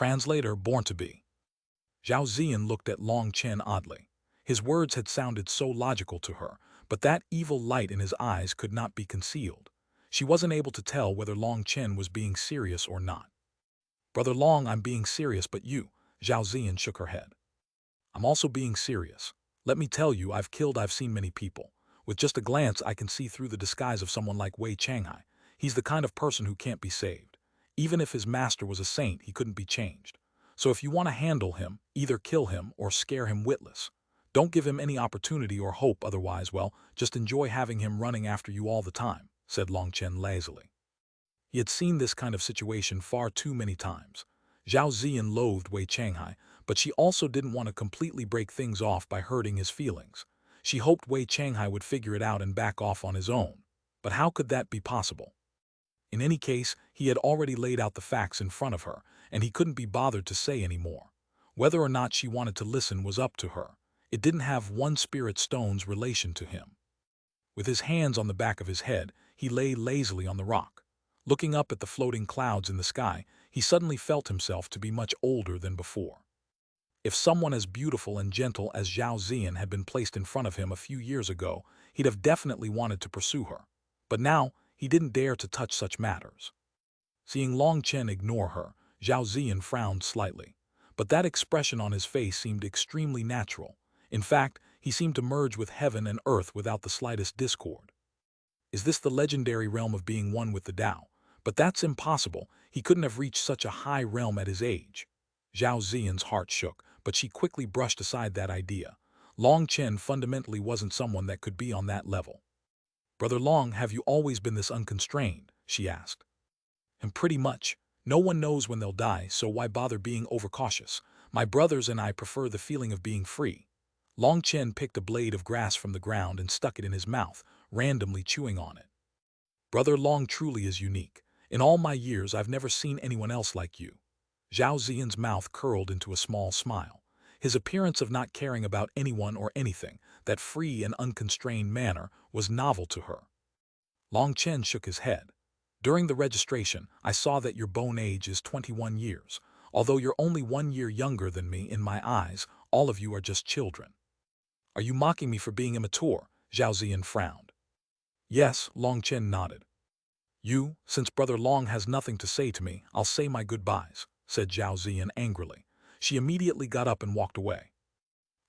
Translator born to be. Zhao Ziyan looked at Long Chen oddly. His words had sounded so logical to her, but that evil light in his eyes could not be concealed. She wasn't able to tell whether Long Chen was being serious or not. Brother Long, I'm being serious, but you, Zhao Ziyan shook her head. I'm also being serious. Let me tell you, I've seen many people. With just a glance, I can see through the disguise of someone like Wei Changhai. He's the kind of person who can't be saved. Even if his master was a saint, he couldn't be changed. So if you want to handle him, either kill him or scare him witless. Don't give him any opportunity or hope, otherwise, well, just enjoy having him running after you all the time, said Long Chen lazily. He had seen this kind of situation far too many times. Zhao Ziyan loathed Wei Changhai, but she also didn't want to completely break things off by hurting his feelings. She hoped Wei Changhai would figure it out and back off on his own. But how could that be possible? In any case, he had already laid out the facts in front of her, and he couldn't be bothered to say any more. Whether or not she wanted to listen was up to her. It didn't have one spirit stone's relation to him. With his hands on the back of his head, he lay lazily on the rock. Looking up at the floating clouds in the sky, he suddenly felt himself to be much older than before. If someone as beautiful and gentle as Zhao Ziyan had been placed in front of him a few years ago, he'd have definitely wanted to pursue her. But now, he didn't dare to touch such matters. Seeing Long Chen ignore her, Zhao Ziyan frowned slightly. But that expression on his face seemed extremely natural. In fact, he seemed to merge with heaven and earth without the slightest discord. Is this the legendary realm of being one with the Tao? But that's impossible. He couldn't have reached such a high realm at his age. Zhao Ziyan's heart shook, but she quickly brushed aside that idea. Long Chen fundamentally wasn't someone that could be on that level. Brother Long, have you always been this unconstrained? She asked. And pretty much. No one knows when they'll die, so why bother being overcautious? My brothers and I prefer the feeling of being free. Long Chen picked a blade of grass from the ground and stuck it in his mouth, randomly chewing on it. Brother Long truly is unique. In all my years, I've never seen anyone else like you. Zhao Ziyan's mouth curled into a small smile. His appearance of not caring about anyone or anything, that free and unconstrained manner, was novel to her. Long Chen shook his head. During the registration, I saw that your bone age is 21 years. Although you're only 1 year younger than me, in my eyes, all of you are just children. Are you mocking me for being immature? Zhao Ziyan frowned. Yes, Long Chen nodded. Since Brother Long has nothing to say to me, I'll say my goodbyes, said Zhao Ziyan angrily. She immediately got up and walked away.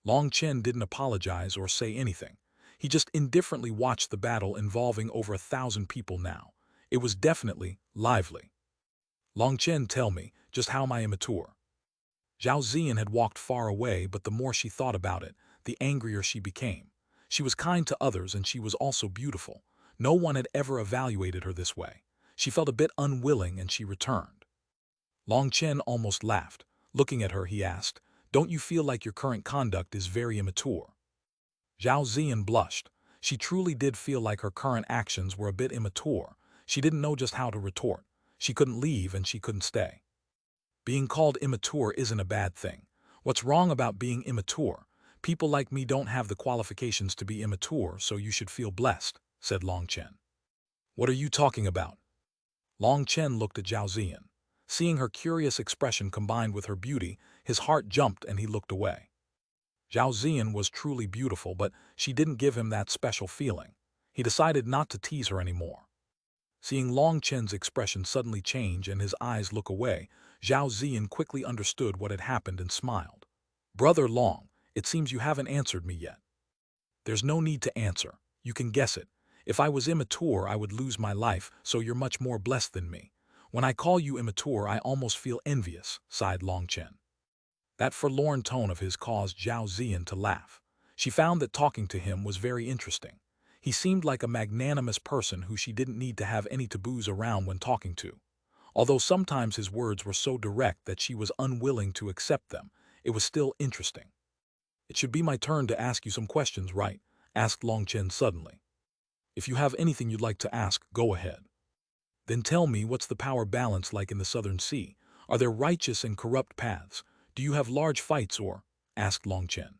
Long Chen didn't apologize or say anything. He just indifferently watched the battle involving over 1,000 people now. It was definitely lively. Long Chen, tell me, just how am I immature? Zhao Ziyan had walked far away, but the more she thought about it, the angrier she became. She was kind to others and she was also beautiful. No one had ever evaluated her this way. She felt a bit unwilling and she returned. Long Chen almost laughed. Looking at her, he asked, don't you feel like your current conduct is very immature? Zhao Ziyan blushed. She truly did feel like her current actions were a bit immature. She didn't know just how to retort. She couldn't leave and she couldn't stay. Being called immature isn't a bad thing. What's wrong about being immature? People like me don't have the qualifications to be immature, so you should feel blessed, said Long Chen. What are you talking about? Long Chen looked at Zhao Ziyan. Seeing her curious expression combined with her beauty, his heart jumped and he looked away. Zhao Ziyan was truly beautiful, but she didn't give him that special feeling. He decided not to tease her anymore. Seeing Long Chen's expression suddenly change and his eyes look away, Zhao Ziyan quickly understood what had happened and smiled. Brother Long, it seems you haven't answered me yet. There's no need to answer. You can guess it. If I was immature, I would lose my life, so you're much more blessed than me. When I call you immature, I almost feel envious, sighed Long Chen. That forlorn tone of his caused Zhao Ziyan to laugh. She found that talking to him was very interesting. He seemed like a magnanimous person who she didn't need to have any taboos around when talking to. Although sometimes his words were so direct that she was unwilling to accept them, it was still interesting. It should be my turn to ask you some questions, right? Asked Long Chen suddenly. If you have anything you'd like to ask, go ahead. Then tell me, what's the power balance like in the Southern Sea? Are there righteous and corrupt paths? Do you have large fights or? Asked Long Chen.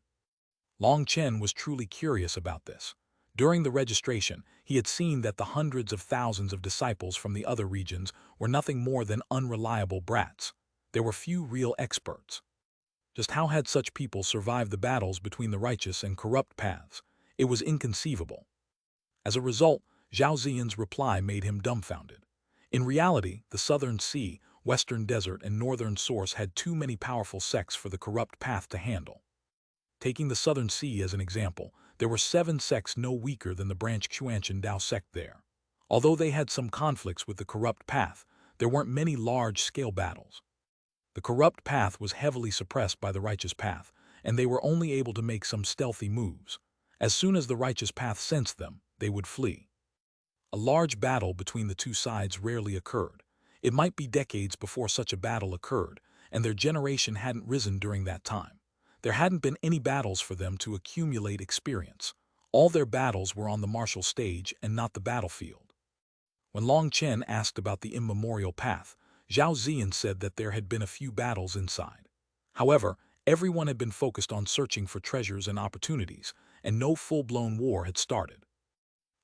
Long Chen was truly curious about this. During the registration, he had seen that the hundreds of thousands of disciples from the other regions were nothing more than unreliable brats. there were few real experts. Just how had such people survived the battles between the righteous and corrupt paths? It was inconceivable. As a result, Zhao Ziyan's reply made him dumbfounded. In reality, the southern sea, western desert, and northern source had too many powerful sects for the corrupt path to handle. Taking the southern sea as an example, there were 7 sects no weaker than the branch Xuanhuan Dao sect there. Although they had some conflicts with the corrupt path, there weren't many large-scale battles. The corrupt path was heavily suppressed by the righteous path, and they were only able to make some stealthy moves. As soon as the righteous path sensed them, they would flee. A large battle between the two sides rarely occurred. It might be decades before such a battle occurred, and their generation hadn't risen during that time. There hadn't been any battles for them to accumulate experience. All their battles were on the martial stage and not the battlefield. When Long Chen asked about the immemorial path, Zhao Ziyan said that there had been a few battles inside. However, everyone had been focused on searching for treasures and opportunities, and no full-blown war had started.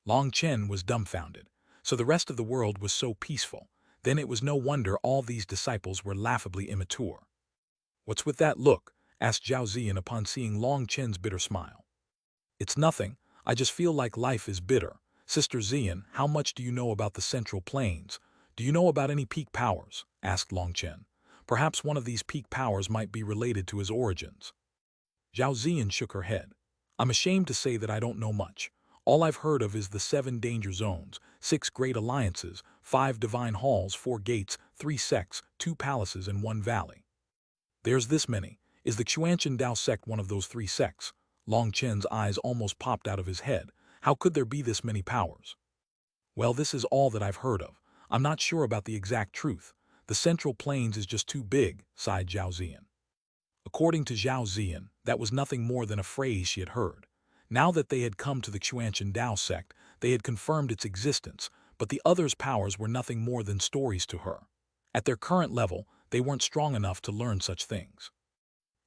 Long Chen was dumbfounded. So the rest of the world was so peaceful. Then it was no wonder all these disciples were laughably immature. "What's with that look?" asked Zhao Ziyan upon seeing Long Chen's bitter smile. "It's nothing. I just feel like life is bitter. Sister Ziyan, how much do you know about the Central Plains? Do you know about any peak powers?" asked Long Chen. Perhaps one of these peak powers might be related to his origins. Zhao Ziyan shook her head. "I'm ashamed to say that I don't know much. All I've heard of is the 7 danger zones, 6 great alliances, 5 divine halls, 4 gates, 3 sects, 2 palaces, and 1 valley." "There's this many. Is the Xuanhuan Dao sect one of those 3 sects?" Long Chen's eyes almost popped out of his head. How could there be this many powers? "Well, this is all that I've heard of. I'm not sure about the exact truth. The Central Plains is just too big," sighed Zhao Ziyan. According to Zhao Ziyan, that was nothing more than a phrase she had heard. Now that they had come to the Xuanhuan Dao sect, they had confirmed its existence, but the others' powers were nothing more than stories to her. At their current level, they weren't strong enough to learn such things.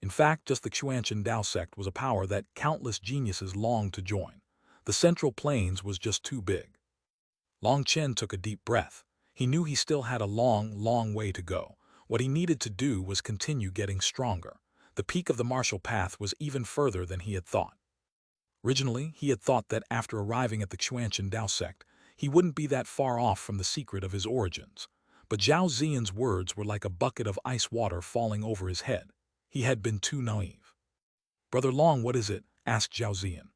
In fact, just the Xuanhuan Dao sect was a power that countless geniuses longed to join. The Central Plains was just too big. Long Chen took a deep breath. He knew he still had a long, long way to go. What he needed to do was continue getting stronger. The peak of the martial path was even further than he had thought. Originally, he had thought that after arriving at the Xuanhuan Dao sect, he wouldn't be that far off from the secret of his origins. But Zhao Ziyan's words were like a bucket of ice water falling over his head. He had been too naive. "Brother Long, what is it?" asked Zhao Ziyan.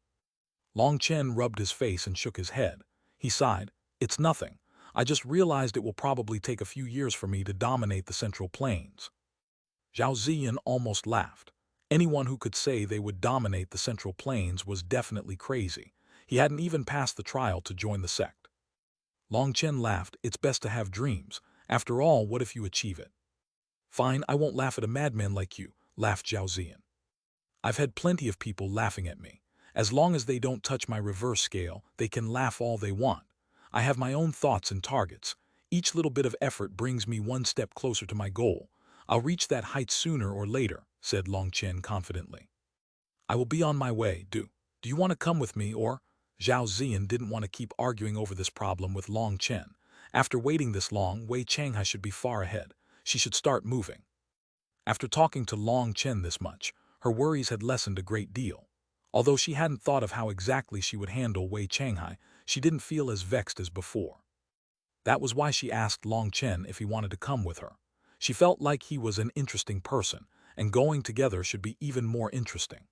Long Chen rubbed his face and shook his head. He sighed. "It's nothing. I just realized it will probably take a few years for me to dominate the Central Plains." Zhao Ziyan almost laughed. Anyone who could say they would dominate the Central Plains was definitely crazy. He hadn't even passed the trial to join the sect. Long Chen laughed. "It's best to have dreams. After all, what if you achieve it?" "Fine, I won't laugh at a madman like you," laughed Zhao Ziyan. "I've had plenty of people laughing at me. As long as they don't touch my reverse scale, they can laugh all they want. I have my own thoughts and targets. Each little bit of effort brings me one step closer to my goal. I'll reach that height sooner or later," said Long Chen confidently. "I will be on my way. Do you want to come with me or—" Zhao Ziyan didn't want to keep arguing over this problem with Long Chen. After waiting this long, Wei Changhai should be far ahead. She should start moving. After talking to Long Chen this much, her worries had lessened a great deal. Although she hadn't thought of how exactly she would handle Wei Changhai, she didn't feel as vexed as before. That was why she asked Long Chen if he wanted to come with her. She felt like he was an interesting person, and going together should be even more interesting.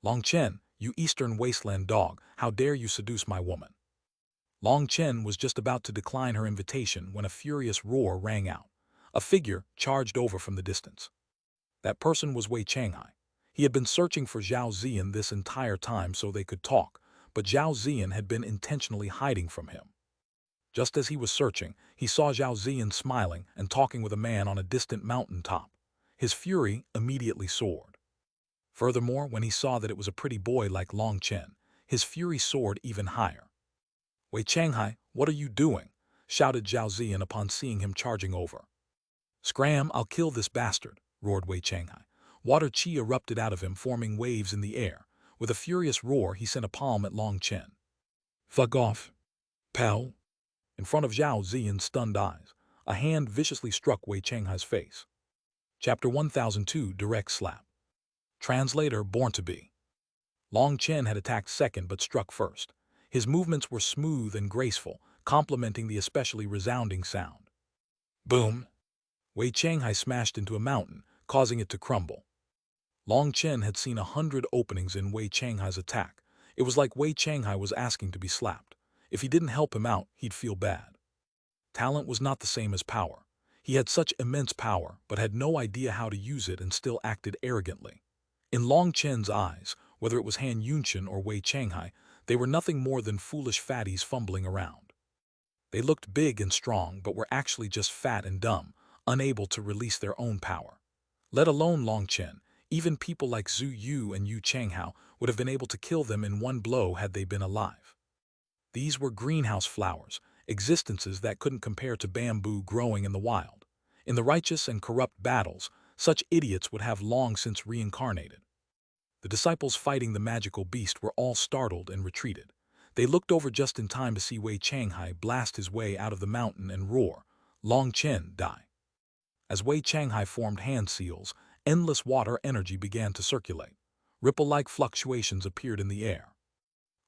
"Long Chen, you Eastern Wasteland dog, how dare you seduce my woman?" Long Chen was just about to decline her invitation when a furious roar rang out. A figure charged over from the distance. That person was Wei Changhai. He had been searching for Zhao Ziyan this entire time so they could talk, but Zhao Ziyan had been intentionally hiding from him. Just as he was searching, he saw Zhao Ziyan smiling and talking with a man on a distant mountain top. His fury immediately soared. Furthermore, when he saw that it was a pretty boy like Long Chen, his fury soared even higher. "Wei Changhai, what are you doing?" shouted Zhao Ziyan upon seeing him charging over. "Scram, I'll kill this bastard," roared Wei Changhai. Water chi erupted out of him, forming waves in the air. With a furious roar, he sent a palm at Long Chen. "Fuck off, pal." In front of Zhao Ziyan's stunned eyes, a hand viciously struck Wei Changhai's face. Chapter 1002 Direct Slap. Translator Born to Be. Long Chen had attacked second but struck first. His movements were smooth and graceful, complementing the especially resounding sound. Boom! Wei Changhai smashed into a mountain, causing it to crumble. Long Chen had seen 100 openings in Wei Changhai's attack. It was like Wei Changhai was asking to be slapped. If he didn't help him out, he'd feel bad. Talent was not the same as power. He had such immense power, but had no idea how to use it and still acted arrogantly. In Long Chen's eyes, whether it was Han Yunqian or Wei Changhai, they were nothing more than foolish fatties fumbling around. They looked big and strong, but were actually just fat and dumb, unable to release their own power. Let alone Long Chen, even people like Zhu Yu and Yu Changhao would have been able to kill them in one blow had they been alive. These were greenhouse flowers, existences that couldn't compare to bamboo growing in the wild. In the righteous and corrupt battles, such idiots would have long since reincarnated. The disciples fighting the magical beast were all startled and retreated. They looked over just in time to see Wei Changhai blast his way out of the mountain and roar, "Long Chen, die." As Wei Changhai formed hand seals, endless water energy began to circulate. Ripple-like fluctuations appeared in the air.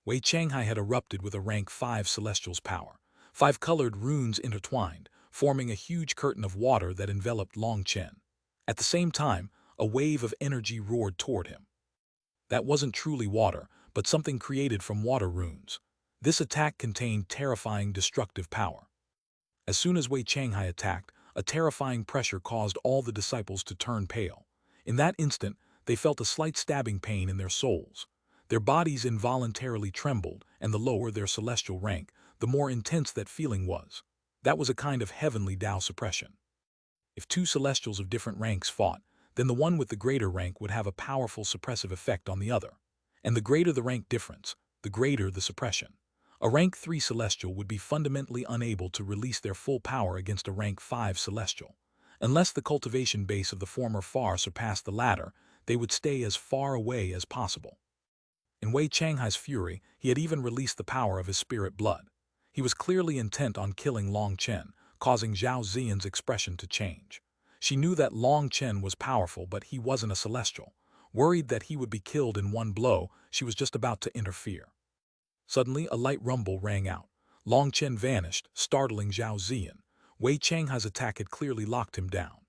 Wei Changhai had erupted with a rank 5 celestial's power. 5 colored runes intertwined, forming a huge curtain of water that enveloped Long Chen. At the same time, a wave of energy roared toward him. That wasn't truly water, but something created from water runes. This attack contained terrifying destructive power. As soon as Wei Changhai attacked, a terrifying pressure caused all the disciples to turn pale. In that instant, they felt a slight stabbing pain in their souls. Their bodies involuntarily trembled, and the lower their celestial rank, the more intense that feeling was. That was a kind of heavenly Tao suppression. If two celestials of different ranks fought, then the one with the greater rank would have a powerful suppressive effect on the other. And the greater the rank difference, the greater the suppression. A rank 3 celestial would be fundamentally unable to release their full power against a rank 5 celestial. Unless the cultivation base of the former far surpassed the latter, they would stay as far away as possible. In Wei Changhai's fury, he had even released the power of his spirit blood. He was clearly intent on killing Long Chen, causing Zhao Ziyan's expression to change. She knew that Long Chen was powerful, but he wasn't a celestial. Worried that he would be killed in one blow, she was just about to interfere. Suddenly, a light rumble rang out. Long Chen vanished, startling Zhao Ziyan. Wei Changhai's attack had clearly locked him down.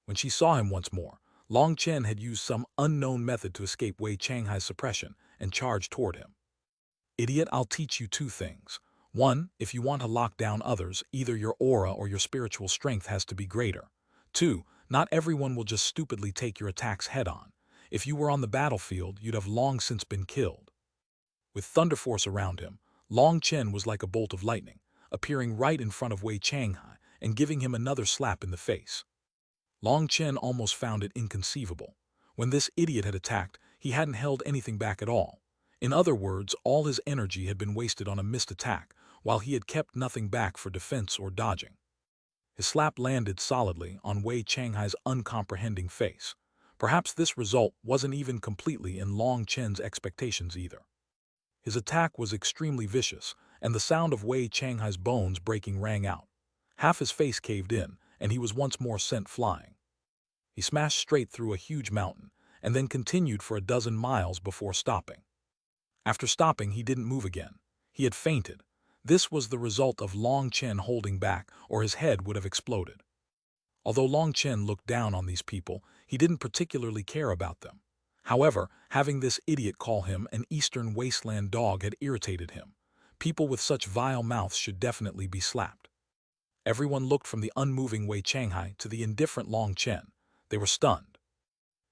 When she saw him once more, Long Chen had used some unknown method to escape Wei Changhai's suppression and charged toward him. "Idiot, I'll teach you 2 things. 1, if you want to lock down others, either your aura or your spiritual strength has to be greater. 2, not everyone will just stupidly take your attacks head-on. If you were on the battlefield, you'd have long since been killed." With thunder force around him, Long Chen was like a bolt of lightning, appearing right in front of Wei Changhai and giving him another slap in the face. Long Chen almost found it inconceivable. When this idiot had attacked, he hadn't held anything back at all. In other words, all his energy had been wasted on a missed attack, while he had kept nothing back for defense or dodging. His slap landed solidly on Wei Changhai's uncomprehending face. Perhaps this result wasn't even completely in Long Chen's expectations either. His attack was extremely vicious, and the sound of Wei Changhai's bones breaking rang out. Half his face caved in, and he was once more sent flying. He smashed straight through a huge mountain, and then continued for a dozen miles before stopping. After stopping, he didn't move again. He had fainted. This was the result of Long Chen holding back, or his head would have exploded. Although Long Chen looked down on these people, he didn't particularly care about them. However, having this idiot call him an Eastern wasteland dog had irritated him. People with such vile mouths should definitely be slapped. Everyone looked from the unmoving Wei Changhai to the indifferent Long Chen. They were stunned.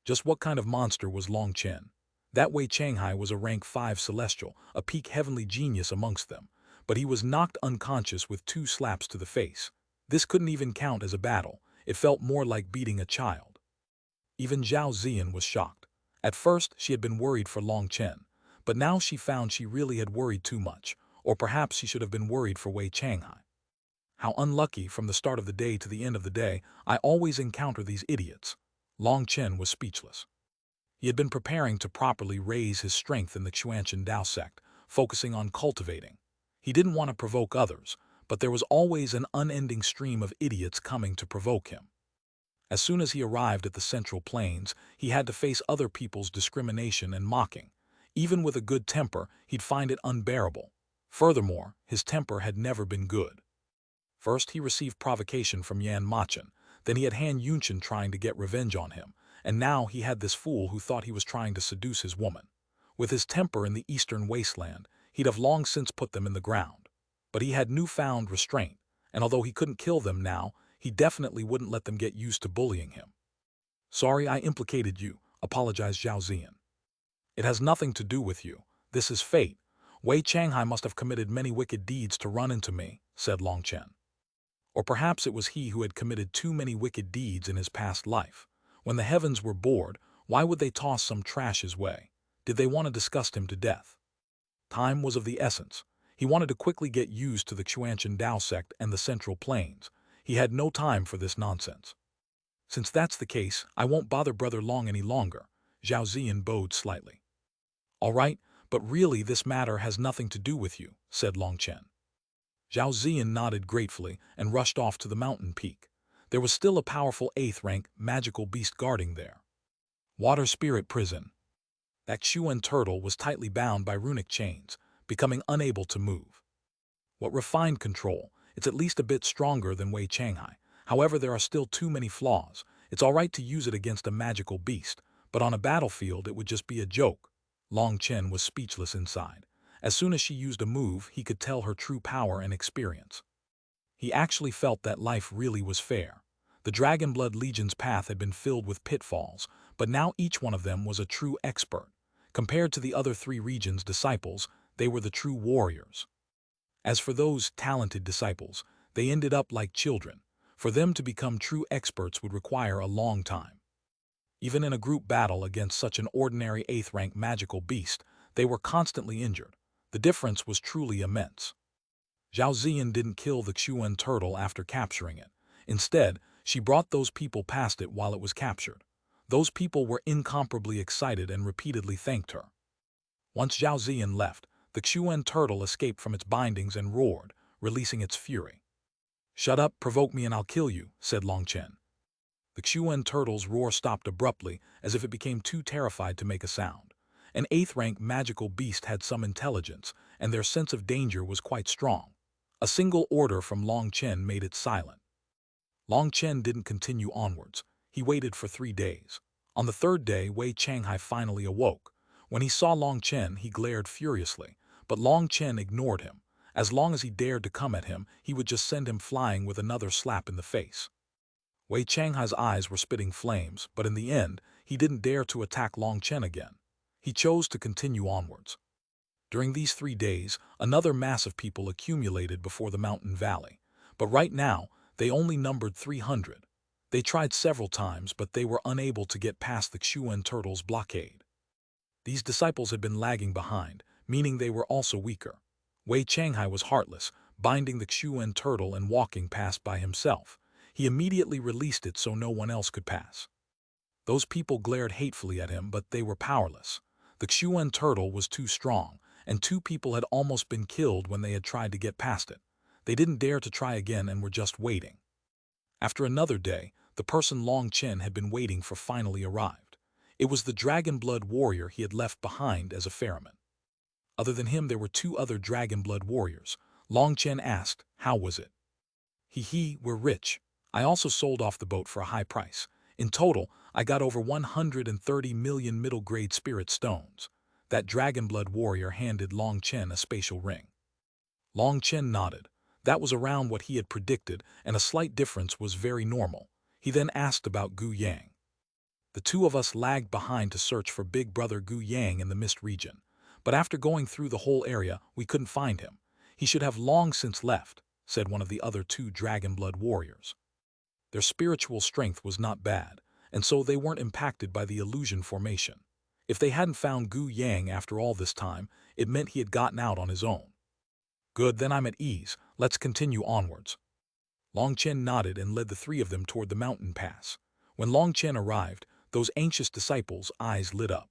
Just what kind of monster was Long Chen? That Wei Changhai was a rank 5 celestial, a peak heavenly genius amongst them, but he was knocked unconscious with 2 slaps to the face. This couldn't even count as a battle. It felt more like beating a child. Even Zhao Ziyan was shocked. At first, she had been worried for Long Chen, but now she found she really had worried too much, or perhaps she should have been worried for Wei Changhai. How unlucky, from the start of the day to the end of the day, I always encounter these idiots. Long Chen was speechless. He had been preparing to properly raise his strength in the Xuanhuan Dao sect, focusing on cultivating. He didn't want to provoke others, but there was always an unending stream of idiots coming to provoke him. As soon as he arrived at the Central Plains, he had to face other people's discrimination and mocking. Even with a good temper, he'd find it unbearable. Furthermore, his temper had never been good. First, he received provocation from Yan Machen, then he had Han Yunchen trying to get revenge on him, and now he had this fool who thought he was trying to seduce his woman. With his temper in the eastern wasteland, he'd have long since put them in the ground. But he had newfound restraint, and although he couldn't kill them now, he definitely wouldn't let them get used to bullying him. "Sorry I implicated you," apologized Zhao Ziyan. "It has nothing to do with you. This is fate. Wei Changhai must have committed many wicked deeds to run into me," said Long Chen. Or perhaps it was he who had committed too many wicked deeds in his past life. When the heavens were bored, why would they toss some trash his way? Did they want to disgust him to death? Time was of the essence. He wanted to quickly get used to the Xuanhuan Dao sect and the Central Plains. He had no time for this nonsense. "Since that's the case, I won't bother Brother Long any longer," Zhao Ziyan bowed slightly. "All right, but really this matter has nothing to do with you," said Long Chen. Zhao Ziyan nodded gratefully and rushed off to the mountain peak. There was still a powerful 8th rank magical beast guarding there. Water Spirit Prison. That Xuan turtle was tightly bound by runic chains, becoming unable to move. What refined control! It's at least a bit stronger than Wei Changhai. However, there are still too many flaws. It's all right to use it against a magical beast, but on a battlefield it would just be a joke. Long Chen was speechless inside. As soon as she used a move, he could tell her true power and experience. He actually felt that life really was fair. The Dragonblood Legion's path had been filled with pitfalls, but now each one of them was a true expert. Compared to the other 3 regions' disciples, they were the true warriors. As for those talented disciples, they ended up like children. For them to become true experts would require a long time. Even in a group battle against such an ordinary 8th rank magical beast, they were constantly injured. The difference was truly immense. Zhao Ziyan didn't kill the Xuan turtle after capturing it. Instead, she brought those people past it while it was captured. Those people were incomparably excited and repeatedly thanked her. Once Zhao Ziyan left, the Xuan turtle escaped from its bindings and roared, releasing its fury. "Shut up, provoke me and I'll kill you," said Long Chen. The Xuan turtle's roar stopped abruptly, as if it became too terrified to make a sound. An 8th rank magical beast had some intelligence, and their sense of danger was quite strong. A single order from Long Chen made it silent. Long Chen didn't continue onwards. He waited for 3 days. On the 3rd day, Wei Changhai finally awoke. When he saw Long Chen, he glared furiously, but Long Chen ignored him. As long as he dared to come at him, he would just send him flying with another slap in the face. Wei Changhai's eyes were spitting flames, but in the end, he didn't dare to attack Long Chen again. He chose to continue onwards. During these 3 days, another mass of people accumulated before the mountain valley. But right now, they only numbered 300. They tried several times, but they were unable to get past the Xuan turtle's blockade. These disciples had been lagging behind, meaning they were also weaker. Wei Changhai was heartless, binding the Xuan turtle and walking past by himself. He immediately released it so no one else could pass. Those people glared hatefully at him, but they were powerless. The Xuan turtle was too strong, and 2 people had almost been killed when they had tried to get past it. They didn't dare to try again and were just waiting. After another day, the person Long Chen had been waiting for finally arrived. It was the Dragonblood warrior he had left behind as a ferryman. Other than him, there were 2 other Dragonblood warriors. Long Chen asked, "How was it?" We're rich. I also sold off the boat for a high price. In total, I got over 130 million middle-grade spirit stones." That Dragonblood warrior handed Long Chen a spatial ring. Long Chen nodded. That was around what he had predicted, and a slight difference was very normal. He then asked about Gu Yang. "The 2 of us lagged behind to search for Big Brother Gu Yang in the Mist region. But after going through the whole area, we couldn't find him. He should have long since left," said one of the other 2 Dragonblood warriors. Their spiritual strength was not bad, and so they weren't impacted by the illusion formation. If they hadn't found Gu Yang after all this time, it meant he had gotten out on his own. "Good, then I'm at ease. Let's continue onwards." Long Chen nodded and led the 3 of them toward the mountain pass. When Long Chen arrived, those anxious disciples' eyes lit up.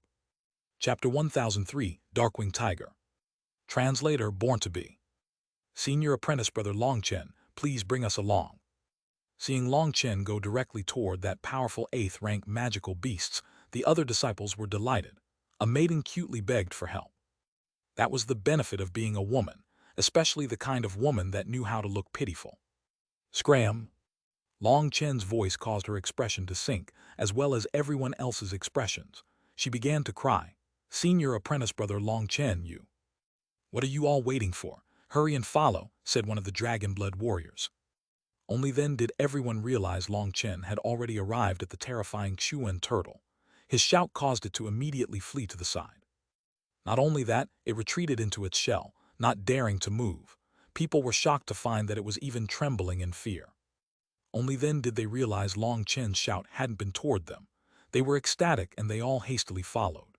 Chapter 1003, Darkwing Tiger. Translator Born to Be. Senior Apprentice Brother Long Chen, please bring us along. Seeing Long Chen go directly toward that powerful 8th rank magical beasts, the other disciples were delighted. A maiden cutely begged for help. That was the benefit of being a woman, especially the kind of woman that knew how to look pitiful. Scram! Long Chen's voice caused her expression to sink, as well as everyone else's expressions. She began to cry. "Senior apprentice brother Long Chen, you. What are you all waiting for? Hurry and follow," said one of the dragon blood warriors. Only then did everyone realize Long Chen had already arrived at the terrifying Xuanhuan turtle. His shout caused it to immediately flee to the side. Not only that, it retreated into its shell, not daring to move. People were shocked to find that it was even trembling in fear. Only then did they realize Long Chen's shout hadn't been toward them. They were ecstatic and they all hastily followed.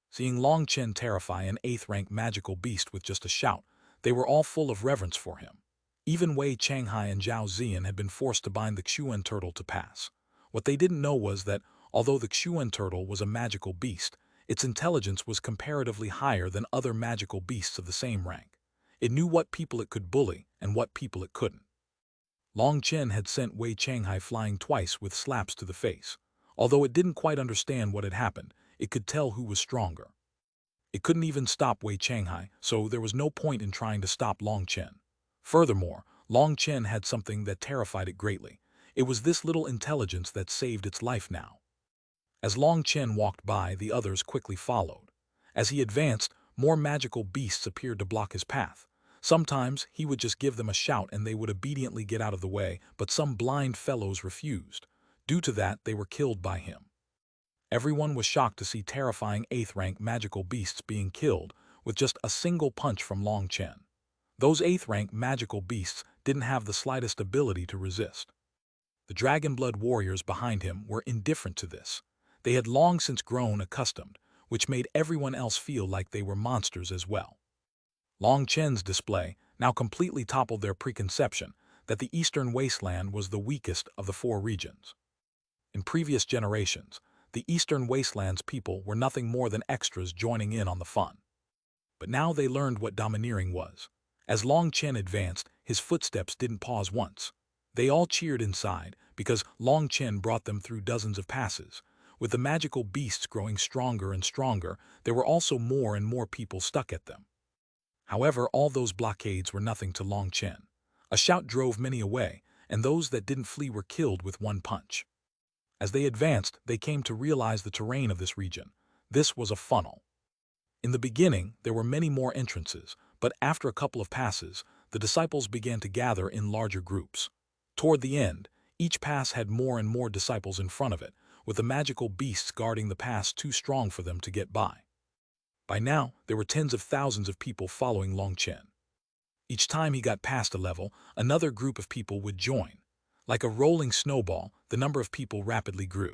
Seeing Long Chen terrify an 8th rank magical beast with just a shout, they were all full of reverence for him. Even Wei Changhai and Zhao Ziyan had been forced to bind the Xuan turtle to pass. What they didn't know was that, although the Xuan turtle was a magical beast, its intelligence was comparatively higher than other magical beasts of the same rank. It knew what people it could bully and what people it couldn't. Long Chen had sent Wei Changhai flying twice with slaps to the face. Although it didn't quite understand what had happened, it could tell who was stronger. It couldn't even stop Wei Changhai, so there was no point in trying to stop Long Chen. Furthermore, Long Chen had something that terrified it greatly. It was this little intelligence that saved its life now. As Long Chen walked by, the others quickly followed. As he advanced, more magical beasts appeared to block his path. Sometimes he would just give them a shout and they would obediently get out of the way, but some blind fellows refused. Due to that, they were killed by him. Everyone was shocked to see terrifying 8th rank magical beasts being killed with just a single punch from Long Chen. Those 8th rank magical beasts didn't have the slightest ability to resist. The dragon blood warriors behind him were indifferent to this. They had long since grown accustomed, which made everyone else feel like they were monsters as well. Long Chen's display now completely toppled their preconception that the Eastern Wasteland was the weakest of the 4 regions. In previous generations, the Eastern Wasteland's people were nothing more than extras joining in on the fun. But now they learned what domineering was. As Long Chen advanced, his footsteps didn't pause once. They all cheered inside because Long Chen brought them through dozens of passes. With the magical beasts growing stronger and stronger, there were also more and more people stuck at them. However, all those blockades were nothing to Long Chen. A shout drove many away, and those that didn't flee were killed with one punch. As they advanced, they came to realize the terrain of this region. This was a funnel. In the beginning, there were many more entrances, but after a couple of passes, the disciples began to gather in larger groups. Toward the end, each pass had more and more disciples in front of it, with the magical beasts guarding the pass too strong for them to get by. By now, there were tens of thousands of people following Long Chen. Each time he got past a level, another group of people would join. Like a rolling snowball, the number of people rapidly grew.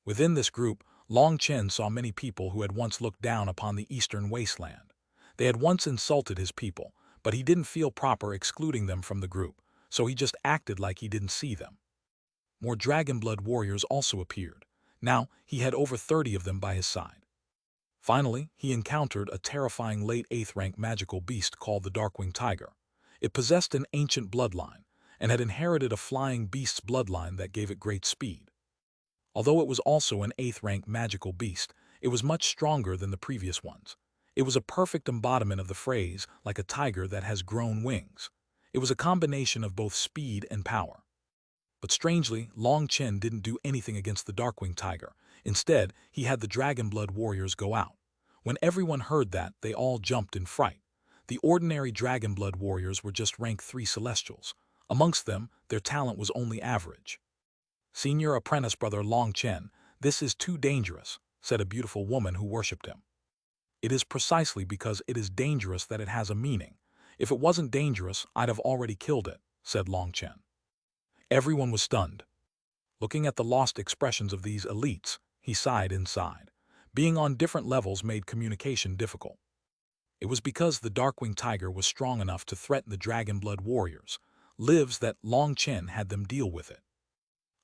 Within this group, Long Chen saw many people who had once looked down upon the Eastern Wasteland. They had once insulted his people, but he didn't feel proper excluding them from the group, so he just acted like he didn't see them. More dragon blood warriors also appeared. Now, he had over 30 of them by his side. Finally, he encountered a terrifying late 8th rank magical beast called the Darkwing Tiger. It possessed an ancient bloodline, and had inherited a flying beast's bloodline that gave it great speed. Although it was also an 8th rank magical beast, it was much stronger than the previous ones. It was a perfect embodiment of the phrase, like a tiger that has grown wings. It was a combination of both speed and power. But strangely, Long Chen didn't do anything against the Darkwing Tiger. Instead, he had the dragon blood warriors go out. When everyone heard that, they all jumped in fright. The ordinary dragon blood warriors were just rank 3 celestials. Amongst them, their talent was only average. "Senior apprentice brother Long Chen, this is too dangerous," said a beautiful woman who worshipped him. "It is precisely because it is dangerous that it has a meaning. If it wasn't dangerous, I'd have already killed it," said Long Chen. Everyone was stunned. Looking at the lost expressions of these elites, he sighed inside. Being on different levels made communication difficult. It was because the Darkwing Tiger was strong enough to threaten the Dragon Blood warriors, lives that Long Chen had them deal with it.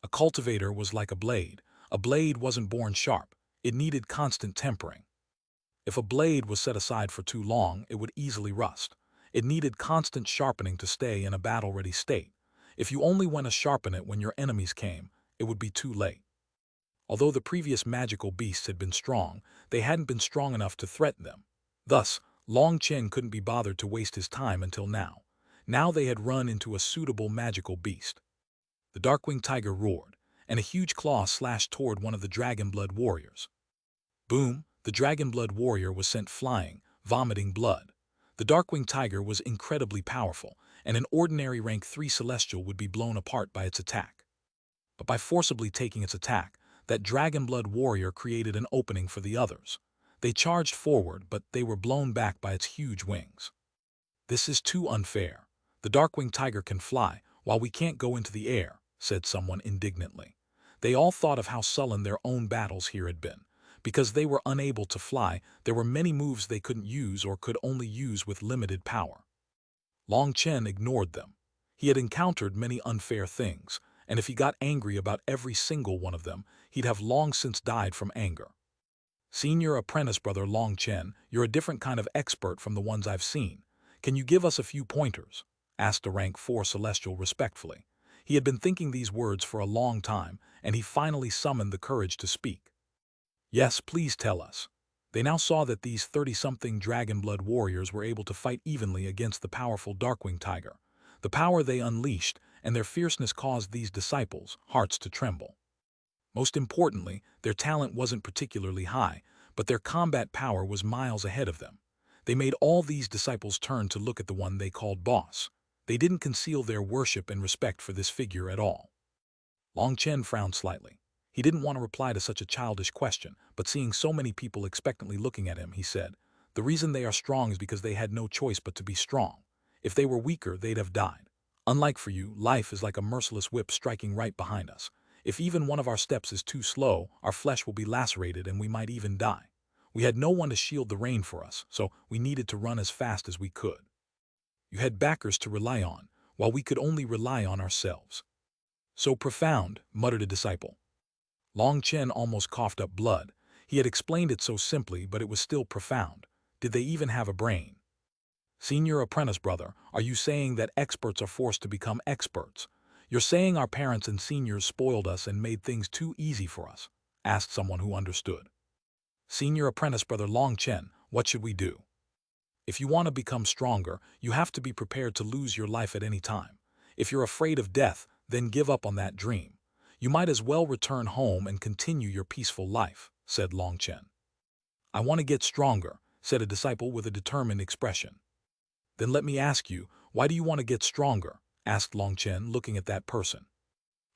A cultivator was like a blade. A blade wasn't born sharp. It needed constant tempering. If a blade was set aside for too long, it would easily rust. It needed constant sharpening to stay in a battle-ready state. If you only went to sharpen it when your enemies came, it would be too late. Although the previous magical beasts had been strong, they hadn't been strong enough to threaten them. Thus, Long Chen couldn't be bothered to waste his time until now. Now they had run into a suitable magical beast. The Darkwing Tiger roared, and a huge claw slashed toward one of the Dragonblood warriors. Boom! The Dragonblood warrior was sent flying, vomiting blood. The Darkwing Tiger was incredibly powerful, and an ordinary rank 3 Celestial would be blown apart by its attack. But by forcibly taking its attack, that Dragonblood warrior created an opening for the others. They charged forward, but they were blown back by its huge wings. This is too unfair. The Darkwing Tiger can fly, while we can't go into the air, said someone indignantly. They all thought of how sullen their own battles here had been. Because they were unable to fly, there were many moves they couldn't use or could only use with limited power. Long Chen ignored them. He had encountered many unfair things, and if he got angry about every single one of them, he'd have long since died from anger. Senior apprentice brother Long Chen, you're a different kind of expert from the ones I've seen. Can you give us a few pointers? Asked a rank 4 Celestial respectfully. He had been thinking these words for a long time, and he finally summoned the courage to speak. Yes, please tell us. They now saw that these 30-something Dragonblood warriors were able to fight evenly against the powerful Darkwing Tiger. The power they unleashed and their fierceness caused these disciples' hearts to tremble. Most importantly, their talent wasn't particularly high, but their combat power was miles ahead of them. They made all these disciples turn to look at the one they called boss. They didn't conceal their worship and respect for this figure at all. Long Chen frowned slightly. He didn't want to reply to such a childish question, but seeing so many people expectantly looking at him, he said, "The reason they are strong is because they had no choice but to be strong. If they were weaker, they'd have died. Unlike for you, life is like a merciless whip striking right behind us. If even one of our steps is too slow, our flesh will be lacerated and we might even die. We had no one to shield the rain for us, so we needed to run as fast as we could. You had backers to rely on, while we could only rely on ourselves." "So profound," muttered a disciple. Long Chen almost coughed up blood. He had explained it so simply, but it was still profound. Did they even have a brain? "Senior apprentice brother, are you saying that experts are forced to become experts? You're saying our parents and seniors spoiled us and made things too easy for us?" asked someone who understood. "Senior apprentice brother Long Chen, what should we do? If you want to become stronger, you have to be prepared to lose your life at any time. If you're afraid of death, then give up on that dream. You might as well return home and continue your peaceful life," said Long Chen. "I want to get stronger," said a disciple with a determined expression. "Then let me ask you, why do you want to get stronger?" asked Long Chen, looking at that person.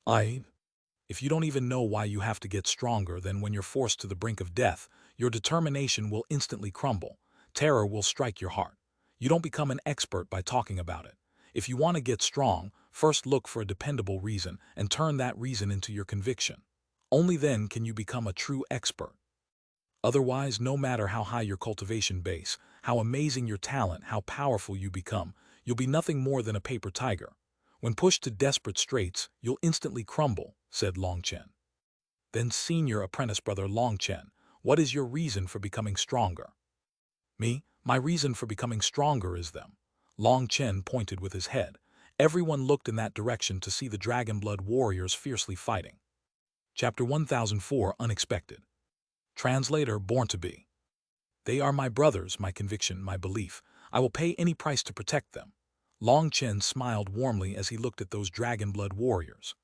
If you don't even know why you have to get stronger, then when you're forced to the brink of death, your determination will instantly crumble. Terror will strike your heart. You don't become an expert by talking about it. If you want to get strong, first look for a dependable reason and turn that reason into your conviction. Only then can you become a true expert. Otherwise, no matter how high your cultivation base, how amazing your talent, how powerful you become, you'll be nothing more than a paper tiger. When pushed to desperate straits, you'll instantly crumble," said Long Chen. "Then senior apprentice brother Long Chen, what is your reason for becoming stronger?" "Me? My reason for becoming stronger is them." Long Chen pointed with his head. Everyone looked in that direction to see the Dragonblood warriors fiercely fighting. Chapter 1004 Unexpected. Translator Born to Be. "They are my brothers, my conviction, my belief. I will pay any price to protect them." Long Chen smiled warmly as he looked at those Dragonblood warriors.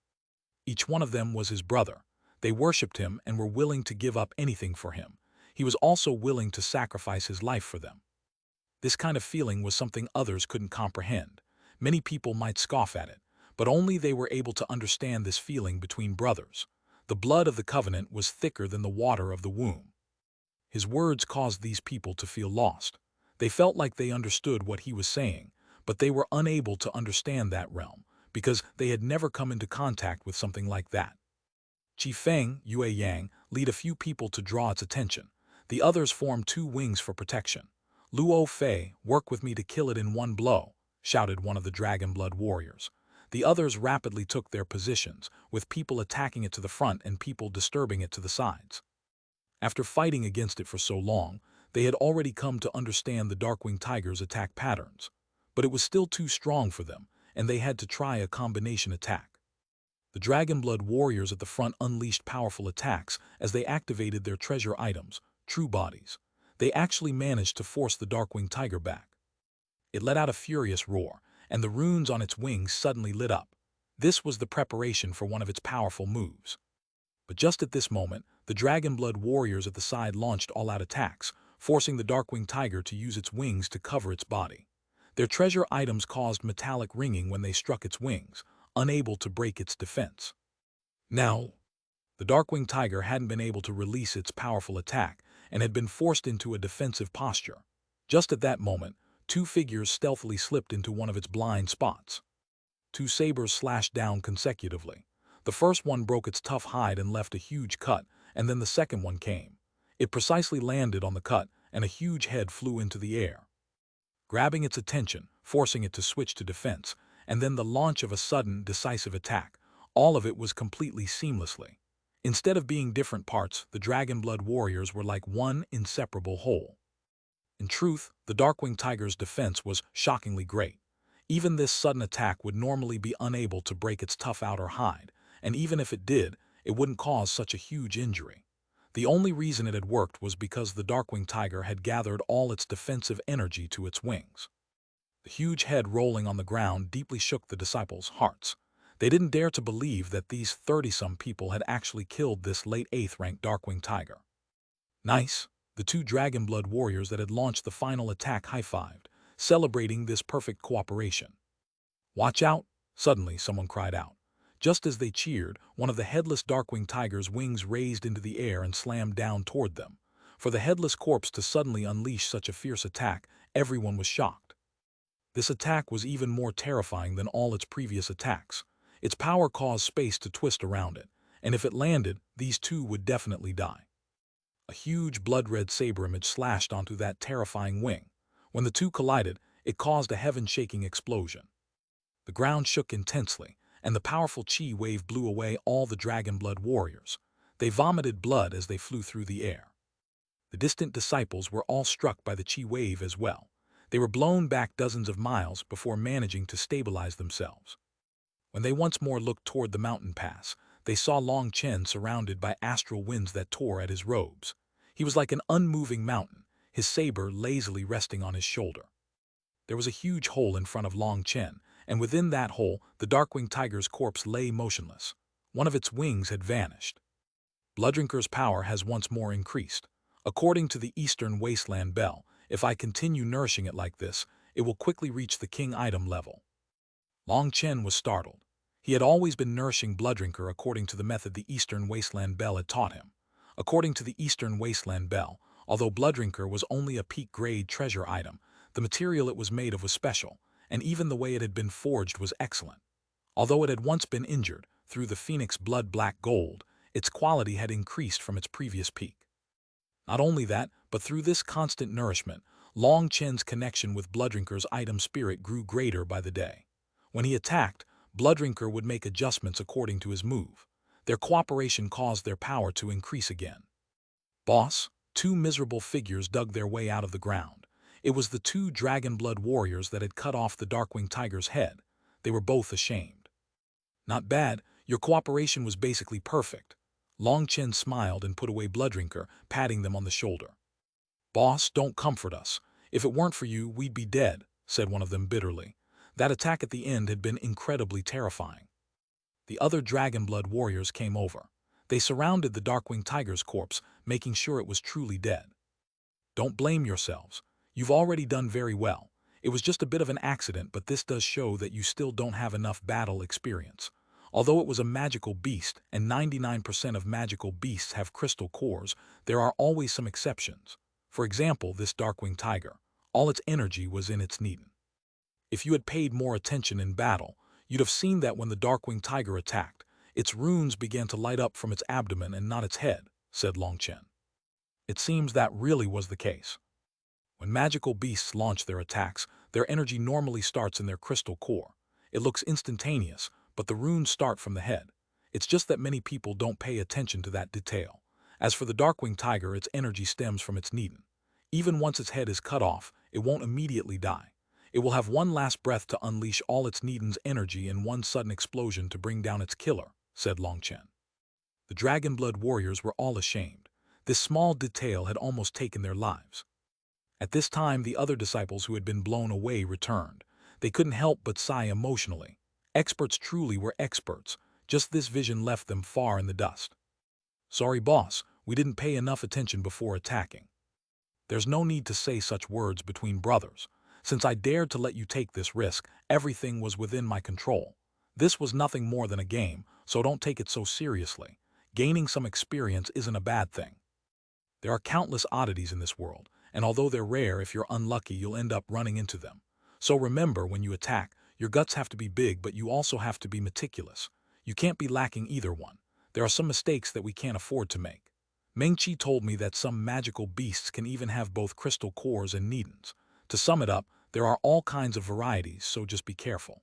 Each one of them was his brother. They worshipped him and were willing to give up anything for him. He was also willing to sacrifice his life for them. This kind of feeling was something others couldn't comprehend. Many people might scoff at it, but only they were able to understand this feeling between brothers. The blood of the covenant was thicker than the water of the womb. His words caused these people to feel lost. They felt like they understood what he was saying, but they were unable to understand that realm, because they had never come into contact with something like that. Qi Feng, Yue Yang, lead a few people to draw its attention. The others form 2 wings for protection. "Luo Fei, work with me to kill it in one blow," shouted one of the Dragonblood warriors. The others rapidly took their positions, with people attacking it to the front and people disturbing it to the sides. After fighting against it for so long, they had already come to understand the Darkwing Tiger's attack patterns. But it was still too strong for them, and they had to try a combination attack. The Dragonblood warriors at the front unleashed powerful attacks as they activated their treasure items, true bodies. They actually managed to force the Darkwing Tiger back. It let out a furious roar, and the runes on its wings suddenly lit up. This was the preparation for one of its powerful moves. But just at this moment, the Dragonblood warriors at the side launched all-out attacks, forcing the Darkwing Tiger to use its wings to cover its body. Their treasure items caused metallic ringing when they struck its wings, unable to break its defense. Now, the Darkwing Tiger hadn't been able to release its powerful attack and had been forced into a defensive posture. Just at that moment, two figures stealthily slipped into one of its blind spots. Two sabers slashed down consecutively. The first one broke its tough hide and left a huge cut, and then the second one came. It precisely landed on the cut, and a huge head flew into the air, grabbing its attention, forcing it to switch to defense, and then the launch of a sudden, decisive attack. All of it was completely seamlessly. Instead of being different parts, the Dragonblood warriors were like one inseparable whole. In truth, the Darkwing Tiger's defense was shockingly great. Even this sudden attack would normally be unable to break its tough outer hide, and even if it did, it wouldn't cause such a huge injury. The only reason it had worked was because the Darkwing Tiger had gathered all its defensive energy to its wings. The huge head rolling on the ground deeply shook the disciples' hearts. They didn't dare to believe that these 30-some people had actually killed this late 8th-ranked Darkwing Tiger. Nice, the two Dragonblood warriors that had launched the final attack high-fived, celebrating this perfect cooperation. Watch out, suddenly someone cried out. Just as they cheered, one of the headless Darkwing Tiger's wings raised into the air and slammed down toward them. For the headless corpse to suddenly unleash such a fierce attack, everyone was shocked. This attack was even more terrifying than all its previous attacks. Its power caused space to twist around it, and if it landed, these two would definitely die. A huge blood-red saber image slashed onto that terrifying wing. When the two collided, it caused a heaven-shaking explosion. The ground shook intensely, and the powerful chi wave blew away all the Dragonblood warriors. They vomited blood as they flew through the air. The distant disciples were all struck by the chi wave as well. They were blown back dozens of miles before managing to stabilize themselves. When they once more looked toward the mountain pass, they saw Long Chen surrounded by astral winds that tore at his robes. He was like an unmoving mountain, his saber lazily resting on his shoulder. There was a huge hole in front of Long Chen, and within that hole, the Darkwing Tiger's corpse lay motionless. One of its wings had vanished. Blooddrinker's power has once more increased. According to the Eastern Wasteland Bell, if I continue nourishing it like this, it will quickly reach the king item level. Long Chen was startled. He had always been nourishing Blooddrinker according to the method the Eastern Wasteland Bell had taught him. According to the Eastern Wasteland Bell, although Blooddrinker was only a peak-grade treasure item, the material it was made of was special, and even the way it had been forged was excellent. Although it had once been injured through the Phoenix Blood Black Gold, its quality had increased from its previous peak. Not only that, but through this constant nourishment, Long Chen's connection with Blooddrinker's item spirit grew greater by the day. When he attacked, Blooddrinker would make adjustments according to his move. Their cooperation caused their power to increase again. Boss, two miserable figures dug their way out of the ground. It was the two Dragonblood warriors that had cut off the Darkwing Tiger's head. They were both ashamed. Not bad, your cooperation was basically perfect. Long Chen smiled and put away Blooddrinker, patting them on the shoulder. Boss, don't comfort us. If it weren't for you, we'd be dead, said one of them bitterly. That attack at the end had been incredibly terrifying. The other Dragonblood warriors came over. They surrounded the Darkwing Tiger's corpse, making sure it was truly dead. Don't blame yourselves. You've already done very well. It was just a bit of an accident, but this does show that you still don't have enough battle experience. Although it was a magical beast, and 99% of magical beasts have crystal cores, there are always some exceptions. For example, this Darkwing Tiger. All its energy was in its Neden. If you had paid more attention in battle, you'd have seen that when the Darkwing Tiger attacked, its runes began to light up from its abdomen and not its head, said Long Chen. It seems that really was the case. When magical beasts launch their attacks, their energy normally starts in their crystal core. It looks instantaneous, but the runes start from the head. It's just that many people don't pay attention to that detail. As for the Darkwing Tiger, its energy stems from its Neden. Even once its head is cut off, it won't immediately die. It will have one last breath to unleash all its Neden's energy in one sudden explosion to bring down its killer, said Long Chen. The Dragonblood warriors were all ashamed. This small detail had almost taken their lives. At this time, the other disciples who had been blown away returned. They couldn't help but sigh emotionally. Experts truly were experts. Just this vision left them far in the dust. Sorry, boss, we didn't pay enough attention before attacking. There's no need to say such words between brothers. Since I dared to let you take this risk, everything was within my control. This was nothing more than a game, so don't take it so seriously. Gaining some experience isn't a bad thing. There are countless oddities in this world, and although they're rare, if you're unlucky, you'll end up running into them. So remember, when you attack, your guts have to be big, but you also have to be meticulous. You can't be lacking either one. There are some mistakes that we can't afford to make. Mengqi told me that some magical beasts can even have both crystal cores and Nedens. To sum it up, there are all kinds of varieties, so just be careful.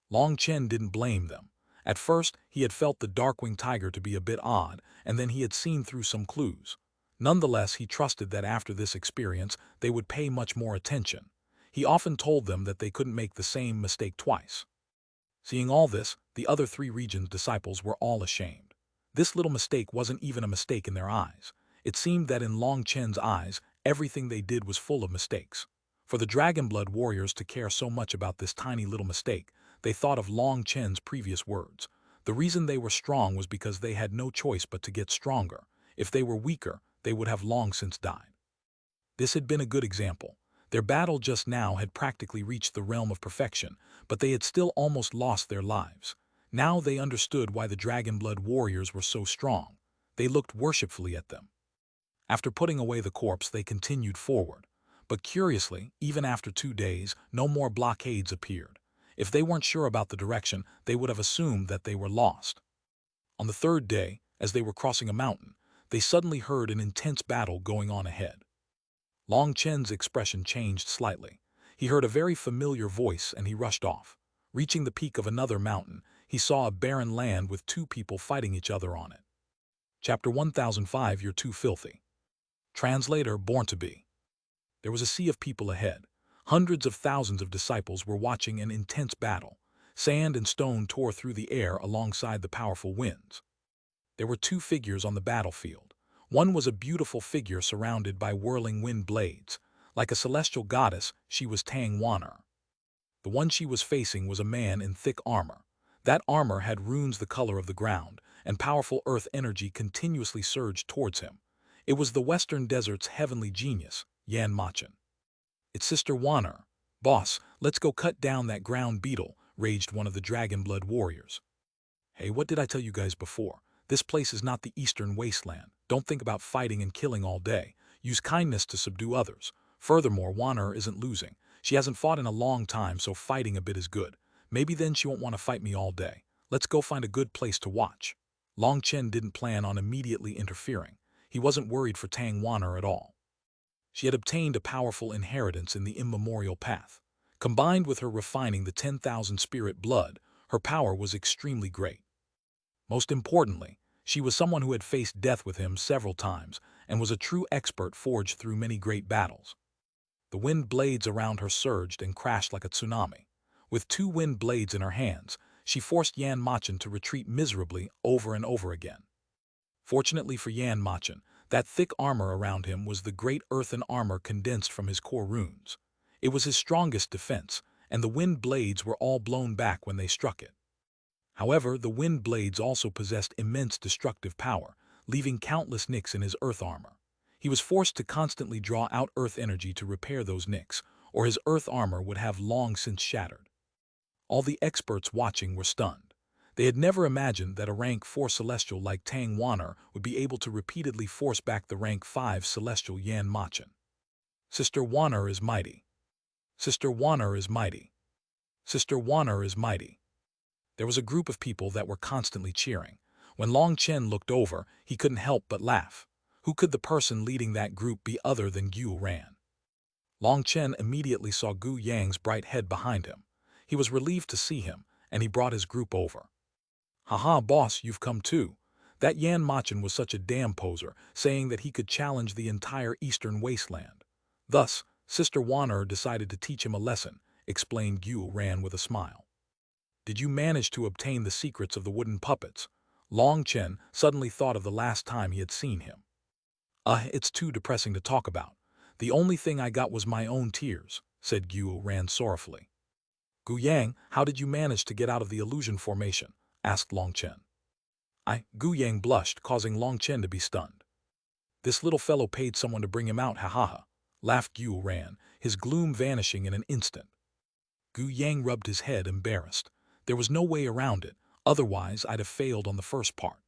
Long Chen didn't blame them. At first, he had felt the Darkwing Tiger to be a bit odd, and then he had seen through some clues. Nonetheless, he trusted that after this experience, they would pay much more attention. He often told them that they couldn't make the same mistake twice. Seeing all this, the other 3 regions' disciples were all ashamed. This little mistake wasn't even a mistake in their eyes. It seemed that in Long Chen's eyes, everything they did was full of mistakes. For the Dragonblood warriors to care so much about this tiny little mistake, they thought of Long Chen's previous words. The reason they were strong was because they had no choice but to get stronger. If they were weaker, they would have long since died. This had been a good example. Their battle just now had practically reached the realm of perfection, but they had still almost lost their lives. Now they understood why the Dragonblood warriors were so strong. They looked worshipfully at them. After putting away the corpse, they continued forward. But curiously, even after 2 days, no more blockades appeared. If they weren't sure about the direction, they would have assumed that they were lost. On the 3rd day, as they were crossing a mountain, they suddenly heard an intense battle going on ahead. Long Chen's expression changed slightly. He heard a very familiar voice and he rushed off. Reaching the peak of another mountain, he saw a barren land with 2 people fighting each other on it. Chapter 1005, You're Too Filthy. Translator, Born to Be. There was a sea of people ahead. Hundreds of thousands of disciples were watching an intense battle. Sand and stone tore through the air alongside the powerful winds. There were 2 figures on the battlefield. One was a beautiful figure surrounded by whirling wind blades. Like a celestial goddess, she was Xuanhuan. The one she was facing was a man in thick armor. That armor had runes the color of the ground, and powerful earth energy continuously surged towards him. It was the Western Desert's heavenly genius, Yan Machen. It's Sister Xuanhuan. Boss, let's go cut down that ground beetle, raged one of the Dragonblood warriors. Hey, what did I tell you guys before? This place is not the Eastern Wasteland. Don't think about fighting and killing all day. Use kindness to subdue others. Furthermore, Xuanhuan isn't losing. She hasn't fought in a long time, so fighting a bit is good. Maybe then she won't want to fight me all day. Let's go find a good place to watch. Long Chen didn't plan on immediately interfering. He wasn't worried for Xuanhuan at all. She had obtained a powerful inheritance in the immemorial path. Combined with her refining the 10,000 spirit blood, her power was extremely great. Most importantly, she was someone who had faced death with him several times and was a true expert forged through many great battles. The wind blades around her surged and crashed like a tsunami. With 2 wind blades in her hands, she forced Yan Machen to retreat miserably over and over again. Fortunately for Yan Machen, that thick armor around him was the great earthen armor condensed from his core runes. It was his strongest defense, and the wind blades were all blown back when they struck it. However, the wind blades also possessed immense destructive power, leaving countless nicks in his earth armor. He was forced to constantly draw out earth energy to repair those nicks, or his earth armor would have long since shattered. All the experts watching were stunned. They had never imagined that a rank 4 celestial like Xuanhuan would be able to repeatedly force back the rank 5 celestial Yan Machen. Sister Xuanhuan is mighty. Sister Xuanhuan is mighty. Sister Xuanhuan is mighty. There was a group of people that were constantly cheering. When Long Chen looked over, he couldn't help but laugh. Who could the person leading that group be other than Gu Ran? Long Chen immediately saw Gu Yang's bright head behind him. He was relieved to see him, and he brought his group over. Haha, boss, you've come too. That Yan Machen was such a damn poser, saying that he could challenge the entire Eastern Wasteland. Thus, Sister Xuanhuan decided to teach him a lesson. explained Xuanhuan with a smile. Did you manage to obtain the secrets of the wooden puppets? Long Chen suddenly thought of the last time he had seen him. It's too depressing to talk about. The only thing I got was my own tears, said Xuanhuan sorrowfully. Gu Yang, how did you manage to get out of the illusion formation? Asked Long Chen. Gu Yang blushed, causing Long Chen to be stunned. This little fellow paid someone to bring him out, ha ha ha, laughed Xuanhuan, his gloom vanishing in an instant. Gu Yang rubbed his head, embarrassed. There was no way around it, otherwise I'd have failed on the first part.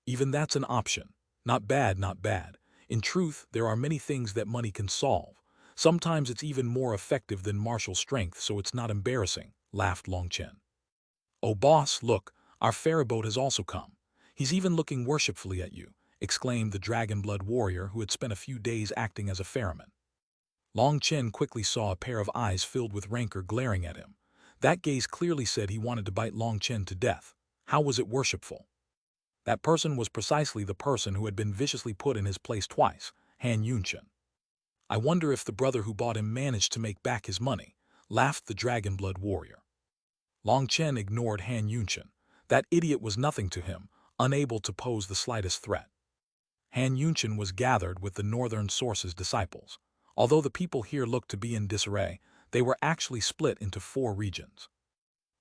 Even that's an option. Not bad, not bad. In truth, there are many things that money can solve. Sometimes it's even more effective than martial strength, so it's not embarrassing, laughed Long Chen. Oh boss, look, our ferryboat has also come. He's even looking worshipfully at you, exclaimed the dragon-blood warrior who had spent a few days acting as a ferryman. Long Chen quickly saw a pair of eyes filled with rancor glaring at him. That gaze clearly said he wanted to bite Long Chen to death. How was it worshipful? That person was precisely the person who had been viciously put in his place twice, Han Yunchen. I wonder if the brother who bought him managed to make back his money, laughed the dragon-blood warrior. Long Chen ignored Han Yunchen. That idiot was nothing to him, unable to pose the slightest threat. Han Yunchen was gathered with the Northern Source's disciples. Although the people here looked to be in disarray, they were actually split into 4 regions.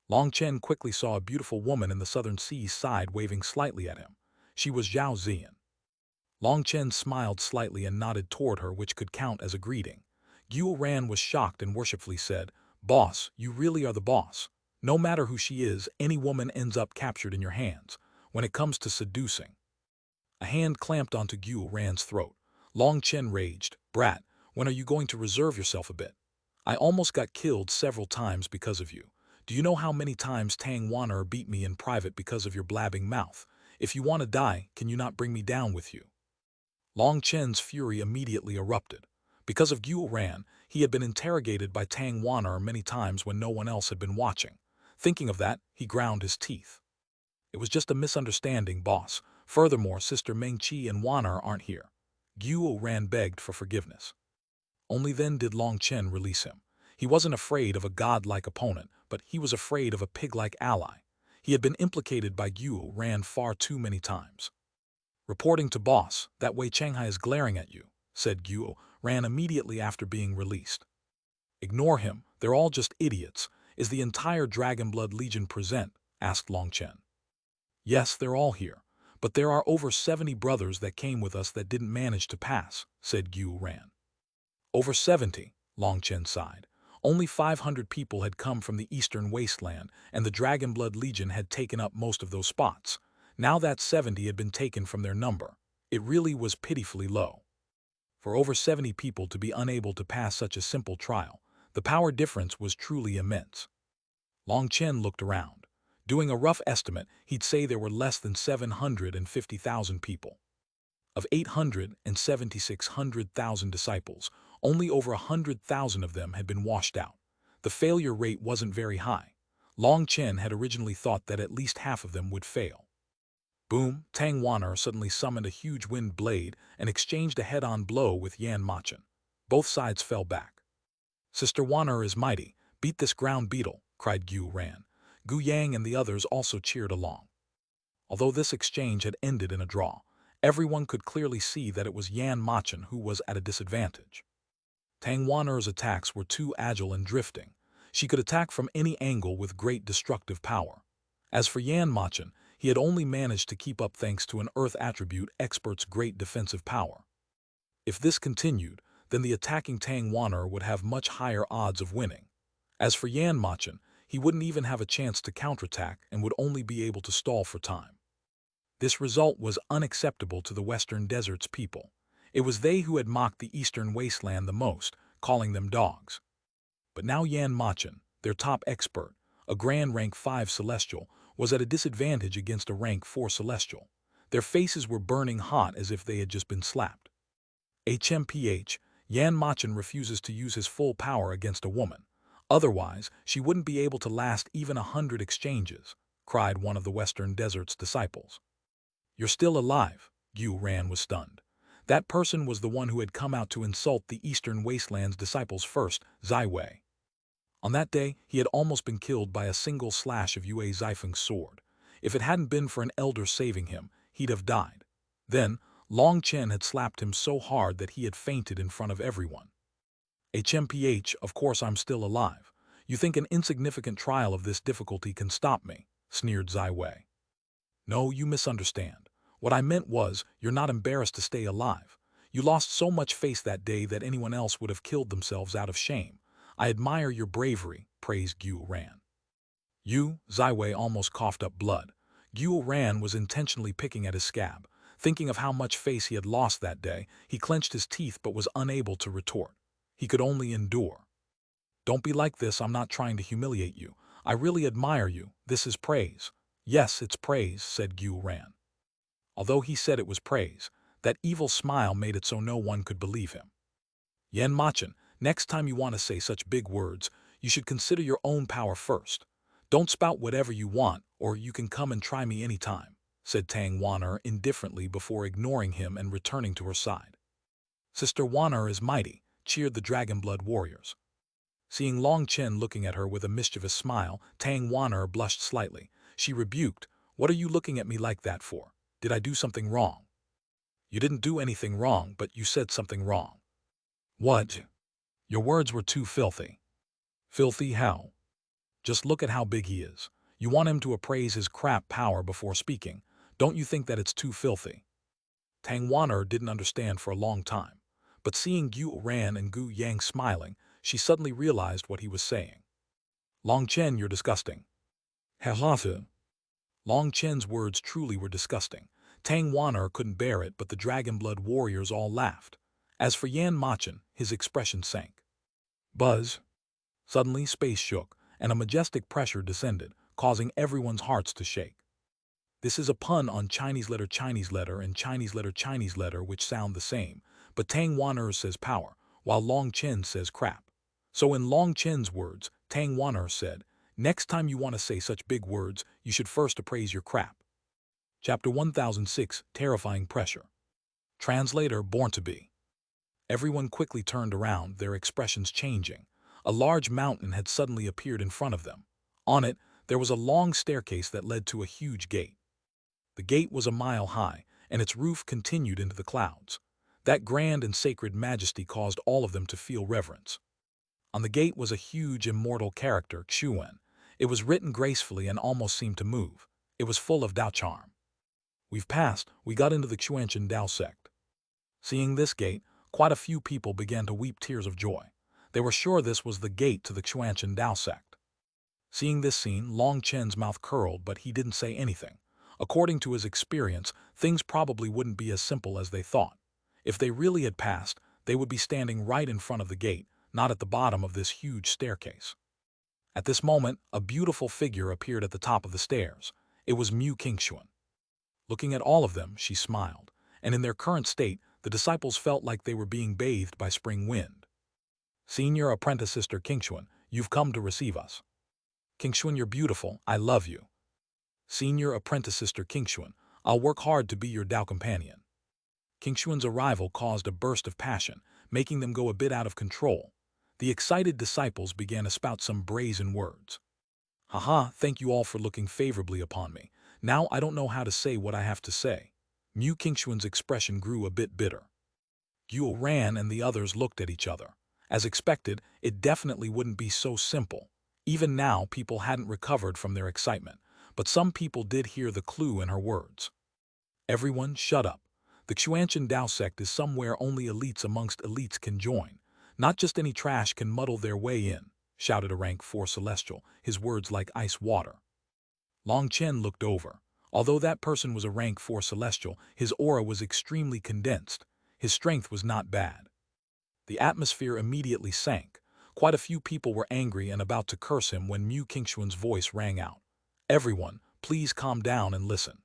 Long Chen quickly saw a beautiful woman in the southern sea's side waving slightly at him. She was Zhao Ziyan. Long Chen smiled slightly and nodded toward her, which could count as a greeting. Xuanhuan was shocked and worshipfully said, "Boss, you really are the boss. No matter who she is, any woman ends up captured in your hands. When it comes to seducing." A hand clamped onto Xuanhuan's throat. Long Chen raged, "Brat, when are you going to reserve yourself a bit? I almost got killed several times because of you. Do you know how many times Tang Wan'er beat me in private because of your blabbing mouth? If you want to die, can you not bring me down with you?" Long Chen's fury immediately erupted. Because of Xuanhuan, he had been interrogated by Tang Wan'er many times when no one else had been watching. Thinking of that, he ground his teeth. "It was just a misunderstanding, boss. Furthermore, Sister Mengqi and Wan'er aren't here." Xuanhuan begged for forgiveness. Only then did Long Chen release him. He wasn't afraid of a godlike opponent, but he was afraid of a pig-like ally. He had been implicated by Xuanhuan far too many times. "Reporting to boss, that Wei Changhai is glaring at you," said Xuanhuan immediately after being released. "Ignore him, they're all just idiots. Is the entire Dragonblood Legion present?" asked Long Chen. "Yes, they're all here, but there are over 70 brothers that came with us that didn't manage to pass," said Xuanhuan. "Over 70, Long Chen sighed. Only 500 people had come from the eastern wasteland, and the Dragonblood Legion had taken up most of those spots. Now that 70 had been taken from their number, it really was pitifully low. For over 70 people to be unable to pass such a simple trial, the power difference was truly immense. Long Chen looked around. Doing a rough estimate, he'd say there were less than 750,000 people. Of 876,000 disciples, only over 100,000 of them had been washed out. The failure rate wasn't very high. Long Chen had originally thought that at least half of them would fail. Boom, Tang Wan'er suddenly summoned a huge wind blade and exchanged a head-on blow with Yan Machen. Both sides fell back. "Sister Wan'er is mighty. Beat this ground beetle," cried Xuanhuan. Gu Yang and the others also cheered along. Although this exchange had ended in a draw, everyone could clearly see that it was Yan Machen who was at a disadvantage. Tang Wan'er's attacks were too agile and drifting. She could attack from any angle with great destructive power. As for Yan Machen, he had only managed to keep up thanks to an Earth attribute expert's great defensive power. If this continued, then the attacking Tang Wan'er would have much higher odds of winning. As for Yan Machen, he wouldn't even have a chance to counterattack and would only be able to stall for time. This result was unacceptable to the Western Desert's people. It was they who had mocked the Eastern Wasteland the most, calling them dogs. But now Yan Machen, their top expert, a Grand Rank 5 Celestial, was at a disadvantage against a Rank 4 Celestial. Their faces were burning hot as if they had just been slapped. HMPH, Yan Machen refuses to use his full power against a woman. Otherwise, she wouldn't be able to last even 100 exchanges, cried one of the Western Desert's disciples. "You're still alive," Xuanhuan was stunned. That person was the one who had come out to insult the Eastern Wasteland's disciples first, Zai Wei. On that day, he had almost been killed by a single slash of Yue Zifeng's sword. If it hadn't been for an elder saving him, he'd have died. Then, Long Chen had slapped him so hard that he had fainted in front of everyone. HMPH, of course I'm still alive. You think an insignificant trial of this difficulty can stop me, sneered Zai Wei. No, you misunderstand. What I meant was, you're not embarrassed to stay alive. You lost so much face that day that anyone else would have killed themselves out of shame. I admire your bravery, praised Gu Ran. You, Zai Wei almost coughed up blood. Gu Ran was intentionally picking at his scab. Thinking of how much face he had lost that day, he clenched his teeth but was unable to retort. He could only endure. Don't be like this, I'm not trying to humiliate you. I really admire you, this is praise. Yes, it's praise, said Gu Ran. Although he said it was praise, that evil smile made it so no one could believe him. Yan Machen, next time you want to say such big words, you should consider your own power first. Don't spout whatever you want, or you can come and try me any time, said Tang Wan'er indifferently before ignoring him and returning to her side. Sister Wan'er is mighty, cheered the Dragonblood warriors. Seeing Long Chen looking at her with a mischievous smile, Tang Wan'er blushed slightly. She rebuked, "What are you looking at me like that for? Did I do something wrong?" "You didn't do anything wrong, but you said something wrong." "What?" "Your words were too filthy." "Filthy how?" "Just look at how big he is. You want him to appraise his crap power before speaking. Don't you think that it's too filthy?" Tang Wan'er didn't understand for a long time, but seeing Gu Ran and Gu Yang smiling, she suddenly realized what he was saying. "Long Chen, you're disgusting." "Hahaha." Long Chen's words truly were disgusting. Tang Wan'er couldn't bear it, but the Dragonblood warriors all laughed. As for Yan Machen, his expression sank. Buzz. Suddenly, space shook, and a majestic pressure descended, causing everyone's hearts to shake. This is a pun on Chinese letter and Chinese letter which sound the same, but Tang Wan'er says power, while Long Chen says crap. So in Long Chen's words, Tang Wan'er said, "Next time you want to say such big words, you should first appraise your crap." Chapter 1006, Terrifying Pressure. Translator Born to Be. Everyone quickly turned around, their expressions changing. A large mountain had suddenly appeared in front of them. On it, there was a long staircase that led to a huge gate. The gate was a mile high, and its roof continued into the clouds. That grand and sacred majesty caused all of them to feel reverence. On the gate was a huge immortal character, Xuanhuan. It was written gracefully and almost seemed to move. It was full of Dao charm. "We've passed, we got into the Xuanchen Dao sect." Seeing this gate, quite a few people began to weep tears of joy. They were sure this was the gate to the Xuanchen Dao sect. Seeing this scene, Long Chen's mouth curled, but he didn't say anything. According to his experience, things probably wouldn't be as simple as they thought. If they really had passed, they would be standing right in front of the gate, not at the bottom of this huge staircase. At this moment, a beautiful figure appeared at the top of the stairs. It was Mu Qingxuan. Looking at all of them, she smiled, and in their current state, the disciples felt like they were being bathed by spring wind. "Senior Apprentice Sister Qingxuan, you've come to receive us." "Qingxuan, you're beautiful, I love you." "Senior Apprentice Sister Qingxuan, I'll work hard to be your Dao companion." Qingxuan's arrival caused a burst of passion, making them go a bit out of control. The excited disciples began to spout some brazen words. "Haha, thank you all for looking favorably upon me. Now I don't know how to say what I have to say." Mu Qingxuan's expression grew a bit bitter. Gu Ran and the others looked at each other. As expected, it definitely wouldn't be so simple. Even now, people hadn't recovered from their excitement, but some people did hear the clue in her words. "Everyone, shut up. The Xuanchen Dao sect is somewhere only elites amongst elites can join. Not just any trash can muddle their way in," shouted a rank 4 celestial, his words like ice water. Long Chen looked over. Although that person was a rank 4 celestial, his aura was extremely condensed. His strength was not bad. The atmosphere immediately sank. Quite a few people were angry and about to curse him when Mu Qingxuan's voice rang out. "Everyone, please calm down and listen."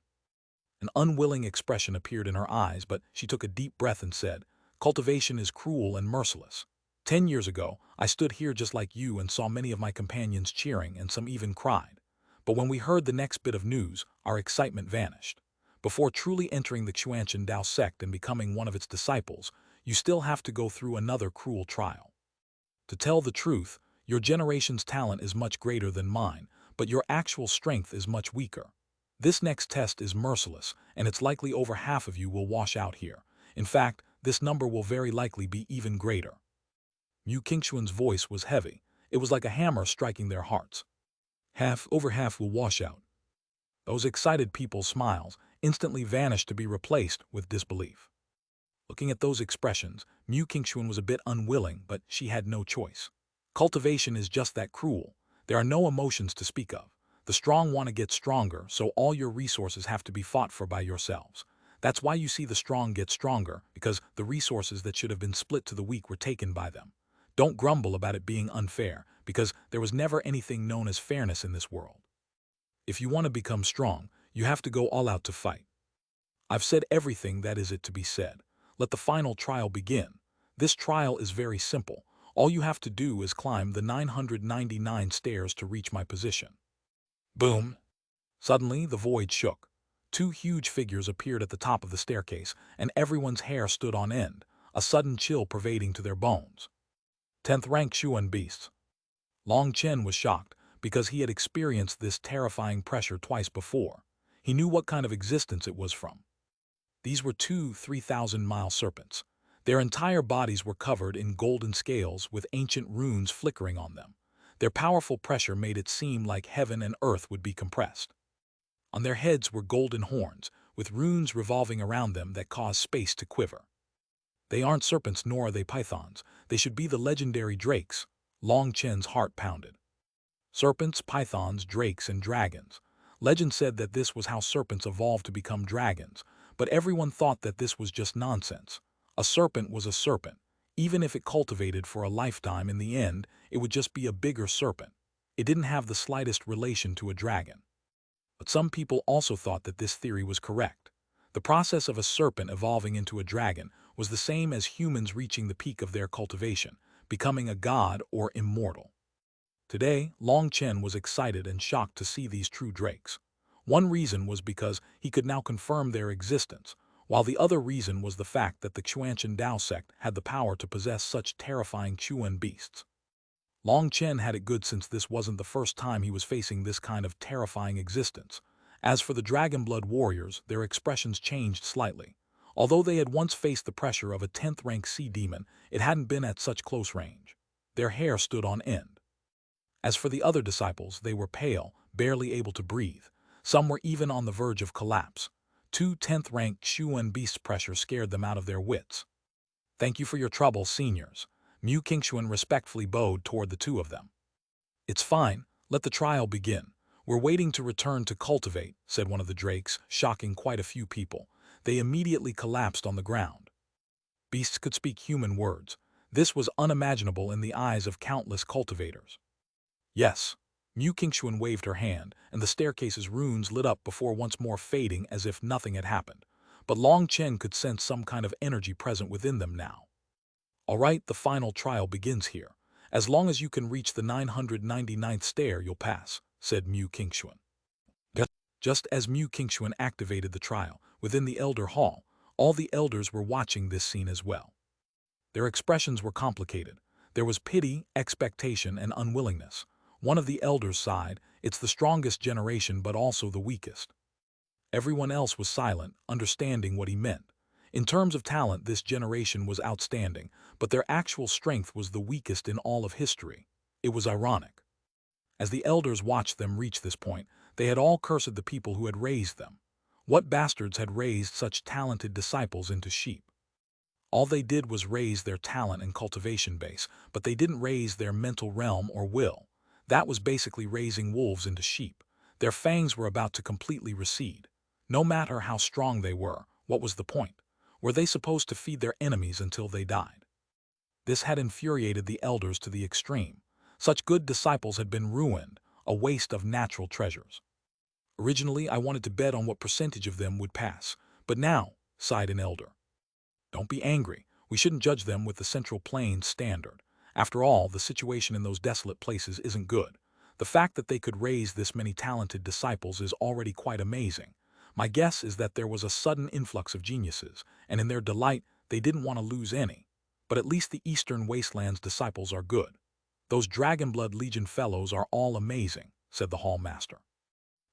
An unwilling expression appeared in her eyes, but she took a deep breath and said, "Cultivation is cruel and merciless. 10 years ago, I stood here just like you and saw many of my companions cheering, and some even cried. But when we heard the next bit of news, our excitement vanished. Before truly entering the Xuanchen Dao sect and becoming one of its disciples, you still have to go through another cruel trial. To tell the truth, Your generation's talent is much greater than mine, but your actual strength is much weaker. This next test is merciless, and it's likely over half of you will wash out here. In fact, this number will very likely be even greater. Mu Qingxuan's voice was heavy. It was like a hammer striking their hearts. Over half will wash out. Those excited people's smiles instantly vanished to be replaced with disbelief. Looking at those expressions, Mu Qingxuan was a bit unwilling, but she had no choice. Cultivation is just that cruel. There are no emotions to speak of. The strong want to get stronger, so all your resources have to be fought for by yourselves. That's why you see the strong get stronger, because the resources that should have been split to the weak were taken by them. Don't grumble about it being unfair, because there was never anything known as fairness in this world. If you want to become strong, you have to go all out to fight. I've said everything that is it to be said. Let the final trial begin. This trial is very simple. All you have to do is climb the 999 stairs to reach my position. Boom! Suddenly, the void shook. Two huge figures appeared at the top of the staircase, and everyone's hair stood on end, a sudden chill pervading to their bones. 10th rank Xuan beasts. Long Chen was shocked, because he had experienced this terrifying pressure twice before. He knew what kind of existence it was from. These were two 3,000-mile serpents. Their entire bodies were covered in golden scales with ancient runes flickering on them. Their powerful pressure made it seem like heaven and earth would be compressed. On their heads were golden horns, with runes revolving around them that caused space to quiver. They aren't serpents nor are they pythons. They should be the legendary drakes. Long Chen's heart pounded. Serpents, pythons, drakes, and dragons. Legend said that this was how serpents evolved to become dragons, but everyone thought that this was just nonsense. A serpent was a serpent. Even if it cultivated for a lifetime, in the end, it would just be a bigger serpent. It didn't have the slightest relation to a dragon. But some people also thought that this theory was correct. The process of a serpent evolving into a dragon was the same as humans reaching the peak of their cultivation, becoming a god or immortal. Today, Long Chen was excited and shocked to see these true drakes. One reason was because he could now confirm their existence, while the other reason was the fact that the Xuanhuan Dao sect had the power to possess such terrifying Xuan beasts. Long Chen had it good since this wasn't the first time he was facing this kind of terrifying existence. As for the Dragonblood warriors, their expressions changed slightly. Although they had once faced the pressure of a 10th-rank sea demon, it hadn't been at such close range. Their hair stood on end. As for the other disciples, they were pale, barely able to breathe. Some were even on the verge of collapse. Two 10th-rank Xuan beasts' pressure scared them out of their wits. Thank you for your trouble, seniors. Mu Qingxuan respectfully bowed toward the two of them. It's fine, let the trial begin. We're waiting to return to cultivate, said one of the drakes, shocking quite a few people. They immediately collapsed on the ground. Beasts could speak human words. This was unimaginable in the eyes of countless cultivators. Yes. Mu Qingxuan waved her hand, and the staircase's runes lit up before once more fading as if nothing had happened. But Long Chen could sense some kind of energy present within them now. All right, the final trial begins here. As long as you can reach the 999th stair, you'll pass, said Mu Qingxuan. Just as Mu Qingxuan activated the trial, within the Elder Hall, all the elders were watching this scene as well. Their expressions were complicated. There was pity, expectation, and unwillingness. One of the elders sighed, it's the strongest generation but also the weakest. Everyone else was silent, understanding what he meant. In terms of talent, this generation was outstanding, but their actual strength was the weakest in all of history. It was ironic. As the elders watched them reach this point, they had all cursed the people who had raised them. What bastards had raised such talented disciples into sheep? All they did was raise their talent and cultivation base, but they didn't raise their mental realm or will. That was basically raising wolves into sheep. Their fangs were about to completely recede. No matter how strong they were, what was the point? Were they supposed to feed their enemies until they died? This had infuriated the elders to the extreme. Such good disciples had been ruined, a waste of natural treasures. Originally, I wanted to bet on what percentage of them would pass, but now, sighed an elder. Don't be angry. We shouldn't judge them with the Central Plains standard. After all, the situation in those desolate places isn't good. The fact that they could raise this many talented disciples is already quite amazing. My guess is that there was a sudden influx of geniuses, and in their delight, they didn't want to lose any. But at least the Eastern Wasteland's disciples are good. "Those Dragonblood Legion fellows are all amazing," said the Hall Master.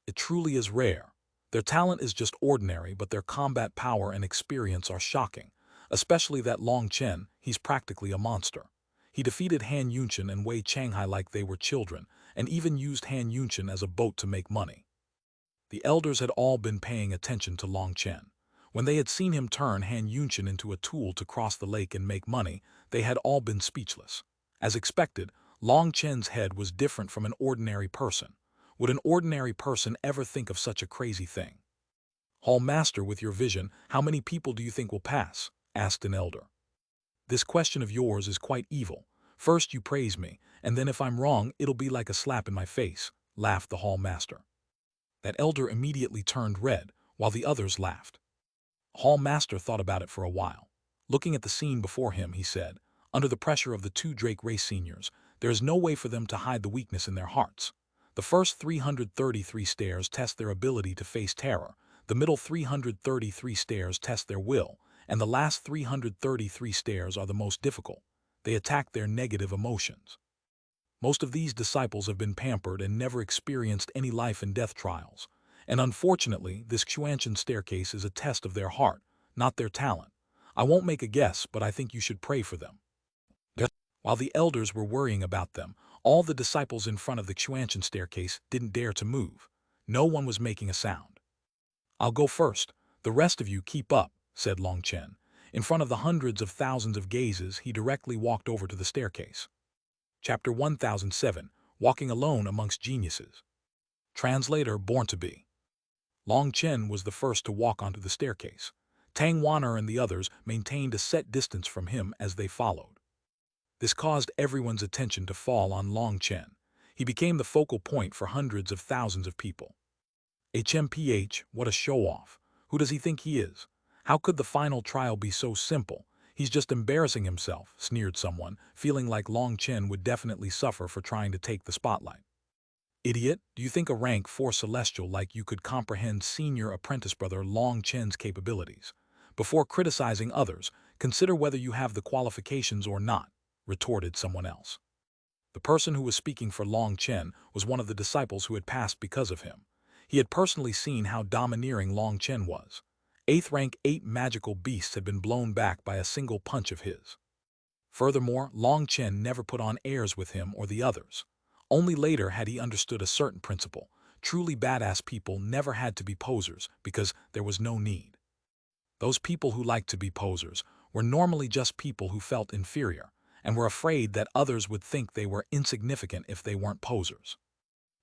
"It truly is rare. Their talent is just ordinary, but their combat power and experience are shocking. Especially that Long Chen, he's practically a monster. He defeated Han Yunchen and Wei Changhai like they were children, and even used Han Yunchen as a boat to make money." The elders had all been paying attention to Long Chen. When they had seen him turn Han Yunchen into a tool to cross the lake and make money, they had all been speechless. As expected, Long Chen's head was different from an ordinary person. Would an ordinary person ever think of such a crazy thing? "Hall Master, with your vision, how many people do you think will pass?" asked an elder. "This question of yours is quite evil. First you praise me, and then if I'm wrong, it'll be like a slap in my face," laughed the Hall Master. That elder immediately turned red, while the others laughed. Hall Master thought about it for a while. Looking at the scene before him, he said, "Under the pressure of the two Drake race seniors, there is no way for them to hide the weakness in their hearts. The first 333 stairs test their ability to face terror, the middle 333 stairs test their will, and the last 333 stairs are the most difficult. They attack their negative emotions. Most of these disciples have been pampered and never experienced any life and death trials. And unfortunately, this Xuanhuan staircase is a test of their heart, not their talent. I won't make a guess, but I think you should pray for them." While the elders were worrying about them, all the disciples in front of the Xuanhuan staircase didn't dare to move. No one was making a sound. "I'll go first. The rest of you keep up," said Long Chen. In front of the hundreds of thousands of gazes, he directly walked over to the staircase. Chapter 1007, Walking Alone Amongst Geniuses. Translator Born to Be. Long Chen was the first to walk onto the staircase. Tang Wan'er and the others maintained a set distance from him as they followed. This caused everyone's attention to fall on Long Chen. He became the focal point for hundreds of thousands of people. "HMPH, what a show-off. Who does he think he is? How could the final trial be so simple? He's just embarrassing himself," sneered someone, feeling like Long Chen would definitely suffer for trying to take the spotlight. "Idiot, do you think a rank 4 celestial like you could comprehend senior apprentice brother Long Chen's capabilities? Before criticizing others, consider whether you have the qualifications or not," retorted someone else. The person who was speaking for Long Chen was one of the disciples who had passed because of him. He had personally seen how domineering Long Chen was. 8th rank 8 magical beasts had been blown back by a single punch of his. Furthermore, Long Chen never put on airs with him or the others. Only later had he understood a certain principle. Truly badass people never had to be posers because there was no need. Those people who liked to be posers were normally just people who felt inferior and were afraid that others would think they were insignificant if they weren't posers.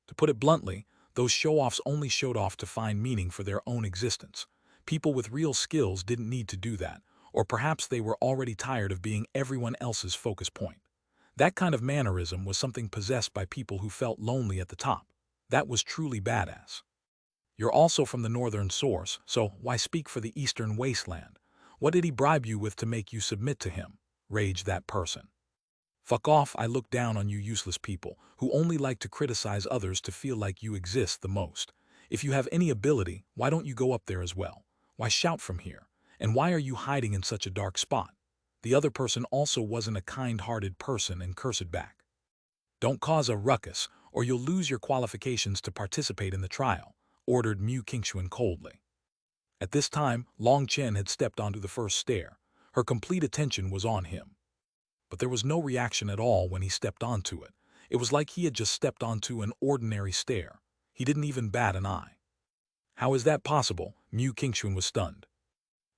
To put it bluntly, those show-offs only showed off to find meaning for their own existence. People with real skills didn't need to do that, or perhaps they were already tired of being everyone else's focus point. That kind of mannerism was something possessed by people who felt lonely at the top. That was truly badass. "You're also from the northern source, so why speak for the eastern wasteland? What did he bribe you with to make you submit to him?" raged that person. "Fuck off, I look down on you useless people who only like to criticize others to feel like you exist the most. If you have any ability, why don't you go up there as well? Why shout from here? And why are you hiding in such a dark spot?" The other person also wasn't a kind-hearted person and cursed back. "Don't cause a ruckus, or you'll lose your qualifications to participate in the trial," ordered Mu Qingxuan coldly. At this time, Long Chen had stepped onto the first stair. Her complete attention was on him. But there was no reaction at all when he stepped onto it. It was like he had just stepped onto an ordinary stair. He didn't even bat an eye. "How is that possible?" Mu Qingxuan was stunned.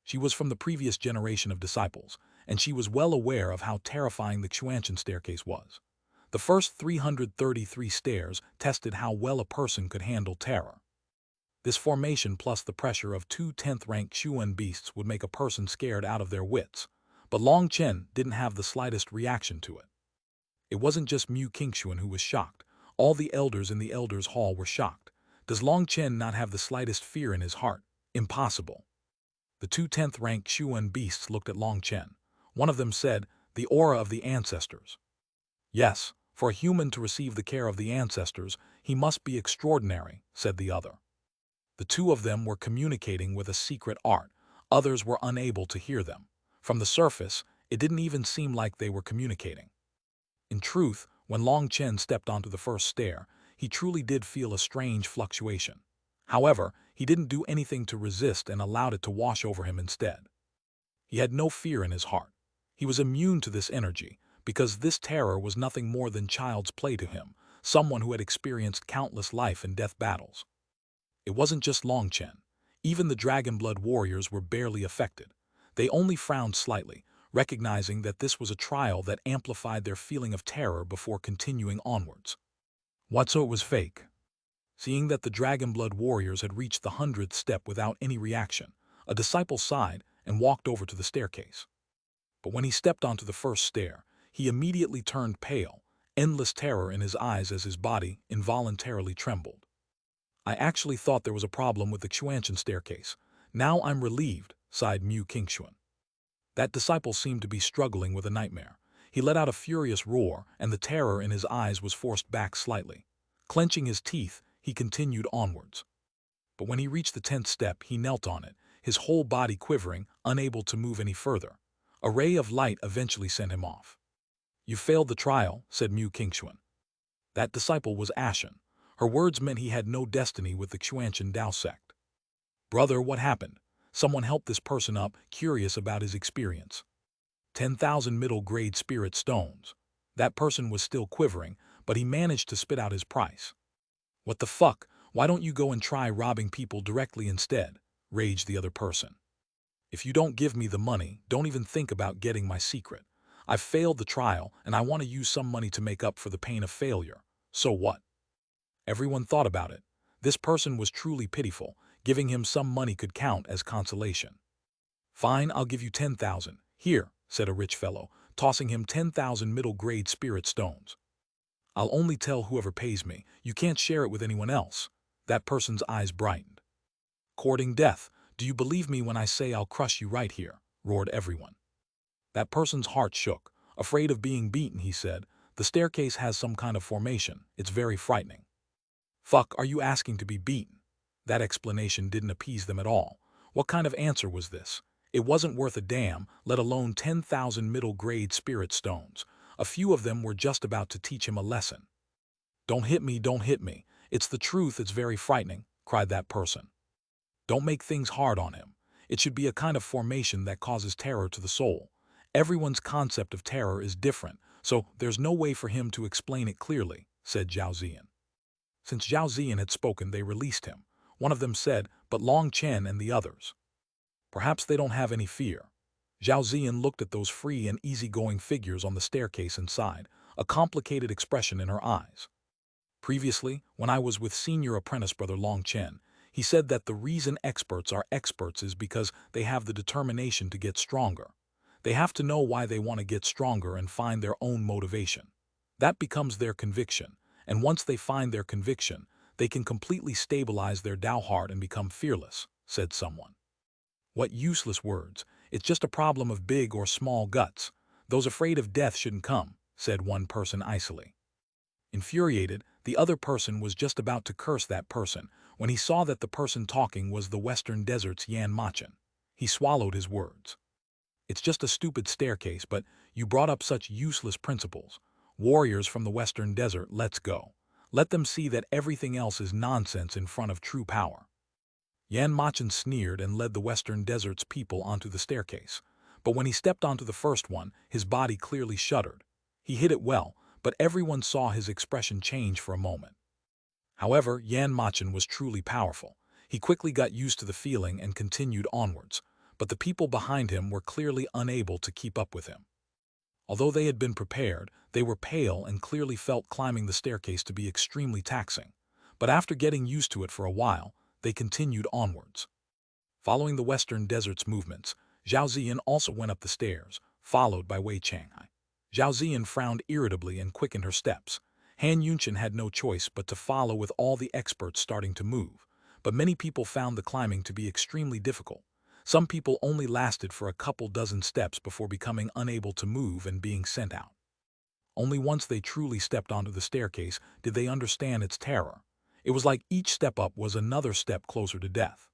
She was from the previous generation of disciples, and she was well aware of how terrifying the Xuanhuan staircase was. The first 333 stairs tested how well a person could handle terror. This formation plus the pressure of 2 10th-rank Xuan beasts would make a person scared out of their wits. But Long Chen didn't have the slightest reaction to it. It wasn't just Mu Qingxuan who was shocked. All the elders in the elders' hall were shocked. Does Long Chen not have the slightest fear in his heart? Impossible. The 2 10th-rank Xuan beasts looked at Long Chen. One of them said, "The aura of the ancestors." "Yes, for a human to receive the care of the ancestors, he must be extraordinary," said the other. The two of them were communicating with a secret art. Others were unable to hear them. From the surface, it didn't even seem like they were communicating. In truth, When Long Chen stepped onto the first stair, he truly did feel a strange fluctuation. However, he didn't do anything to resist and allowed it to wash over him instead. He had no fear in his heart. He was immune to this energy, because this terror was nothing more than child's play to him, someone who had experienced countless life and death battles. It wasn't just Long Chen. Even the Dragon Blood warriors were barely affected. They only frowned slightly, recognizing that this was a trial that amplified their feeling of terror before continuing onwards. What, so it was fake? Seeing that the Dragon Blood warriors had reached the 100th step without any reaction, a disciple sighed and walked over to the staircase. But when he stepped onto the first stair, he immediately turned pale, endless terror in his eyes as his body involuntarily trembled. I actually thought there was a problem with the Xuanhuan staircase. Now I'm relieved, sighed Mu Qingshuan. That disciple seemed to be struggling with a nightmare. He let out a furious roar, and the terror in his eyes was forced back slightly. Clenching his teeth, he continued onwards. But when he reached the 10th step, he knelt on it, his whole body quivering, unable to move any further. A ray of light eventually sent him off. You failed the trial, said Mu Qingshuan. That disciple was ashen. Her words meant he had no destiny with the Xuanhuan Dao sect. Brother, what happened? Someone helped this person up, curious about his experience. 10,000 middle-grade spirit stones. That person was still quivering, but he managed to spit out his price. What the fuck? Why don't you go and try robbing people directly instead? Raged the other person. If you don't give me the money, don't even think about getting my secret. I've failed the trial, and I want to use some money to make up for the pain of failure. So what? Everyone thought about it. This person was truly pitiful. Giving him some money could count as consolation. Fine, I'll give you 10,000. Here, said a rich fellow, tossing him 10,000 middle-grade spirit stones. I'll only tell whoever pays me. You can't share it with anyone else. That person's eyes brightened. Courting death, do you believe me when I say I'll crush you right here? Roared everyone. That person's heart shook. Afraid of being beaten, he said. The staircase has some kind of formation. It's very frightening. Fuck, are you asking to be beaten? That explanation didn't appease them at all. What kind of answer was this? It wasn't worth a damn, let alone 10,000 middle-grade spirit stones. A few of them were just about to teach him a lesson. Don't hit me, don't hit me. It's the truth, it's very frightening, cried that person. Don't make things hard on him. It should be a kind of formation that causes terror to the soul. Everyone's concept of terror is different, so there's no way for him to explain it clearly, said Zhao Ziyan. Since Zhao Ziyan had spoken, they released him. One of them said, but Long Chen and the others. Perhaps they don't have any fear. Zhao Ziyan looked at those free and easygoing figures on the staircase and sighed, a complicated expression in her eyes. Previously, when I was with senior apprentice brother Long Chen, he said that the reason experts are experts is because they have the determination to get stronger. They have to know why they want to get stronger and find their own motivation. That becomes their conviction, and once they find their conviction, they can completely stabilize their Tao heart and become fearless, said someone. What useless words. It's just a problem of big or small guts. Those afraid of death shouldn't come, said one person icily. Infuriated, the other person was just about to curse that person when he saw that the person talking was the Western Desert's Yan Machen. He swallowed his words. It's just a stupid staircase, but you brought up such useless principles. Warriors from the Western Desert, let's go. Let them see that everything else is nonsense in front of true power. Yan Machen sneered and led the Western Desert's people onto the staircase. But when he stepped onto the first one, his body clearly shuddered. He hit it well, but everyone saw his expression change for a moment. However, Yan Machen was truly powerful. He quickly got used to the feeling and continued onwards, but the people behind him were clearly unable to keep up with him. Although they had been prepared, they were pale and clearly felt climbing the staircase to be extremely taxing. But after getting used to it for a while, they continued onwards. Following the Western Desert's movements, Zhao Ziyan also went up the stairs, followed by Wei Changhai. Zhao Ziyan frowned irritably and quickened her steps. Han Yunqian had no choice but to follow with all the experts starting to move, but many people found the climbing to be extremely difficult. Some people only lasted for a couple dozen steps before becoming unable to move and being sent out. Only once they truly stepped onto the staircase did they understand its terror. It was like each step up was another step closer to death.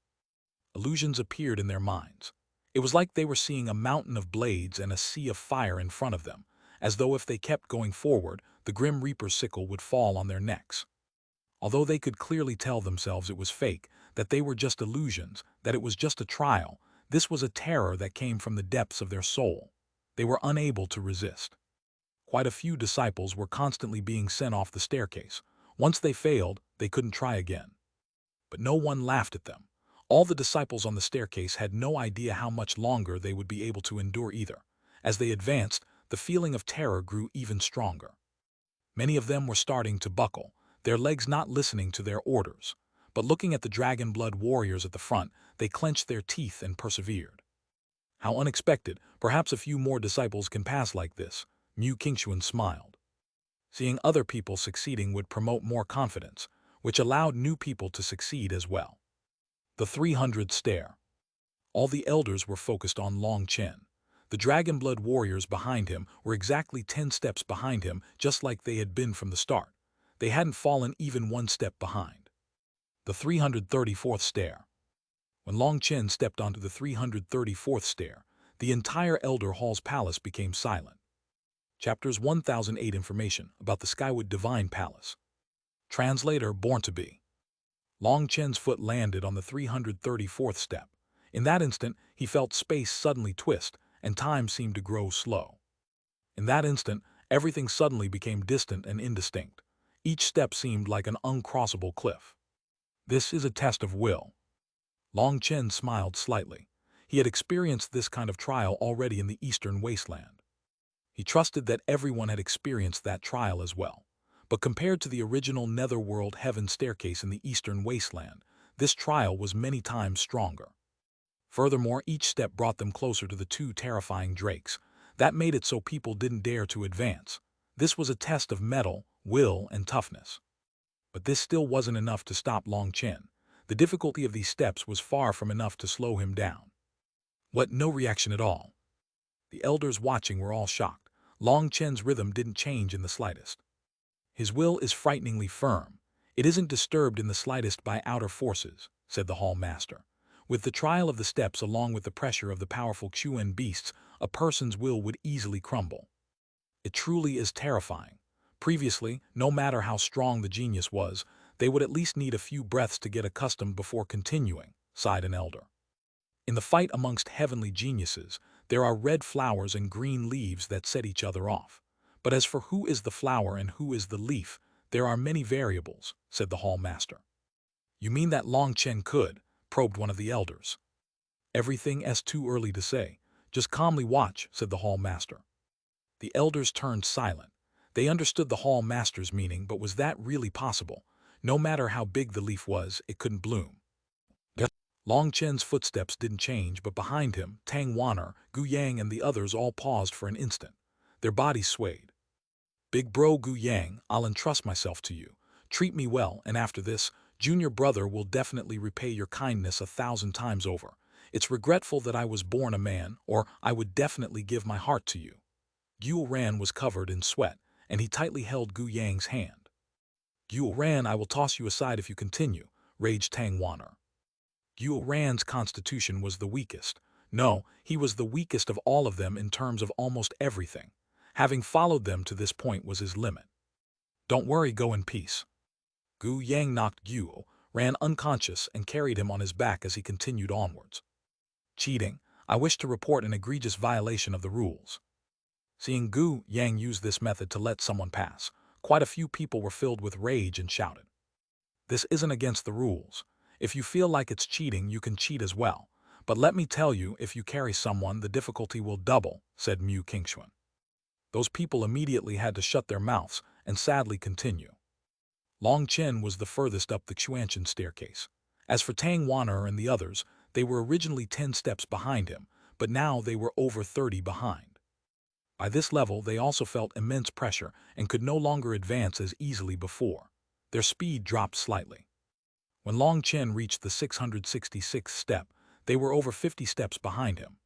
Illusions appeared in their minds. It was like they were seeing a mountain of blades and a sea of fire in front of them, as though if they kept going forward, the Grim Reaper's sickle would fall on their necks. Although they could clearly tell themselves it was fake, that they were just illusions, that it was just a trial, this was a terror that came from the depths of their soul. They were unable to resist. Quite a few disciples were constantly being sent off the staircase. Once they failed, they couldn't try again. But no one laughed at them. All the disciples on the staircase had no idea how much longer they would be able to endure either. As they advanced, the feeling of terror grew even stronger. Many of them were starting to buckle, their legs not listening to their orders. But looking at the dragon blood warriors at the front, they clenched their teeth and persevered. How unexpected, perhaps a few more disciples can pass like this, Xuanhuan smiled. Seeing other people succeeding would promote more confidence, which allowed new people to succeed as well. The 300 stare. All the elders were focused on Long Chen. The dragon blood warriors behind him were exactly 10 steps behind him, just like they had been from the start. They hadn't fallen even one step behind. The 334th stare. When Long Chen stepped onto the 334th stair, the entire Elder Hall's palace became silent. Chapters 1008 Information about the Skywood Divine Palace. Translator Born to Be. Long Chen's foot landed on the 334th step. In that instant, he felt space suddenly twist, and time seemed to grow slow. In that instant, everything suddenly became distant and indistinct. Each step seemed like an uncrossable cliff. This is a test of will. Long Chen smiled slightly. He had experienced this kind of trial already in the Eastern Wasteland. He trusted that everyone had experienced that trial as well. But compared to the original Netherworld Heaven staircase in the Eastern Wasteland, this trial was many times stronger. Furthermore, each step brought them closer to the two terrifying drakes. That made it so people didn't dare to advance. This was a test of mettle, will, and toughness. But this still wasn't enough to stop Long Chen. The difficulty of these steps was far from enough to slow him down. What? No reaction at all. The elders watching were all shocked. Long Chen's rhythm didn't change in the slightest. His will is frighteningly firm. It isn't disturbed in the slightest by outer forces, said the hall master. With the trial of the steps along with the pressure of the powerful Xuan beasts, a person's will would easily crumble. It truly is terrifying. Previously, no matter how strong the genius was, they would at least need a few breaths to get accustomed before continuing, sighed an elder. In the fight amongst heavenly geniuses, there are red flowers and green leaves that set each other off. But as for who is the flower and who is the leaf, there are many variables, said the hall master. You mean that Long Chen could? Probed one of the elders. Everything's too early to say. Just calmly watch, said the hall master. The elders turned silent. They understood the hall master's meaning, but was that really possible? No matter how big the leaf was, it couldn't bloom. Long Chen's footsteps didn't change, but behind him, Tang Wanner, Gu Yang, and the others all paused for an instant. Their bodies swayed. Big bro Gu Yang, I'll entrust myself to you. Treat me well, and after this, junior brother will definitely repay your kindness 1,000 times over. It's regretful that I was born a man, or I would definitely give my heart to you. Xuanhuan was covered in sweat, and he tightly held Gu Yang's hand. Xuanhuan, I will toss you aside if you continue, raged Tang Wanner. Xuanhuan's constitution was the weakest. No, he was the weakest of all of them in terms of almost everything. Having followed them to this point was his limit. Don't worry, go in peace. Gu Yang knocked Xuanhuan unconscious and carried him on his back as he continued onwards. Cheating. I wish to report an egregious violation of the rules. Seeing Gu Yang use this method to let someone pass, quite a few people were filled with rage and shouted. This isn't against the rules. If you feel like it's cheating, you can cheat as well. But let me tell you, if you carry someone, the difficulty will double, said Xuanhuan. Those people immediately had to shut their mouths and sadly continue. Long Chen was the furthest up the Xuanhuan staircase. As for Tang Wanner and the others, they were originally 10 steps behind him, but now they were over 30 behind. By this level, they also felt immense pressure and could no longer advance as easily before. Their speed dropped slightly. When Long Chen reached the 666th step, they were over 50 steps behind him.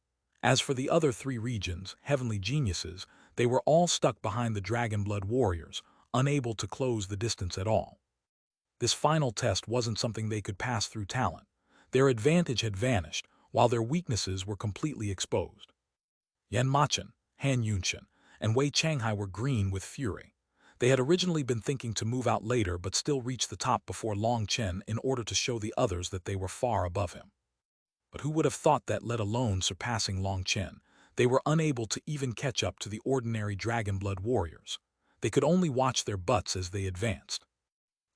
As for the other 3 regions, heavenly geniuses, they were all stuck behind the dragon blood warriors, unable to close the distance at all. This final test wasn't something they could pass through talent. Their advantage had vanished, while their weaknesses were completely exposed. Yan Machen, Han Yunshan, and Wei Changhai were green with fury. They had originally been thinking to move out later but still reach the top before Long Chen in order to show the others that they were far above him. But who would have thought that, let alone surpassing Long Chen, they were unable to even catch up to the ordinary dragon-blood warriors. They could only watch their butts as they advanced.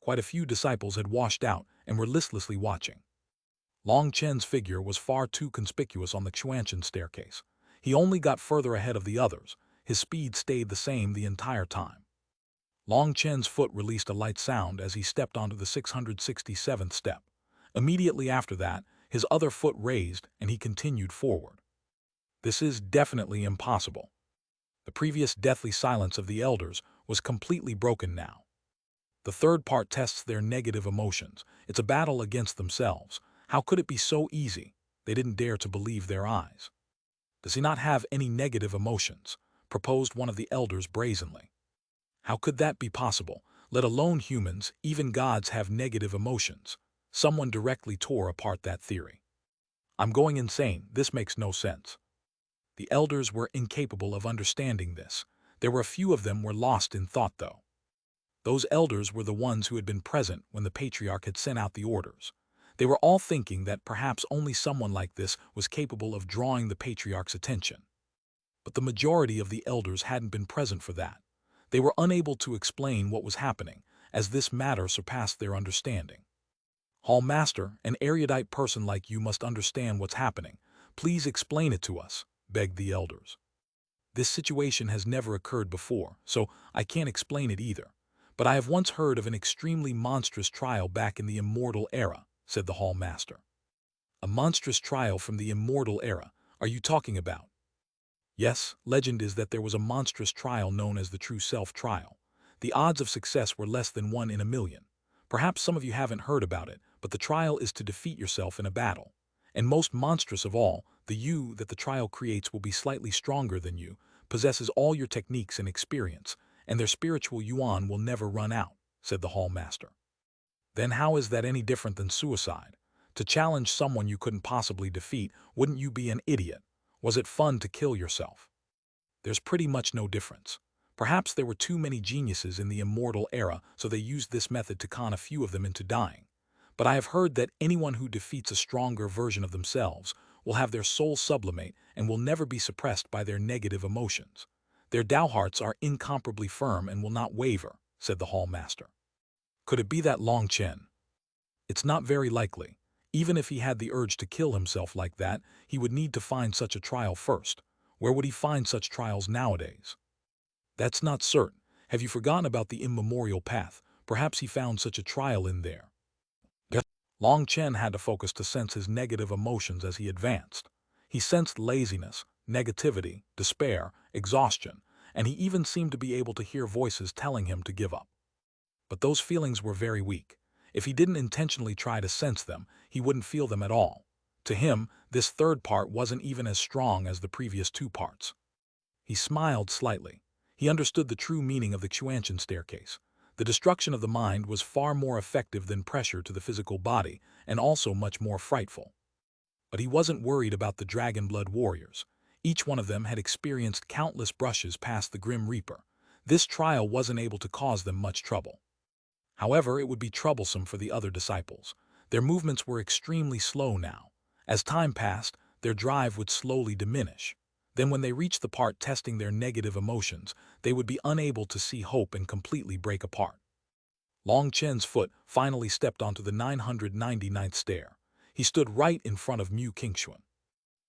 Quite a few disciples had washed out and were listlessly watching. Long Chen's figure was far too conspicuous on the Xuanhuan staircase. He only got further ahead of the others. His speed stayed the same the entire time. Long Chen's foot released a light sound as he stepped onto the 667th step. Immediately after that, his other foot raised and he continued forward. This is definitely impossible. The previous deathly silence of the elders was completely broken now. The third part tests their negative emotions. It's a battle against themselves. How could it be so easy? They didn't dare to believe their eyes. Does he not have any negative emotions? Proposed one of the elders brazenly. How could that be possible? Let alone humans, even gods have negative emotions. Someone directly tore apart that theory. I'm going insane. This makes no sense. The elders were incapable of understanding this. There were a few of them were lost in thought, though. Those elders were the ones who had been present when the patriarch had sent out the orders. They were all thinking that perhaps only someone like this was capable of drawing the patriarch's attention. But the majority of the elders hadn't been present for that. They were unable to explain what was happening, as this matter surpassed their understanding. Hall Master, an erudite person like you must understand what's happening. Please explain it to us, begged the elders. This situation has never occurred before, so I can't explain it either. But I have once heard of an extremely monstrous trial back in the immortal era, said the Hall Master. A monstrous trial from the immortal era, are you talking about? Yes, legend is that there was a monstrous trial known as the True Self trial. The odds of success were less than 1 in a million. Perhaps some of you haven't heard about it, but the trial is to defeat yourself in a battle. And most monstrous of all, the you that the trial creates will be slightly stronger than you, possesses all your techniques and experience, and their spiritual yuan will never run out, said the Hall Master. Then how is that any different than suicide? To challenge someone you couldn't possibly defeat, wouldn't you be an idiot? Was it fun to kill yourself? There's pretty much no difference. Perhaps there were too many geniuses in the immortal era, so they used this method to con a few of them into dying. But I have heard that anyone who defeats a stronger version of themselves will have their soul sublimate and will never be suppressed by their negative emotions. Their Tao hearts are incomparably firm and will not waver, said the Hall Master. Could it be that Long Chen? It's not very likely. Even if he had the urge to kill himself like that, he would need to find such a trial first. Where would he find such trials nowadays? That's not certain. Have you forgotten about the immemorial path? Perhaps he found such a trial in there. Long Chen had to focus to sense his negative emotions as he advanced. He sensed laziness, negativity, despair, exhaustion, and he even seemed to be able to hear voices telling him to give up. But those feelings were very weak. If he didn't intentionally try to sense them, he wouldn't feel them at all. To him, this third part wasn't even as strong as the previous 2 parts. He smiled slightly. He understood the true meaning of the Xuanhuan staircase. The destruction of the mind was far more effective than pressure to the physical body, and also much more frightful. But he wasn't worried about the dragon-blood warriors. Each one of them had experienced countless brushes past the Grim Reaper. This trial wasn't able to cause them much trouble. However, it would be troublesome for the other disciples. Their movements were extremely slow now. As time passed, their drive would slowly diminish. Then when they reached the part testing their negative emotions, they would be unable to see hope and completely break apart. Long Chen's foot finally stepped onto the 999th stair. He stood right in front of Mu Qingxuan.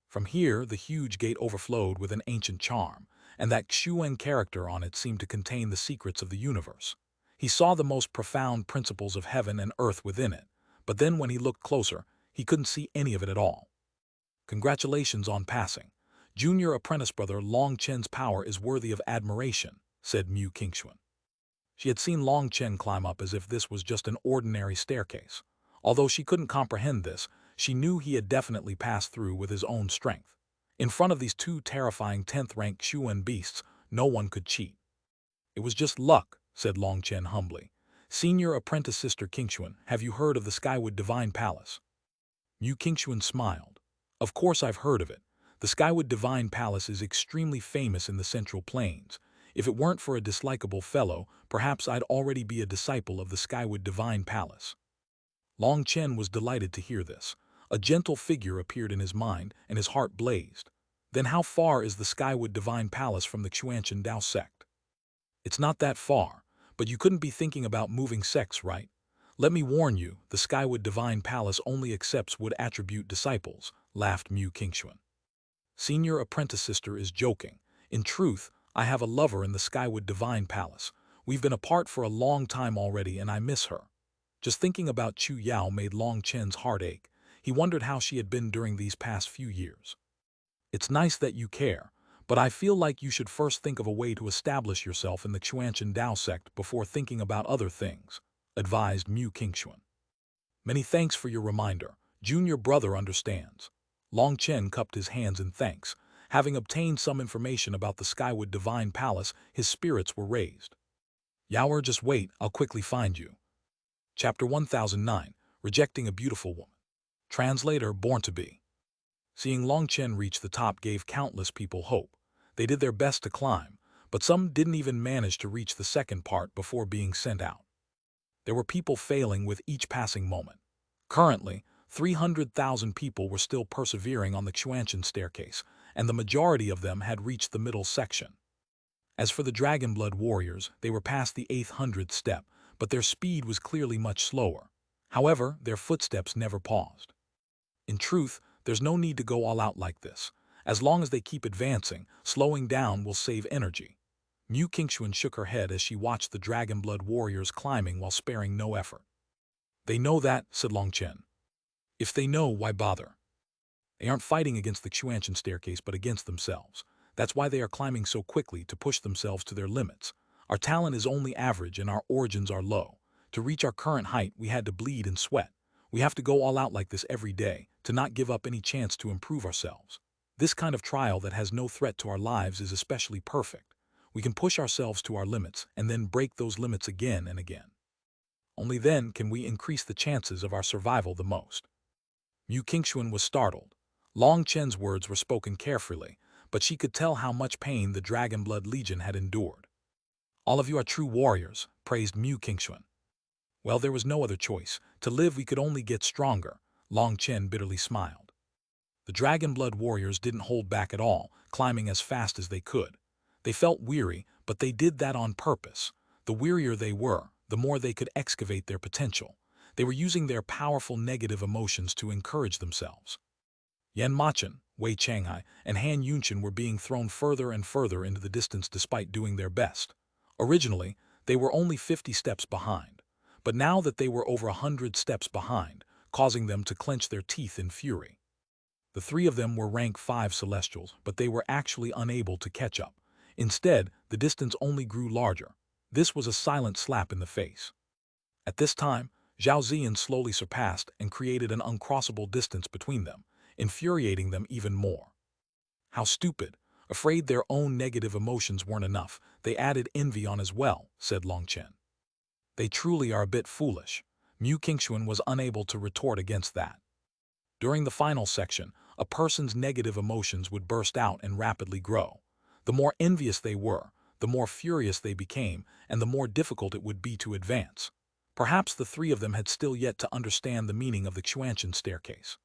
From here, the huge gate overflowed with an ancient charm, and that Xuan character on it seemed to contain the secrets of the universe. He saw the most profound principles of heaven and earth within it, but then when he looked closer, he couldn't see any of it at all. Congratulations on passing. Junior apprentice brother Long Chen's power is worthy of admiration, said Mu Qingxuan. She had seen Long Chen climb up as if this was just an ordinary staircase. Although she couldn't comprehend this, she knew he had definitely passed through with his own strength. In front of these 2 terrifying 10th-rank Xuan beasts, no one could cheat. It was just luck, said Long Chen humbly. Senior apprentice sister Qingxuan, have you heard of the Skywood Divine Palace? Mu Qingxuan smiled. Of course I've heard of it. The Skywood Divine Palace is extremely famous in the Central Plains. If it weren't for a dislikable fellow, perhaps I'd already be a disciple of the Skywood Divine Palace. Long Chen was delighted to hear this. A gentle figure appeared in his mind, and his heart blazed. Then how far is the Skywood Divine Palace from the Xuanhuan Dao sect? It's not that far, but you couldn't be thinking about moving sects, right? Let me warn you, the Skywood Divine Palace only accepts wood attribute disciples, laughed Mu Qingxuan. Senior apprentice sister is joking. In truth, I have a lover in the Skywood Divine Palace. We've been apart for a long time already and I miss her. Just thinking about Chu Yao made Long Chen's heart ache. He wondered how she had been during these past few years. It's nice that you care, but I feel like you should first think of a way to establish yourself in the Xuanhuan Dao sect before thinking about other things, advised Mu Qingxuan. Many thanks for your reminder. Junior brother understands. Long Chen cupped his hands in thanks. Having obtained some information about the Skywood Divine Palace, his spirits were raised. Yaoer, just wait, I'll quickly find you. Chapter 1009, Rejecting a Beautiful Woman. Translator, born to be. Seeing Long Chen reach the top gave countless people hope. They did their best to climb, but some didn't even manage to reach the second part before being sent out. There were people failing with each passing moment. Currently, 300,000 people were still persevering on the Xuanhuan staircase, and the majority of them had reached the middle section. As for the Dragonblood warriors, they were past the 800th step, but their speed was clearly much slower. However, their footsteps never paused. In truth, there's no need to go all out like this. As long as they keep advancing, slowing down will save energy. Mu Qingxuan shook her head as she watched the Dragonblood warriors climbing while sparing no effort. They know that, said Long Chen. If they know, why bother? They aren't fighting against the Xuanhuan staircase but against themselves. That's why they are climbing so quickly, to push themselves to their limits. Our talent is only average and our origins are low. To reach our current height, we had to bleed and sweat. We have to go all out like this every day, to not give up any chance to improve ourselves. This kind of trial that has no threat to our lives is especially perfect. We can push ourselves to our limits and then break those limits again and again. Only then can we increase the chances of our survival the most. Mu Qingxuan was startled. Long Chen's words were spoken carefully, but she could tell how much pain the Dragonblood Legion had endured. All of you are true warriors, praised Mu Qingxuan. Well, there was no other choice. To live, we could only get stronger. Long Chen bitterly smiled. The Dragonblood warriors didn't hold back at all, climbing as fast as they could. They felt weary, but they did that on purpose. The wearier they were, the more they could excavate their potential. They were using their powerful negative emotions to encourage themselves. Yan Machen, Wei Changhai, and Han Yunqian were being thrown further and further into the distance despite doing their best. Originally, they were only 50 steps behind, but now that they were over 100 steps behind, causing them to clench their teeth in fury. The three of them were rank 5 Celestials, but they were actually unable to catch up. Instead, the distance only grew larger. This was a silent slap in the face. At this time, Zhao Ziyan slowly surpassed and created an uncrossable distance between them, infuriating them even more. How stupid! Afraid their own negative emotions weren't enough, they added envy on as well, said Long Chen. They truly are a bit foolish. Mu Qingxuan was unable to retort against that. During the final section, a person's negative emotions would burst out and rapidly grow. The more envious they were, the more furious they became, and the more difficult it would be to advance. Perhaps the three of them had still yet to understand the meaning of the Xuanhuan staircase.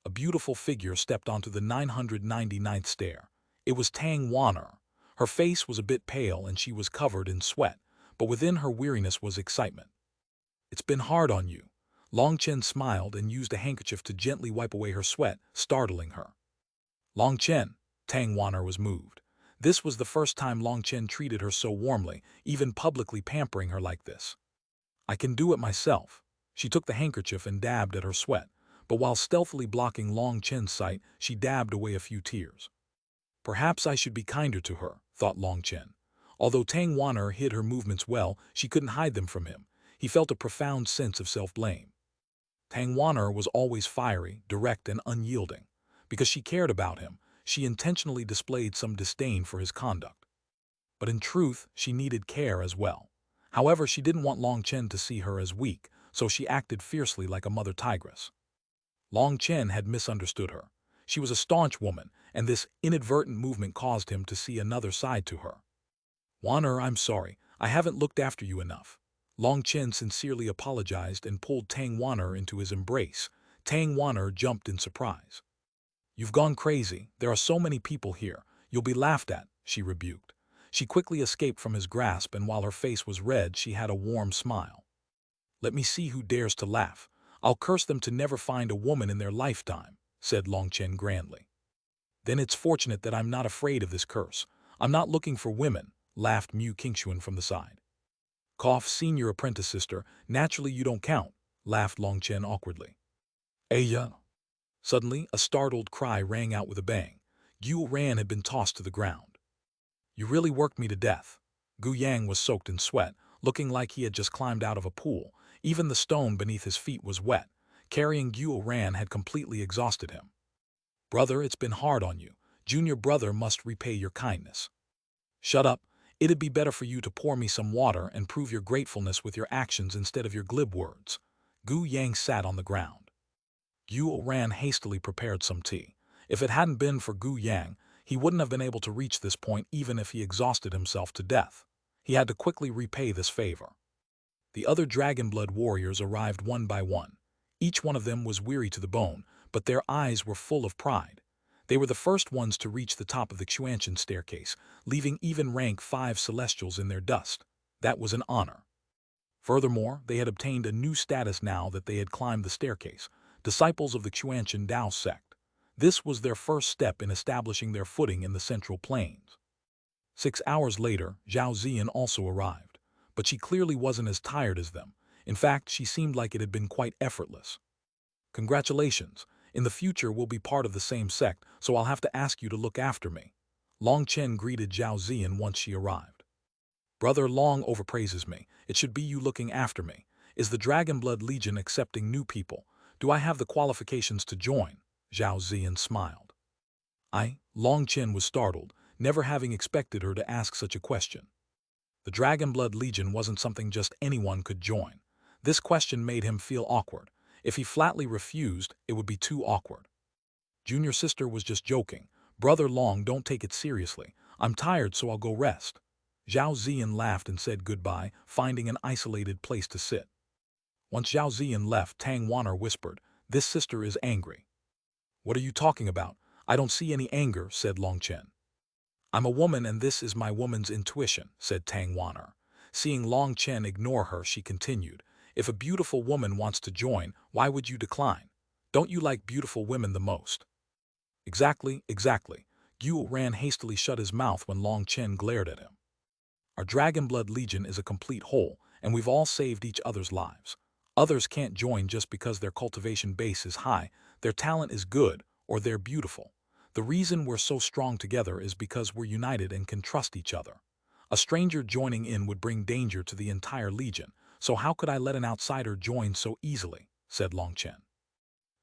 A beautiful figure stepped onto the 999th stair. It was Tang Wan'er. Her face was a bit pale and she was covered in sweat, but within her weariness was excitement. It's been hard on you. Long Chen smiled and used a handkerchief to gently wipe away her sweat, startling her. Long Chen, Tang Wan'er was moved. This was the first time Long Chen treated her so warmly, even publicly pampering her like this. I can do it myself. She took the handkerchief and dabbed at her sweat, but while stealthily blocking Long Chen's sight, she dabbed away a few tears. Perhaps I should be kinder to her, thought Long Chen. Although Tang Wan'er hid her movements well, she couldn't hide them from him. He felt a profound sense of self-blame. Tang Wan'er was always fiery, direct, and unyielding. Because she cared about him, she intentionally displayed some disdain for his conduct. But in truth, she needed care as well. However, she didn't want Long Chen to see her as weak, so she acted fiercely like a mother tigress. Long Chen had misunderstood her. She was a staunch woman, and this inadvertent movement caused him to see another side to her. Xuanhuan, I'm sorry, I haven't looked after you enough. Long Chen sincerely apologized and pulled Tang Xuanhuan into his embrace. Tang Xuanhuan jumped in surprise. You've gone crazy, there are so many people here, you'll be laughed at, she rebuked. She quickly escaped from his grasp, and while her face was red, she had a warm smile. Let me see who dares to laugh. I'll curse them to never find a woman in their lifetime, said Long Chen grandly. Then it's fortunate that I'm not afraid of this curse. I'm not looking for women, laughed Mu Qingxuan from the side. Cough, senior apprentice sister, naturally you don't count, laughed Long Chen awkwardly. Aya! Suddenly, a startled cry rang out with a bang. Xuanhuan had been tossed to the ground. You really worked me to death. Gu Yang was soaked in sweat, looking like he had just climbed out of a pool. Even the stone beneath his feet was wet. Carrying Xuanhuan had completely exhausted him. Brother, it's been hard on you. Junior brother must repay your kindness. Shut up. It'd be better for you to pour me some water and prove your gratefulness with your actions instead of your glib words. Gu Yang sat on the ground. Xuanhuan hastily prepared some tea. If it hadn't been for Gu Yang, he wouldn't have been able to reach this point even if he exhausted himself to death. He had to quickly repay this favor. The other Dragonblood warriors arrived one by one. Each one of them was weary to the bone, but their eyes were full of pride. They were the first ones to reach the top of the Xuanhuan staircase, leaving even rank 5 celestials in their dust. That was an honor. Furthermore, they had obtained a new status now that they had climbed the staircase, disciples of the Xuanhuan Dao sect. This was their first step in establishing their footing in the Central Plains. 6 hours later, Zhao Ziyan also arrived, but she clearly wasn't as tired as them. In fact, she seemed like it had been quite effortless. Congratulations. In the future, we'll be part of the same sect, so I'll have to ask you to look after me. Long Chen greeted Zhao Ziyan once she arrived. Brother Long overpraises me. It should be you looking after me. Is the Dragonblood Legion accepting new people? Do I have the qualifications to join? Zhao Ziyan smiled. Long Chen was startled, never having expected her to ask such a question. The Dragonblood Legion wasn't something just anyone could join. This question made him feel awkward. If he flatly refused, it would be too awkward. Junior sister was just joking. Brother Long, don't take it seriously. I'm tired, so I'll go rest. Zhao Ziyan laughed and said goodbye, finding an isolated place to sit. Once Zhao Ziyan left, Tang Xuanhuan whispered, "This sister is angry." "What are you talking about? I don't see any anger," said Long Chen. "I'm a woman and this is my woman's intuition," said Tang Xuanhuan. Seeing Long Chen ignore her, she continued, "If a beautiful woman wants to join, why would you decline? Don't you like beautiful women the most?" Exactly. Xuanhuan hastily shut his mouth when Long Chen glared at him. Our Dragonblood Legion is a complete whole, and we've all saved each other's lives. Others can't join just because their cultivation base is high, their talent is good, or they're beautiful. The reason we're so strong together is because we're united and can trust each other. A stranger joining in would bring danger to the entire Legion, so how could I let an outsider join so easily? Said Long Chen.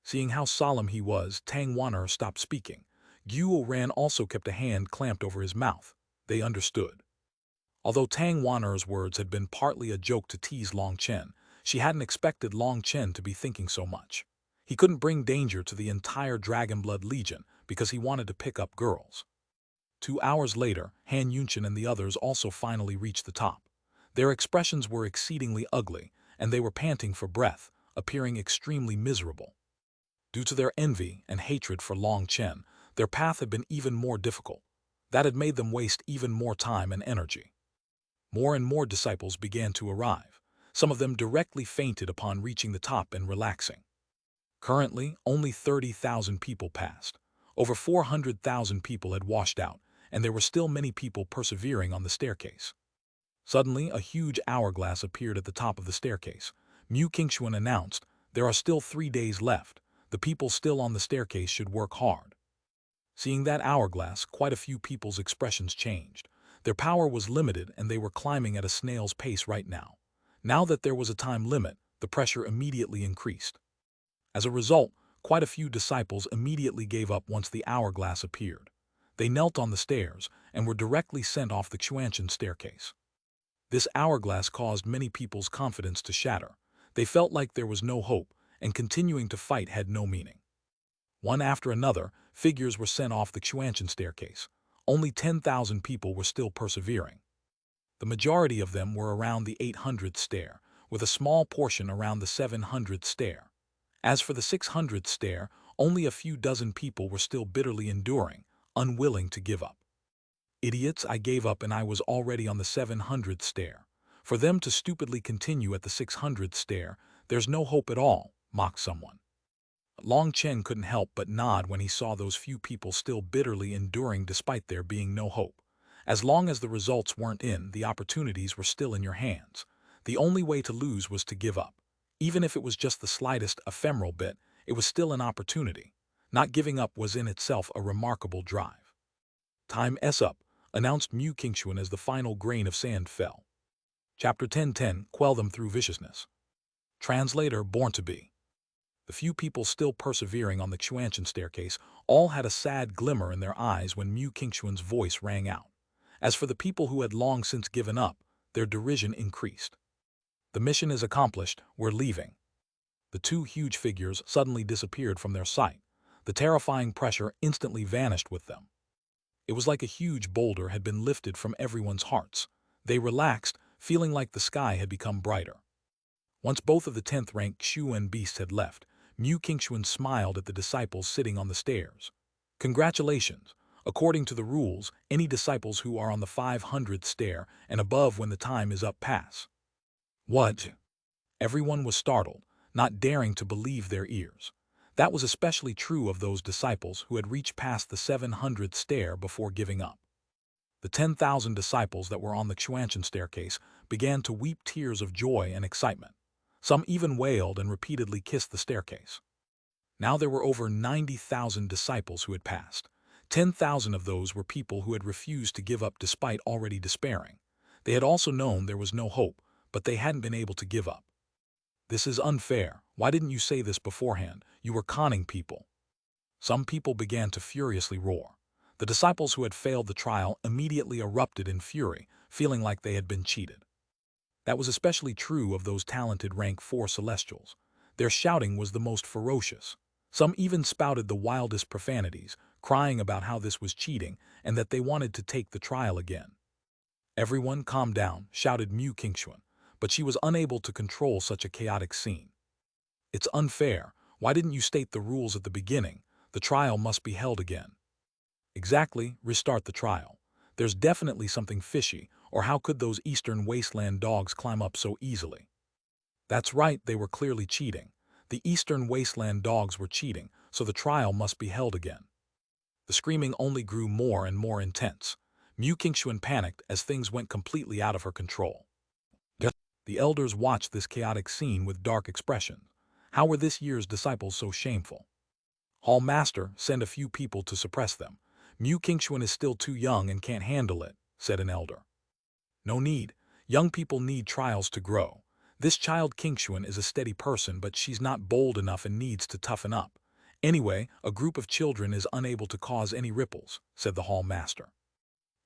Seeing how solemn he was, Tang Xuanhuan stopped speaking. Xuanhuan also kept a hand clamped over his mouth. They understood. Although Tang Xuanhuan's words had been partly a joke to tease Long Chen, she hadn't expected Long Chen to be thinking so much. He couldn't bring danger to the entire Dragonblood Legion because he wanted to pick up girls. 2 hours later, Han Yunchen and the others also finally reached the top. Their expressions were exceedingly ugly, and they were panting for breath, appearing extremely miserable. Due to their envy and hatred for Long Chen, their path had been even more difficult. That had made them waste even more time and energy. More and more disciples began to arrive. Some of them directly fainted upon reaching the top and relaxing. Currently, only 30,000 people passed. Over 400,000 people had washed out, and there were still many people persevering on the staircase. Suddenly, a huge hourglass appeared at the top of the staircase. Mu Qingxuan announced, "There are still 3 days left. The people still on the staircase should work hard." Seeing that hourglass, quite a few people's expressions changed. Their power was limited and they were climbing at a snail's pace right now. Now that there was a time limit, the pressure immediately increased. As a result, quite a few disciples immediately gave up once the hourglass appeared. They knelt on the stairs and were directly sent off the Xuanhuan staircase. This hourglass caused many people's confidence to shatter. They felt like there was no hope, and continuing to fight had no meaning. One after another, figures were sent off the Xuanhuan staircase. Only 10,000 people were still persevering. The majority of them were around the 800th stair, with a small portion around the 700th stair. As for the 600th stair, only a few dozen people were still bitterly enduring, unwilling to give up. Idiots, I gave up and I was already on the 700th stair. For them to stupidly continue at the 600th stair, there's no hope at all, mocked someone. Long Chen couldn't help but nod when he saw those few people still bitterly enduring despite there being no hope. As long as the results weren't in, the opportunities were still in your hands. The only way to lose was to give up. Even if it was just the slightest ephemeral bit, it was still an opportunity. Not giving up was in itself a remarkable drive. Time's up, announced Mu Qingxuan as the final grain of sand fell. Chapter 1010, Quell Them Through Viciousness. Translator Born to Be. The few people still persevering on the Xuanhuan staircase all had a sad glimmer in their eyes when Mu Qingxuan's voice rang out. As for the people who had long since given up, their derision increased. The mission is accomplished, we're leaving. The two huge figures suddenly disappeared from their sight. The terrifying pressure instantly vanished with them. It was like a huge boulder had been lifted from everyone's hearts. They relaxed, feeling like the sky had become brighter. Once both of the 10th rank Xuan beasts had left, Mu Qingxuan smiled at the disciples sitting on the stairs. Congratulations! According to the rules, any disciples who are on the 500th stair and above when the time is up pass. What? Everyone was startled, not daring to believe their ears. That was especially true of those disciples who had reached past the 700th stair before giving up. The 10,000 disciples that were on the Xuanhuan staircase began to weep tears of joy and excitement. Some even wailed and repeatedly kissed the staircase. Now there were over 90,000 disciples who had passed. 10,000 of those were people who had refused to give up despite already despairing. They had also known there was no hope, but they hadn't been able to give up. This is unfair. Why didn't you say this beforehand? You were conning people. Some people began to furiously roar. The disciples who had failed the trial immediately erupted in fury, feeling like they had been cheated. That was especially true of those talented rank 4 celestials. Their shouting was the most ferocious. Some even spouted the wildest profanities, crying about how this was cheating and that they wanted to take the trial again. Everyone calm down, shouted Mu Qingxuan, but she was unable to control such a chaotic scene. It's unfair. Why didn't you state the rules at the beginning? The trial must be held again. Exactly, restart the trial. There's definitely something fishy, or how could those Eastern Wasteland dogs climb up so easily? That's right, they were clearly cheating. The Eastern Wasteland dogs were cheating, so the trial must be held again. The screaming only grew more and more intense. Mu Qingxuan panicked as things went completely out of her control. The elders watched this chaotic scene with dark expressions. How were this year's disciples so shameful? Hall Master, send a few people to suppress them. Mu Qingxuan is still too young and can't handle it, said an elder. No need. Young people need trials to grow. This child Qingxuan is a steady person, but she's not bold enough and needs to toughen up. Anyway, a group of children is unable to cause any ripples, said the Hall Master.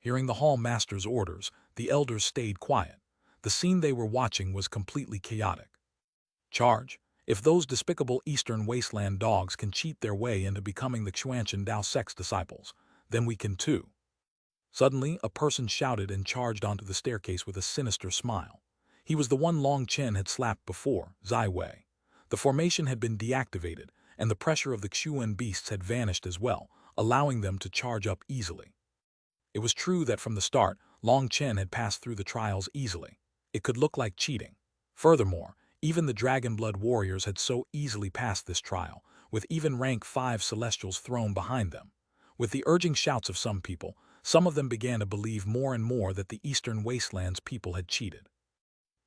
Hearing the Hall Master's orders, the elders stayed quiet. The scene they were watching was completely chaotic. Charge! If those despicable Eastern Wasteland dogs can cheat their way into becoming the Xuanhuan Dao sect's disciples, then we can too. Suddenly, a person shouted and charged onto the staircase with a sinister smile. He was the one Long Chen had slapped before, Zai Wei. The formation had been deactivated, and the pressure of the Xuan beasts had vanished as well, allowing them to charge up easily. It was true that from the start, Long Chen had passed through the trials easily. It could look like cheating. Furthermore, even the Dragon Blood warriors had so easily passed this trial, with even rank 5 celestials thrown behind them. With the urging shouts of some people, some of them began to believe more and more that the Eastern Wastelands people had cheated.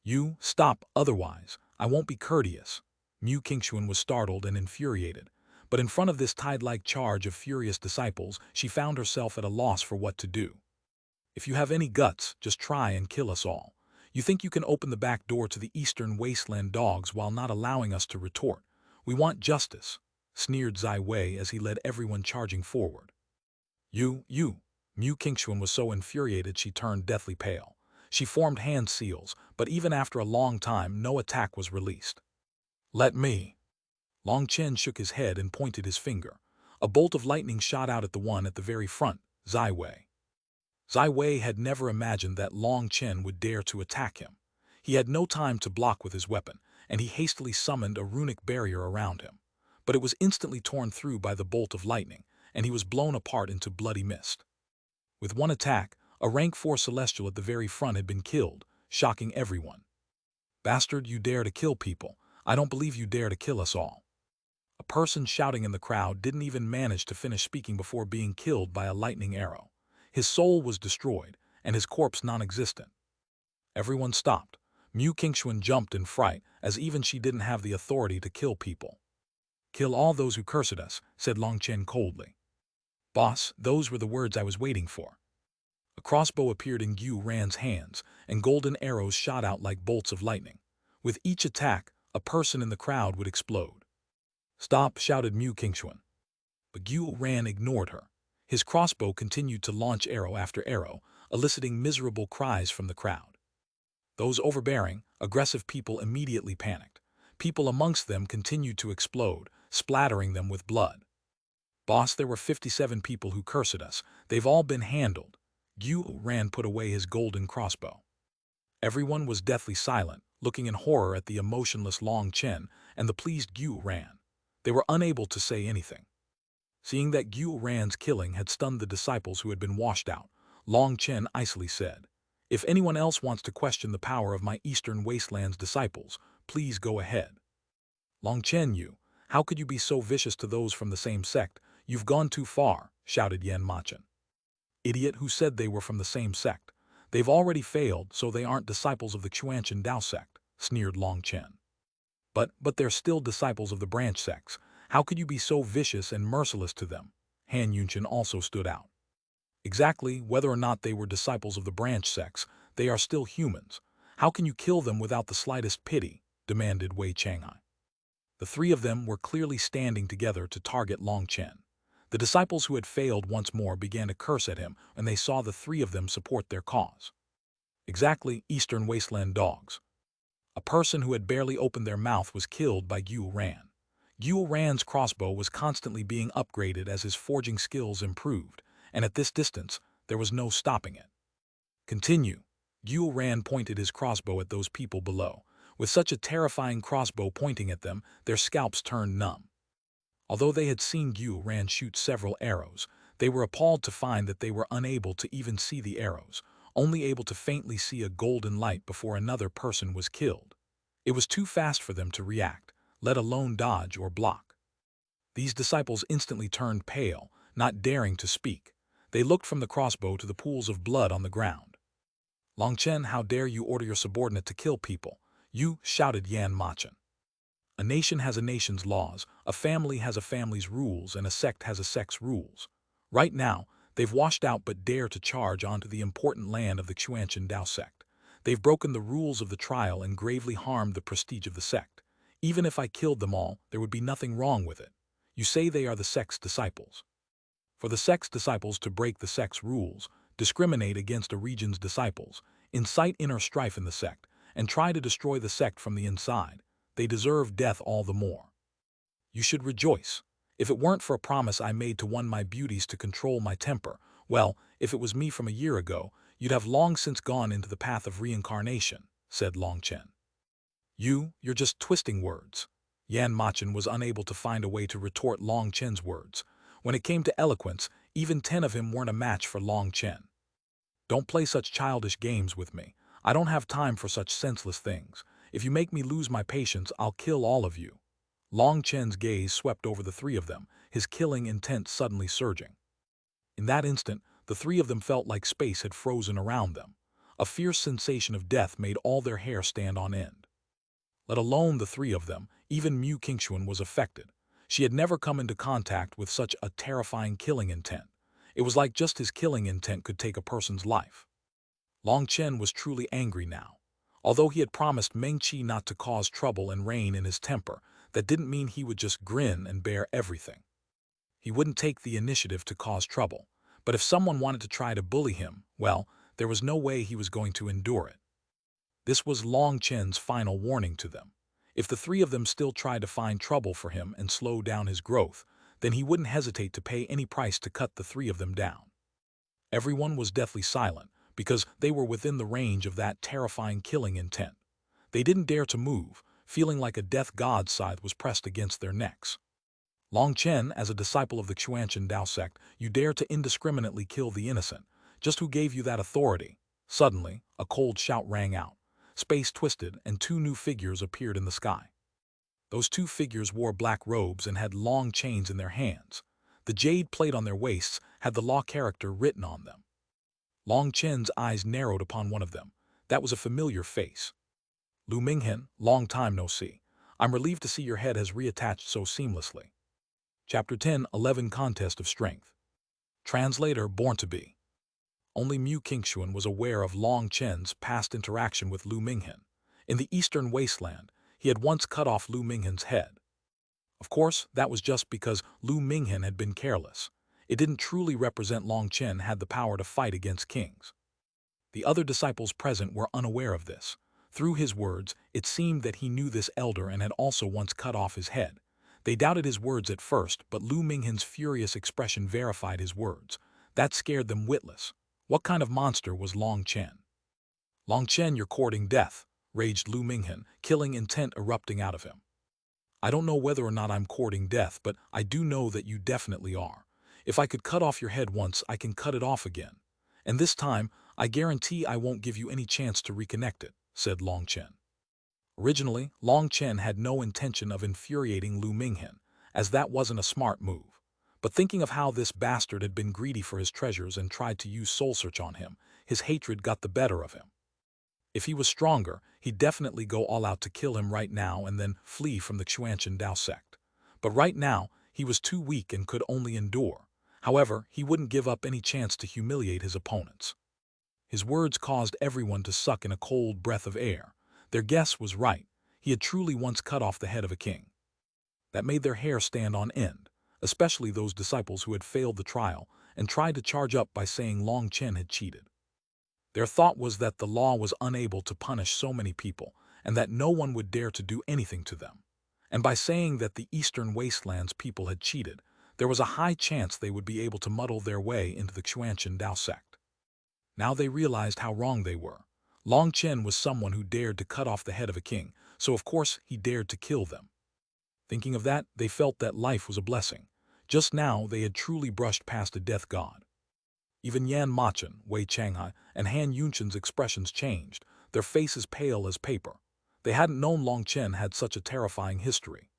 You, stop, otherwise, I won't be courteous. Mu Qingxuan was startled and infuriated, but in front of this tide-like charge of furious disciples, she found herself at a loss for what to do. If you have any guts, just try and kill us all. You think you can open the back door to the Eastern Wasteland dogs while not allowing us to retort. We want justice, sneered Zai Wei as he led everyone charging forward. You. Mu Qingxuan was so infuriated she turned deathly pale. She formed hand seals, but even after a long time, no attack was released. Let me. Long Chen shook his head and pointed his finger. A bolt of lightning shot out at the one at the very front, Zai Wei. Zai Wei had never imagined that Long Chen would dare to attack him. He had no time to block with his weapon, and he hastily summoned a runic barrier around him. But it was instantly torn through by the bolt of lightning, and he was blown apart into bloody mist. With one attack, a rank 4 celestial at the very front had been killed, shocking everyone. "Bastard, you dare to kill people. I don't believe you dare to kill us all." A person shouting in the crowd didn't even manage to finish speaking before being killed by a lightning arrow. His soul was destroyed, and his corpse non-existent. Everyone stopped. Mu Qingxuan jumped in fright, as even she didn't have the authority to kill people. "Kill all those who curse at us," said Long Chen coldly. "Boss, those were the words I was waiting for." A crossbow appeared in Xuanhuan's hands, and golden arrows shot out like bolts of lightning. With each attack, a person in the crowd would explode. "Stop," shouted Mu Qingxuan. But Xuanhuan ignored her. His crossbow continued to launch arrow after arrow, eliciting miserable cries from the crowd. Those overbearing, aggressive people immediately panicked. People amongst them continued to explode, splattering them with blood. "Boss, there were 57 people who cursed at us. They've all been handled." Xuanhuan put away his golden crossbow. Everyone was deathly silent, looking in horror at the emotionless Long Chen and the pleased Xuanhuan. They were unable to say anything. Seeing that Xuanhuan's killing had stunned the disciples who had been washed out, Long Chen icily said, "If anyone else wants to question the power of my Eastern Wasteland's disciples, please go ahead." "Long Chen, how could you be so vicious to those from the same sect? You've gone too far," shouted Yan Machen. "Idiot, who said they were from the same sect? They've already failed, so they aren't disciples of the Xuanchen Dao sect," sneered Long Chen. But they're still disciples of the branch sects. How could you be so vicious and merciless to them?" Han Yunchen also stood out. "Exactly, whether or not they were disciples of the branch sects, they are still humans. How can you kill them without the slightest pity?" demanded Wei Changhai. The three of them were clearly standing together to target Long Chen. The disciples who had failed once more began to curse at him when they saw the three of them support their cause. Exactly, Eastern Wasteland dogs. A person who had barely opened their mouth was killed by Xuanhuan. Xuanhuan's crossbow was constantly being upgraded as his forging skills improved, and at this distance, there was no stopping it. "Continue." Xuanhuan pointed his crossbow at those people below. With such a terrifying crossbow pointing at them, their scalps turned numb. Although they had seen Xuanhuan shoot several arrows, they were appalled to find that they were unable to even see the arrows, only able to faintly see a golden light before another person was killed. It was too fast for them to react, let alone dodge or block. These disciples instantly turned pale, not daring to speak. They looked from the crossbow to the pools of blood on the ground. "Long Chen, how dare you order your subordinate to kill people?" shouted Yan Machen. "A nation has a nation's laws, a family has a family's rules, and a sect has a sect's rules. Right now, they've washed out but dare to charge onto the important land of the Xuanchen Dao sect. They've broken the rules of the trial and gravely harmed the prestige of the sect. Even if I killed them all, there would be nothing wrong with it. You say they are the sect's disciples. For the sect's disciples to break the sect's rules, discriminate against a region's disciples, incite inner strife in the sect, and try to destroy the sect from the inside, they deserve death all the more. You should rejoice. If it weren't for a promise I made to one my beauties to control my temper, well, if it was me from a year ago, you'd have long since gone into the path of reincarnation," said Long Chen. You're just twisting words." Yan Machen was unable to find a way to retort Long Chen's words. When it came to eloquence, even 10 of him weren't a match for Long Chen. "Don't play such childish games with me. I don't have time for such senseless things. If you make me lose my patience, I'll kill all of you." Long Chen's gaze swept over the three of them, his killing intent suddenly surging. In that instant, the three of them felt like space had frozen around them. A fierce sensation of death made all their hair stand on end. Let alone the three of them, even Mu Qingxuan was affected. She had never come into contact with such a terrifying killing intent. It was like just his killing intent could take a person's life. Long Chen was truly angry now. Although he had promised Meng Qi not to cause trouble and rein in his temper, that didn't mean he would just grin and bear everything. He wouldn't take the initiative to cause trouble, but if someone wanted to try to bully him, well, there was no way he was going to endure it. This was Long Chen's final warning to them. If the three of them still tried to find trouble for him and slow down his growth, then he wouldn't hesitate to pay any price to cut the three of them down. Everyone was deathly silent, because they were within the range of that terrifying killing intent. They didn't dare to move, feeling like a death god's scythe was pressed against their necks. Long Chen, as a disciple of the Xuanhuan Dao sect, you dare to indiscriminately kill the innocent. Just who gave you that authority? Suddenly, a cold shout rang out. Space twisted, and two new figures appeared in the sky. Those two figures wore black robes and had long chains in their hands. The jade plate on their waists had the law character written on them. Long Chen's eyes narrowed upon one of them. That was a familiar face. Lu Minghen, long time no see. I'm relieved to see your head has reattached so seamlessly. Chapter 10:11 Contest of Strength. Translator born to be. Only Mu Qingxuan was aware of Long Chen's past interaction with Lu Minghen. In the eastern wasteland, he had once cut off Lu Minghen's head. Of course, that was just because Lu Minghen had been careless. It didn't truly represent Long Chen had the power to fight against kings. The other disciples present were unaware of this. Through his words, it seemed that he knew this elder and had also once cut off his head. They doubted his words at first, but Lu Minghen's furious expression verified his words. That scared them witless. What kind of monster was Long Chen? Long Chen, you're courting death, raged Lu Minghen, killing intent erupting out of him. I don't know whether or not I'm courting death, but I do know that you definitely are. If I could cut off your head once, I can cut it off again. And this time, I guarantee I won't give you any chance to reconnect it, said Long Chen. Originally, Long Chen had no intention of infuriating Lu Minghen, as that wasn't a smart move. But thinking of how this bastard had been greedy for his treasures and tried to use soul search on him, his hatred got the better of him. If he was stronger, he'd definitely go all out to kill him right now and then flee from the Xuanhuan Dao sect. But right now, he was too weak and could only endure. However, he wouldn't give up any chance to humiliate his opponents. His words caused everyone to suck in a cold breath of air. Their guess was right. He had truly once cut off the head of a king. That made their hair stand on end, especially those disciples who had failed the trial and tried to charge up by saying Long Chen had cheated. Their thought was that the law was unable to punish so many people and that no one would dare to do anything to them. And by saying that the Eastern Wastelands people had cheated, there was a high chance they would be able to muddle their way into the Xuanhuan Dao sect. Now they realized how wrong they were. Long Chen was someone who dared to cut off the head of a king, so of course he dared to kill them. Thinking of that, they felt that life was a blessing. Just now they had truly brushed past a death god. Even Yan Machen, Wei Changhai, and Han Yunchen's expressions changed, their faces pale as paper. They hadn't known Long Chen had such a terrifying history.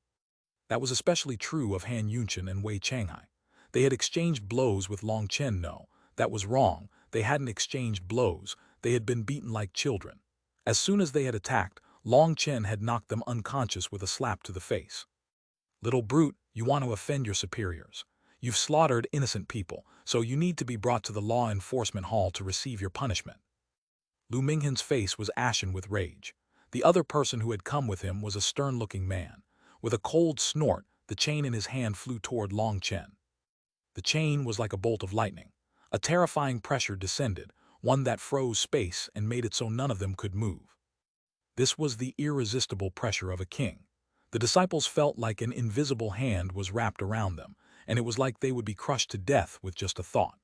That was especially true of Han Yunchen and Wei Changhai. They had exchanged blows with Long Chen. No, that was wrong. They hadn't exchanged blows. They had been beaten like children. As soon as they had attacked, Long Chen had knocked them unconscious with a slap to the face. Little brute, you want to offend your superiors. You've slaughtered innocent people, so you need to be brought to the law enforcement hall to receive your punishment. Lu Minghen's face was ashen with rage. The other person who had come with him was a stern-looking man. With a cold snort, the chain in his hand flew toward Long Chen. The chain was like a bolt of lightning. A terrifying pressure descended, one that froze space and made it so none of them could move. This was the irresistible pressure of a king. The disciples felt like an invisible hand was wrapped around them, and it was like they would be crushed to death with just a thought.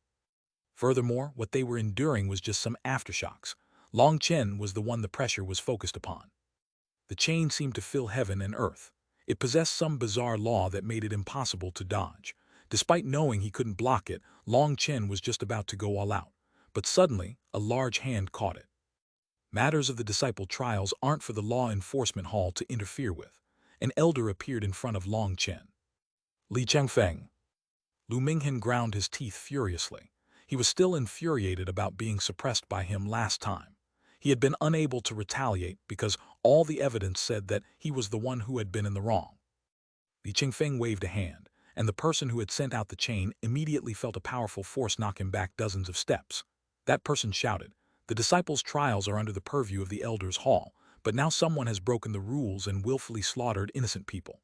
Furthermore, what they were enduring was just some aftershocks. Long Chen was the one the pressure was focused upon. The chain seemed to fill heaven and earth. It possessed some bizarre law that made it impossible to dodge. Despite knowing he couldn't block it, Long Chen was just about to go all out. But suddenly, a large hand caught it. Matters of the disciple trials aren't for the law enforcement hall to interfere with. An elder appeared in front of Long Chen. Li Chengfeng. Lu Minghen ground his teeth furiously. He was still infuriated about being suppressed by him last time. He had been unable to retaliate because all the evidence said that he was the one who had been in the wrong. Li Chengfeng waved a hand, and the person who had sent out the chain immediately felt a powerful force knock him back dozens of steps. That person shouted, "The disciples' trials are under the purview of the elders' hall, but now someone has broken the rules and willfully slaughtered innocent people.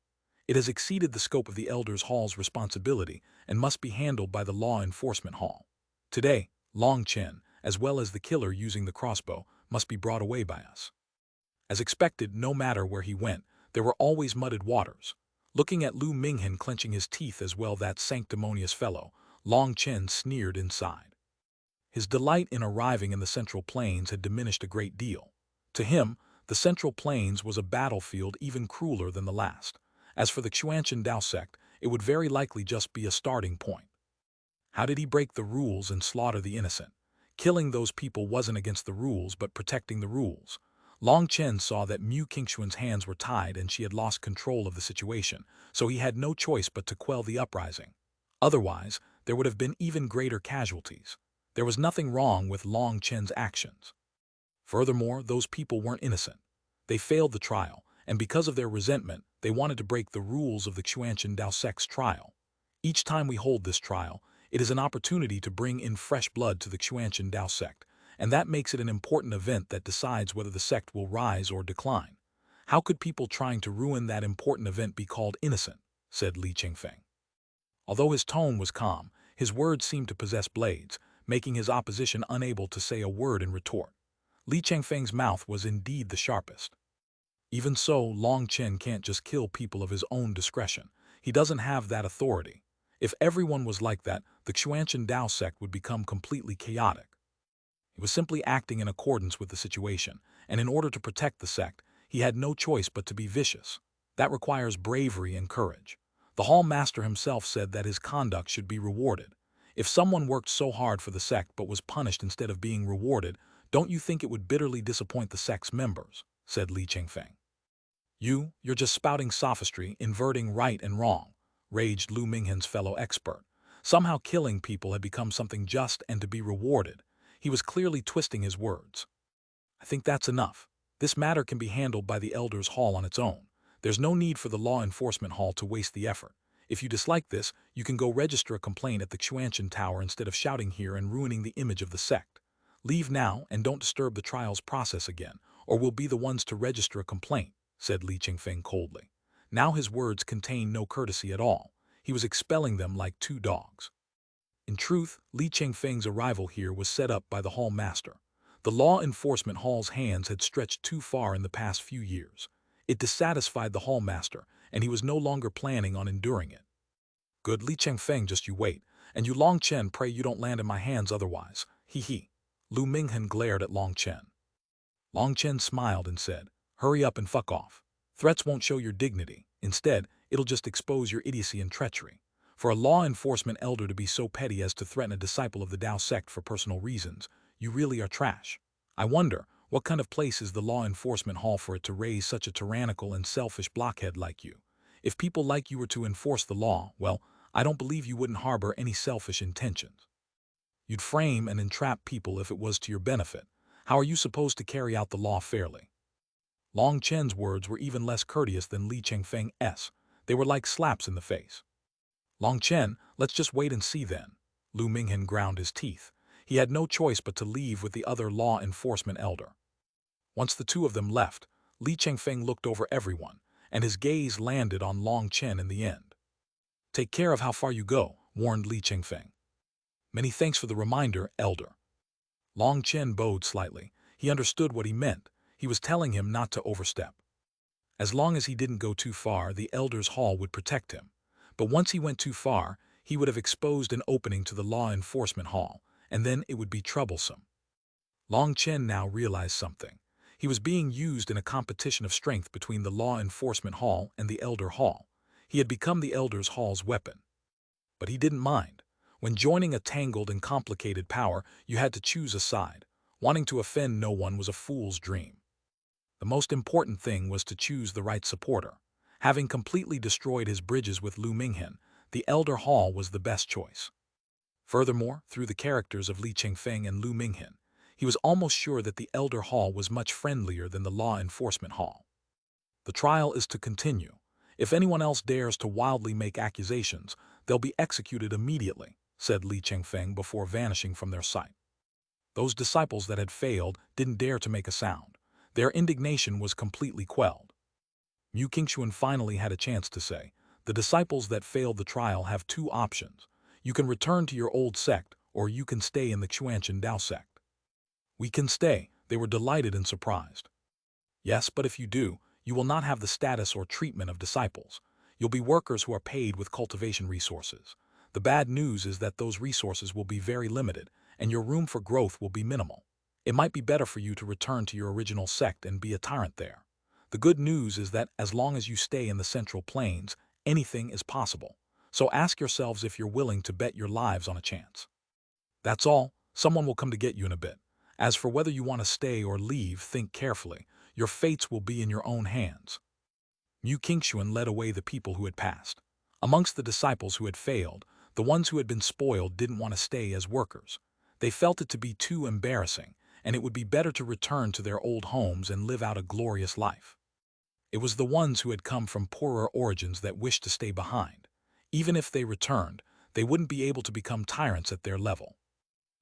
It has exceeded the scope of the elders' hall's responsibility and must be handled by the law enforcement hall. Today, Long Chen, as well as the killer using the crossbow, must be brought away by us." As expected, no matter where he went, there were always muddied waters. Looking at Lu Minghen clenching his teeth as well, that sanctimonious fellow, Long Chen sneered inside. His delight in arriving in the Central Plains had diminished a great deal. To him, the Central Plains was a battlefield even crueler than the last. As for the Xuanhuan Dao sect, it would very likely just be a starting point. How did he break the rules and slaughter the innocent? Killing those people wasn't against the rules, but protecting the rules. Long Chen saw that Mu Qingxuan's hands were tied and she had lost control of the situation, so he had no choice but to quell the uprising. Otherwise, there would have been even greater casualties. There was nothing wrong with Long Chen's actions. Furthermore, those people weren't innocent. They failed the trial, and because of their resentment, they wanted to break the rules of the Xuanhuan Dao sect's trial. Each time we hold this trial, it is an opportunity to bring in fresh blood to the Xuanhuan Dao sect, and that makes it an important event that decides whether the sect will rise or decline. How could people trying to ruin that important event be called innocent? Said Li Qingfeng. Although his tone was calm, his words seemed to possess blades, making his opposition unable to say a word in retort. Li Qingfeng's mouth was indeed the sharpest. Even so, Long Chen can't just kill people of his own discretion. He doesn't have that authority. If everyone was like that, the Xuanhuan Dao sect would become completely chaotic. He was simply acting in accordance with the situation, and in order to protect the sect, he had no choice but to be vicious. That requires bravery and courage. The Hall Master himself said that his conduct should be rewarded. If someone worked so hard for the sect but was punished instead of being rewarded, don't you think it would bitterly disappoint the sect's members? Said Li Qingfeng. You're just spouting sophistry, inverting right and wrong, raged Lu Minghen's fellow expert. Somehow killing people had become something just and to be rewarded. He was clearly twisting his words. I think that's enough. This matter can be handled by the Elders' Hall on its own. There's no need for the Law Enforcement Hall to waste the effort. If you dislike this, you can go register a complaint at the Xuanhuan Tower instead of shouting here and ruining the image of the sect. Leave now and don't disturb the trial's process again, or we'll be the ones to register a complaint, said Li Qingfeng coldly. Now his words contained no courtesy at all. He was expelling them like two dogs. In truth, Li Qingfeng's arrival here was set up by the Hall Master. The Law Enforcement Hall's hands had stretched too far in the past few years. It dissatisfied the Hall Master, and he was no longer planning on enduring it. Good, Li Qingfeng, just you wait, and you Long Chen, pray you don't land in my hands otherwise. He. Lu Minghen glared at Long Chen. Long Chen smiled and said, hurry up and fuck off. Threats won't show your dignity. Instead, it'll just expose your idiocy and treachery. For a law enforcement elder to be so petty as to threaten a disciple of the Dao sect for personal reasons, you really are trash. I wonder, what kind of place is the Law Enforcement Hall for it to raise such a tyrannical and selfish blockhead like you? If people like you were to enforce the law, well, I don't believe you wouldn't harbor any selfish intentions. You'd frame and entrap people if it was to your benefit. How are you supposed to carry out the law fairly? Long Chen's words were even less courteous than Li Qingfeng's. They were like slaps in the face. Long Chen, let's just wait and see then. Lu Minghen ground his teeth. He had no choice but to leave with the other law enforcement elder. Once the two of them left, Li Qingfeng looked over everyone, and his gaze landed on Long Chen in the end. Take care of how far you go, warned Li Qingfeng. Many thanks for the reminder, elder. Long Chen bowed slightly. He understood what he meant. He was telling him not to overstep. As long as he didn't go too far, the Elders' Hall would protect him. But once he went too far, he would have exposed an opening to the Law Enforcement Hall, and then it would be troublesome. Long Chen now realized something. He was being used in a competition of strength between the Law Enforcement Hall and the Elder Hall. He had become the Elders' Hall's weapon. But he didn't mind. When joining a tangled and complicated power, you had to choose a side. Wanting to offend no one was a fool's dream. The most important thing was to choose the right supporter. Having completely destroyed his bridges with Lu Minghen, the Elder Hall was the best choice. Furthermore, through the characters of Li Qingfeng and Lu Minghen, he was almost sure that the Elder Hall was much friendlier than the Law Enforcement Hall. The trial is to continue. If anyone else dares to wildly make accusations, they'll be executed immediately, said Li Qingfeng before vanishing from their sight. Those disciples that had failed didn't dare to make a sound. Their indignation was completely quelled. Mu Qingxuan finally had a chance to say, the disciples that failed the trial have two options. You can return to your old sect, or you can stay in the Xuanhuan Dao sect. We can stay, they were delighted and surprised. Yes, but if you do, you will not have the status or treatment of disciples. You'll be workers who are paid with cultivation resources. The bad news is that those resources will be very limited, and your room for growth will be minimal. It might be better for you to return to your original sect and be a tyrant there. The good news is that as long as you stay in the Central Plains, anything is possible. So ask yourselves if you're willing to bet your lives on a chance. That's all. Someone will come to get you in a bit. As for whether you want to stay or leave, think carefully. Your fates will be in your own hands. Xuanhuan led away the people who had passed. Amongst the disciples who had failed, the ones who had been spoiled didn't want to stay as workers. They felt it to be too embarrassing, and it would be better to return to their old homes and live out a glorious life. It was the ones who had come from poorer origins that wished to stay behind. Even if they returned, they wouldn't be able to become tyrants at their level.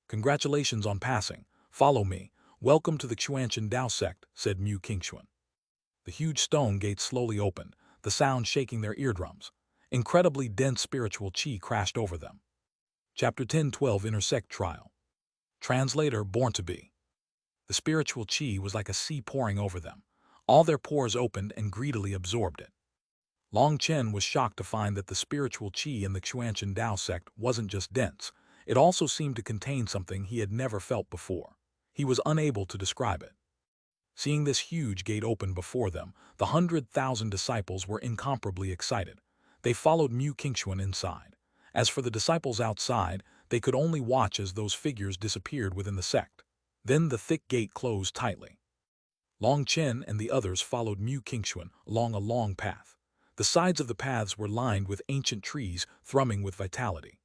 Congratulations on passing. Follow me. Welcome to the Xuanhuan Dao sect, said Xuanhuan. The huge stone gate slowly opened, the sound shaking their eardrums. Incredibly dense spiritual qi crashed over them. Chapter 10-12 Intersect Trial. Translator Born to Be. The spiritual qi was like a sea pouring over them. All their pores opened and greedily absorbed it. Long Chen was shocked to find that the spiritual qi in the Xuanhuan Dao sect wasn't just dense, it also seemed to contain something he had never felt before. He was unable to describe it. Seeing this huge gate open before them, the 100,000 disciples were incomparably excited. They followed Xuanhuan inside. As for the disciples outside, they could only watch as those figures disappeared within the sect. Then the thick gate closed tightly. Long Chen and the others followed Xuanhuan along a long path. The sides of the paths were lined with ancient trees thrumming with vitality.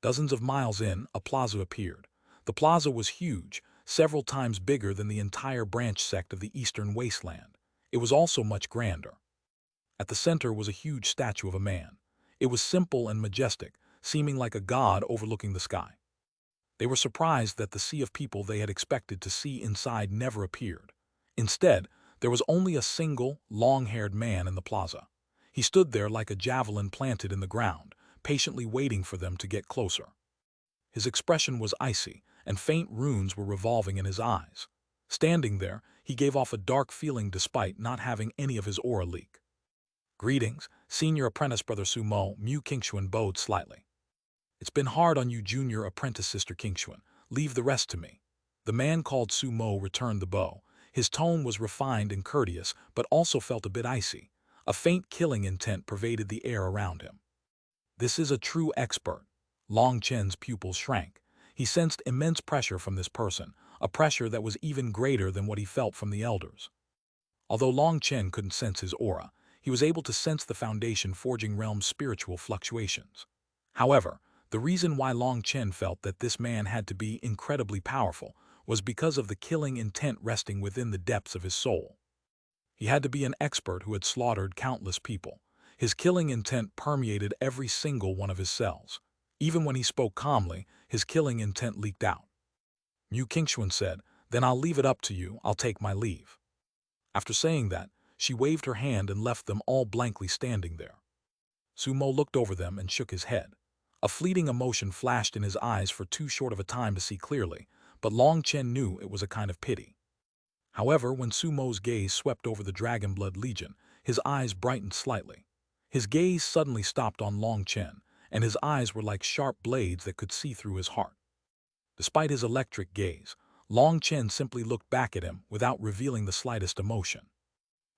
Dozens of miles in, a plaza appeared. The plaza was huge, several times bigger than the entire branch sect of the eastern wasteland. It was also much grander. At the center was a huge statue of a man. It was simple and majestic, seeming like a god overlooking the sky. They were surprised that the sea of people they had expected to see inside never appeared. Instead, there was only a single, long-haired man in the plaza. He stood there like a javelin planted in the ground, patiently waiting for them to get closer. His expression was icy, and faint runes were revolving in his eyes. Standing there, he gave off a dark feeling despite not having any of his aura leak. Greetings, Senior Apprentice Brother Sumo, Xuanhuan bowed slightly. It's been hard on you, Junior Apprentice Sister Xuanhuan. Leave the rest to me. The man called Sumo returned the bow. His tone was refined and courteous, but also felt a bit icy. A faint killing intent pervaded the air around him. This is a true expert. Long Chen's pupils shrank. He sensed immense pressure from this person, a pressure that was even greater than what he felt from the elders. Although Long Chen couldn't sense his aura, he was able to sense the Foundation Forging Realm's spiritual fluctuations. However, the reason why Long Chen felt that this man had to be incredibly powerful was because of the killing intent resting within the depths of his soul. He had to be an expert who had slaughtered countless people. His killing intent permeated every single one of his cells. Even when he spoke calmly, his killing intent leaked out. Xuanhuan said, "Then I'll leave it up to you, I'll take my leave." After saying that, she waved her hand and left them all blankly standing there. Sumo looked over them and shook his head. A fleeting emotion flashed in his eyes for too short of a time to see clearly, but Long Chen knew it was a kind of pity. However, when Sumo's gaze swept over the Dragonblood Legion, his eyes brightened slightly. His gaze suddenly stopped on Long Chen, and his eyes were like sharp blades that could see through his heart. Despite his electric gaze, Long Chen simply looked back at him without revealing the slightest emotion.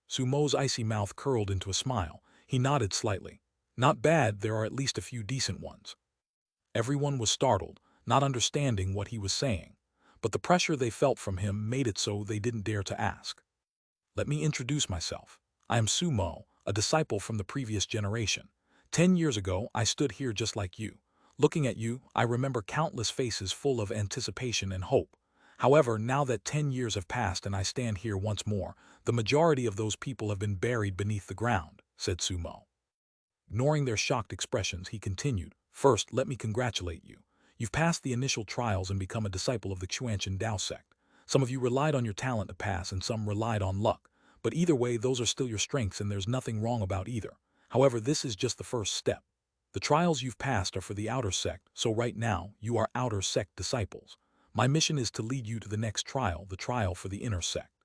Sumo's icy mouth curled into a smile. He nodded slightly. "Not bad, there are at least a few decent ones." Everyone was startled, not understanding what he was saying, but the pressure they felt from him made it so they didn't dare to ask. "Let me introduce myself. I am Sumo, a disciple from the previous generation. 10 years ago, I stood here just like you. Looking at you, I remember countless faces full of anticipation and hope. However, now that 10 years have passed and I stand here once more, the majority of those people have been buried beneath the ground," said Sumo. Ignoring their shocked expressions, he continued, "First, let me congratulate you. You've passed the initial trials and become a disciple of the Xuanhuan Dao sect. Some of you relied on your talent to pass and some relied on luck. But either way, those are still your strengths and there's nothing wrong about either. However, this is just the first step. The trials you've passed are for the outer sect, so right now, you are outer sect disciples. My mission is to lead you to the next trial, the trial for the inner sect."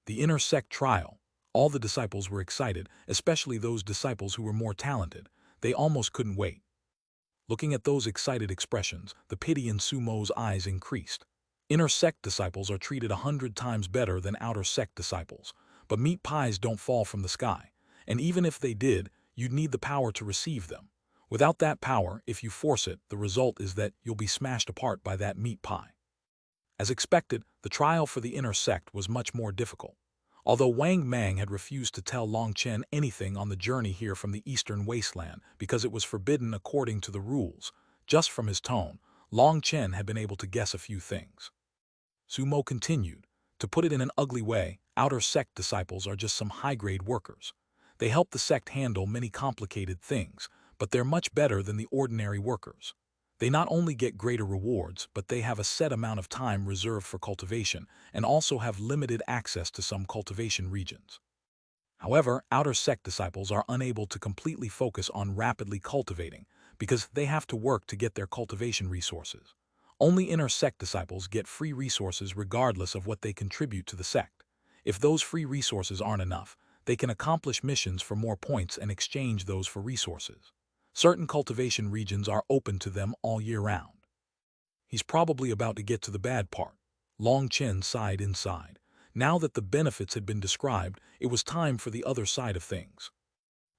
The inner sect trial. All the disciples were excited, especially those disciples who were more talented. They almost couldn't wait. Looking at those excited expressions, the pity in Sumo's eyes increased. Inner sect disciples are treated 100 times better than outer sect disciples, but meat pies don't fall from the sky, and even if they did, you'd need the power to receive them. Without that power, if you force it, the result is that you'll be smashed apart by that meat pie. As expected, the trial for the inner sect was much more difficult. Although Wang Mang had refused to tell Long Chen anything on the journey here from the eastern wasteland because it was forbidden according to the rules, just from his tone, Long Chen had been able to guess a few things. Sumo continued, to put it in an ugly way, outer sect disciples are just some high-grade workers. They help the sect handle many complicated things, but they're much better than the ordinary workers. They not only get greater rewards, but they have a set amount of time reserved for cultivation and also have limited access to some cultivation regions. However, outer sect disciples are unable to completely focus on rapidly cultivating because they have to work to get their cultivation resources. Only inner sect disciples get free resources regardless of what they contribute to the sect. If those free resources aren't enough, they can accomplish missions for more points and exchange those for resources. Certain cultivation regions are open to them all year round. He's probably about to get to the bad part. Long Chen sighed inside. Now that the benefits had been described, it was time for the other side of things.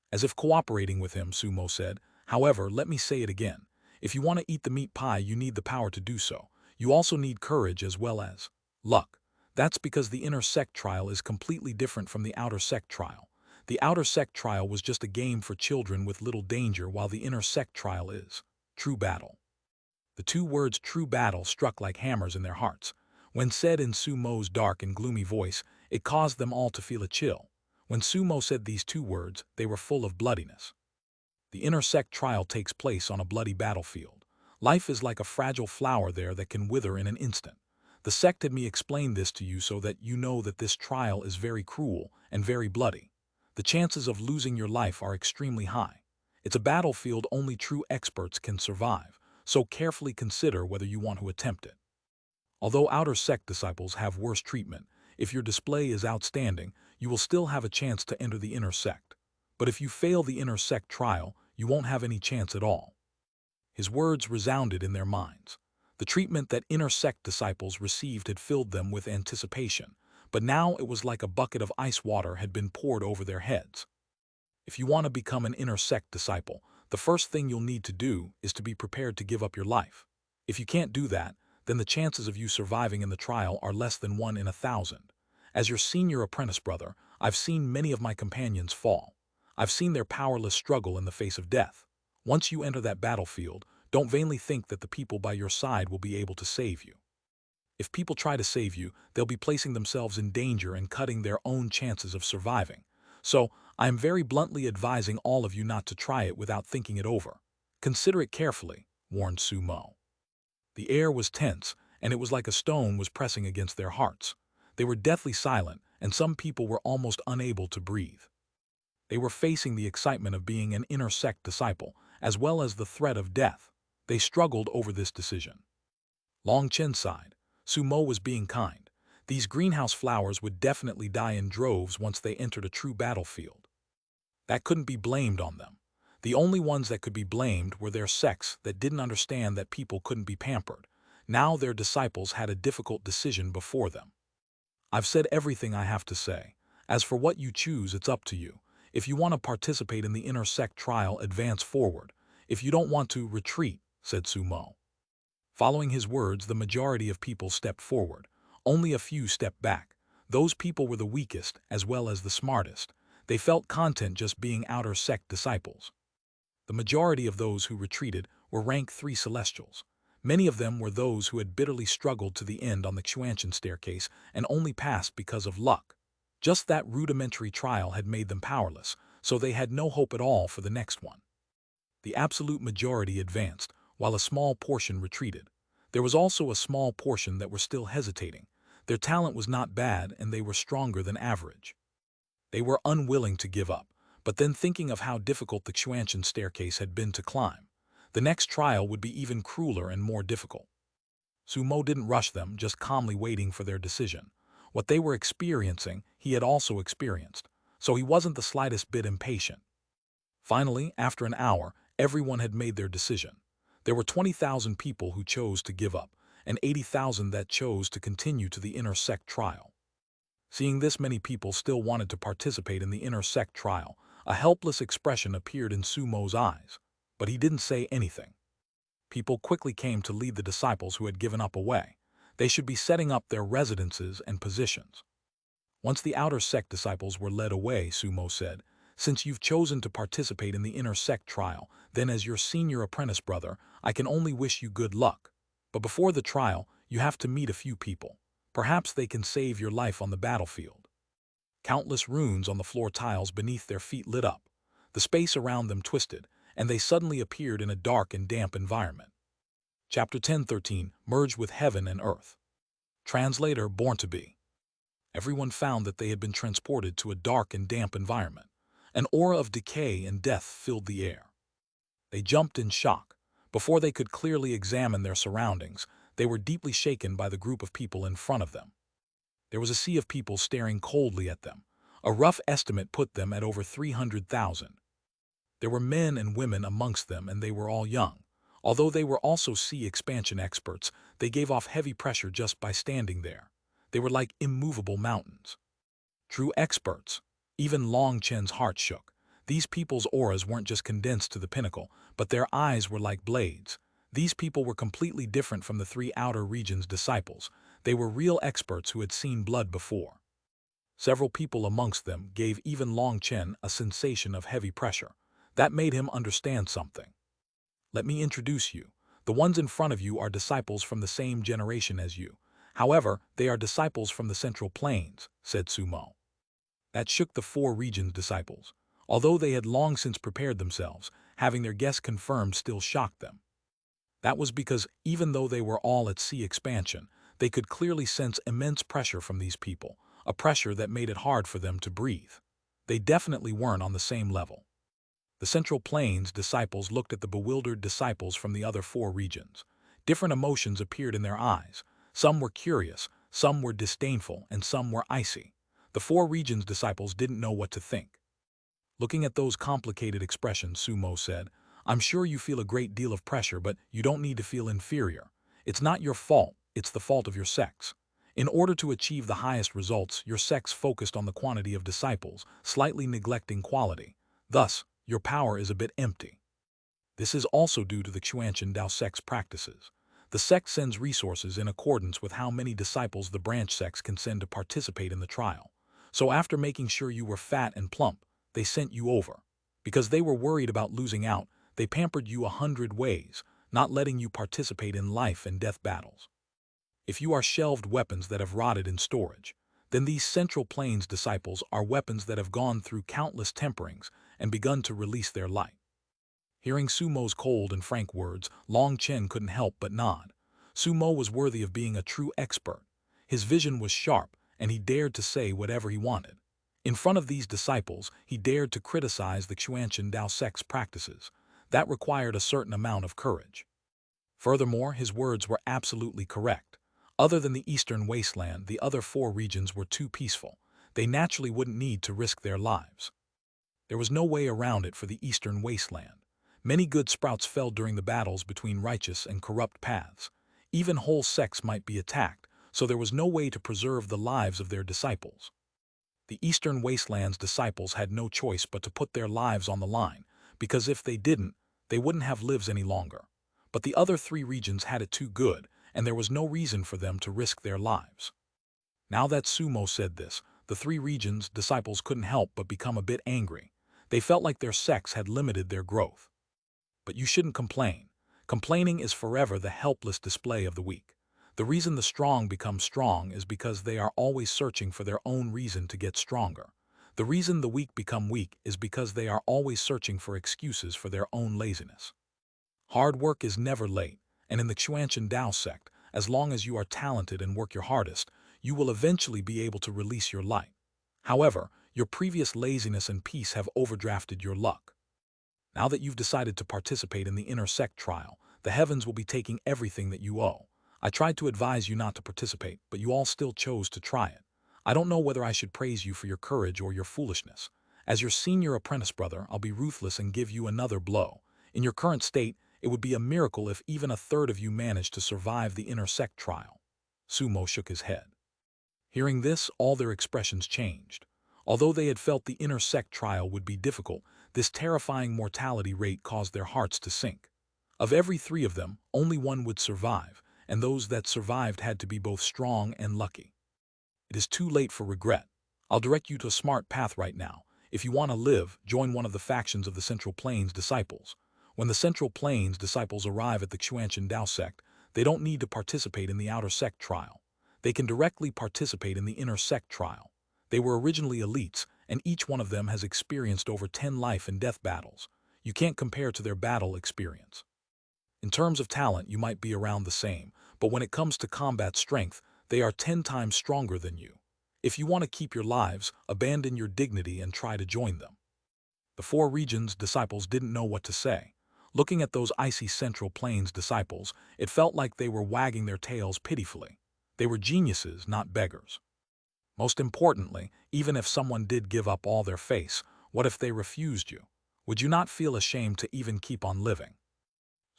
As if cooperating with him, Sumo said, however, let me say it again. If you want to eat the meat pie, you need the power to do so. You also need courage as well as luck. That's because the inner sect trial is completely different from the outer sect trial. The outer sect trial was just a game for children with little danger, while the inner sect trial is true battle. The two words true battle struck like hammers in their hearts. When said in Sumo's dark and gloomy voice, it caused them all to feel a chill. When Sumo said these two words, they were full of bloodiness. The inner sect trial takes place on a bloody battlefield. Life is like a fragile flower there that can wither in an instant. The sect had me explain this to you so that you know that this trial is very cruel and very bloody. The chances of losing your life are extremely high. It's a battlefield only true experts can survive, so carefully consider whether you want to attempt it. Although outer sect disciples have worse treatment, if your display is outstanding, you will still have a chance to enter the inner sect. But if you fail the inner sect trial, you won't have any chance at all. His words resounded in their minds. The treatment that inner sect disciples received had filled them with anticipation, but now it was like a bucket of ice water had been poured over their heads. If you want to become an inner sect disciple, the first thing you'll need to do is to be prepared to give up your life. If you can't do that, then the chances of you surviving in the trial are less than 1 in 1,000. As your senior apprentice brother, I've seen many of my companions fall. I've seen their powerless struggle in the face of death. Once you enter that battlefield, don't vainly think that the people by your side will be able to save you. If people try to save you, they'll be placing themselves in danger and cutting their own chances of surviving. So, I am very bluntly advising all of you not to try it without thinking it over. Consider it carefully, warned Sumo. The air was tense, and it was like a stone was pressing against their hearts. They were deathly silent, and some people were almost unable to breathe. They were facing the excitement of being an inner sect disciple, as well as the threat of death. They struggled over this decision. Long Chen sighed. Sumo was being kind. These greenhouse flowers would definitely die in droves once they entered a true battlefield. That couldn't be blamed on them. The only ones that could be blamed were their sects that didn't understand that people couldn't be pampered. Now their disciples had a difficult decision before them. I've said everything I have to say. As for what you choose, it's up to you. If you want to participate in the inner sect trial, advance forward. If you don't want to, retreat, said Sumo. Following his words, the majority of people stepped forward. Only a few stepped back. Those people were the weakest as well as the smartest. They felt content just being outer sect disciples. The majority of those who retreated were rank 3 celestials. Many of them were those who had bitterly struggled to the end on the Xuanhuan staircase and only passed because of luck. Just that rudimentary trial had made them powerless, so they had no hope at all for the next one. The absolute majority advanced, while a small portion retreated. There was also a small portion that were still hesitating. Their talent was not bad and they were stronger than average. They were unwilling to give up, but then thinking of how difficult the Xuanhuan staircase had been to climb, the next trial would be even crueler and more difficult. Sumo didn't rush them, just calmly waiting for their decision. What they were experiencing, he had also experienced, so he wasn't the slightest bit impatient. Finally, after an hour, everyone had made their decision. There were 20,000 people who chose to give up, and 80,000 that chose to continue to the inner sect trial. Seeing this many people still wanted to participate in the inner sect trial, a helpless expression appeared in Sumo's eyes, but he didn't say anything. People quickly came to lead the disciples who had given up away. They should be setting up their residences and positions. Once the outer sect disciples were led away, Sumo said, "Since you've chosen to participate in the inner sect trial, then as your senior apprentice brother, I can only wish you good luck. But before the trial, you have to meet a few people. Perhaps they can save your life on the battlefield." Countless runes on the floor tiles beneath their feet lit up. The space around them twisted, and they suddenly appeared in a dark and damp environment. Chapter 10:13 Merge with Heaven and Earth. Translator Born to Be. Everyone found that they had been transported to a dark and damp environment. An aura of decay and death filled the air. They jumped in shock. Before they could clearly examine their surroundings, they were deeply shaken by the group of people in front of them. There was a sea of people staring coldly at them. A rough estimate put them at over 300,000. There were men and women amongst them, and they were all young. Although they were also sea expansion experts, they gave off heavy pressure just by standing there. They were like immovable mountains. True experts. Even Long Chen's heart shook. These people's auras weren't just condensed to the pinnacle, but their eyes were like blades. These people were completely different from the three outer regions' disciples. They were real experts who had seen blood before. Several people amongst them gave even Long Chen a sensation of heavy pressure. That made him understand something. "Let me introduce you. The ones in front of you are disciples from the same generation as you. However, they are disciples from the Central Plains," said Sumo. That shook the four regions' disciples. Although they had long since prepared themselves, having their guess confirmed still shocked them. That was because, even though they were all at sea expansion, they could clearly sense immense pressure from these people, a pressure that made it hard for them to breathe. They definitely weren't on the same level. The Central Plains disciples looked at the bewildered disciples from the other four regions. Different emotions appeared in their eyes. Some were curious, some were disdainful, and some were icy. The four regions disciples didn't know what to think. Looking at those complicated expressions, Sumo said, "I'm sure you feel a great deal of pressure, but you don't need to feel inferior. It's not your fault, it's the fault of your sex. In order to achieve the highest results, your sex focused on the quantity of disciples, slightly neglecting quality. Thus, your power is a bit empty. This is also due to the Xuanhuan Dao sex practices. The sect sends resources in accordance with how many disciples the branch sects can send to participate in the trial. So after making sure you were fat and plump, they sent you over. Because they were worried about losing out, they pampered you 100 ways, not letting you participate in life and death battles. If you are shelved weapons that have rotted in storage, then these Central Plains disciples are weapons that have gone through countless temperings and begun to release their light." Hearing Sumo's cold and frank words, Long Chen couldn't help but nod. Sumo was worthy of being a true expert. His vision was sharp, and he dared to say whatever he wanted. In front of these disciples, he dared to criticize the Xuanhuan Dao sect's practices. That required a certain amount of courage. Furthermore, his words were absolutely correct. Other than the eastern wasteland, the other four regions were too peaceful. They naturally wouldn't need to risk their lives. There was no way around it for the eastern wasteland. Many good sprouts fell during the battles between righteous and corrupt paths. Even whole sects might be attacked, so there was no way to preserve the lives of their disciples. The eastern wasteland's disciples had no choice but to put their lives on the line, because if they didn't, they wouldn't have lives any longer. But the other three regions had it too good, and there was no reason for them to risk their lives. Now that Sumo said this, the three regions' disciples couldn't help but become a bit angry. They felt like their sects had limited their growth. But you shouldn't complain. Complaining is forever the helpless display of the weak. The reason the strong become strong is because they are always searching for their own reason to get stronger. The reason the weak become weak is because they are always searching for excuses for their own laziness. Hard work is never late, and in the Xuanhuan Dao sect, as long as you are talented and work your hardest, you will eventually be able to release your light. However, your previous laziness and peace have overdrafted your luck. Now that you've decided to participate in the inner sect trial, the heavens will be taking everything that you owe. I tried to advise you not to participate, but you all still chose to try it. I don't know whether I should praise you for your courage or your foolishness. As your senior apprentice brother, I'll be ruthless and give you another blow. In your current state, It would be a miracle if even a third of you managed to survive the inner sect trial. Sumo shook his head. Hearing this, all their expressions changed. Although they had felt the inner sect trial would be difficult, this terrifying mortality rate caused their hearts to sink. Of every three of them, only one would survive, and those that survived had to be both strong and lucky. It is too late for regret. I'll direct you to a smart path right now. If you want to live, join one of the factions of the Central Plains disciples. When the Central Plains disciples arrive at the Xuanhuan Dao sect, they don't need to participate in the outer sect trial. They can directly participate in the inner sect trial. They were originally elites, and each one of them has experienced over 10 life and death battles. You can't compare to their battle experience. In terms of talent, you might be around the same, but when it comes to combat strength, they are 10 times stronger than you. If you want to keep your lives, abandon your dignity and try to join them. The four regions' disciples didn't know what to say. Looking at those icy Central Plains disciples, it felt like they were wagging their tails pitifully. They were geniuses, not beggars. Most importantly, even if someone did give up all their face, what if they refused you? Would you not feel ashamed to even keep on living?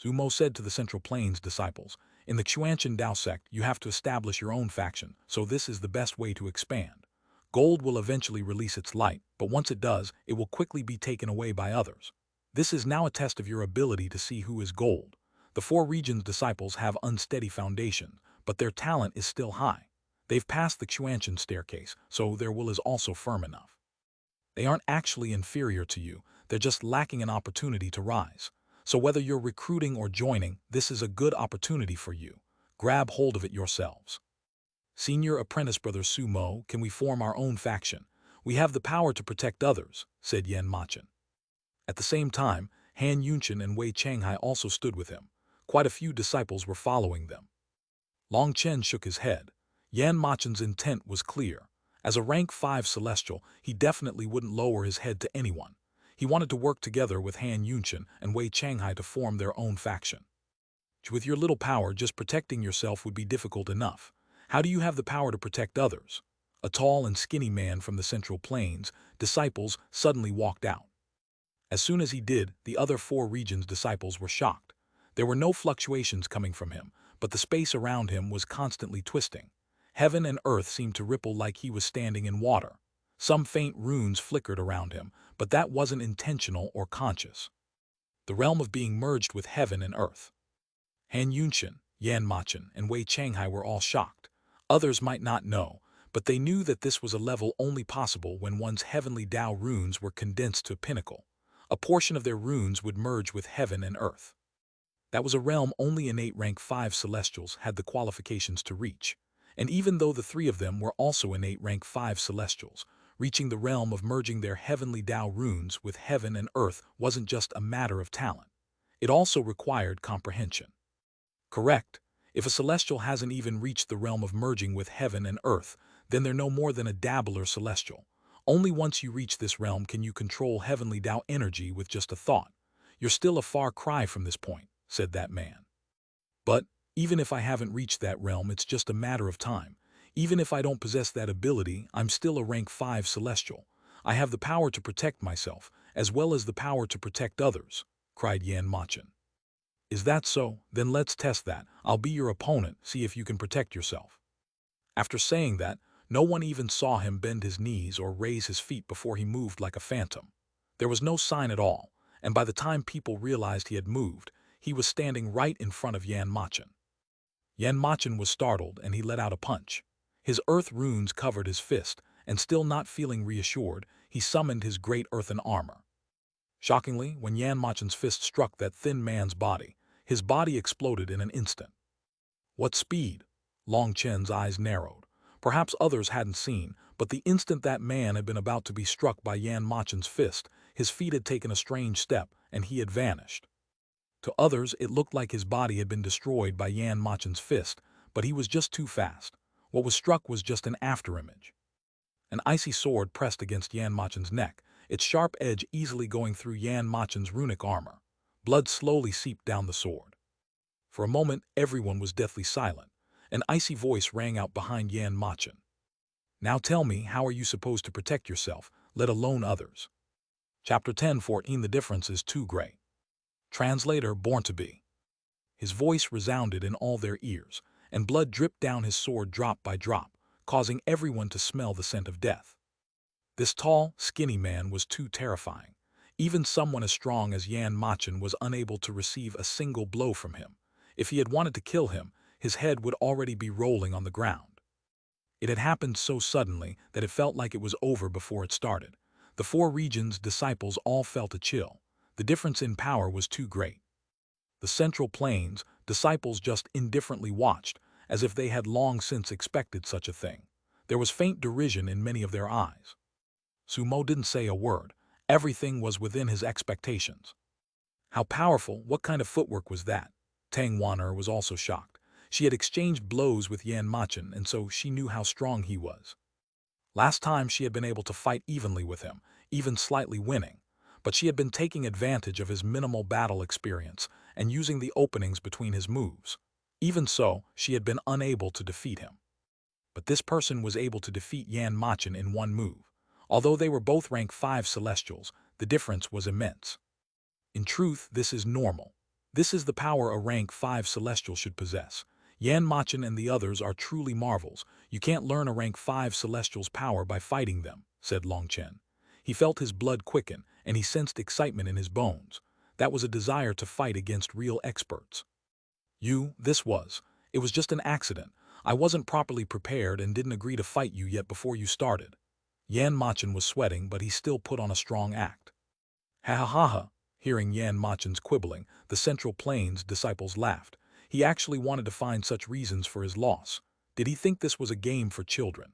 Zumo said to the Central Plains disciples, in the Xuanhuan Dao sect, you have to establish your own faction, so this is the best way to expand. Gold will eventually release its light, but once it does, it will quickly be taken away by others. This is now a test of your ability to see who is gold. The four regions' disciples have unsteady foundation, but their talent is still high. They've passed the Xuanhuan staircase, so their will is also firm enough. They aren't actually inferior to you, they're just lacking an opportunity to rise. So whether you're recruiting or joining, this is a good opportunity for you. Grab hold of it yourselves. Senior Apprentice Brother Sumo, can we form our own faction? We have the power to protect others, said Yan Machin. At the same time, Han Yunchen and Wei Changhai also stood with him. Quite a few disciples were following them. Long Chen shook his head. Yan Machin's intent was clear. As a rank 5 celestial, he definitely wouldn't lower his head to anyone. He wanted to work together with Han Yunchen and Wei Changhai to form their own faction. With your little power, just protecting yourself would be difficult enough. How do you have the power to protect others? A tall and skinny man from the Central Plains, disciples, suddenly walked out. As soon as he did, the other four regions' disciples were shocked. There were no fluctuations coming from him, but the space around him was constantly twisting. Heaven and earth seemed to ripple like he was standing in water. Some faint runes flickered around him, but that wasn't intentional or conscious. The realm of being merged with heaven and earth. Han Yunchen, Yan Machin, and Wei Changhai were all shocked. Others might not know, but they knew that this was a level only possible when one's heavenly Dao runes were condensed to a pinnacle. A portion of their runes would merge with heaven and earth. That was a realm only innate rank 5 celestials had the qualifications to reach. And even though the three of them were also innate rank 5 celestials, reaching the realm of merging their heavenly Dao runes with heaven and earth wasn't just a matter of talent. It also required comprehension. Correct. If a celestial hasn't even reached the realm of merging with heaven and earth, then they're no more than a dabbler celestial. Only once you reach this realm can you control heavenly Dao energy with just a thought. You're still a far cry from this point, said that man. But, even if I haven't reached that realm, it's just a matter of time. Even if I don't possess that ability, I'm still a rank 5 celestial. I have the power to protect myself, as well as the power to protect others, cried Yan Machin. Is that so? Then let's test that. I'll be your opponent, see if you can protect yourself. After saying that, no one even saw him bend his knees or raise his feet before he moved like a phantom. There was no sign at all, and by the time people realized he had moved, he was standing right in front of Yan Machin. Yan Machin was startled and he let out a punch. His earth runes covered his fist, and still not feeling reassured, he summoned his great earthen armor. Shockingly, when Yan Machin's fist struck that thin man's body, his body exploded in an instant. What speed? Long Chen's eyes narrowed. Perhaps others hadn't seen, but the instant that man had been about to be struck by Yan Machin's fist, his feet had taken a strange step, and he had vanished. To others, it looked like his body had been destroyed by Yan Machin's fist, but he was just too fast. What was struck was just an afterimage. An icy sword pressed against Yan Machin's neck, its sharp edge easily going through Yan Machin's runic armor. Blood slowly seeped down the sword. For a moment, everyone was deathly silent. An icy voice rang out behind Yan Machin. Now tell me, how are you supposed to protect yourself, let alone others? Chapter 10:14 The difference is too great. Translator born to be. His voice resounded in all their ears, and blood dripped down his sword drop by drop, causing everyone to smell the scent of death. This tall, skinny man was too terrifying. Even someone as strong as Yan Machen was unable to receive a single blow from him. If he had wanted to kill him, his head would already be rolling on the ground. It had happened so suddenly that it felt like it was over before it started. The four regions' disciples all felt a chill. The difference in power was too great. The central plains' disciples just indifferently watched, as if they had long since expected such a thing. There was faint derision in many of their eyes. Sumo didn't say a word. Everything was within his expectations. How powerful, what kind of footwork was that? Tang Wan'er was also shocked. She had exchanged blows with Yan Machen, and so she knew how strong he was. Last time she had been able to fight evenly with him, even slightly winning, but she had been taking advantage of his minimal battle experience and using the openings between his moves. Even so, she had been unable to defeat him. But this person was able to defeat Yan Machen in one move. Although they were both rank 5 Celestials, the difference was immense. In truth, this is normal. This is the power a rank 5 Celestial should possess. Yan Machen and the others are truly marvels. You can't learn a rank 5 Celestial's power by fighting them, said Long Chen. He felt his blood quicken, and he sensed excitement in his bones. That was a desire to fight against real experts. It was just an accident. I wasn't properly prepared and didn't agree to fight you yet before you started. Yan Machen was sweating, but he still put on a strong act. Ha ha ha ha. Hearing Yan Machen's quibbling, the Central Plains disciples laughed. He actually wanted to find such reasons for his loss. Did he think this was a game for children?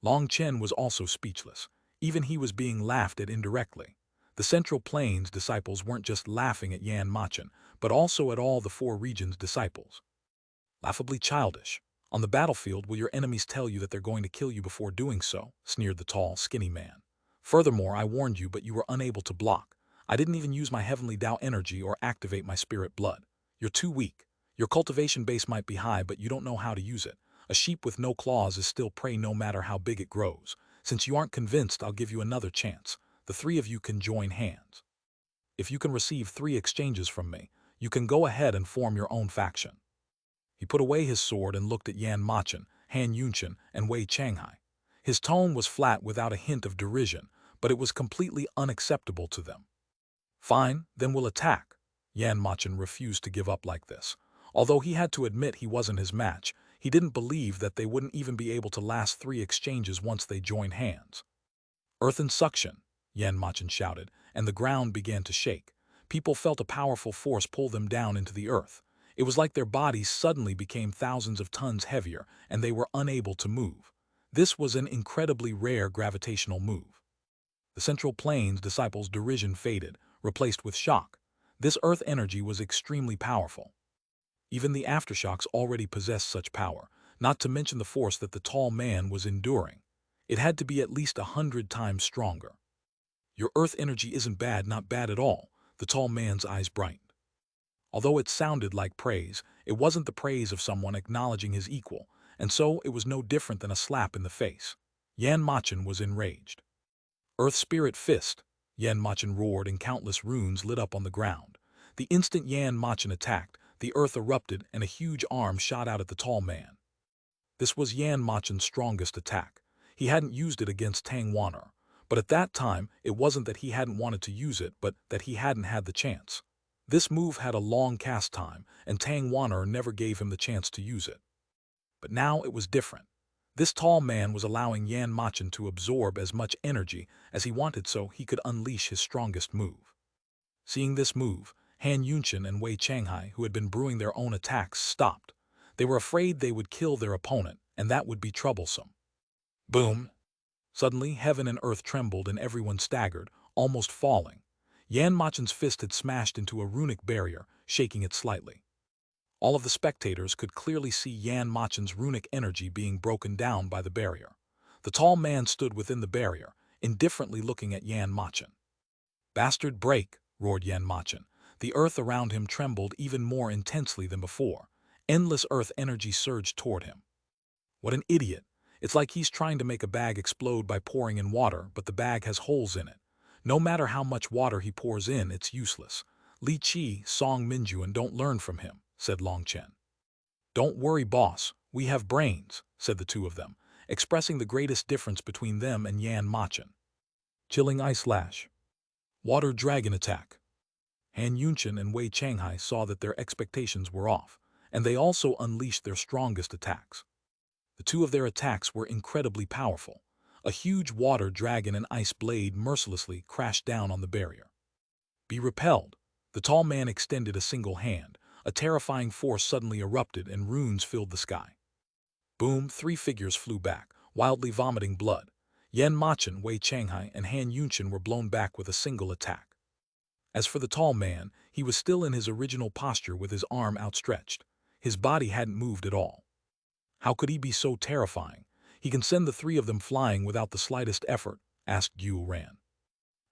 Long Chen was also speechless. Even he was being laughed at indirectly. The Central Plains disciples weren't just laughing at Yan Machen, but also at all the four regions' disciples. Laughably childish. On the battlefield, will your enemies tell you that they're going to kill you before doing so? Sneered the tall, skinny man. Furthermore, I warned you, but you were unable to block. I didn't even use my heavenly Tao energy or activate my spirit blood. You're too weak. Your cultivation base might be high, but you don't know how to use it. A sheep with no claws is still prey no matter how big it grows. Since you aren't convinced, I'll give you another chance. The three of you can join hands. If you can receive 3 exchanges from me, you can go ahead and form your own faction. He put away his sword and looked at Yan Machen, Han Yunchen, and Wei Changhai. His tone was flat without a hint of derision, but it was completely unacceptable to them. Fine, then we'll attack. Yan Machen refused to give up like this. Although he had to admit he wasn't his match, he didn't believe that they wouldn't even be able to last 3 exchanges once they joined hands. Earth and suction, Yan Machen shouted, and the ground began to shake. People felt a powerful force pull them down into the earth. It was like their bodies suddenly became thousands of tons heavier, and they were unable to move. This was an incredibly rare gravitational move. The Central Plains disciples' derision faded, replaced with shock. This earth energy was extremely powerful. Even the aftershocks already possessed such power, not to mention the force that the tall man was enduring. It had to be at least 100 times stronger. Your earth energy isn't bad, not bad at all. The tall man's eyes brightened. Although it sounded like praise, it wasn't the praise of someone acknowledging his equal, and so it was no different than a slap in the face. Yan Machen was enraged. Earth Spirit Fist, Yan Machen roared, and countless runes lit up on the ground. The instant Yan Machen attacked, the earth erupted and a huge arm shot out at the tall man. This was Yan Machen's strongest attack. He hadn't used it against Tang Wan'er, but at that time it wasn't that he hadn't wanted to use it, but that he hadn't had the chance. This move had a long cast time, and Tang Wan'er never gave him the chance to use it. But now it was different. This tall man was allowing Yan Machen to absorb as much energy as he wanted so he could unleash his strongest move. Seeing this move, Han Yunchen and Wei Changhai, who had been brewing their own attacks, stopped. They were afraid they would kill their opponent, and that would be troublesome. Boom! Suddenly, heaven and earth trembled and everyone staggered, almost falling. Yan Machen's fist had smashed into a runic barrier, shaking it slightly. All of the spectators could clearly see Yan Machen's runic energy being broken down by the barrier. The tall man stood within the barrier, indifferently looking at Yan Machen. Bastard, break, roared Yan Machen. The earth around him trembled even more intensely than before. Endless earth energy surged toward him. What an idiot. It's like he's trying to make a bag explode by pouring in water, but the bag has holes in it. No matter how much water he pours in, it's useless. Li Qi, Song Minju and don't learn from him, said Long Chen. Don't worry, boss, we have brains, said the two of them, expressing the greatest difference between them and Yan Machen. Chilling Ice Lash. Water Dragon Attack. Han Yunchen and Wei Changhai saw that their expectations were off, and they also unleashed their strongest attacks. The two of their attacks were incredibly powerful. A huge water dragon and ice blade mercilessly crashed down on the barrier. Be repelled. The tall man extended a single hand. A terrifying force suddenly erupted and runes filled the sky. Boom, three figures flew back, wildly vomiting blood. Yan Machen, Wei Changhai, and Han Yunchen were blown back with a single attack. As for the tall man, he was still in his original posture with his arm outstretched. His body hadn't moved at all. How could he be so terrifying? He can send the three of them flying without the slightest effort, asked Yu Ran.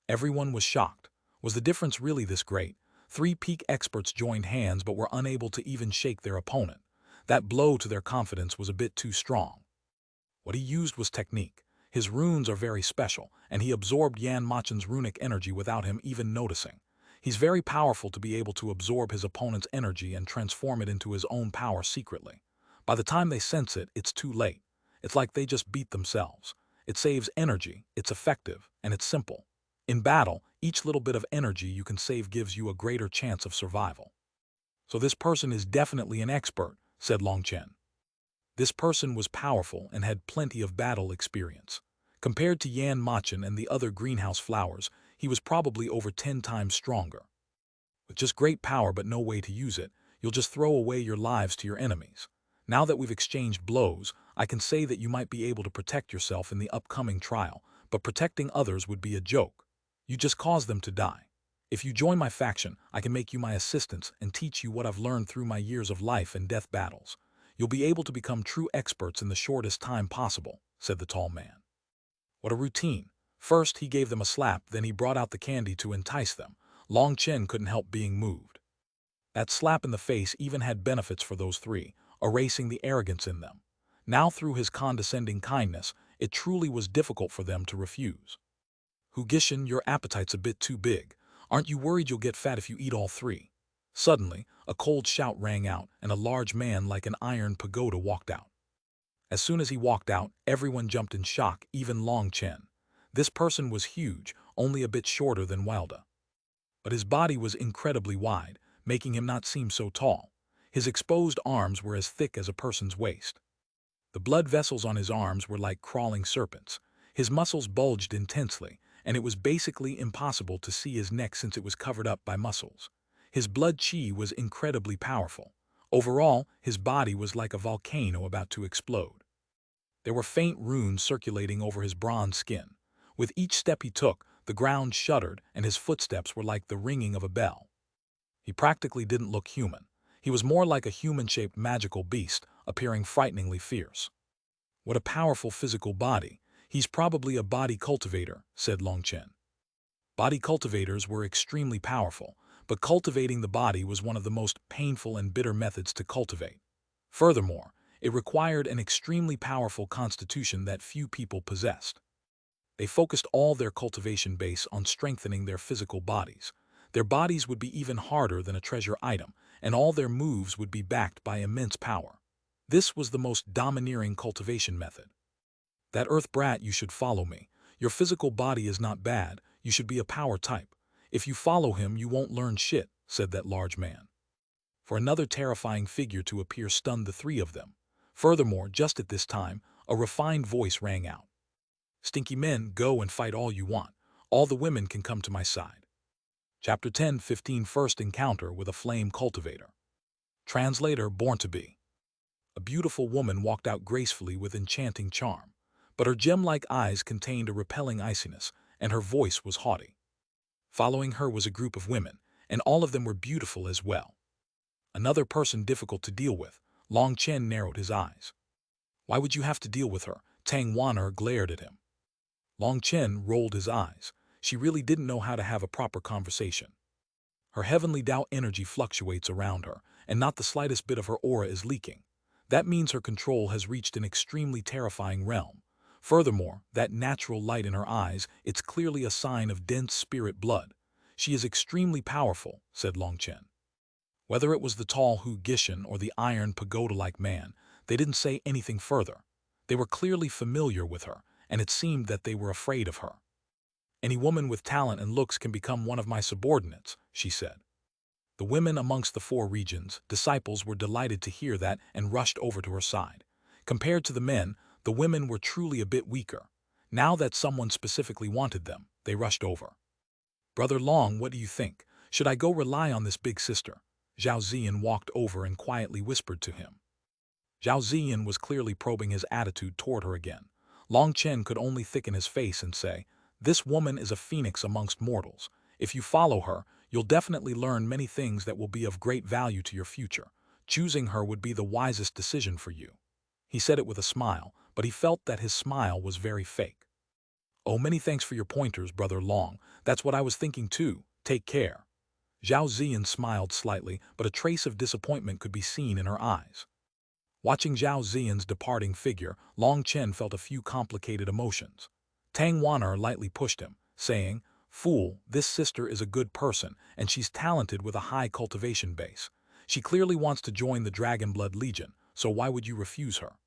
Everyone was shocked. Was the difference really this great? Three peak experts joined hands but were unable to even shake their opponent. That blow to their confidence was a bit too strong. What he used was technique. His runes are very special, and he absorbed Yan Machen's runic energy without him even noticing. He's very powerful to be able to absorb his opponent's energy and transform it into his own power secretly. By the time they sense it, it's too late. It's like they just beat themselves. It saves energy, it's effective, and it's simple. In battle, each little bit of energy you can save gives you a greater chance of survival. So this person is definitely an expert, said Long Chen. This person was powerful and had plenty of battle experience. Compared to Yan Machen and the other greenhouse flowers, he was probably over 10 times stronger. With just great power but no way to use it, you'll just throw away your lives to your enemies. Now that we've exchanged blows, I can say that you might be able to protect yourself in the upcoming trial, but protecting others would be a joke. You just cause them to die. If you join my faction, I can make you my assistants and teach you what I've learned through my years of life and death battles. You'll be able to become true experts in the shortest time possible, said the tall man. What a routine. First, he gave them a slap, then he brought out the candy to entice them. Long Chen couldn't help being moved. That slap in the face even had benefits for those three, erasing the arrogance in them. Now through his condescending kindness, it truly was difficult for them to refuse. Hugishin, your appetite's a bit too big. Aren't you worried you'll get fat if you eat all three? Suddenly, a cold shout rang out, and a large man like an iron pagoda walked out. As soon as he walked out, everyone jumped in shock, even Long Chen. This person was huge, only a bit shorter than Wilda. But his body was incredibly wide, making him not seem so tall. His exposed arms were as thick as a person's waist. The blood vessels on his arms were like crawling serpents. His muscles bulged intensely, and it was basically impossible to see his neck since it was covered up by muscles. His blood chi was incredibly powerful. Overall, his body was like a volcano about to explode. There were faint runes circulating over his bronze skin. With each step he took, the ground shuddered, and his footsteps were like the ringing of a bell. He practically didn't look human. He was more like a human-shaped magical beast, appearing frighteningly fierce. What a powerful physical body. He's probably a body cultivator, said Long Chen. Body cultivators were extremely powerful, but cultivating the body was one of the most painful and bitter methods to cultivate. Furthermore, it required an extremely powerful constitution that few people possessed. They focused all their cultivation base on strengthening their physical bodies. Their bodies would be even harder than a treasure item, and all their moves would be backed by immense power. This was the most domineering cultivation method. That earth brat, you should follow me. Your physical body is not bad, you should be a power type. If you follow him, you won't learn shit, said that large man. For another terrifying figure to appear stunned the three of them. Furthermore, just at this time, a refined voice rang out. Stinky men, go and fight all you want. All the women can come to my side. Chapter 10:15 First Encounter with a Flame Cultivator. Translator, born to be. A beautiful woman walked out gracefully with enchanting charm, but her gem-like eyes contained a repelling iciness, and her voice was haughty. Following her was a group of women, and all of them were beautiful as well. Another person difficult to deal with. Long Chen narrowed his eyes. Why would you have to deal with her? Tang Wan'er glared at him. Long Chen rolled his eyes. She really didn't know how to have a proper conversation. Her heavenly Tao energy fluctuates around her, and not the slightest bit of her aura is leaking. That means her control has reached an extremely terrifying realm. Furthermore, that natural light in her eyes, it's clearly a sign of dense spirit blood. She is extremely powerful, said Long Chen. Whether it was the tall Hu Gishan or the iron pagoda-like man, they didn't say anything further. They were clearly familiar with her, and it seemed that they were afraid of her. Any woman with talent and looks can become one of my subordinates, she said. The women amongst the 4 regions, disciples, were delighted to hear that and rushed over to her side. Compared to the men, the women were truly a bit weaker. Now that someone specifically wanted them, they rushed over. Brother Long, what do you think? Should I go rely on this big sister? Zhao Ziyan walked over and quietly whispered to him. Zhao Ziyan was clearly probing his attitude toward her again. Long Chen could only thicken his face and say, "This woman is a phoenix amongst mortals. If you follow her, you'll definitely learn many things that will be of great value to your future. Choosing her would be the wisest decision for you." He said it with a smile, but he felt that his smile was very fake. "Oh, many thanks for your pointers, Brother Long. That's what I was thinking too. Take care." Zhao Ziyan smiled slightly, but a trace of disappointment could be seen in her eyes. Watching Zhao Ziyan's departing figure, Long Chen felt a few complicated emotions. Tang Wan'er lightly pushed him, saying, "Fool, this sister is a good person, and she's talented with a high cultivation base. She clearly wants to join the Dragonblood Legion, so why would you refuse her?"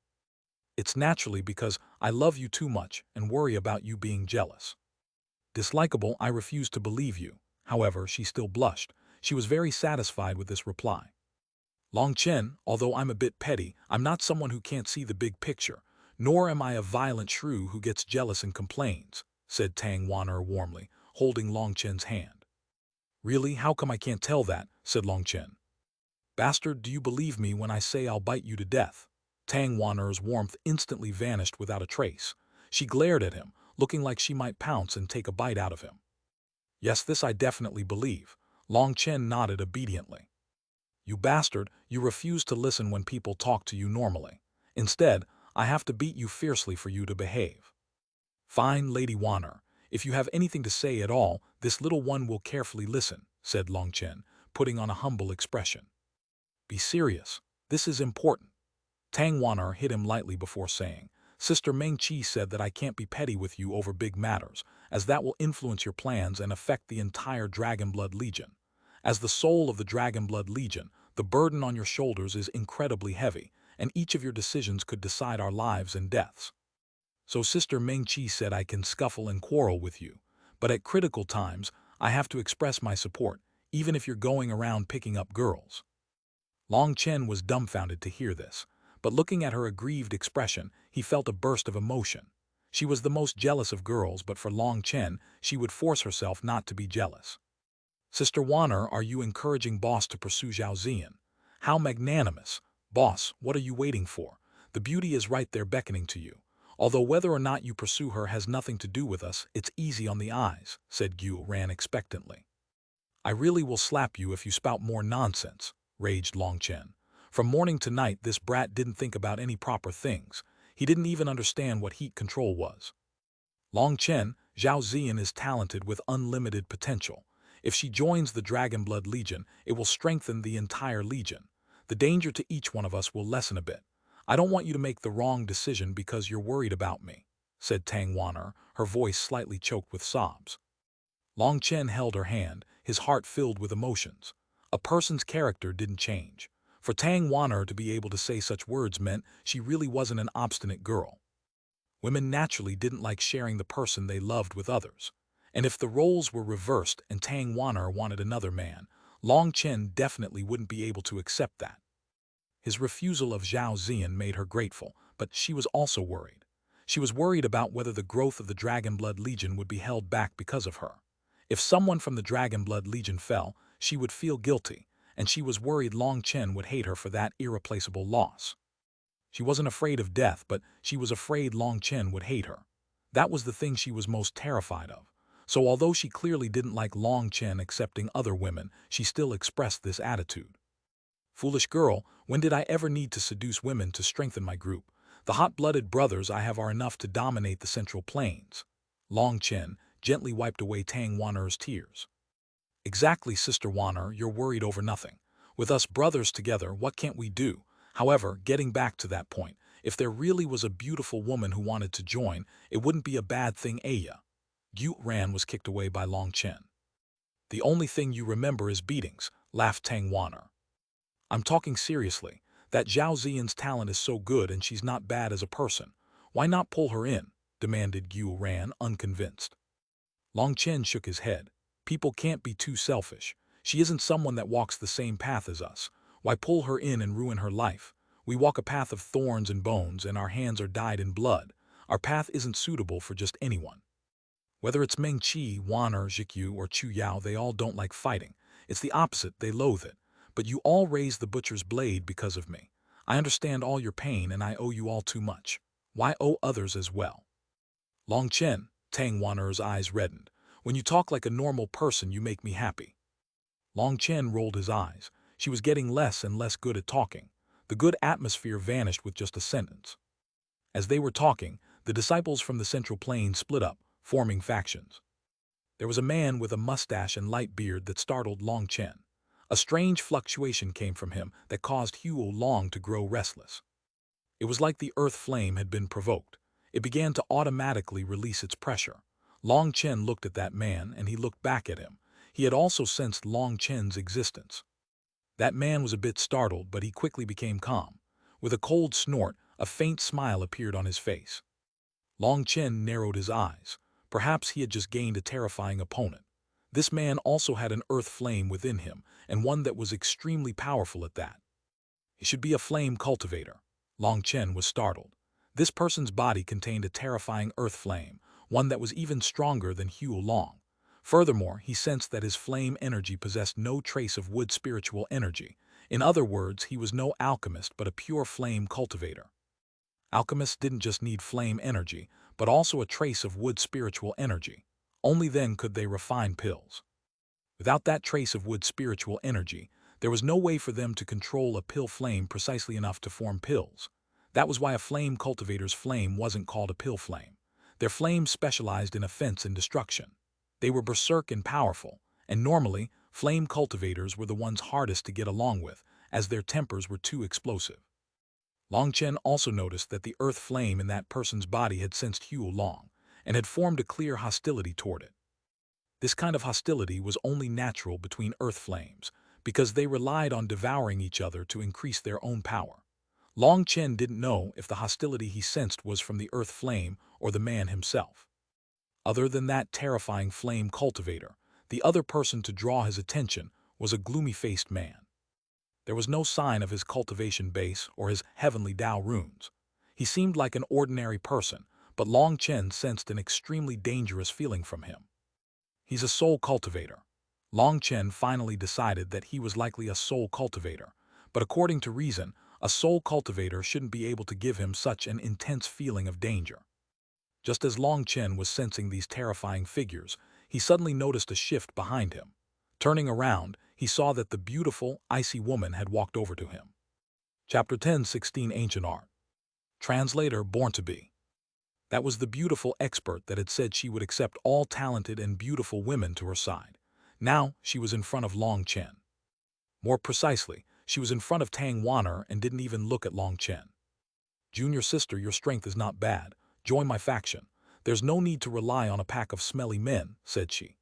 "It's naturally because I love you too much and worry about you being jealous." "Dislikable, I refuse to believe you." However, she still blushed. She was very satisfied with this reply. "Long Chen, although I'm a bit petty, I'm not someone who can't see the big picture, nor am I a violent shrew who gets jealous and complains," said Tang Wan'er warmly, holding Long Chen's hand. "Really, how come I can't tell that?" said Long Chen. "Bastard, do you believe me when I say I'll bite you to death?" Tang Wan'er's warmth instantly vanished without a trace. She glared at him, looking like she might pounce and take a bite out of him. "Yes, this I definitely believe." Long Chen nodded obediently. "You bastard, you refuse to listen when people talk to you normally. Instead, I have to beat you fiercely for you to behave." "Fine, Lady Wan'er. If you have anything to say at all, this little one will carefully listen," said Long Chen, putting on a humble expression. "Be serious. This is important." Tang Wan'er hit him lightly before saying, "Sister Meng Qi said that I can't be petty with you over big matters, as that will influence your plans and affect the entire Dragonblood Legion. As the soul of the Dragonblood Legion, the burden on your shoulders is incredibly heavy, and each of your decisions could decide our lives and deaths. So Sister Meng Qi said I can scuffle and quarrel with you, but at critical times, I have to express my support, even if you're going around picking up girls." Long Chen was dumbfounded to hear this, but looking at her aggrieved expression, he felt a burst of emotion. She was the most jealous of girls, but for Long Chen, she would force herself not to be jealous. "Sister Wan'er, are you encouraging Boss to pursue Zhao Ziyan? How magnanimous! Boss, what are you waiting for? The beauty is right there beckoning to you. Although whether or not you pursue her has nothing to do with us, it's easy on the eyes," said Xuanhuan expectantly. "I really will slap you if you spout more nonsense," raged Long Chen. From morning to night, this brat didn't think about any proper things. He didn't even understand what heat control was. "Long Chen, Zhao Ziyan is talented with unlimited potential. If she joins the Dragonblood Legion, it will strengthen the entire Legion. The danger to each one of us will lessen a bit. I don't want you to make the wrong decision because you're worried about me," said Tang Wan'er, her voice slightly choked with sobs. Long Chen held her hand, his heart filled with emotions. A person's character didn't change. For Tang Wan'er to be able to say such words meant she really wasn't an obstinate girl. Women naturally didn't like sharing the person they loved with others. And if the roles were reversed and Tang Wan'er wanted another man, Long Chen definitely wouldn't be able to accept that. His refusal of Zhao Ziyan made her grateful, but she was also worried. She was worried about whether the growth of the Dragonblood Legion would be held back because of her. If someone from the Dragonblood Legion fell, she would feel guilty, and she was worried Long Chen would hate her for that irreplaceable loss. She wasn't afraid of death, but she was afraid Long Chen would hate her. That was the thing she was most terrified of. So although she clearly didn't like Long Chen accepting other women, she still expressed this attitude. "Foolish girl, when did I ever need to seduce women to strengthen my group? The hot-blooded brothers I have are enough to dominate the Central Plains." Long Chen gently wiped away Tang Wan'er's tears. "Exactly, Sister Wan'er, you're worried over nothing. With us brothers together, what can't we do? However, getting back to that point, if there really was a beautiful woman who wanted to join, it wouldn't be a bad thing, Aya." Xuanhuan was kicked away by Long Chen. The only thing you remember is beatings, laughed Tangwaner. I'm talking seriously. That Zhao Ziyan's talent is so good and she's not bad as a person. Why not pull her in? Demanded Xuanhuan, unconvinced. Long Chen shook his head. People can't be too selfish. She isn't someone that walks the same path as us. Why pull her in and ruin her life? We walk a path of thorns and bones, and our hands are dyed in blood. Our path isn't suitable for just anyone. Whether it's Meng Qi, Wan or Zhikyu or Chu Yao, they all don't like fighting. It's the opposite, they loathe it. But you all raise the butcher's blade because of me. I understand all your pain and I owe you all too much. Why owe others as well? Long Chen, Tang Wan'er's eyes reddened. When you talk like a normal person, you make me happy. Long Chen rolled his eyes. She was getting less and less good at talking. The good atmosphere vanished with just a sentence. As they were talking, the disciples from the Central Plain split up, forming factions. There was a man with a mustache and light beard that startled Long Chen. A strange fluctuation came from him that caused Huo Long to grow restless. It was like the earth flame had been provoked. It began to automatically release its pressure. Long Chen looked at that man and he looked back at him. He had also sensed Long Chen's existence. That man was a bit startled, but he quickly became calm. With a cold snort, a faint smile appeared on his face. Long Chen narrowed his eyes. Perhaps he had just gained a terrifying opponent. This man also had an earth flame within him, and one that was extremely powerful at that. He should be a flame cultivator. Long Chen was startled. This person's body contained a terrifying earth flame, one that was even stronger than Huo Long. Furthermore, he sensed that his flame energy possessed no trace of wood spiritual energy. In other words, he was no alchemist but a pure flame cultivator. Alchemists didn't just need flame energy, but also a trace of wood spiritual energy. Only then could they refine pills. Without that trace of wood spiritual energy, there was no way for them to control a pill flame precisely enough to form pills. That was why a flame cultivator's flame wasn't called a pill flame. Their flame specialized in offense and destruction. They were berserk and powerful, and normally, flame cultivators were the ones hardest to get along with, as their tempers were too explosive. Long Chen also noticed that the earth flame in that person's body had sensed Huo Long, and had formed a clear hostility toward it. This kind of hostility was only natural between earth flames, because they relied on devouring each other to increase their own power. Long Chen didn't know if the hostility he sensed was from the earth flame or the man himself. Other than that terrifying flame cultivator, the other person to draw his attention was a gloomy-faced man. There was no sign of his cultivation base or his heavenly Tao runes. He seemed like an ordinary person, but Long Chen sensed an extremely dangerous feeling from him. He's a soul cultivator. Long Chen finally decided that he was likely a soul cultivator, but according to reason, a soul cultivator shouldn't be able to give him such an intense feeling of danger. Just as Long Chen was sensing these terrifying figures, he suddenly noticed a shift behind him. Turning around, he saw that the beautiful, icy woman had walked over to him. Chapter 10:16 Ancient Art. Translator Born to Be. That was the beautiful expert that had said she would accept all talented and beautiful women to her side. Now, she was in front of Long Chen. More precisely, she was in front of Tang Wan'er and didn't even look at Long Chen. Junior sister, your strength is not bad. Join my faction. There's no need to rely on a pack of smelly men, said she.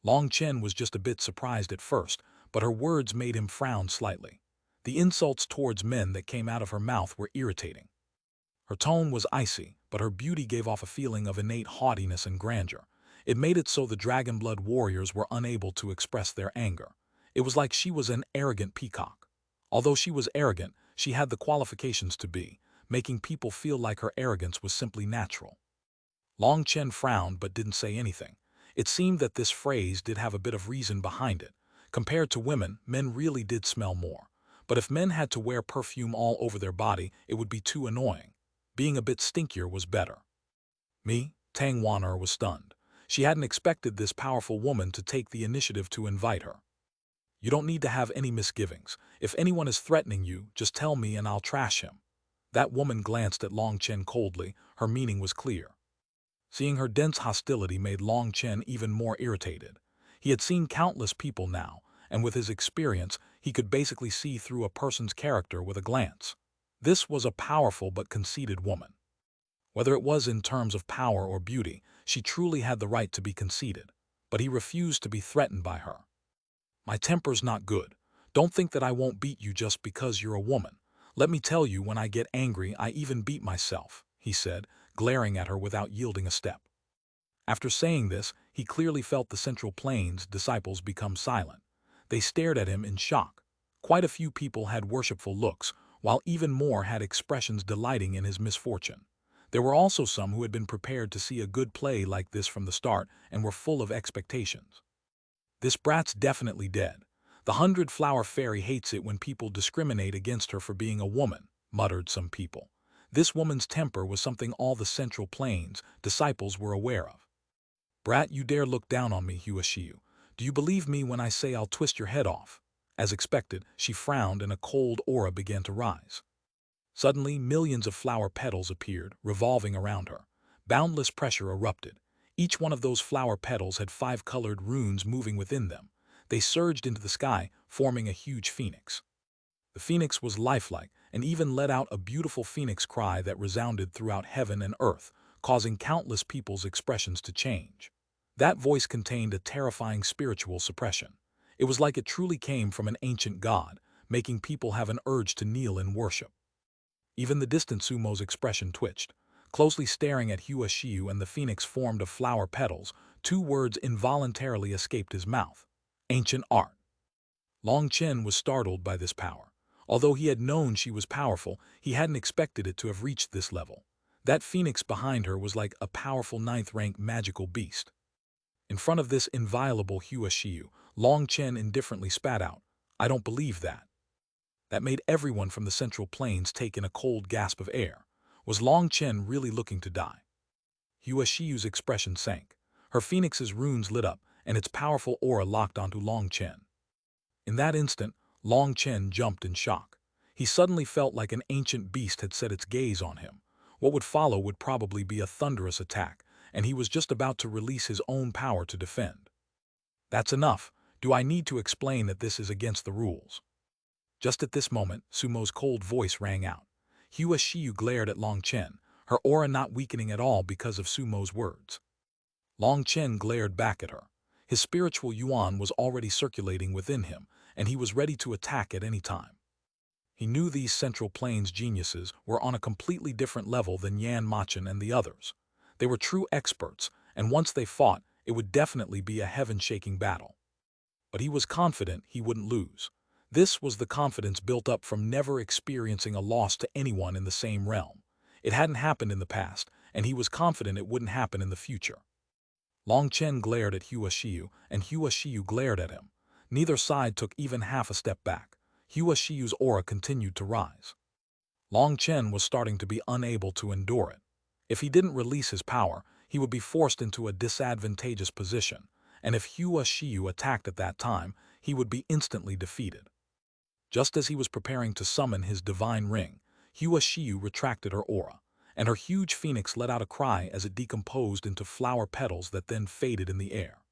Long Chen was just a bit surprised at first, but her words made him frown slightly. The insults towards men that came out of her mouth were irritating. Her tone was icy, but her beauty gave off a feeling of innate haughtiness and grandeur. It made it so the Dragonblood warriors were unable to express their anger. It was like she was an arrogant peacock. Although she was arrogant, she had the qualifications to be, making people feel like her arrogance was simply natural. Long Chen frowned but didn't say anything. It seemed that this phrase did have a bit of reason behind it. Compared to women, men really did smell more. But if men had to wear perfume all over their body, it would be too annoying. Being a bit stinkier was better. Me, Tang Wan'er was stunned. She hadn't expected this powerful woman to take the initiative to invite her. You don't need to have any misgivings. If anyone is threatening you, just tell me and I'll trash him. That woman glanced at Long Chen coldly. Her meaning was clear. Seeing her dense hostility made Long Chen even more irritated. He had seen countless people now, and with his experience, he could basically see through a person's character with a glance. This was a powerful but conceited woman. Whether it was in terms of power or beauty, she truly had the right to be conceited. but he refused to be threatened by her. "My temper's not good. Don't think that I won't beat you just because you're a woman. Let me tell you, when I get angry, I even beat myself," he said, glaring at her without yielding a step. After saying this, he clearly felt the Central Plains disciples become silent. They stared at him in shock. Quite a few people had worshipful looks, while even more had expressions delighting in his misfortune. There were also some who had been prepared to see a good play like this from the start and were full of expectations. "This brat's definitely dead. The 100-flower fairy hates it when people discriminate against her for being a woman," muttered some people. This woman's temper was something all the Central Plains disciples were aware of. "Brat, you dare look down on me, Xuanhuan. Do you believe me when I say I'll twist your head off?" As expected, she frowned and a cold aura began to rise. Suddenly, millions of flower petals appeared, revolving around her. Boundless pressure erupted. Each one of those flower petals had 5 colored runes moving within them. They surged into the sky, forming a huge phoenix. The phoenix was lifelike and even let out a beautiful phoenix cry that resounded throughout heaven and earth, causing countless people's expressions to change. That voice contained a terrifying spiritual suppression. It was like it truly came from an ancient god, making people have an urge to kneel in worship. Even the distant Sumo's expression twitched. Closely staring at Xuanhuan and the phoenix formed of flower petals, 2 words involuntarily escaped his mouth: ancient art. Chen was startled by this power. Although he had known she was powerful, he hadn't expected it to have reached this level. That phoenix behind her was like a powerful 9th-rank magical beast. In front of this inviolable Xuanhuan, Chen indifferently spat out, "I don't believe that." That made everyone from the Central Plains take in a cold gasp of air. Was Chen really looking to die? Xuanhuan's expression sank. Her phoenix's runes lit up, and its powerful aura locked onto Chen. In that instant, Chen jumped in shock. He suddenly felt like an ancient beast had set its gaze on him. What would follow would probably be a thunderous attack, and he was just about to release his own power to defend. "That's enough. Do I need to explain that this is against the rules?" Just at this moment, Sumo's cold voice rang out. Xuanhuan glared at Chen, her aura not weakening at all because of Sumo's words. Chen glared back at her. His spiritual yuan was already circulating within him, and he was ready to attack at any time. He knew these Central Plains geniuses were on a completely different level than Yan Machin and the others. They were true experts, and once they fought, it would definitely be a heaven-shaking battle. But he was confident he wouldn't lose. This was the confidence built up from never experiencing a loss to anyone in the same realm. It hadn't happened in the past, and he was confident it wouldn't happen in the future. Chen glared at Xuanhuan, and Xuanhuan glared at him. Neither side took even half a step back. Xuanhuan's aura continued to rise. Chen was starting to be unable to endure it. If he didn't release his power, he would be forced into a disadvantageous position, and if Xuanhuan attacked at that time, he would be instantly defeated. Just as he was preparing to summon his divine ring, Xuanhuan retracted her aura, and her huge phoenix let out a cry as it decomposed into flower petals that then faded in the air.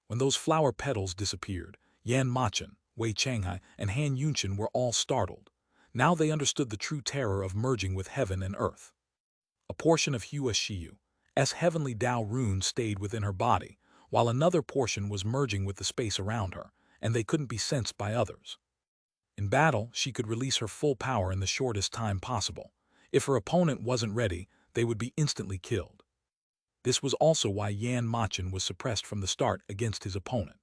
When those flower petals disappeared, Yan Machin, Wei Changhai, and Han Yunchen were all startled. Now they understood the true terror of merging with heaven and earth. A portion of Xuanhuan's heavenly Tao rune stayed within her body, while another portion was merging with the space around her, and they couldn't be sensed by others. In battle, she could release her full power in the shortest time possible. If her opponent wasn't ready, they would be instantly killed. This was also why Yan Machin was suppressed from the start against his opponent.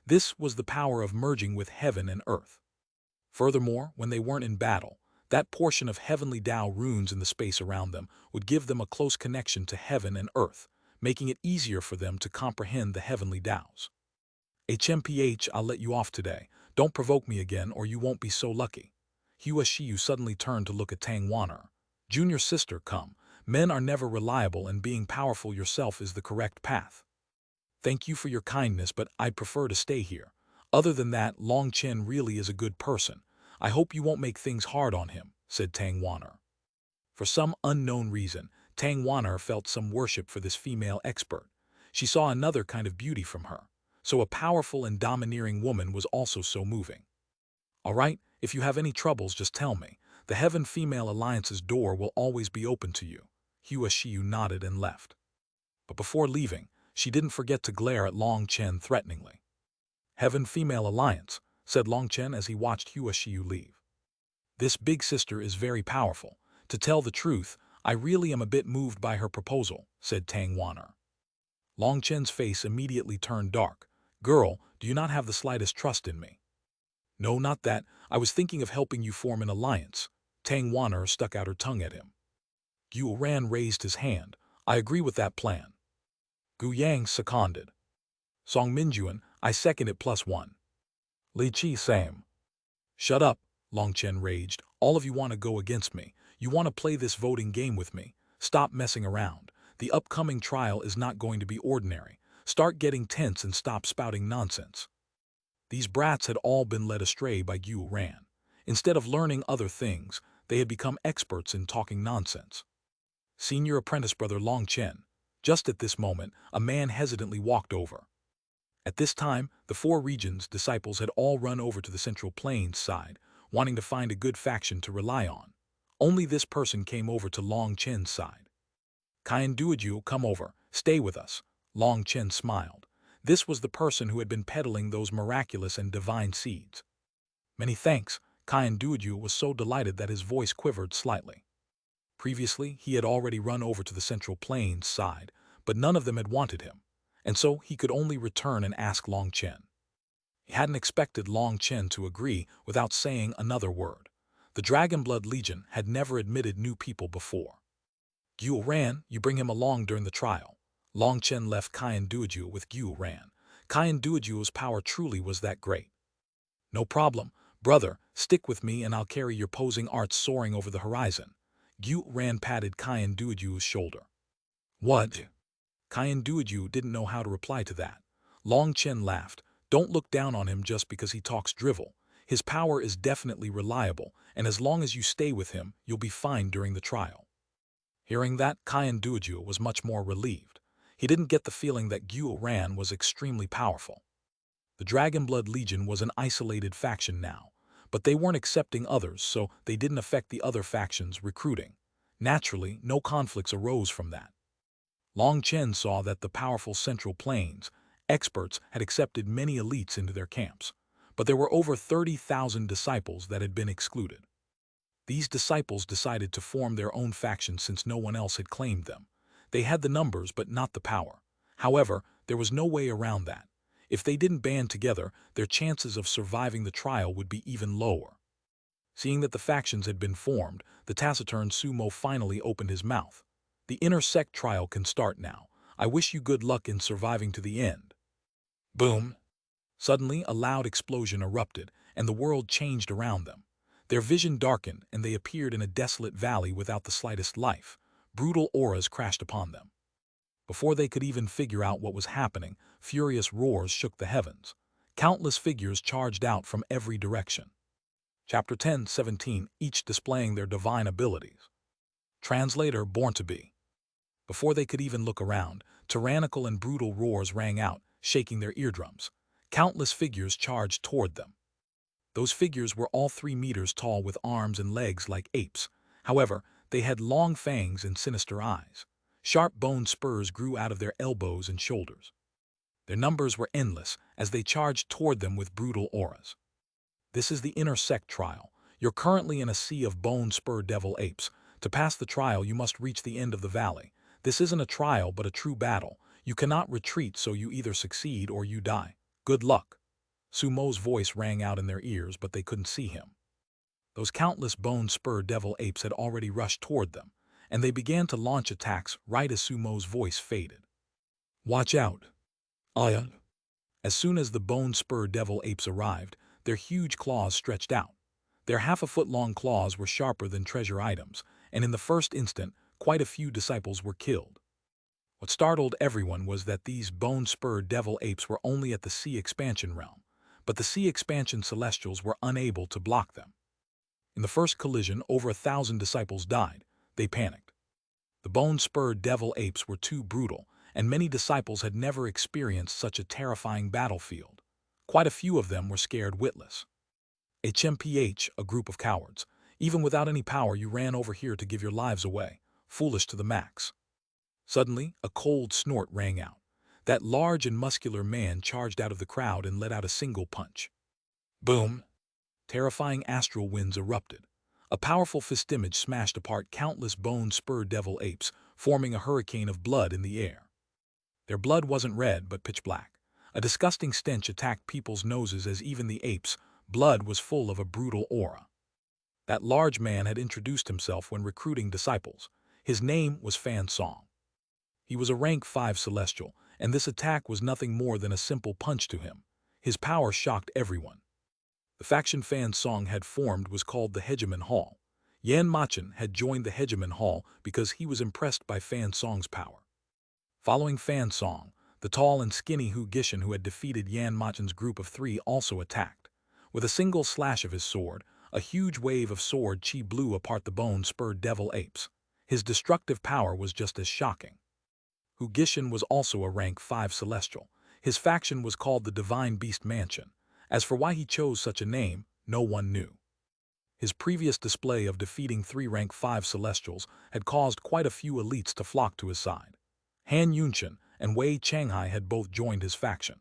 This was the power of merging with heaven and earth. Furthermore, when they weren't in battle, that portion of heavenly Tao runes in the space around them would give them a close connection to heaven and earth, making it easier for them to comprehend the heavenly Taos. "HMPH, I'll let you off today. Don't provoke me again or you won't be so lucky." Xuanhuan suddenly turned to look at Xuanhuan. "Junior sister, come. Men are never reliable, and being powerful yourself is the correct path. Thank you for your kindness, but I'd prefer to stay here. Other than that, Chen really is a good person. I hope you won't make things hard on him," said Xuanhuan. For some unknown reason, Xuanhuan felt some worship for this female expert. She saw another kind of beauty from her. So a powerful and domineering woman was also so moving. "All right, if you have any troubles, just tell me. The Heaven Female Alliance's door will always be open to you." Xuanhuan nodded and left. But before leaving, She didn't forget to glare at Long Chen threateningly. "Heaven Female Alliance," said Long Chen as he watched Hua Xiu leave. "This big sister is very powerful. To tell the truth, I really am a bit moved by her proposal," said Tang Wan'er. Long Chen's face immediately turned dark. "Girl, do you not have the slightest trust in me?" "No, not that. I was thinking of helping you form an alliance." Tang Wan'er stuck out her tongue at him. Gu Ran raised his hand. "I agree with that plan." Gu Yang seconded. Song Minjuan, "I second it +1. Li Qi same." "Shut up," Long Chen raged. "All of you want to go against me. You want to play this voting game with me. Stop messing around. The upcoming trial is not going to be ordinary. Start getting tense and stop spouting nonsense." These brats had all been led astray by Gu Ran. Instead of learning other things, they had become experts in talking nonsense. Senior apprentice brother Long Chen. Just at this moment, a man hesitantly walked over. At this time, the 4 regions' disciples had all run over to the Central Plains side, wanting to find a good faction to rely on. Only this person came over to Long Chen's side. "Kyan Duoju, come over, stay with us." Long Chen smiled. This was the person who had been peddling those miraculous and divine seeds. "Many thanks." Kyan Duoju was so delighted that his voice quivered slightly. Previously, he had already run over to the Central Plains side, but none of them had wanted him, and so he could only return and ask Long Chen. He hadn't expected Long Chen to agree without saying another word. The Dragonblood Legion had never admitted new people before. "Gu Ran, you bring him along during the trial." Long Chen left Kyan Duoju with Gu Ran. Kyan Duoju's power truly was that great. "No problem, brother, stick with me and I'll carry your posing arts soaring over the horizon." Gu Ran patted Kyan Duoju's shoulder. "What?" Kyan Duoju didn't know how to reply to that. Long Chen laughed. "Don't look down on him just because he talks drivel. His power is definitely reliable, and as long as you stay with him, you'll be fine during the trial." Hearing that, Kyan Duoju was much more relieved. He didn't get the feeling that Gu Ran was extremely powerful. The Dragonblood Legion was an isolated faction now, but they weren't accepting others, so they didn't affect the other factions' recruiting. Naturally, no conflicts arose from that. Long Chen saw that the powerful Central Plains experts had accepted many elites into their camps, but there were over 30,000 disciples that had been excluded. These disciples decided to form their own faction since no one else had claimed them. They had the numbers but not the power. However, there was no way around that. If they didn't band together, their chances of surviving the trial would be even lower. Seeing that the factions had been formed, the taciturn Sumo finally opened his mouth. "The inner sect trial can start now. I wish you good luck in surviving to the end." Boom! Suddenly, a loud explosion erupted, and the world changed around them. Their vision darkened, and they appeared in a desolate valley without the slightest life. Brutal auras crashed upon them. Before they could even figure out what was happening, furious roars shook the heavens. Countless figures charged out from every direction. Chapter 10-17, each displaying their divine abilities. Translator Born to Be. Before they could even look around, tyrannical and brutal roars rang out, shaking their eardrums. Countless figures charged toward them. Those figures were all 3 meters tall with arms and legs like apes. However, they had long fangs and sinister eyes. Sharp bone spurs grew out of their elbows and shoulders. Their numbers were endless as they charged toward them with brutal auras. This is the inner sect trial. You're currently in a sea of bone spur devil apes. To pass the trial, you must reach the end of the valley. This isn't a trial but a true battle. You cannot retreat, so you either succeed or you die. Good luck. Sumo's voice rang out in their ears, but they couldn't see him. Those countless bone spur devil apes had already rushed toward them, and they began to launch attacks right as Sumo's voice faded. "Watch out." Aya. As soon as the bone spur devil apes arrived, their huge claws stretched out. Their half-a-foot-long claws were sharper than treasure items, and in the first instant, quite a few disciples were killed. What startled everyone was that these bone spur devil apes were only at the sea expansion realm, but the sea expansion celestials were unable to block them. In the first collision, over 1,000 disciples died. They panicked. The bone-spurred devil apes were too brutal, and many disciples had never experienced such a terrifying battlefield. Quite a few of them were scared witless. HMPH, a group of cowards. Even without any power, you ran over here to give your lives away. Foolish to the max. Suddenly, a cold snort rang out. That large and muscular man charged out of the crowd and let out a single punch. Boom! Terrifying astral winds erupted. A powerful fist image smashed apart countless bone-spur devil apes, forming a hurricane of blood in the air. Their blood wasn't red but pitch black. A disgusting stench attacked people's noses as even the apes' blood was full of a brutal aura. That large man had introduced himself when recruiting disciples. His name was Fan Song. He was a rank 5 celestial, and this attack was nothing more than a simple punch to him. His power shocked everyone. The faction Fan Song had formed was called the Hegemon Hall. Yan Machen had joined the Hegemon Hall because he was impressed by Fan Song's power. Following Fan Song, the tall and skinny Hegemon who had defeated Yan Machen's group of 3 also attacked. With a single slash of his sword, a huge wave of sword chi blew apart the bone-spurred devil apes. His destructive power was just as shocking. Hegemon was also a rank 5 celestial. His faction was called the Divine Beast Mansion. As for why he chose such a name, no one knew. His previous display of defeating 3 rank 5 celestials had caused quite a few elites to flock to his side. Han Yunchen and Wei Changhai had both joined his faction.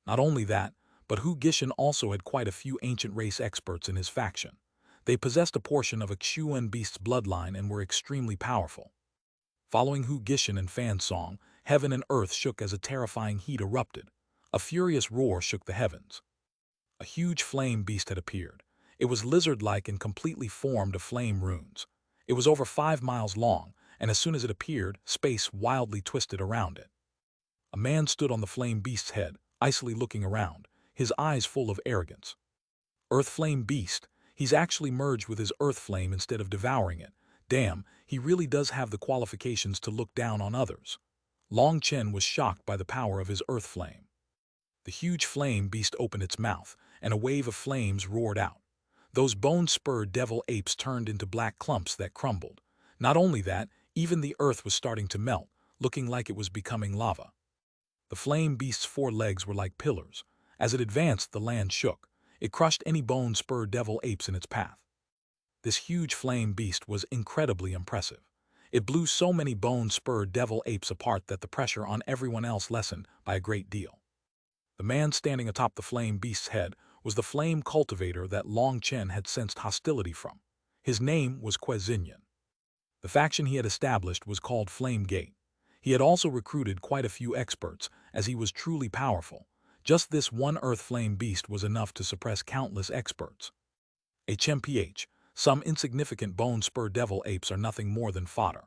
Not only that, but Hegemon also had quite a few ancient race experts in his faction. They possessed a portion of a Xuanhuan beast's bloodline and were extremely powerful. Following Hegemon and Fan Song, heaven and earth shook as a terrifying heat erupted. A furious roar shook the heavens. A huge flame beast had appeared. It was lizard-like and completely formed of flame runes. It was over 5 miles long, and as soon as it appeared, space wildly twisted around it. A man stood on the flame beast's head, icily looking around, his eyes full of arrogance. Earth Flame Beast, he's actually merged with his earth flame instead of devouring it. Damn, he really does have the qualifications to look down on others. Long Chen was shocked by the power of his earth flame. The huge flame beast opened its mouth, and a wave of flames roared out. Those bone-spurred devil apes turned into black clumps that crumbled. Not only that, even the earth was starting to melt, looking like it was becoming lava. The flame beast's 4 legs were like pillars. As it advanced, the land shook. It crushed any bone-spurred devil apes in its path. This huge flame beast was incredibly impressive. It blew so many bone-spurred devil apes apart that the pressure on everyone else lessened by a great deal. The man standing atop the flame beast's head was the flame cultivator that Long Chen had sensed hostility from. His name was Xuanhuan. The faction he had established was called Flame Gate. He had also recruited quite a few experts, as he was truly powerful. Just this one earth flame beast was enough to suppress countless experts. HMPH, some insignificant bone-spur devil apes are nothing more than fodder.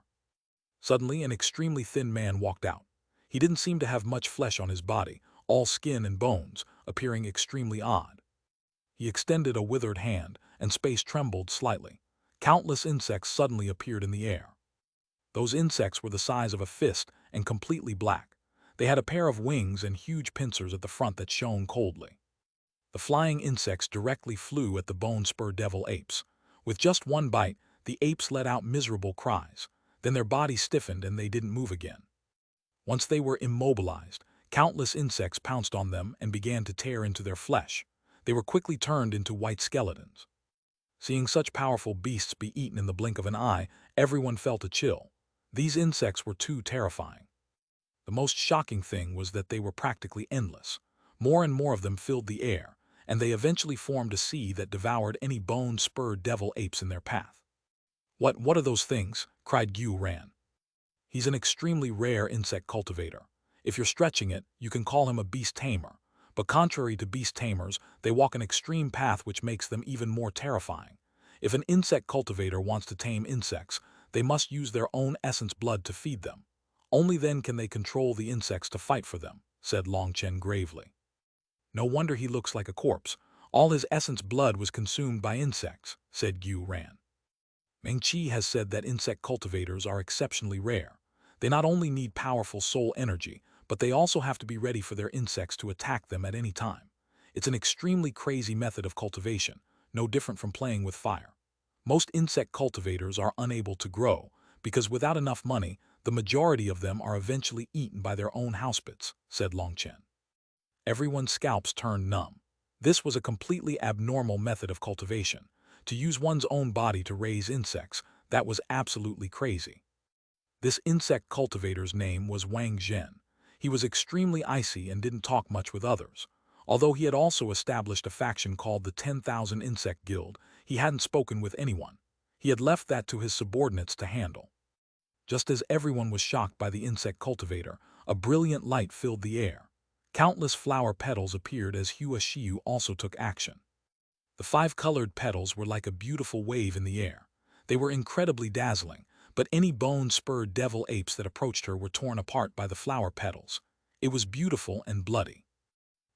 Suddenly, an extremely thin man walked out. He didn't seem to have much flesh on his body, all skin and bones, appearing extremely odd. He extended a withered hand, and space trembled slightly. Countless insects suddenly appeared in the air. Those insects were the size of a fist and completely black. They had a pair of wings and huge pincers at the front that shone coldly. The flying insects directly flew at the bone-spur devil apes. With just one bite, the apes let out miserable cries. Then their bodies stiffened and they didn't move again. Once they were immobilized, countless insects pounced on them and began to tear into their flesh. They were quickly turned into white skeletons. Seeing such powerful beasts be eaten in the blink of an eye, everyone felt a chill. These insects were too terrifying. The most shocking thing was that they were practically endless. More and more of them filled the air, and they eventually formed a sea that devoured any bone-spurred devil apes in their path. What are those things?" cried Xuanhuan. "He's an extremely rare insect cultivator. If you're stretching it, you can call him a beast tamer. But contrary to beast tamers, they walk an extreme path which makes them even more terrifying. If an insect cultivator wants to tame insects, they must use their own essence blood to feed them. Only then can they control the insects to fight for them," said Long Chen gravely. "No wonder he looks like a corpse. All his essence blood was consumed by insects," said Xuanhuan. Meng Qi has said that insect cultivators are exceptionally rare. They not only need powerful soul energy, but they also have to be ready for their insects to attack them at any time. It's an extremely crazy method of cultivation, no different from playing with fire. Most insect cultivators are unable to grow, because without enough money, the majority of them are eventually eaten by their own housepits, said Long Chen. Everyone's scalps turned numb. This was a completely abnormal method of cultivation. To use one's own body to raise insects, that was absolutely crazy. This insect cultivator's name was Wang Zhen. He was extremely icy and didn't talk much with others. Although he had also established a faction called the 10,000 Insect Guild, he hadn't spoken with anyone. He had left that to his subordinates to handle. Just as everyone was shocked by the insect cultivator, a brilliant light filled the air. Countless flower petals appeared as Xuanhuan also took action. The 5-colored petals were like a beautiful wave in the air. They were incredibly dazzling, but any bone-spurred devil apes that approached her were torn apart by the flower petals. It was beautiful and bloody.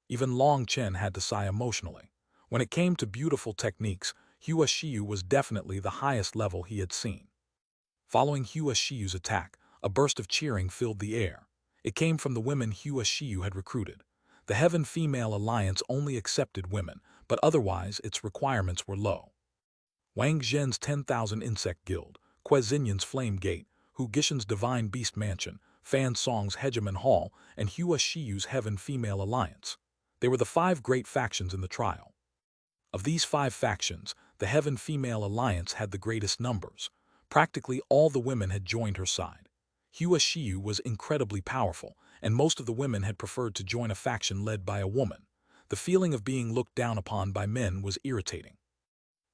Even Long Chen had to sigh emotionally. When it came to beautiful techniques, Xuanhuan was definitely the highest level he had seen. Following Xuanhuan's attack, a burst of cheering filled the air. It came from the women Xuanhuan had recruited. The Heaven Female Alliance only accepted women, but otherwise its requirements were low. Wang Zhen's 10,000 Insect Guild, Xinyan's Flame Gate, Hu Gishan's Divine Beast Mansion, Fan Song's Hegemon Hall, and Xuanhuan's Heaven Female Alliance. They were the 5 great factions in the trial. Of these 5 factions, the Heaven Female Alliance had the greatest numbers. Practically all the women had joined her side. Xuanhuan was incredibly powerful, and most of the women had preferred to join a faction led by a woman. The feeling of being looked down upon by men was irritating.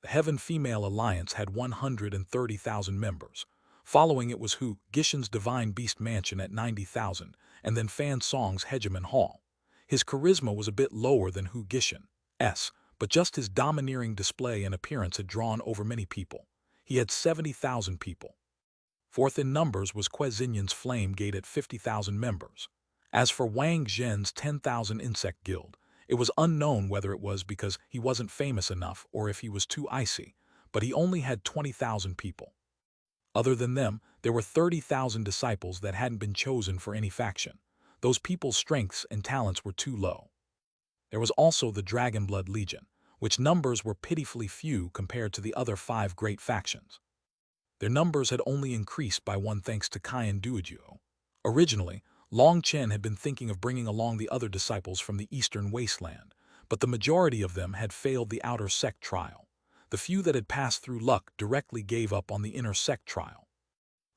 The Heaven Female Alliance had 130,000 members. Following it was Hu Gishan's Divine Beast Mansion at 90,000, and then Fan Song's Hegemon Hall. His charisma was a bit lower than Hu Gishan's, but just his domineering display and appearance had drawn over many people. He had 70,000 people. Fourth in numbers was Xinyan's Flame Gate at 50,000 members. As for Wang Zhen's 10,000 Insect Guild, it was unknown whether it was because he wasn't famous enough or if he was too icy, but he only had 20,000 people. Other than them, there were 30,000 disciples that hadn't been chosen for any faction. Those people's strengths and talents were too low. There was also the Dragonblood Legion, which numbers were pitifully few compared to the other 5 great factions. Their numbers had only increased by 1 thanks to Qian Duojuo. Originally, Long Chen had been thinking of bringing along the other disciples from the eastern wasteland, but the majority of them had failed the outer sect trial. The few that had passed through luck directly gave up on the inner sect trial.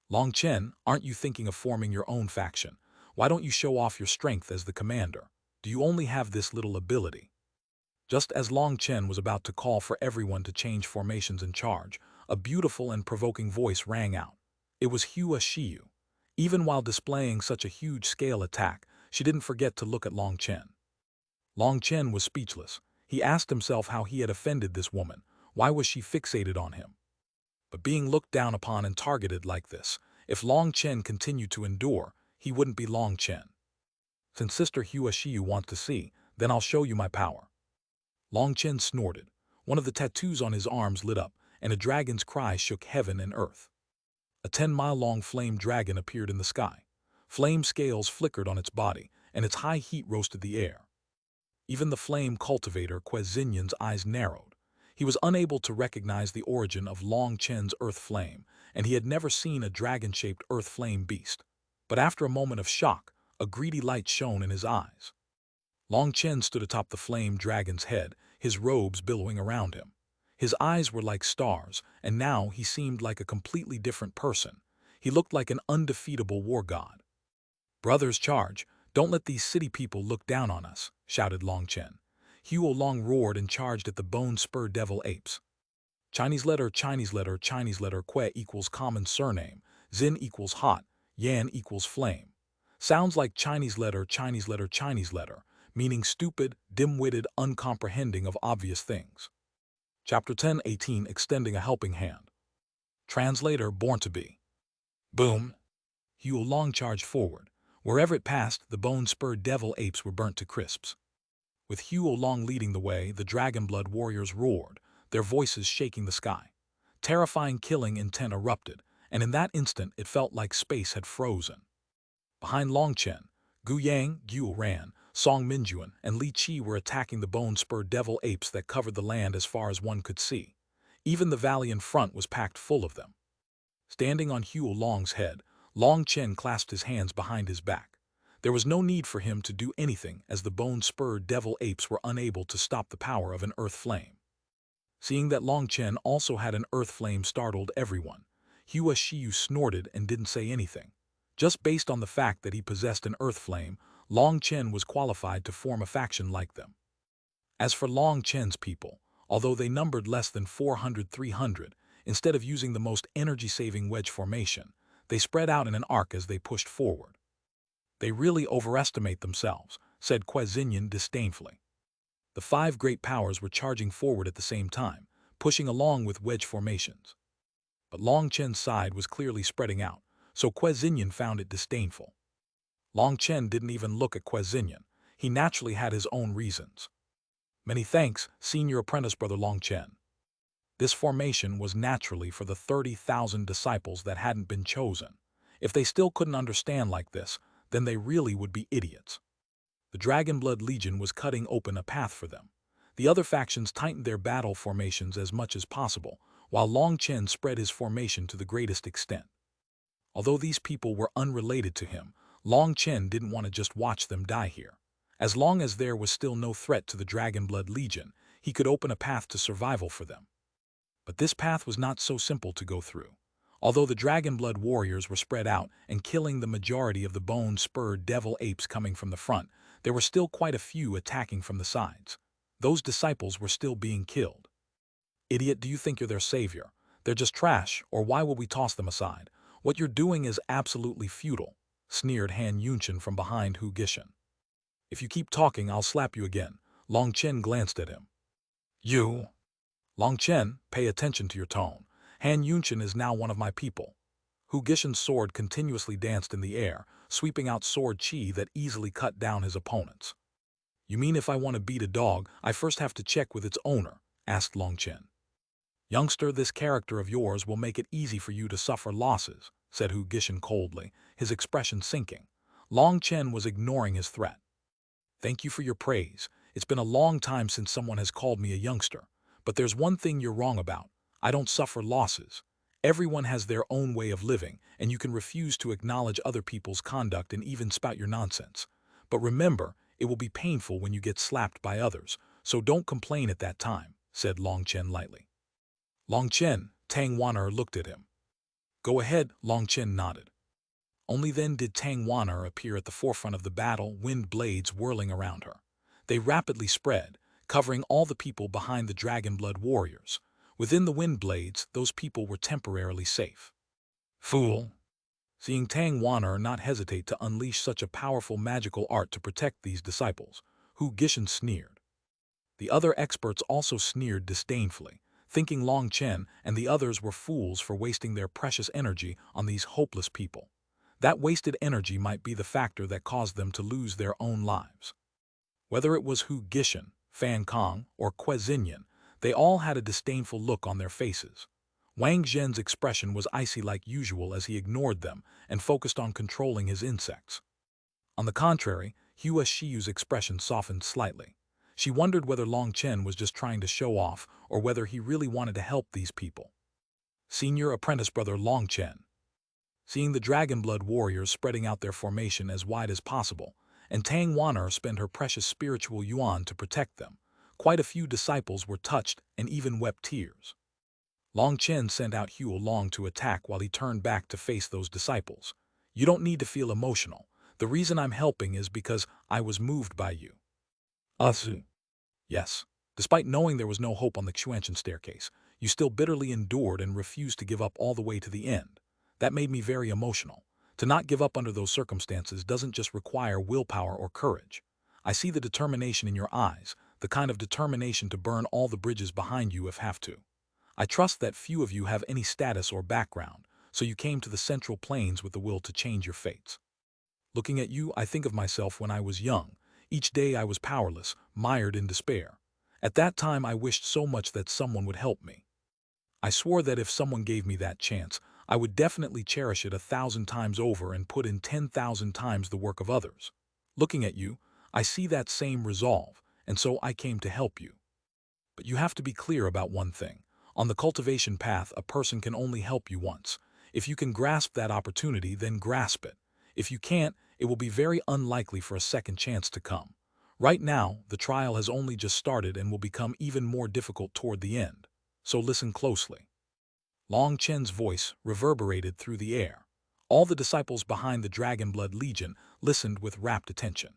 Long Chen, aren't you thinking of forming your own faction? Why don't you show off your strength as the commander? Do you only have this little ability? Just as Long Chen was about to call for everyone to change formations in charge, a beautiful and provoking voice rang out. It was Xuanhuan. Even while displaying such a huge-scale attack, she didn't forget to look at Long Chen. Long Chen was speechless. He asked himself how he had offended this woman. Why was she fixated on him? But being looked down upon and targeted like this, if Long Chen continued to endure, he wouldn't be Long Chen. Since Sister Xuanhuan wants to see, then I'll show you my power. Long Chen snorted. One of the tattoos on his arms lit up, and a dragon's cry shook heaven and earth. A 10-mile-long flame dragon appeared in the sky. Flame scales flickered on its body, and its high heat roasted the air. Even the flame cultivator Xinyan's eyes narrowed. He was unable to recognize the origin of Long Chen's earth flame, and he had never seen a dragon-shaped earth flame beast. But after a moment of shock, a greedy light shone in his eyes. Long Chen stood atop the flame dragon's head, his robes billowing around him. His eyes were like stars, and now he seemed like a completely different person. He looked like an undefeatable war god. "Brothers, charge! Don't let these city people look down on us," shouted Long Chen. Xuanhuan roared and charged at the bone-spur devil apes. Chinese letter Que equals common surname, Xin equals hot, Yan equals flame. Sounds like Chinese letter, meaning stupid, dim-witted, uncomprehending of obvious things. Chapter 10:18 Extending a Helping Hand. Translator Born to Be. Boom! Xuanhuan charged forward. Wherever it passed, the bone-spurred devil apes were burnt to crisps. With Xuanhuan leading the way, the Dragonblood warriors roared, their voices shaking the sky. Terrifying killing intent erupted, and in that instant it felt like space had frozen. Behind Long Chen, Gu Yang, Gu Ran, Song Minjuan, and Li Qi were attacking the bone-spurred devil apes that covered the land as far as one could see. Even the valley in front was packed full of them. Standing on Xuanhuan's head, Long Chen clasped his hands behind his back. There was no need for him to do anything as the bone-spurred devil apes were unable to stop the power of an earth flame. Seeing that Long Chen also had an earth flame startled everyone. Xuanhuan snorted and didn't say anything. Just based on the fact that he possessed an earth flame, Long Chen was qualified to form a faction like them. As for Long Chen's people, although they numbered less than 400-300, instead of using the most energy-saving wedge formation, they spread out in an arc as they pushed forward. "They really overestimate themselves," said Xuanhuan disdainfully. The five great powers were charging forward at the same time, pushing along with wedge formations. But Long Chen's side was clearly spreading out, so Xuanhuan found it disdainful. Long Chen didn't even look at Xuanhuan. He naturally had his own reasons. "Many thanks, Senior Apprentice Brother Long Chen." This formation was naturally for the 30,000 disciples that hadn't been chosen. If they still couldn't understand like this, then they really would be idiots. The Dragonblood Legion was cutting open a path for them. The other factions tightened their battle formations as much as possible, while Long Chen spread his formation to the greatest extent. Although these people were unrelated to him, Long Chen didn't want to just watch them die here. As long as there was still no threat to the Dragonblood Legion, he could open a path to survival for them. But this path was not so simple to go through. Although the Dragonblood warriors were spread out and killing the majority of the bone-spurred devil apes coming from the front, there were still quite a few attacking from the sides. Those disciples were still being killed. "Idiot, do you think you're their savior? They're just trash, or why would we toss them aside? What you're doing is absolutely futile," sneered Han Yunchen from behind Hu Gishan. "If you keep talking, I'll slap you again." Long Chen glanced at him. "You?" "Long Chen, pay attention to your tone. Han Yunchen is now one of my people." Hu Gishan's sword continuously danced in the air, sweeping out sword chi that easily cut down his opponents. "You mean if I want to beat a dog, I first have to check with its owner?" asked Long Chen. "Youngster, this character of yours will make it easy for you to suffer losses," said Hu Gishan coldly, his expression sinking. Long Chen was ignoring his threat. "Thank you for your praise. It's been a long time since someone has called me a youngster. But there's one thing you're wrong about. I don't suffer losses. Everyone has their own way of living, and you can refuse to acknowledge other people's conduct and even spout your nonsense. But remember, it will be painful when you get slapped by others, so don't complain at that time," said Long Chen lightly. "Long Chen," Tang Wan'er looked at him. "Go ahead," Long Chen nodded. Only then did Tang Wan'er appear at the forefront of the battle, wind blades whirling around her. They rapidly spread, covering all the people behind the Dragonblood warriors. Within the wind blades, those people were temporarily safe. "Fool!" Seeing Tang Wan'er not hesitate to unleash such a powerful magical art to protect these disciples, Hu Gishan sneered. The other experts also sneered disdainfully, thinking Long Chen and the others were fools for wasting their precious energy on these hopeless people. That wasted energy might be the factor that caused them to lose their own lives. Whether it was Hu Gishan, Fan Kong, or Xuanhuan, they all had a disdainful look on their faces. Wang Zhen's expression was icy like usual as he ignored them and focused on controlling his insects. On the contrary, Hua Shiyu's expression softened slightly. She wondered whether Long Chen was just trying to show off or whether he really wanted to help these people. "Senior Apprentice Brother Long Chen." Seeing the Dragonblood warriors spreading out their formation as wide as possible, and Tang Wan'er spend her precious spiritual yuan to protect them, quite a few disciples were touched and even wept tears. Long Chen sent out Huo Long to attack while he turned back to face those disciples. "You don't need to feel emotional. The reason I'm helping is because I was moved by you." "Us?" "Yes. Despite knowing there was no hope on the Xuanhuan staircase, you still bitterly endured and refused to give up all the way to the end. That made me very emotional. To not give up under those circumstances doesn't just require willpower or courage. I see the determination in your eyes, the kind of determination to burn all the bridges behind you if have to. I trust that few of you have any status or background, so you came to the Central Plains with the will to change your fates. Looking at you, I think of myself when I was young. Each day I was powerless, mired in despair. At that time I wished so much that someone would help me. I swore that if someone gave me that chance, I would definitely cherish it 1,000 times over and put in 10,000 times the work of others. Looking at you, I see that same resolve, and so I came to help you. But you have to be clear about one thing. On the cultivation path, a person can only help you once. If you can grasp that opportunity, then grasp it. If you can't, it will be very unlikely for a second chance to come. Right now, the trial has only just started and will become even more difficult toward the end. So listen closely." Long Chen's voice reverberated through the air. All the disciples behind the Dragonblood Legion listened with rapt attention.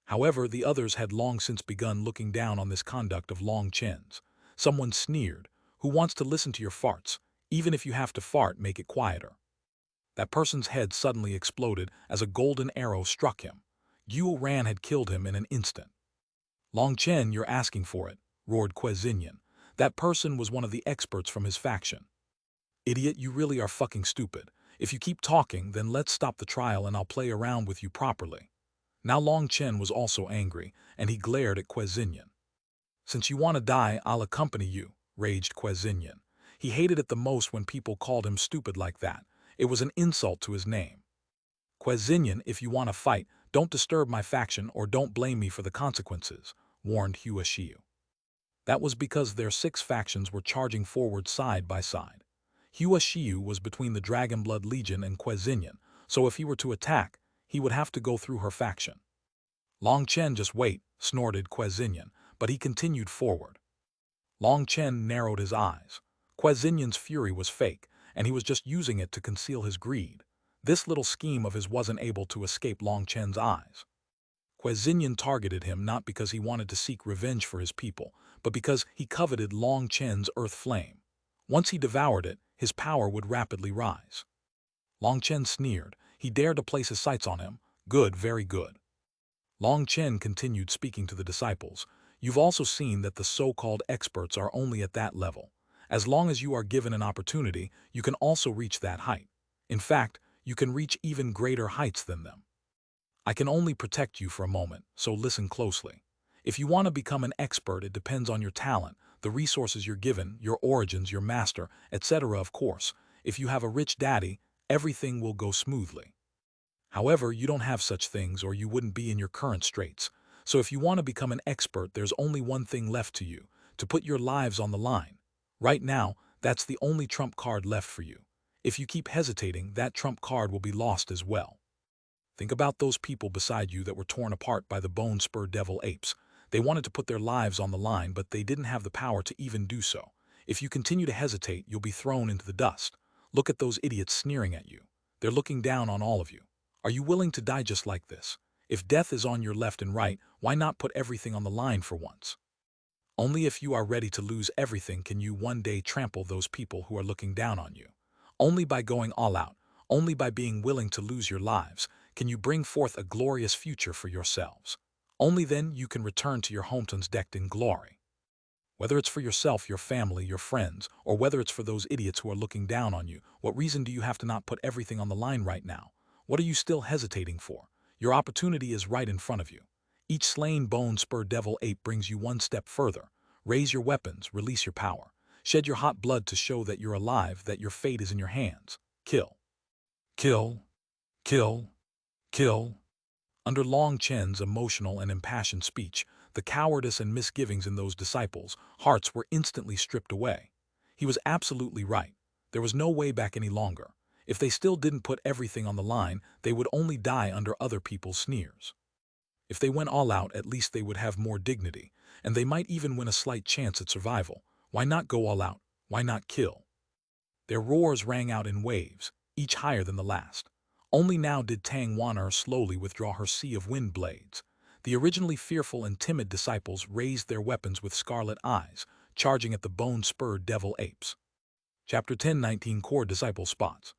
However, the others had long since begun looking down on this conduct of Long Chen's. Someone sneered, "Who wants to listen to your farts? Even if you have to fart, make it quieter." That person's head suddenly exploded as a golden arrow struck him. Xuanhuan had killed him in an instant. "Long Chen, you're asking for it," roared Xuanhuan. That person was one of the experts from his faction. "Idiot, you really are fucking stupid. If you keep talking, then let's stop the trial and I'll play around with you properly." Now Long Chen was also angry, and he glared at Xuanhuan. "Since you want to die, I'll accompany you," raged Xuanhuan. He hated it the most when people called him stupid like that. It was an insult to his name. "Xuanhuan, if you want to fight, don't disturb my faction or don't blame me for the consequences," warned Huashiu. That was because their 6 factions were charging forward side by side. Huashiu was between the Dragonblood Legion and Xuanhuan, so if he were to attack, he would have to go through her faction. "Long Chen, just wait," snorted Xuanhuan, but he continued forward. Long Chen narrowed his eyes. Xuanhuan's fury was fake, and he was just using it to conceal his greed. This little scheme of his wasn't able to escape Long Chen's eyes. Xuanhuan targeted him not because he wanted to seek revenge for his people, but because he coveted Long Chen's earth flame. Once he devoured it, his power would rapidly rise. Long Chen sneered. He dared to place his sights on him. "Good, very good." Long Chen continued speaking to the disciples. "You've also seen that the so-called experts are only at that level. As long as you are given an opportunity, you can also reach that height. In fact, you can reach even greater heights than them. I can only protect you for a moment, so listen closely. If you want to become an expert, it depends on your talent, the resources you're given, your origins, your master, etc. Of course, if you have a rich daddy, everything will go smoothly. However, you don't have such things or you wouldn't be in your current straits. So if you want to become an expert, there's only one thing left to you, to put your lives on the line. Right now, that's the only trump card left for you. If you keep hesitating, that trump card will be lost as well. Think about those people beside you that were torn apart by the bone spur devil apes. They wanted to put their lives on the line, but they didn't have the power to even do so. If you continue to hesitate, you'll be thrown into the dust. Look at those idiots sneering at you. They're looking down on all of you. Are you willing to die just like this? If death is on your left and right, why not put everything on the line for once? Only if you are ready to lose everything can you one day trample those people who are looking down on you. Only by going all out, only by being willing to lose your lives, can you bring forth a glorious future for yourselves. Only then you can return to your hometowns decked in glory. Whether it's for yourself, your family, your friends, or whether it's for those idiots who are looking down on you, what reason do you have to not put everything on the line right now? What are you still hesitating for? Your opportunity is right in front of you. Each slain bone spur devil ape brings you one step further. Raise your weapons, release your power. Shed your hot blood to show that you're alive, that your fate is in your hands. Kill. Kill. Kill. Kill. Under Long Chen's emotional and impassioned speech, the cowardice and misgivings in those disciples' hearts were instantly stripped away. He was absolutely right. There was no way back any longer. If they still didn't put everything on the line, they would only die under other people's sneers. If they went all out, at least they would have more dignity, and they might even win a slight chance at survival. Why not go all out? Why not kill? Their roars rang out in waves, each higher than the last. Only now did Tang Wan'er slowly withdraw her sea of wind blades. The originally fearful and timid disciples raised their weapons with scarlet eyes, charging at the bone-spurred devil apes. Chapter 10-19 Core Disciple Spots.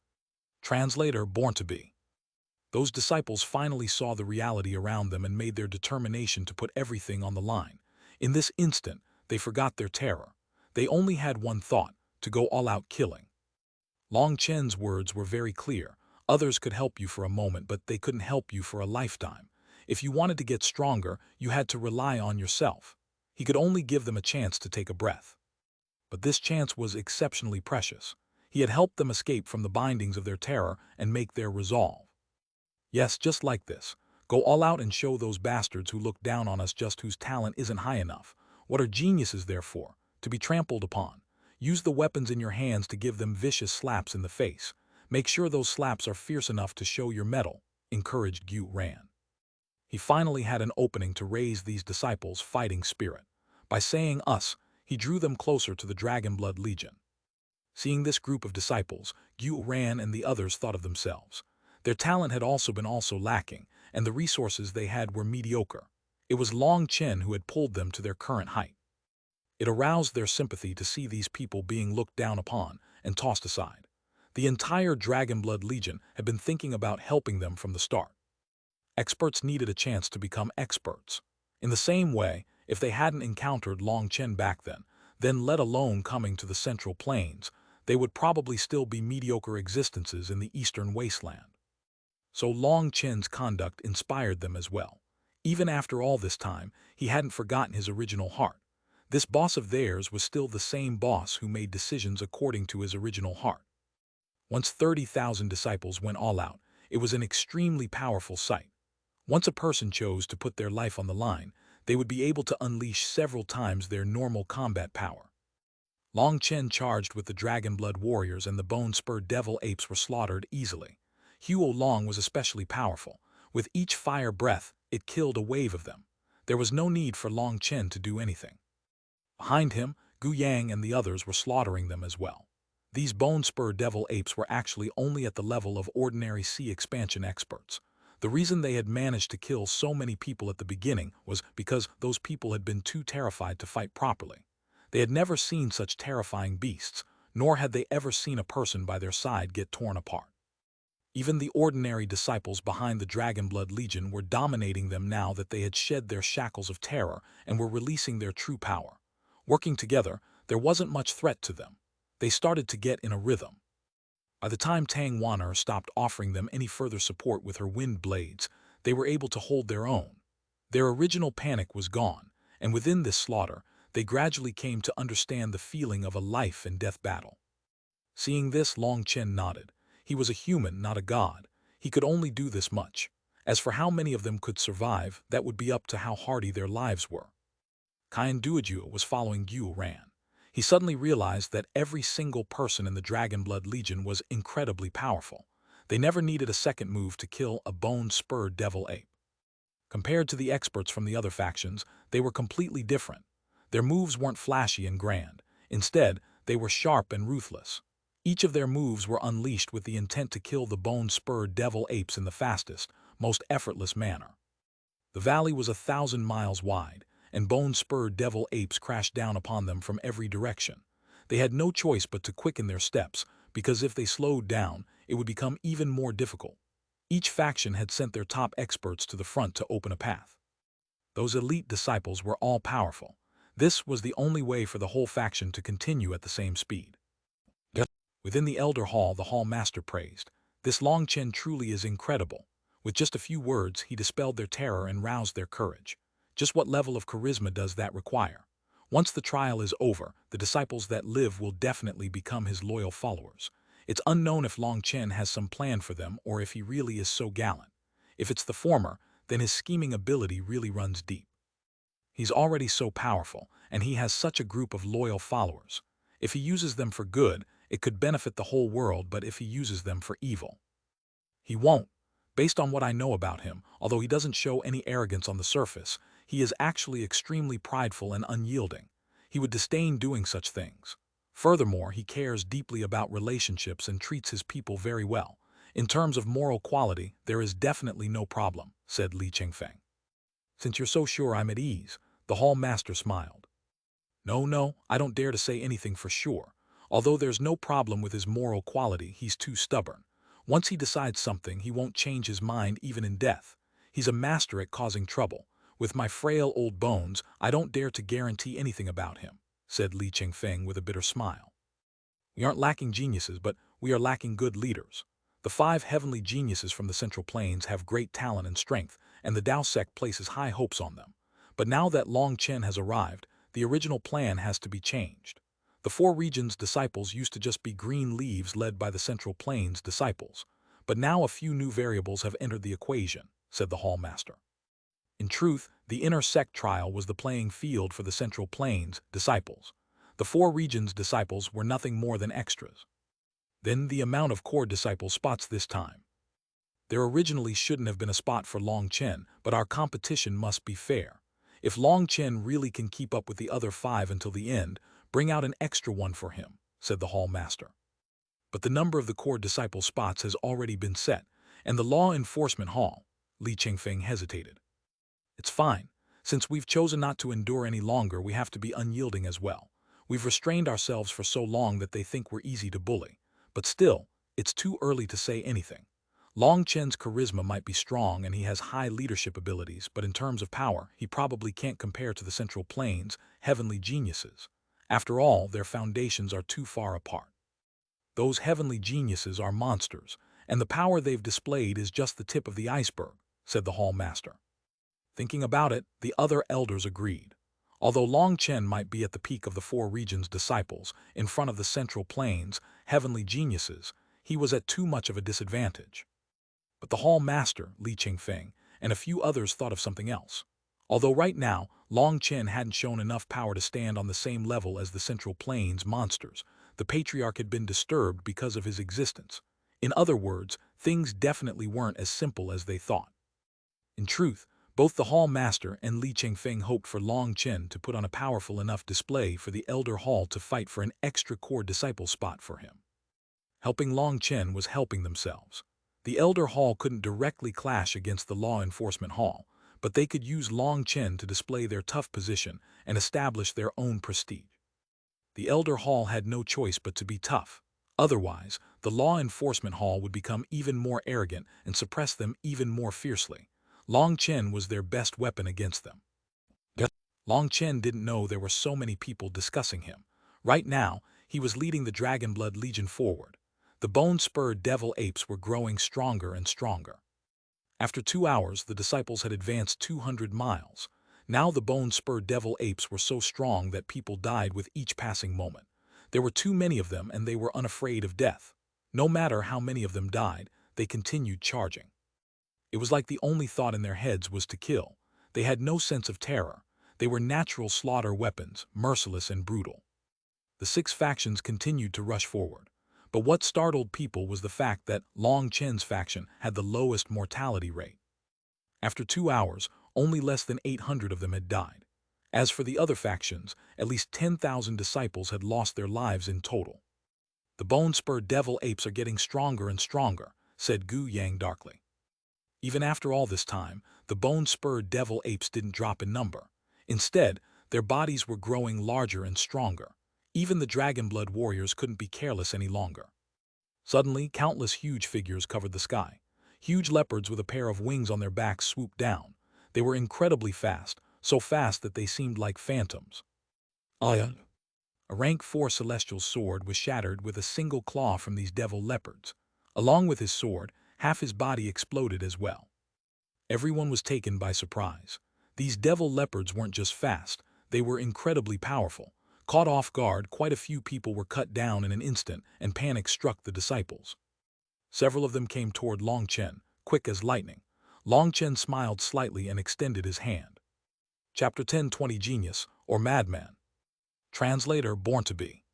Translator Born to Be. Those disciples finally saw the reality around them and made their determination to put everything on the line. In this instant, they forgot their terror. They only had one thought, to go all out killing. Long Chen's words were very clear. Others could help you for a moment, but they couldn't help you for a lifetime. If you wanted to get stronger, you had to rely on yourself. He could only give them a chance to take a breath. But this chance was exceptionally precious. He had helped them escape from the bindings of their terror and make their resolve. Yes, just like this. Go all out and show those bastards who look down on us just whose talent isn't high enough. What are geniuses there for? To be trampled upon. Use the weapons in your hands to give them vicious slaps in the face. Make sure those slaps are fierce enough to show your mettle, encouraged Xuanhuan. He finally had an opening to raise these disciples' fighting spirit. By saying us, he drew them closer to the Dragonblood Legion. Seeing this group of disciples, Xuanhuan and the others thought of themselves. Their talent had also been lacking, and the resources they had were mediocre. It was Long Chen who had pulled them to their current height. It aroused their sympathy to see these people being looked down upon and tossed aside. The entire Dragonblood Legion had been thinking about helping them from the start. Experts needed a chance to become experts. In the same way, if they hadn't encountered Long Chen back then let alone coming to the Central Plains, they would probably still be mediocre existences in the Eastern Wasteland. So Long Chen's conduct inspired them as well. Even after all this time, he hadn't forgotten his original heart. This boss of theirs was still the same boss who made decisions according to his original heart. Once 30,000 disciples went all out, it was an extremely powerful sight. Once a person chose to put their life on the line, they would be able to unleash several times their normal combat power. Long Chen charged with the Dragonblood warriors and the bone-spurred devil apes were slaughtered easily. Huo Long was especially powerful. With each fire breath, it killed a wave of them. There was no need for Long Chen to do anything. Behind him, Gu Yang and the others were slaughtering them as well. These bone-spurred devil apes were actually only at the level of ordinary sea expansion experts. The reason they had managed to kill so many people at the beginning was because those people had been too terrified to fight properly. They had never seen such terrifying beasts, nor had they ever seen a person by their side get torn apart. Even the ordinary disciples behind the Dragonblood Legion were dominating them now that they had shed their shackles of terror and were releasing their true power. Working together, there wasn't much threat to them. They started to get in a rhythm. By the time Tang Wan'er stopped offering them any further support with her wind blades, they were able to hold their own. Their original panic was gone, and within this slaughter, they gradually came to understand the feeling of a life-and-death battle. Seeing this, Long Chen nodded. He was a human, not a god. He could only do this much. As for how many of them could survive, that would be up to how hardy their lives were. Qian Duojuo was following Xuanhuan. He suddenly realized that every single person in the Dragonblood Legion was incredibly powerful. They never needed a second move to kill a bone-spurred devil ape. Compared to the experts from the other factions, they were completely different. Their moves weren't flashy and grand. Instead, they were sharp and ruthless. Each of their moves were unleashed with the intent to kill the bone-spurred devil apes in the fastest, most effortless manner. The valley was 1,000 miles wide, and bone-spurred devil apes crashed down upon them from every direction. They had no choice but to quicken their steps, because if they slowed down, it would become even more difficult. Each faction had sent their top experts to the front to open a path. Those elite disciples were all powerful. This was the only way for the whole faction to continue at the same speed. Within the Elder Hall, the Hall Master praised. This Long Chen truly is incredible. With just a few words, he dispelled their terror and roused their courage. Just what level of charisma does that require? Once the trial is over, the disciples that live will definitely become his loyal followers. It's unknown if Long Chen has some plan for them or if he really is so gallant. If it's the former, then his scheming ability really runs deep. He's already so powerful, and he has such a group of loyal followers. If he uses them for good, it could benefit the whole world, but if he uses them for evil, he won't. Based on what I know about him, although he doesn't show any arrogance on the surface, he is actually extremely prideful and unyielding. He would disdain doing such things. Furthermore, he cares deeply about relationships and treats his people very well. In terms of moral quality, there is definitely no problem, said Li Chengfeng. Since you're so sure I'm at ease, the Hall Master smiled. No, I don't dare to say anything for sure. Although there's no problem with his moral quality, he's too stubborn. Once he decides something, he won't change his mind even in death. He's a master at causing trouble. With my frail old bones, I don't dare to guarantee anything about him, said Li Chengfeng with a bitter smile. We aren't lacking geniuses, but we are lacking good leaders. The 5 heavenly geniuses from the Central Plains have great talent and strength, and the Dao sect places high hopes on them. But now that Long Chen has arrived, the original plan has to be changed. The 4 regions' disciples used to just be green leaves led by the Central Plains disciples. But now a few new variables have entered the equation, said the Hall Master. In truth, the inner sect trial was the playing field for the Central Plains disciples. The 4 regions' disciples were nothing more than extras. Then the amount of core disciple spots this time. There originally shouldn't have been a spot for Long Chen, but our competition must be fair. If Long Chen really can keep up with the other 5 until the end, bring out an extra one for him, said the hall master. But the number of the core disciple spots has already been set, and the law enforcement hall, Li Qingfeng hesitated. It's fine. Since we've chosen not to endure any longer, we have to be unyielding as well. We've restrained ourselves for so long that they think we're easy to bully. But still, it's too early to say anything. Long Chen's charisma might be strong and he has high leadership abilities, but in terms of power, he probably can't compare to the Central Plains' heavenly geniuses. After all, their foundations are too far apart. Those heavenly geniuses are monsters, and the power they've displayed is just the tip of the iceberg, said the hall master. Thinking about it, the other elders agreed. Although Long Chen might be at the peak of the four regions' disciples, in front of the Central Plains' heavenly geniuses, he was at too much of a disadvantage. But the hall master, Li Qingfeng, and a few others thought of something else. Although right now, Long Chen hadn't shown enough power to stand on the same level as the Central Plains monsters, the patriarch had been disturbed because of his existence. In other words, things definitely weren't as simple as they thought. In truth, both the hall master and Li Qingfeng hoped for Long Chen to put on a powerful enough display for the elder hall to fight for an extra core disciple spot for him. Helping Long Chen was helping themselves. The elder hall couldn't directly clash against the law enforcement hall, but they could use Long Chen to display their tough position and establish their own prestige. The elder hall had no choice but to be tough. Otherwise, the law enforcement hall would become even more arrogant and suppress them even more fiercely. Long Chen was their best weapon against them. Long Chen didn't know there were so many people discussing him. Right now, he was leading the Dragonblood Legion forward. The bone-spurred devil apes were growing stronger and stronger. After 2 hours, the disciples had advanced 200 miles. Now the bone-spurred devil apes were so strong that people died with each passing moment. There were too many of them and they were unafraid of death. No matter how many of them died, they continued charging. It was like the only thought in their heads was to kill. They had no sense of terror. They were natural slaughter weapons, merciless and brutal. The 6 factions continued to rush forward. But what startled people was the fact that Long Chen's faction had the lowest mortality rate. After 2 hours, only less than 800 of them had died. As for the other factions, at least 10,000 disciples had lost their lives in total. The bone-spurred devil apes are getting stronger and stronger, said Gu Yang darkly. Even after all this time, the bone-spurred devil apes didn't drop in number. Instead, their bodies were growing larger and stronger. Even the Dragonblood warriors couldn't be careless any longer. Suddenly, countless huge figures covered the sky. Huge leopards with a pair of wings on their backs swooped down. They were incredibly fast, so fast that they seemed like phantoms. A rank 4 celestial sword was shattered with a single claw from these devil leopards. Along with his sword, half his body exploded as well. Everyone was taken by surprise. These devil leopards weren't just fast, they were incredibly powerful. Caught off guard, quite a few people were cut down in an instant, and panic struck the disciples. Several of them came toward Long Chen, quick as lightning. Long Chen smiled slightly and extended his hand. Chapter 10:20 Genius, or Madman. Translator Born to Be.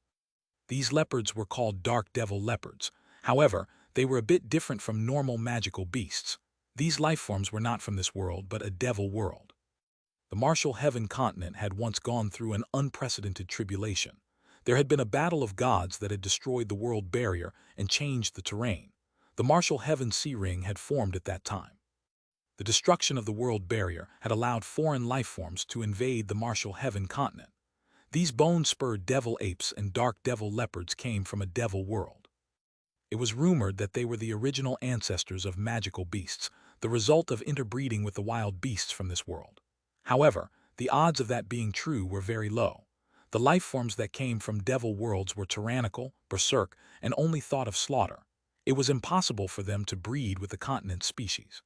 These leopards were called dark devil leopards. However, they were a bit different from normal magical beasts. These lifeforms were not from this world, but a devil world. The martial heaven continent had once gone through an unprecedented tribulation. There had been a battle of gods that had destroyed the world barrier and changed the terrain. The martial heaven sea ring had formed at that time. The destruction of the world barrier had allowed foreign lifeforms to invade the martial heaven continent. These bone-spurred devil apes and dark devil leopards came from a devil world. It was rumored that they were the original ancestors of magical beasts, the result of interbreeding with the wild beasts from this world. However, the odds of that being true were very low. The lifeforms that came from devil worlds were tyrannical, berserk, and only thought of slaughter. It was impossible for them to breed with the continent's species.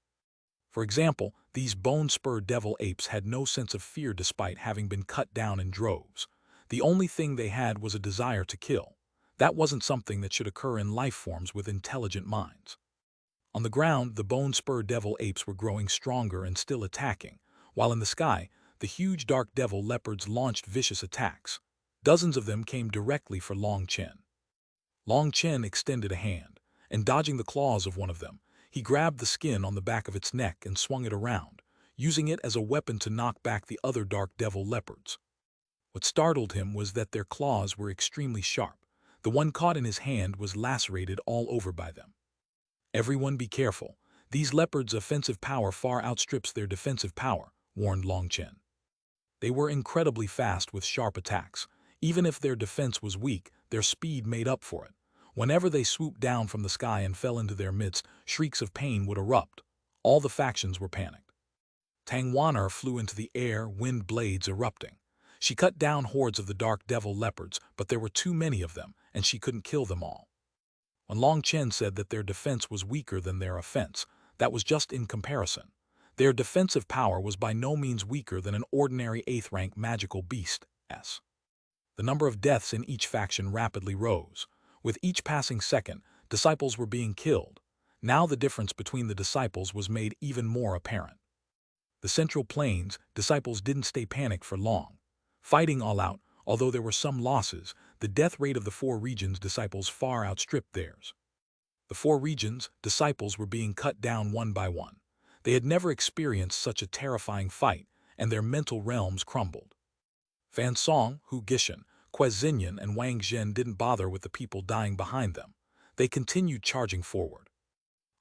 For example, these bone-spurred devil apes had no sense of fear despite having been cut down in droves. The only thing they had was a desire to kill. That wasn't something that should occur in lifeforms with intelligent minds. On the ground, the bone-spurred devil apes were growing stronger and still attacking, while in the sky, the huge dark devil leopards launched vicious attacks. Dozens of them came directly for Long Chen. Long Chen extended a hand, and dodging the claws of one of them, he grabbed the skin on the back of its neck and swung it around, using it as a weapon to knock back the other dark devil leopards. What startled him was that their claws were extremely sharp. The one caught in his hand was lacerated all over by them. "Everyone be careful. These leopards' offensive power far outstrips their defensive power," warned Long Chen. They were incredibly fast with sharp attacks. Even if their defense was weak, their speed made up for it. Whenever they swooped down from the sky and fell into their midst, shrieks of pain would erupt. All the factions were panicked. Xuanhuan flew into the air, wind blades erupting. She cut down hordes of the dark devil leopards, but there were too many of them, and she couldn't kill them all. When Long Chen said that their defense was weaker than their offense, that was just in comparison. Their defensive power was by no means weaker than an ordinary 8th-rank magical beast's. The number of deaths in each faction rapidly rose. With each passing second, disciples were being killed. Now the difference between the disciples was made even more apparent. The Central Plains, disciples didn't stay panicked for long. Fighting all out, although there were some losses, the death rate of the 4 regions' disciples far outstripped theirs. The 4 regions' disciples were being cut down one by one. They had never experienced such a terrifying fight, and their mental realms crumbled. Fan Song, Hu Gishan, Que Xinyan, and Wang Zhen didn't bother with the people dying behind them. They continued charging forward.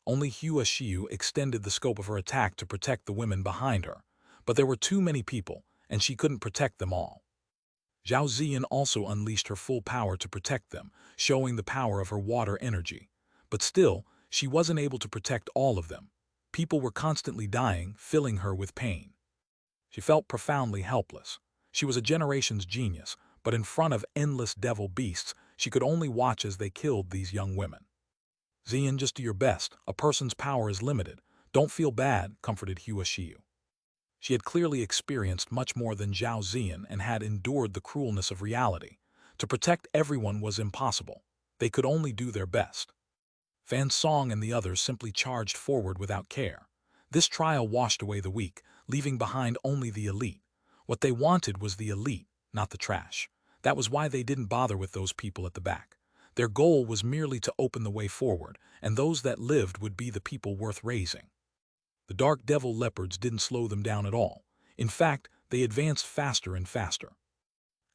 Only Hua Xiu extended the scope of her attack to protect the women behind her, but there were too many people, and she couldn't protect them all. Zhao Ziyan also unleashed her full power to protect them, showing the power of her water energy. But still, she wasn't able to protect all of them. People were constantly dying, filling her with pain. She felt profoundly helpless. She was a generation's genius, but in front of endless devil beasts, she could only watch as they killed these young women. "Ziyan, just do your best. A person's power is limited. Don't feel bad," comforted Hua Xiu. She had clearly experienced much more than Zhao Ziyan and had endured the cruelness of reality. To protect everyone was impossible. They could only do their best. Fan Song and the others simply charged forward without care. This trial washed away the weak, leaving behind only the elite. What they wanted was the elite, not the trash. That was why they didn't bother with those people at the back. Their goal was merely to open the way forward, and those that lived would be the people worth raising. The dark devil leopards didn't slow them down at all. In fact, they advanced faster and faster.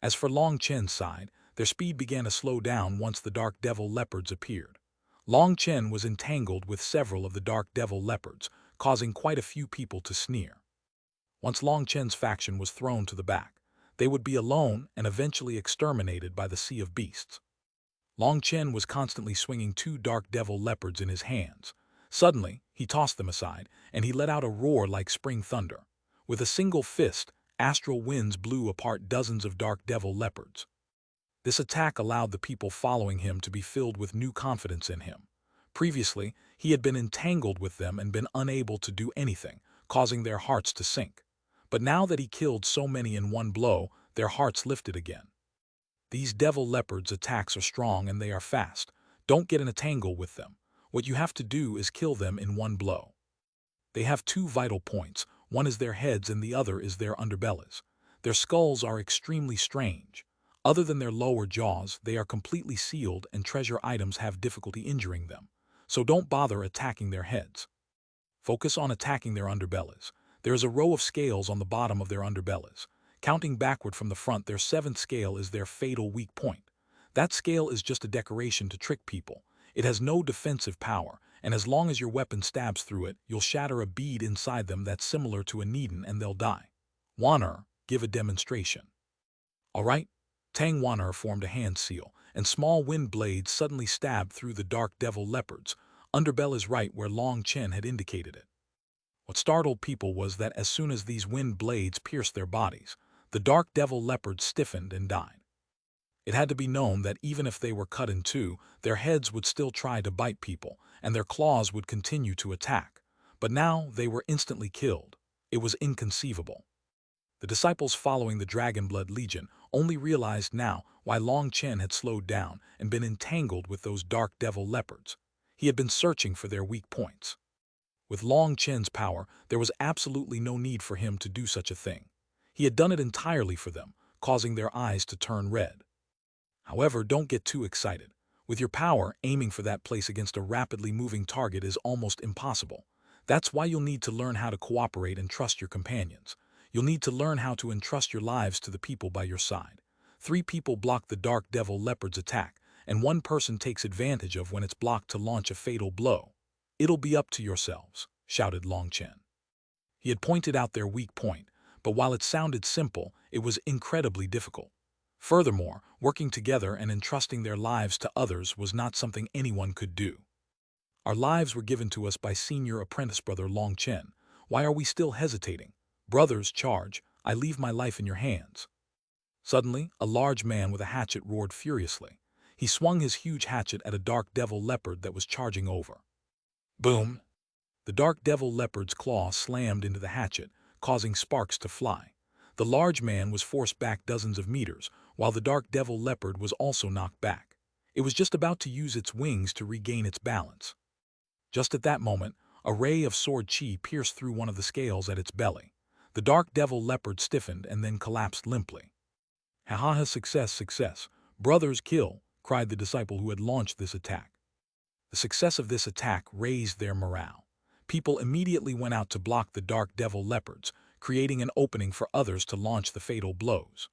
As for Long Chen's side, their speed began to slow down once the dark devil leopards appeared. Long Chen was entangled with several of the dark devil leopards, causing quite a few people to sneer. Once Long Chen's faction was thrown to the back, they would be alone and eventually exterminated by the Sea of Beasts. Long Chen was constantly swinging 2 dark devil leopards in his hands. Suddenly, he tossed them aside, and he let out a roar like spring thunder. With a single fist, astral winds blew apart dozens of dark devil leopards. This attack allowed the people following him to be filled with new confidence in him. Previously, he had been entangled with them and been unable to do anything, causing their hearts to sink. But now that he killed so many in one blow, their hearts lifted again. These devil leopards' attacks are strong and they are fast. Don't get in a tangle with them. What you have to do is kill them in one blow. They have 2 vital points. One is their heads and the other is their underbellies. Their skulls are extremely strange. Other than their lower jaws, they are completely sealed and treasure items have difficulty injuring them. So don't bother attacking their heads. Focus on attacking their underbellies. There is a row of scales on the bottom of their underbellies. Counting backward from the front, their 7th scale is their fatal weak point. That scale is just a decoration to trick people. It has no defensive power, and as long as your weapon stabs through it, you'll shatter a bead inside them that's similar to a needle and they'll die. Wanner, give a demonstration. All right? Xuanhuan formed a hand seal, and small wind blades suddenly stabbed through the dark devil leopards, underbellies right where Long Chen had indicated it. What startled people was that as soon as these wind blades pierced their bodies, the dark devil leopards stiffened and died. It had to be known that even if they were cut in 2, their heads would still try to bite people, and their claws would continue to attack. But now they were instantly killed. It was inconceivable. The disciples following the Dragonblood Legion only realized now why Long Chen had slowed down and been entangled with those dark devil leopards. He had been searching for their weak points. With Long Chen's power, there was absolutely no need for him to do such a thing. He had done it entirely for them, causing their eyes to turn red. However, don't get too excited. With your power, aiming for that place against a rapidly moving target is almost impossible. That's why you'll need to learn how to cooperate and trust your companions. You'll need to learn how to entrust your lives to the people by your side. 3 people blocked the dark devil leopard's attack, and one person takes advantage of when it's blocked to launch a fatal blow. "It'll be up to yourselves," shouted Long Chen. He had pointed out their weak point, but while it sounded simple, it was incredibly difficult. Furthermore, working together and entrusting their lives to others was not something anyone could do. "Our lives were given to us by senior apprentice brother Long Chen. Why are we still hesitating? Brothers, charge! I leave my life in your hands." Suddenly, a large man with a hatchet roared furiously. He swung his huge hatchet at a dark devil leopard that was charging over. Boom! The dark devil leopard's claw slammed into the hatchet, causing sparks to fly. The large man was forced back dozens of meters, while the dark devil leopard was also knocked back. It was just about to use its wings to regain its balance. Just at that moment, a ray of sword chi pierced through one of the scales at its belly. The dark devil leopard stiffened and then collapsed limply. "Ha ha ha, success, success! Brothers, kill!" cried the disciple who had launched this attack. The success of this attack raised their morale. People immediately went out to block the dark devil leopards, creating an opening for others to launch the fatal blows.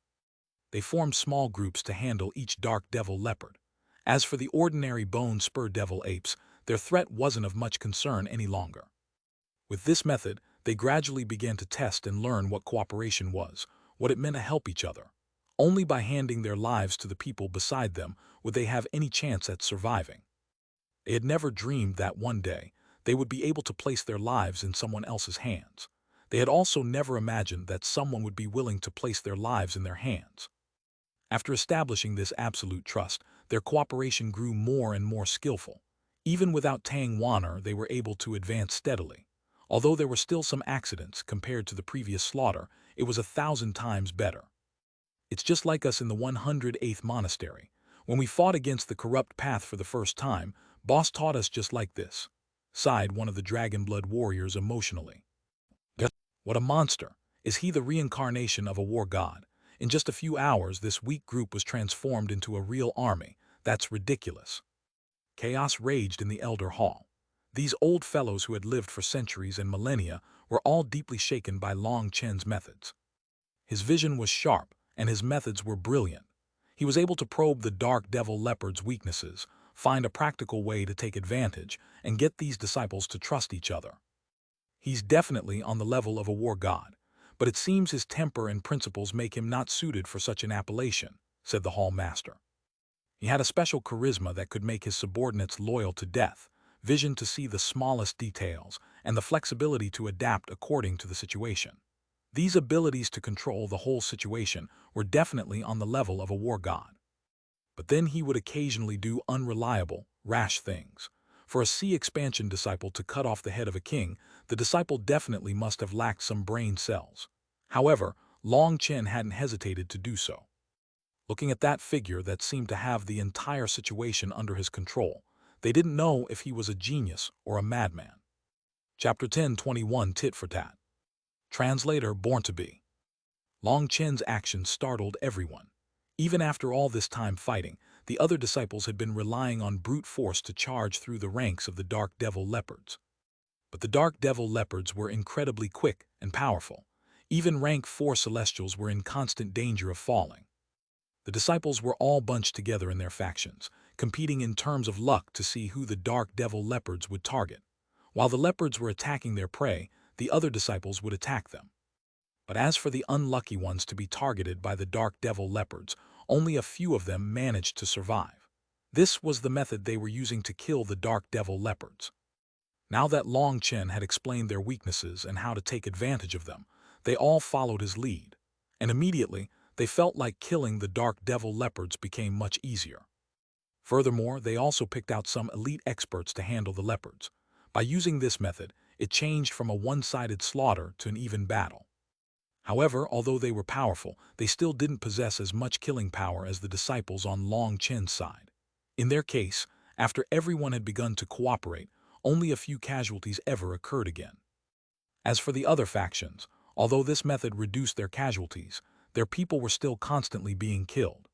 They formed small groups to handle each dark devil leopard. As for the ordinary bone spur devil apes, their threat wasn't of much concern any longer. With this method, they gradually began to test and learn what cooperation was, what it meant to help each other. Only by handing their lives to the people beside them would they have any chance at surviving. They had never dreamed that one day they would be able to place their lives in someone else's hands. They had also never imagined that someone would be willing to place their lives in their hands. After establishing this absolute trust, their cooperation grew more and more skillful. Even without Tang Wanner, they were able to advance steadily. Although there were still some accidents compared to the previous slaughter, it was 1,000 times better. "It's just like us in the 108th monastery. When we fought against the corrupt path for the first time, Boss taught us just like this," sighed one of the Dragonblood warriors emotionally. "What a monster! Is he the reincarnation of a war god? In just a few hours, this weak group was transformed into a real army. That's ridiculous." Chaos raged in the Elder Hall. These old fellows who had lived for centuries and millennia were all deeply shaken by Long Chen's methods. His vision was sharp, and his methods were brilliant. He was able to probe the dark devil leopard's weaknesses, find a practical way to take advantage, and get these disciples to trust each other. "He's definitely on the level of a war god, but it seems his temper and principles make him not suited for such an appellation," said the hall master. He had a special charisma that could make his subordinates loyal to death, vision to see the smallest details, and the flexibility to adapt according to the situation. These abilities to control the whole situation were definitely on the level of a war god. But then he would occasionally do unreliable, rash things. For a sea expansion disciple to cut off the head of a king, the disciple definitely must have lacked some brain cells. However, Long Chen hadn't hesitated to do so. Looking at that figure that seemed to have the entire situation under his control, they didn't know if he was a genius or a madman. Chapter 10:21 Tit for Tat. Translator Born to Be. Long Chen's actions startled everyone. Even after all this time fighting, the other disciples had been relying on brute force to charge through the ranks of the Dark Devil Leopards. But the Dark Devil Leopards were incredibly quick and powerful. Even rank 4 Celestials were in constant danger of falling. The disciples were all bunched together in their factions, competing in terms of luck to see who the Dark Devil Leopards would target. While the leopards were attacking their prey, the other disciples would attack them. But as for the unlucky ones to be targeted by the Dark Devil Leopards, only a few of them managed to survive. This was the method they were using to kill the Dark Devil Leopards. Now that Long Chen had explained their weaknesses and how to take advantage of them, they all followed his lead. And immediately, they felt like killing the Dark Devil Leopards became much easier. Furthermore, they also picked out some elite experts to handle the leopards. By using this method, it changed from a one-sided slaughter to an even battle. However, although they were powerful, they still didn't possess as much killing power as the disciples on Long Chen's side. In their case, after everyone had begun to cooperate, only a few casualties ever occurred again. As for the other factions, although this method reduced their casualties, their people were still constantly being killed.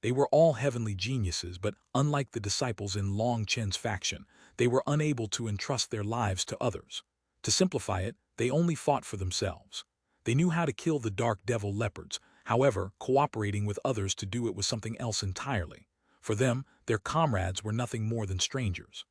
They were all heavenly geniuses, but unlike the disciples in Long Chen's faction, they were unable to entrust their lives to others. To simplify it, they only fought for themselves. They knew how to kill the Dark Devil Leopards, however, cooperating with others to do it was something else entirely. For them, their comrades were nothing more than strangers.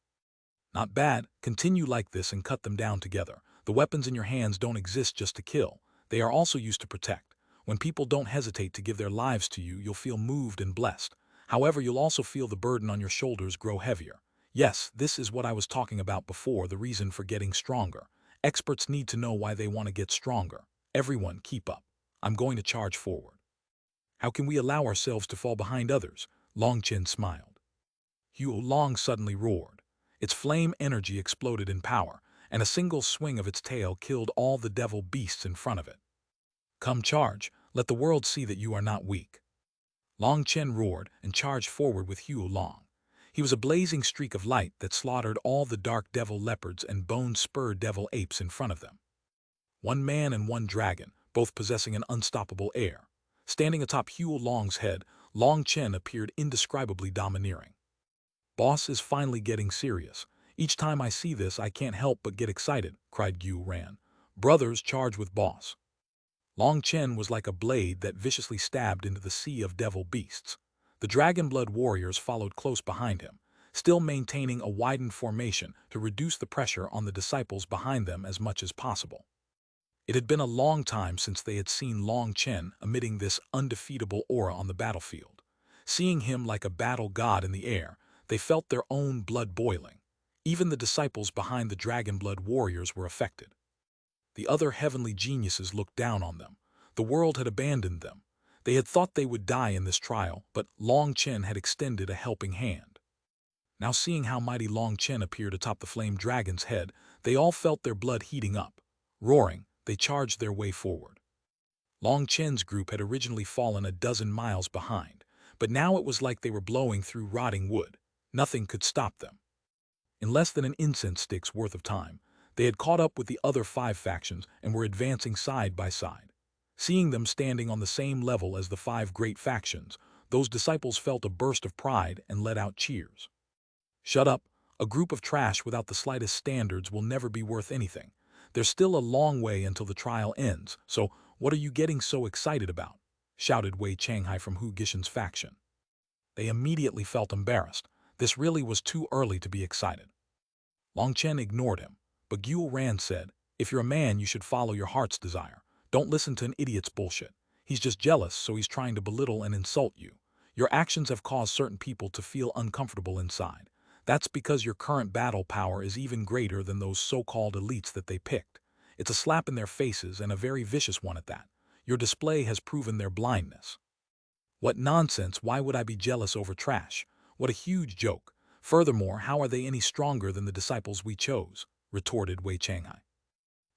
Not bad, continue like this and cut them down together. The weapons in your hands don't exist just to kill, they are also used to protect. When people don't hesitate to give their lives to you, you'll feel moved and blessed. However, you'll also feel the burden on your shoulders grow heavier. Yes, this is what I was talking about before, the reason for getting stronger. Experts need to know why they want to get stronger. Everyone, keep up. I'm going to charge forward. How can we allow ourselves to fall behind others? Long Chen smiled. Long suddenly roared. Its flame energy exploded in power, and a single swing of its tail killed all the devil beasts in front of it. Come charge, let the world see that you are not weak. Long Chen roared and charged forward with Long. He was a blazing streak of light that slaughtered all the dark devil leopards and bone-spurred devil apes in front of them. One man and one dragon, both possessing an unstoppable heir. Standing atop Long's head, Long Chen appeared indescribably domineering. Boss is finally getting serious. Each time I see this, I can't help but get excited, cried Ran. Brothers, charge with boss. Long Chen was like a blade that viciously stabbed into the sea of devil beasts. The dragon blood warriors followed close behind him, still maintaining a widened formation to reduce the pressure on the disciples behind them as much as possible. It had been a long time since they had seen Long Chen emitting this undefeatable aura on the battlefield. Seeing him like a battle god in the air, they felt their own blood boiling. Even the disciples behind the dragon blood warriors were affected. The other heavenly geniuses looked down on them. The world had abandoned them. They had thought they would die in this trial, but Long Chen had extended a helping hand. Now seeing how mighty Long Chen appeared atop the flame dragon's head, they all felt their blood heating up. Roaring, they charged their way forward. Long Chen's group had originally fallen a dozen miles behind, but now it was like they were blowing through rotting wood. Nothing could stop them. In less than an incense stick's worth of time, they had caught up with the other 5 factions and were advancing side by side. Seeing them standing on the same level as the 5 great factions, those disciples felt a burst of pride and let out cheers. Shut up, a group of trash without the slightest standards will never be worth anything. There's still a long way until the trial ends, so what are you getting so excited about? Shouted Wei Changhai from Hu Gishan's faction. They immediately felt embarrassed. This really was too early to be excited. Long Chen ignored him, but Ran said, if you're a man, you should follow your heart's desire. Don't listen to an idiot's bullshit. He's just jealous, so he's trying to belittle and insult you. Your actions have caused certain people to feel uncomfortable inside. That's because your current battle power is even greater than those so-called elites that they picked. It's a slap in their faces, and a very vicious one at that. Your display has proven their blindness. What nonsense, why would I be jealous over trash? What a huge joke. Furthermore, how are they any stronger than the disciples we chose? Retorted Wei Changhai.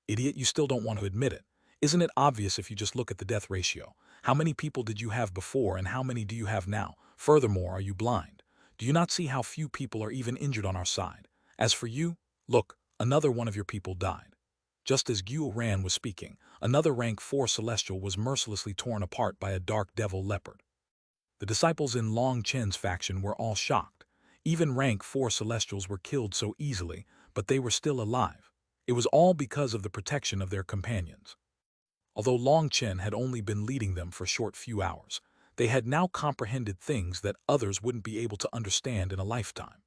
Idiot, you still don't want to admit it. Isn't it obvious if you just look at the death ratio? How many people did you have before and how many do you have now? Furthermore, are you blind? Do you not see how few people are even injured on our side? As for you, look, another one of your people died. Just as Ran was speaking, another rank 4 celestial was mercilessly torn apart by a dark devil leopard. The disciples in Long Chen's faction were all shocked. Even rank 4 celestials were killed so easily, but they were still alive. It was all because of the protection of their companions. Although Long Chen had only been leading them for a short few hours, they had now comprehended things that others wouldn't be able to understand in a lifetime.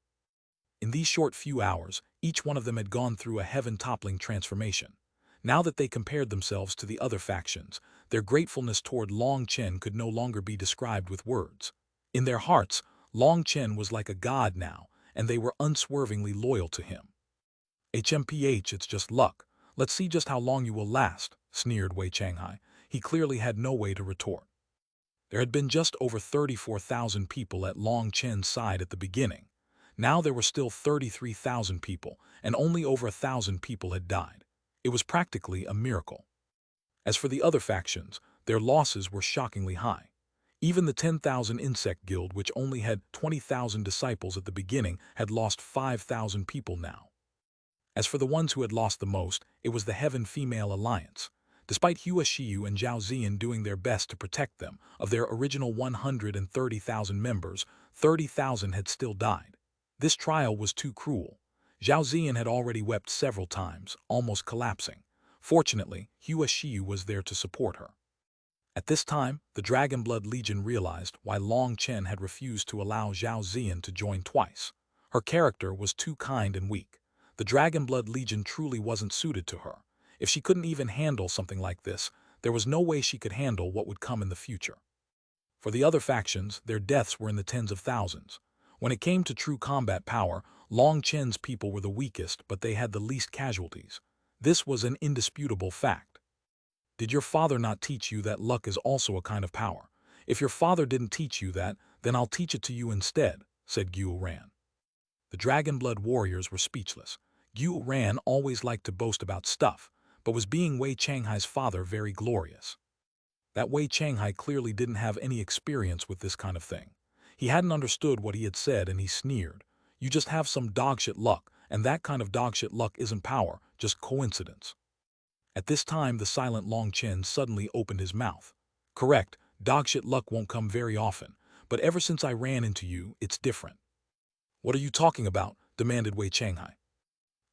In these short few hours, each one of them had gone through a heaven-toppling transformation. Now that they compared themselves to the other factions, their gratefulness toward Long Chen could no longer be described with words. In their hearts, Long Chen was like a god now, and they were unswervingly loyal to him. HMPH, it's just luck. Let's see just how long you will last, sneered Wei Changhai. He clearly had no way to retort. There had been just over 34,000 people at Long Chen's side at the beginning. Now there were still 33,000 people, and only over 1,000 people had died. It was practically a miracle. As for the other factions, their losses were shockingly high. Even the 10,000 Insect Guild, which only had 20,000 disciples at the beginning, had lost 5,000 people now. As for the ones who had lost the most, it was the Heaven Female Alliance. Despite Hua Shiyu and Zhao Ziyan doing their best to protect them, of their original 130,000 members, 30,000 had still died. This trial was too cruel. Zhao Ziyan had already wept several times, almost collapsing. Fortunately, Hua Shiyu was there to support her. At this time, the Dragon Blood Legion realized why Long Chen had refused to allow Zhao Ziyan to join twice. Her character was too kind and weak. The Dragon Blood Legion truly wasn't suited to her. If she couldn't even handle something like this, there was no way she could handle what would come in the future. For the other factions, their deaths were in the tens of thousands. When it came to true combat power, Long Chen's people were the weakest, but they had the least casualties. This was an indisputable fact. Did your father not teach you that luck is also a kind of power? If your father didn't teach you that, then I'll teach it to you instead, said Xuanhuan. The Dragon Blood warriors were speechless. Xuanhuan always liked to boast about stuff, but was being Wei Changhai's father very glorious. That Wei Changhai clearly didn't have any experience with this kind of thing. He hadn't understood what he had said and he sneered. You just have some dogshit luck, and that kind of dogshit luck isn't power, just coincidence. At this time, the silent Long Chen suddenly opened his mouth. Correct, dogshit luck won't come very often, but ever since I ran into you, it's different. What are you talking about? Demanded Wei Changhai.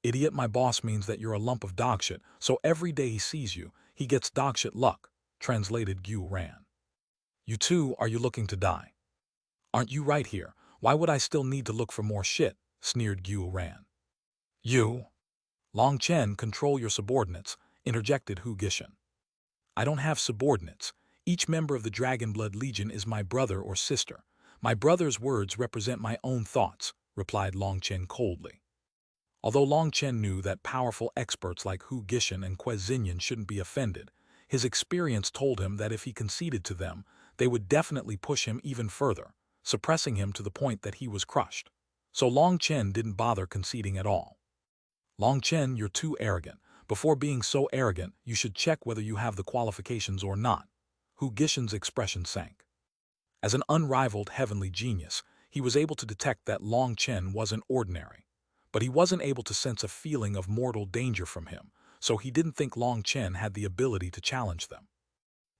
Idiot, my boss means that you're a lump of dogshit, so every day he sees you, he gets dogshit luck, translated Xuanhuan. You too, are you looking to die? Aren't you right here? Why would I still need to look for more shit? Sneered Xuanhuan. You? Long Chen, control your subordinates, interjected Hu Gishan. I don't have subordinates. Each member of the Dragon Blood Legion is my brother or sister. My brother's words represent my own thoughts, replied Long Chen coldly. Although Long Chen knew that powerful experts like Hu Gishan and Que Xinyan shouldn't be offended, his experience told him that if he conceded to them, they would definitely push him even further, suppressing him to the point that he was crushed. So Long Chen didn't bother conceding at all. Long Chen, you're too arrogant. Before being so arrogant, you should check whether you have the qualifications or not. Hu Gishan's expression sank. As an unrivaled heavenly genius, he was able to detect that Long Chen wasn't ordinary. But he wasn't able to sense a feeling of mortal danger from him, so he didn't think Long Chen had the ability to challenge them.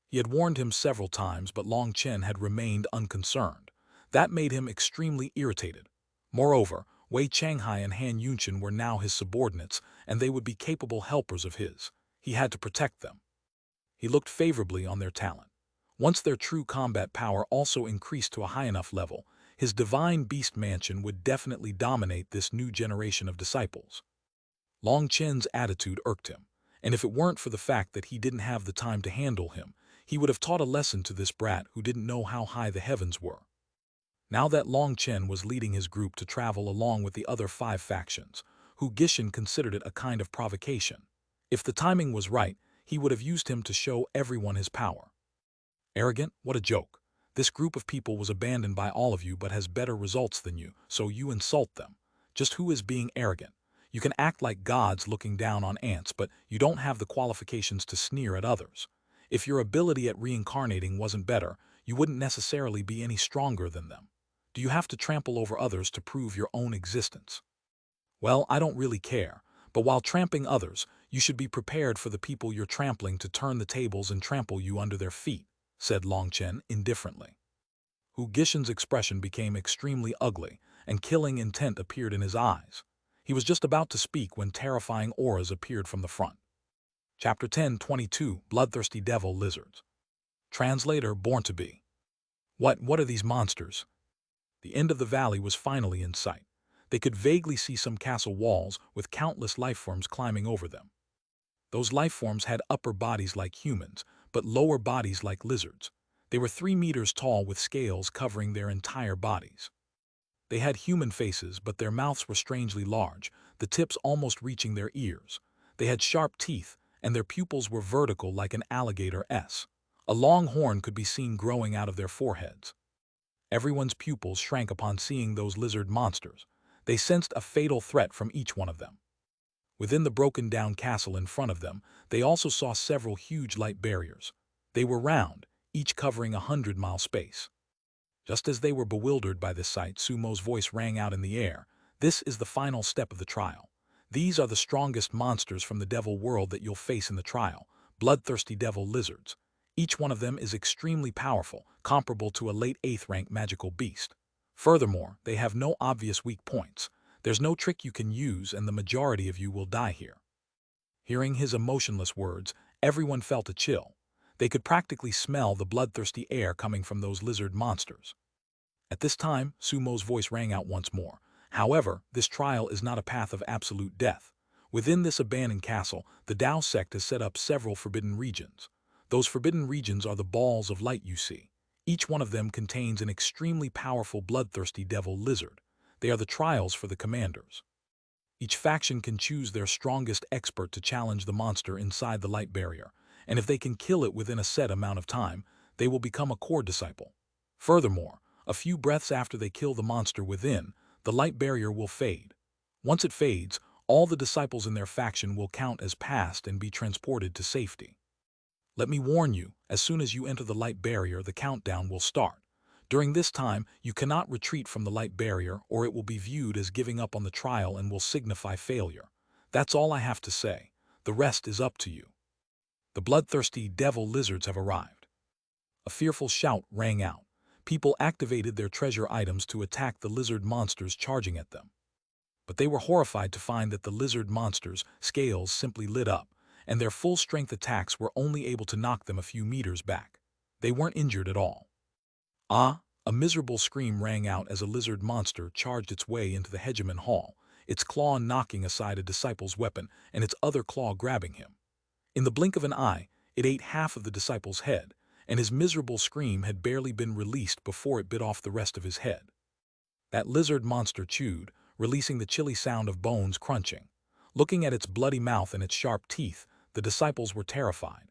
He had warned him several times, but Long Chen had remained unconcerned. That made him extremely irritated. Moreover, Wei Changhai and Han Yunchen were now his subordinates, and they would be capable helpers of his. He had to protect them. He looked favorably on their talent. Once their true combat power also increased to a high enough level, his divine beast mansion would definitely dominate this new generation of disciples. Long Chen's attitude irked him, and if it weren't for the fact that he didn't have the time to handle him, he would have taught a lesson to this brat who didn't know how high the heavens were. Now that Long Chen was leading his group to travel along with the other 5 factions, Hu Gishan considered it a kind of provocation. If the timing was right, he would have used him to show everyone his power. Arrogant? What a joke. This group of people was abandoned by all of you but has better results than you, so you insult them. Just who is being arrogant? You can act like gods looking down on ants, but you don't have the qualifications to sneer at others. If your ability at reincarnating wasn't better, you wouldn't necessarily be any stronger than them. Do you have to trample over others to prove your own existence? Well, I don't really care, but while trampling others, you should be prepared for the people you're trampling to turn the tables and trample you under their feet, said Long Chen indifferently. Hu Gishan's expression became extremely ugly, and killing intent appeared in his eyes. He was just about to speak when terrifying auras appeared from the front. Chapter 10:22 Bloodthirsty Devil Lizards. Translator Born to Be. What are these monsters? The end of the valley was finally in sight. They could vaguely see some castle walls with countless lifeforms climbing over them. Those lifeforms had upper bodies like humans, but lower bodies like lizards. They were 3 meters tall with scales covering their entire bodies. They had human faces, but their mouths were strangely large, the tips almost reaching their ears. They had sharp teeth, and their pupils were vertical like an alligator's. A long horn could be seen growing out of their foreheads. Everyone's pupils shrank upon seeing those lizard monsters. They sensed a fatal threat from each one of them. Within the broken-down castle in front of them, they also saw several huge light barriers. They were round, each covering 100-mile space. Just as they were bewildered by this sight, Sumo's voice rang out in the air. This is the final step of the trial. These are the strongest monsters from the devil world that you'll face in the trial, bloodthirsty devil lizards. Each one of them is extremely powerful, comparable to a late 8th rank magical beast. Furthermore, they have no obvious weak points. There's no trick you can use, and the majority of you will die here. Hearing his emotionless words, everyone felt a chill. They could practically smell the bloodthirsty air coming from those lizard monsters. At this time, Sumo's voice rang out once more. However, this trial is not a path of absolute death. Within this abandoned castle, the Tao sect has set up several forbidden regions. Those forbidden regions are the balls of light you see. Each one of them contains an extremely powerful bloodthirsty devil lizard. They are the trials for the commanders. Each faction can choose their strongest expert to challenge the monster inside the light barrier, and if they can kill it within a set amount of time, they will become a core disciple. Furthermore, a few breaths after they kill the monster within, the light barrier will fade. Once it fades, all the disciples in their faction will count as past and be transported to safety. Let me warn you, as soon as you enter the light barrier, the countdown will start. During this time, you cannot retreat from the light barrier or it will be viewed as giving up on the trial and will signify failure. That's all I have to say. The rest is up to you. The bloodthirsty devil lizards have arrived. A fearful shout rang out. People activated their treasure items to attack the lizard monsters charging at them. But they were horrified to find that the lizard monsters' scales simply lit up, and their full-strength attacks were only able to knock them a few meters back. They weren't injured at all. Ah! A miserable scream rang out as a lizard monster charged its way into the Hegemon hall, its claw knocking aside a disciple's weapon and its other claw grabbing him. In the blink of an eye, it ate half of the disciple's head, and his miserable scream had barely been released before it bit off the rest of his head. That lizard monster chewed, releasing the chilly sound of bones crunching. Looking at its bloody mouth and its sharp teeth, the disciples were terrified.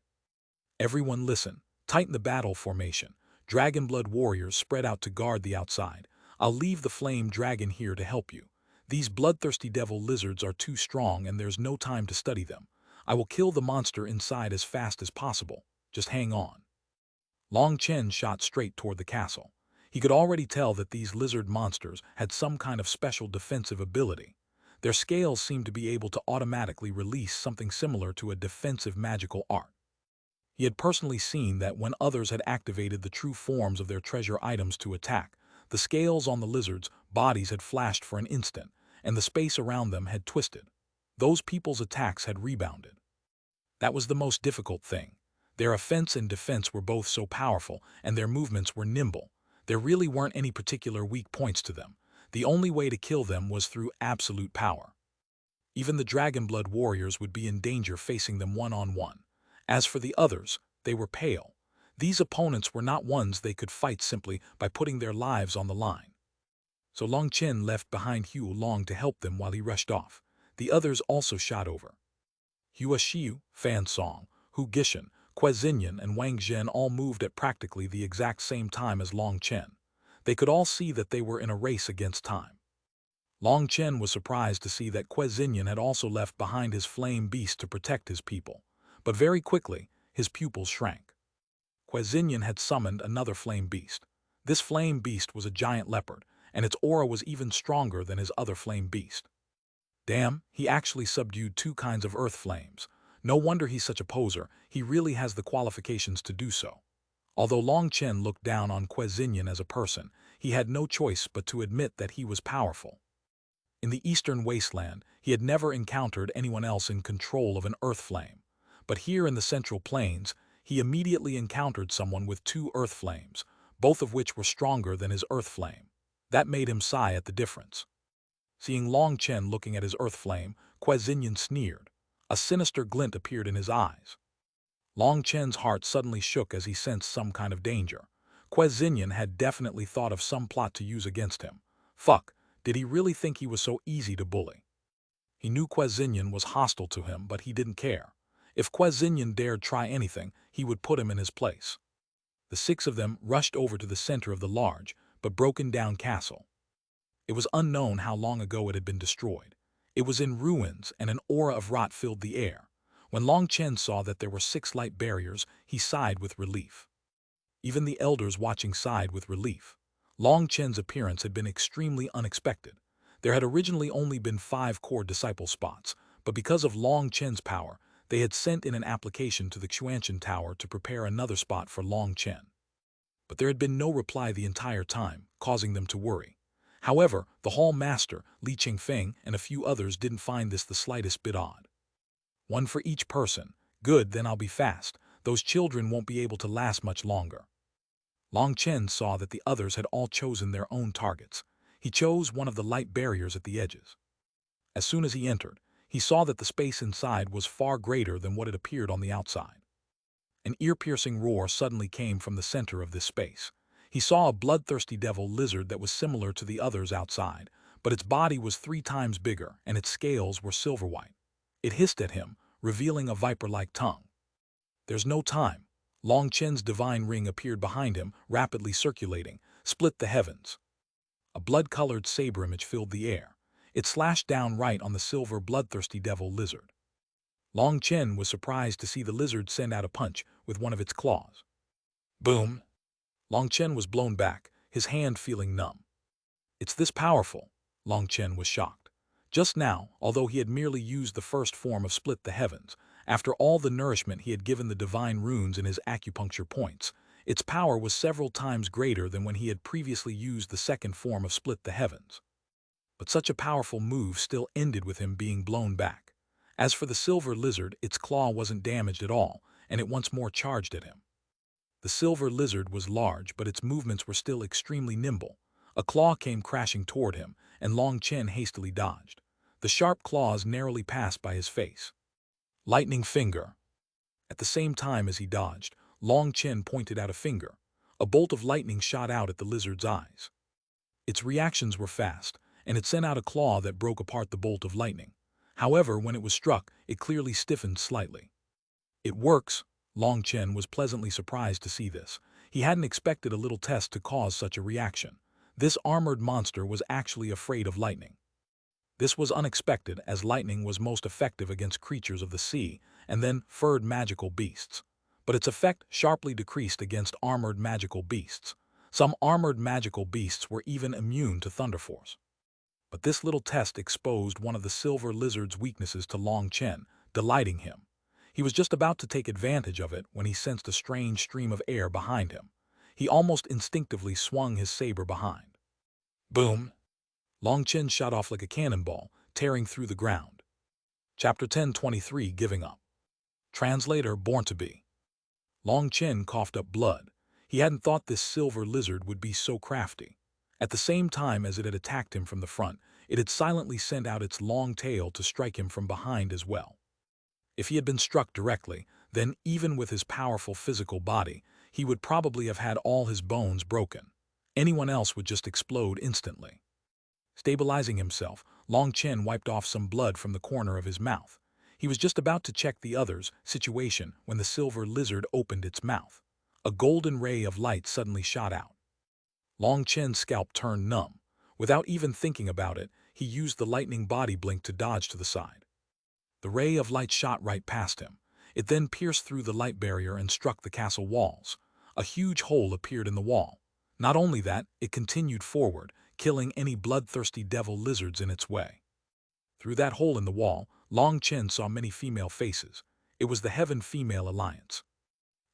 Everyone listen, tighten the battle formation. Dragonblood warriors spread out to guard the outside. I'll leave the flame dragon here to help you. These bloodthirsty devil lizards are too strong and there's no time to study them. I will kill the monster inside as fast as possible. Just hang on. Long Chen shot straight toward the castle. He could already tell that these lizard monsters had some kind of special defensive ability. Their scales seemed to be able to automatically release something similar to a defensive magical art. He had personally seen that when others had activated the true forms of their treasure items to attack, the scales on the lizards' bodies had flashed for an instant, and the space around them had twisted. Those people's attacks had rebounded. That was the most difficult thing. Their offense and defense were both so powerful, and their movements were nimble. There really weren't any particular weak points to them. The only way to kill them was through absolute power. Even the Dragonblood warriors would be in danger facing them one-on-one. As for the others, they were pale. These opponents were not ones they could fight simply by putting their lives on the line. So Long Chen left behind Hue Long to help them while he rushed off. The others also shot over. Hua Xiu, Fan Song, Hu Gishan, Quezinian, and Wang Zhen all moved at practically the exact same time as Long Chen. They could all see that they were in a race against time. Long Chen was surprised to see that Quezinian had also left behind his flame beast to protect his people. But very quickly, his pupils shrank. Quezinian had summoned another flame beast. This flame beast was a giant leopard, and its aura was even stronger than his other flame beast. Damn, he actually subdued 2 kinds of earth flames. No wonder he's such a poser, he really has the qualifications to do so. Although Long Chen looked down on Quezinian as a person, he had no choice but to admit that he was powerful. In the eastern wasteland, he had never encountered anyone else in control of an earth flame. But here in the central plains, he immediately encountered someone with 2 earth flames, both of which were stronger than his earth flame. That made him sigh at the difference. Seeing Long Chen looking at his earth flame, Quezinian sneered. A sinister glint appeared in his eyes. Long Chen's heart suddenly shook as he sensed some kind of danger. Quezinian had definitely thought of some plot to use against him. Fuck, did he really think he was so easy to bully? He knew Quezinian was hostile to him, but he didn't care. If Quezinian dared try anything, he would put him in his place. The 6 of them rushed over to the center of the large, but broken-down castle. It was unknown how long ago it had been destroyed. It was in ruins, and an aura of rot filled the air. When Long Chen saw that there were 6 light barriers, he sighed with relief. Even the elders watching sighed with relief. Long Chen's appearance had been extremely unexpected. There had originally only been 5 core disciple spots, but because of Long Chen's power, they had sent in an application to the Xuanhuan Tower to prepare another spot for Long Chen. But there had been no reply the entire time, causing them to worry. However, the hall master, Li Qingfeng, and a few others didn't find this the slightest bit odd. 1 for each person. Good, then I'll be fast. Those children won't be able to last much longer. Long Chen saw that the others had all chosen their own targets. He chose one of the light barriers at the edges. As soon as he entered, he saw that the space inside was far greater than what it appeared on the outside. An ear-piercing roar suddenly came from the center of this space. He saw a bloodthirsty devil lizard that was similar to the others outside, but its body was 3 times bigger and its scales were silver-white. It hissed at him, revealing a viper-like tongue. There's no time. Long Chen's divine ring appeared behind him, rapidly circulating, split the heavens. A blood-colored saber image filled the air. It slashed down right on the silver bloodthirsty devil lizard. Long Chen was surprised to see the lizard send out a punch with one of its claws. Boom! Long Chen was blown back, his hand feeling numb. It's this powerful. Long Chen was shocked. Just now, although he had merely used the first form of split the heavens, after all the nourishment he had given the divine runes in his acupuncture points, its power was several times greater than when he had previously used the second form of split the heavens. But such a powerful move still ended with him being blown back. As for the silver lizard, its claw wasn't damaged at all, and it once more charged at him. The silver lizard was large, but its movements were still extremely nimble. A claw came crashing toward him, and Long Chen hastily dodged. The sharp claws narrowly passed by his face. Lightning finger. At the same time as he dodged, Long Chen pointed out a finger. A bolt of lightning shot out at the lizard's eyes. Its reactions were fast, and it sent out a claw that broke apart the bolt of lightning. However, when it was struck, it clearly stiffened slightly. It works. Long Chen was pleasantly surprised to see this. He hadn't expected a little test to cause such a reaction. This armored monster was actually afraid of lightning. This was unexpected, as lightning was most effective against creatures of the sea and then furred magical beasts. But its effect sharply decreased against armored magical beasts. Some armored magical beasts were even immune to thunder force. But this little test exposed one of the silver lizard's weaknesses to Long Chen, delighting him. He was just about to take advantage of it when he sensed a strange stream of air behind him. He almost instinctively swung his saber behind. Boom! Long Chen shot off like a cannonball, tearing through the ground. Chapter 1023, Giving Up. Translator Born to Be. Long Chen coughed up blood. He hadn't thought this silver lizard would be so crafty. At the same time as it had attacked him from the front, it had silently sent out its long tail to strike him from behind as well. If he had been struck directly, then even with his powerful physical body, he would probably have had all his bones broken. Anyone else would just explode instantly. Stabilizing himself, Long Chen wiped off some blood from the corner of his mouth. He was just about to check the others' situation when the silver lizard opened its mouth. A golden ray of light suddenly shot out. Long Chen's scalp turned numb. Without even thinking about it, he used the lightning body blink to dodge to the side. The ray of light shot right past him. It then pierced through the light barrier and struck the castle walls. A huge hole appeared in the wall. Not only that, it continued forward, killing any bloodthirsty devil lizards in its way. Through that hole in the wall, Long Chen saw many female faces. It was the Heaven Female Alliance.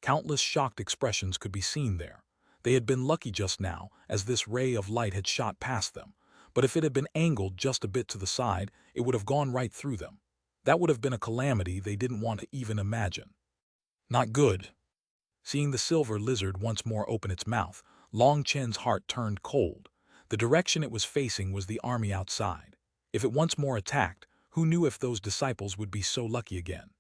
Countless shocked expressions could be seen there. They had been lucky just now, as this ray of light had shot past them. But if it had been angled just a bit to the side, it would have gone right through them. That would have been a calamity they didn't want to even imagine. Not good. Seeing the silver lizard once more open its mouth, Long Chen's heart turned cold. The direction it was facing was the army outside. If it once more attacked, who knew if those disciples would be so lucky again?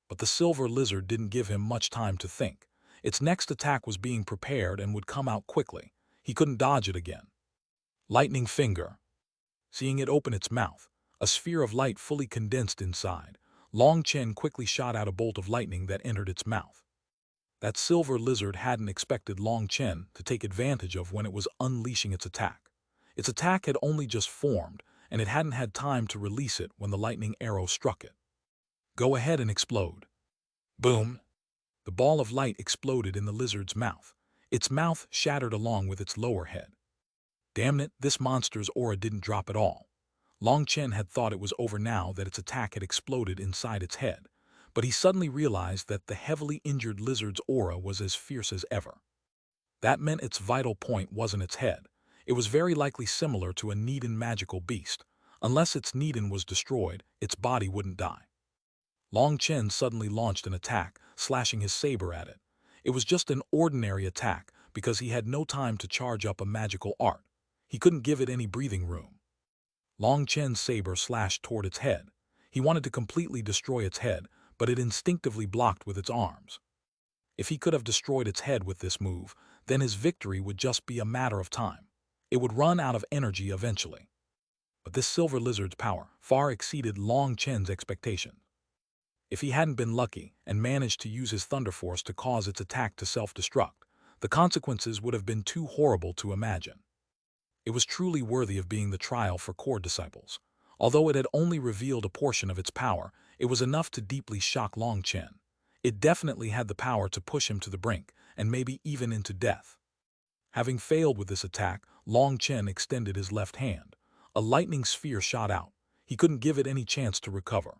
But the silver lizard didn't give him much time to think. Its next attack was being prepared and would come out quickly. He couldn't dodge it again. Lightning finger. Seeing it open its mouth, a sphere of light fully condensed inside, Long Chen quickly shot out a bolt of lightning that entered its mouth. That silver lizard hadn't expected Long Chen to take advantage of when it was unleashing its attack. Its attack had only just formed, and it hadn't had time to release it when the lightning arrow struck it. Go ahead and explode. Boom! The ball of light exploded in the lizard's mouth. Its mouth shattered along with its lower head. Damn it, this monster's aura didn't drop at all. Long Chen had thought it was over now that its attack had exploded inside its head, but he suddenly realized that the heavily injured lizard's aura was as fierce as ever. That meant its vital point wasn't its head. It was very likely similar to a Needin magical beast. Unless its Needin was destroyed, its body wouldn't die. Long Chen suddenly launched an attack, slashing his saber at it. It was just an ordinary attack because he had no time to charge up a magical art. He couldn't give it any breathing room. Long Chen's saber slashed toward its head. He wanted to completely destroy its head, but it instinctively blocked with its arms. If he could have destroyed its head with this move, then his victory would just be a matter of time. It would run out of energy eventually. But this silver lizard's power far exceeded Long Chen's expectations. If he hadn't been lucky and managed to use his thunder force to cause its attack to self-destruct, the consequences would have been too horrible to imagine. It was truly worthy of being the trial for core disciples. Although it had only revealed a portion of its power, it was enough to deeply shock Long Chen. It definitely had the power to push him to the brink, and maybe even into death. Having failed with this attack, Long Chen extended his left hand. A lightning sphere shot out. He couldn't give it any chance to recover.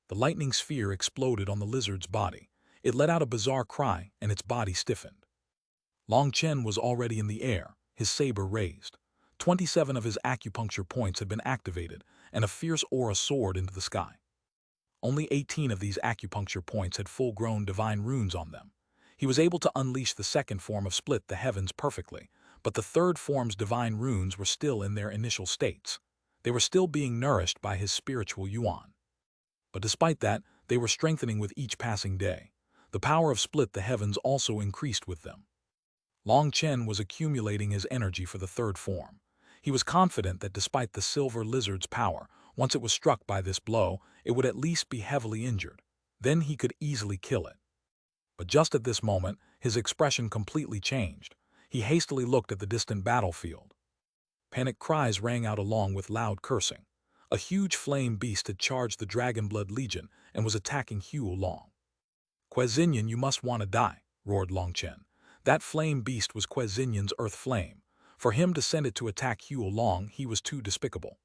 The lightning sphere exploded on the lizard's body. It let out a bizarre cry, and its body stiffened. Long Chen was already in the air, his saber raised. 27 of his acupuncture points had been activated, and a fierce aura soared into the sky. Only 18 of these acupuncture points had full-grown divine runes on them. He was able to unleash the second form of Split the Heavens perfectly, but the third form's divine runes were still in their initial states. They were still being nourished by his spiritual yuan. But despite that, they were strengthening with each passing day. The power of Split the Heavens also increased with them. Long Chen was accumulating his energy for the third form. He was confident that despite the silver lizard's power, once it was struck by this blow, it would at least be heavily injured. Then he could easily kill it. But just at this moment, his expression completely changed. He hastily looked at the distant battlefield. Panic cries rang out along with loud cursing. A huge flame beast had charged the Dragonblood Legion and was attacking Xuanhuan. "Quezinian, you must want to die," roared Long Chen. That flame beast was Quezinian's earth flame. For him to send it to attack Xuanhuan, he was too despicable.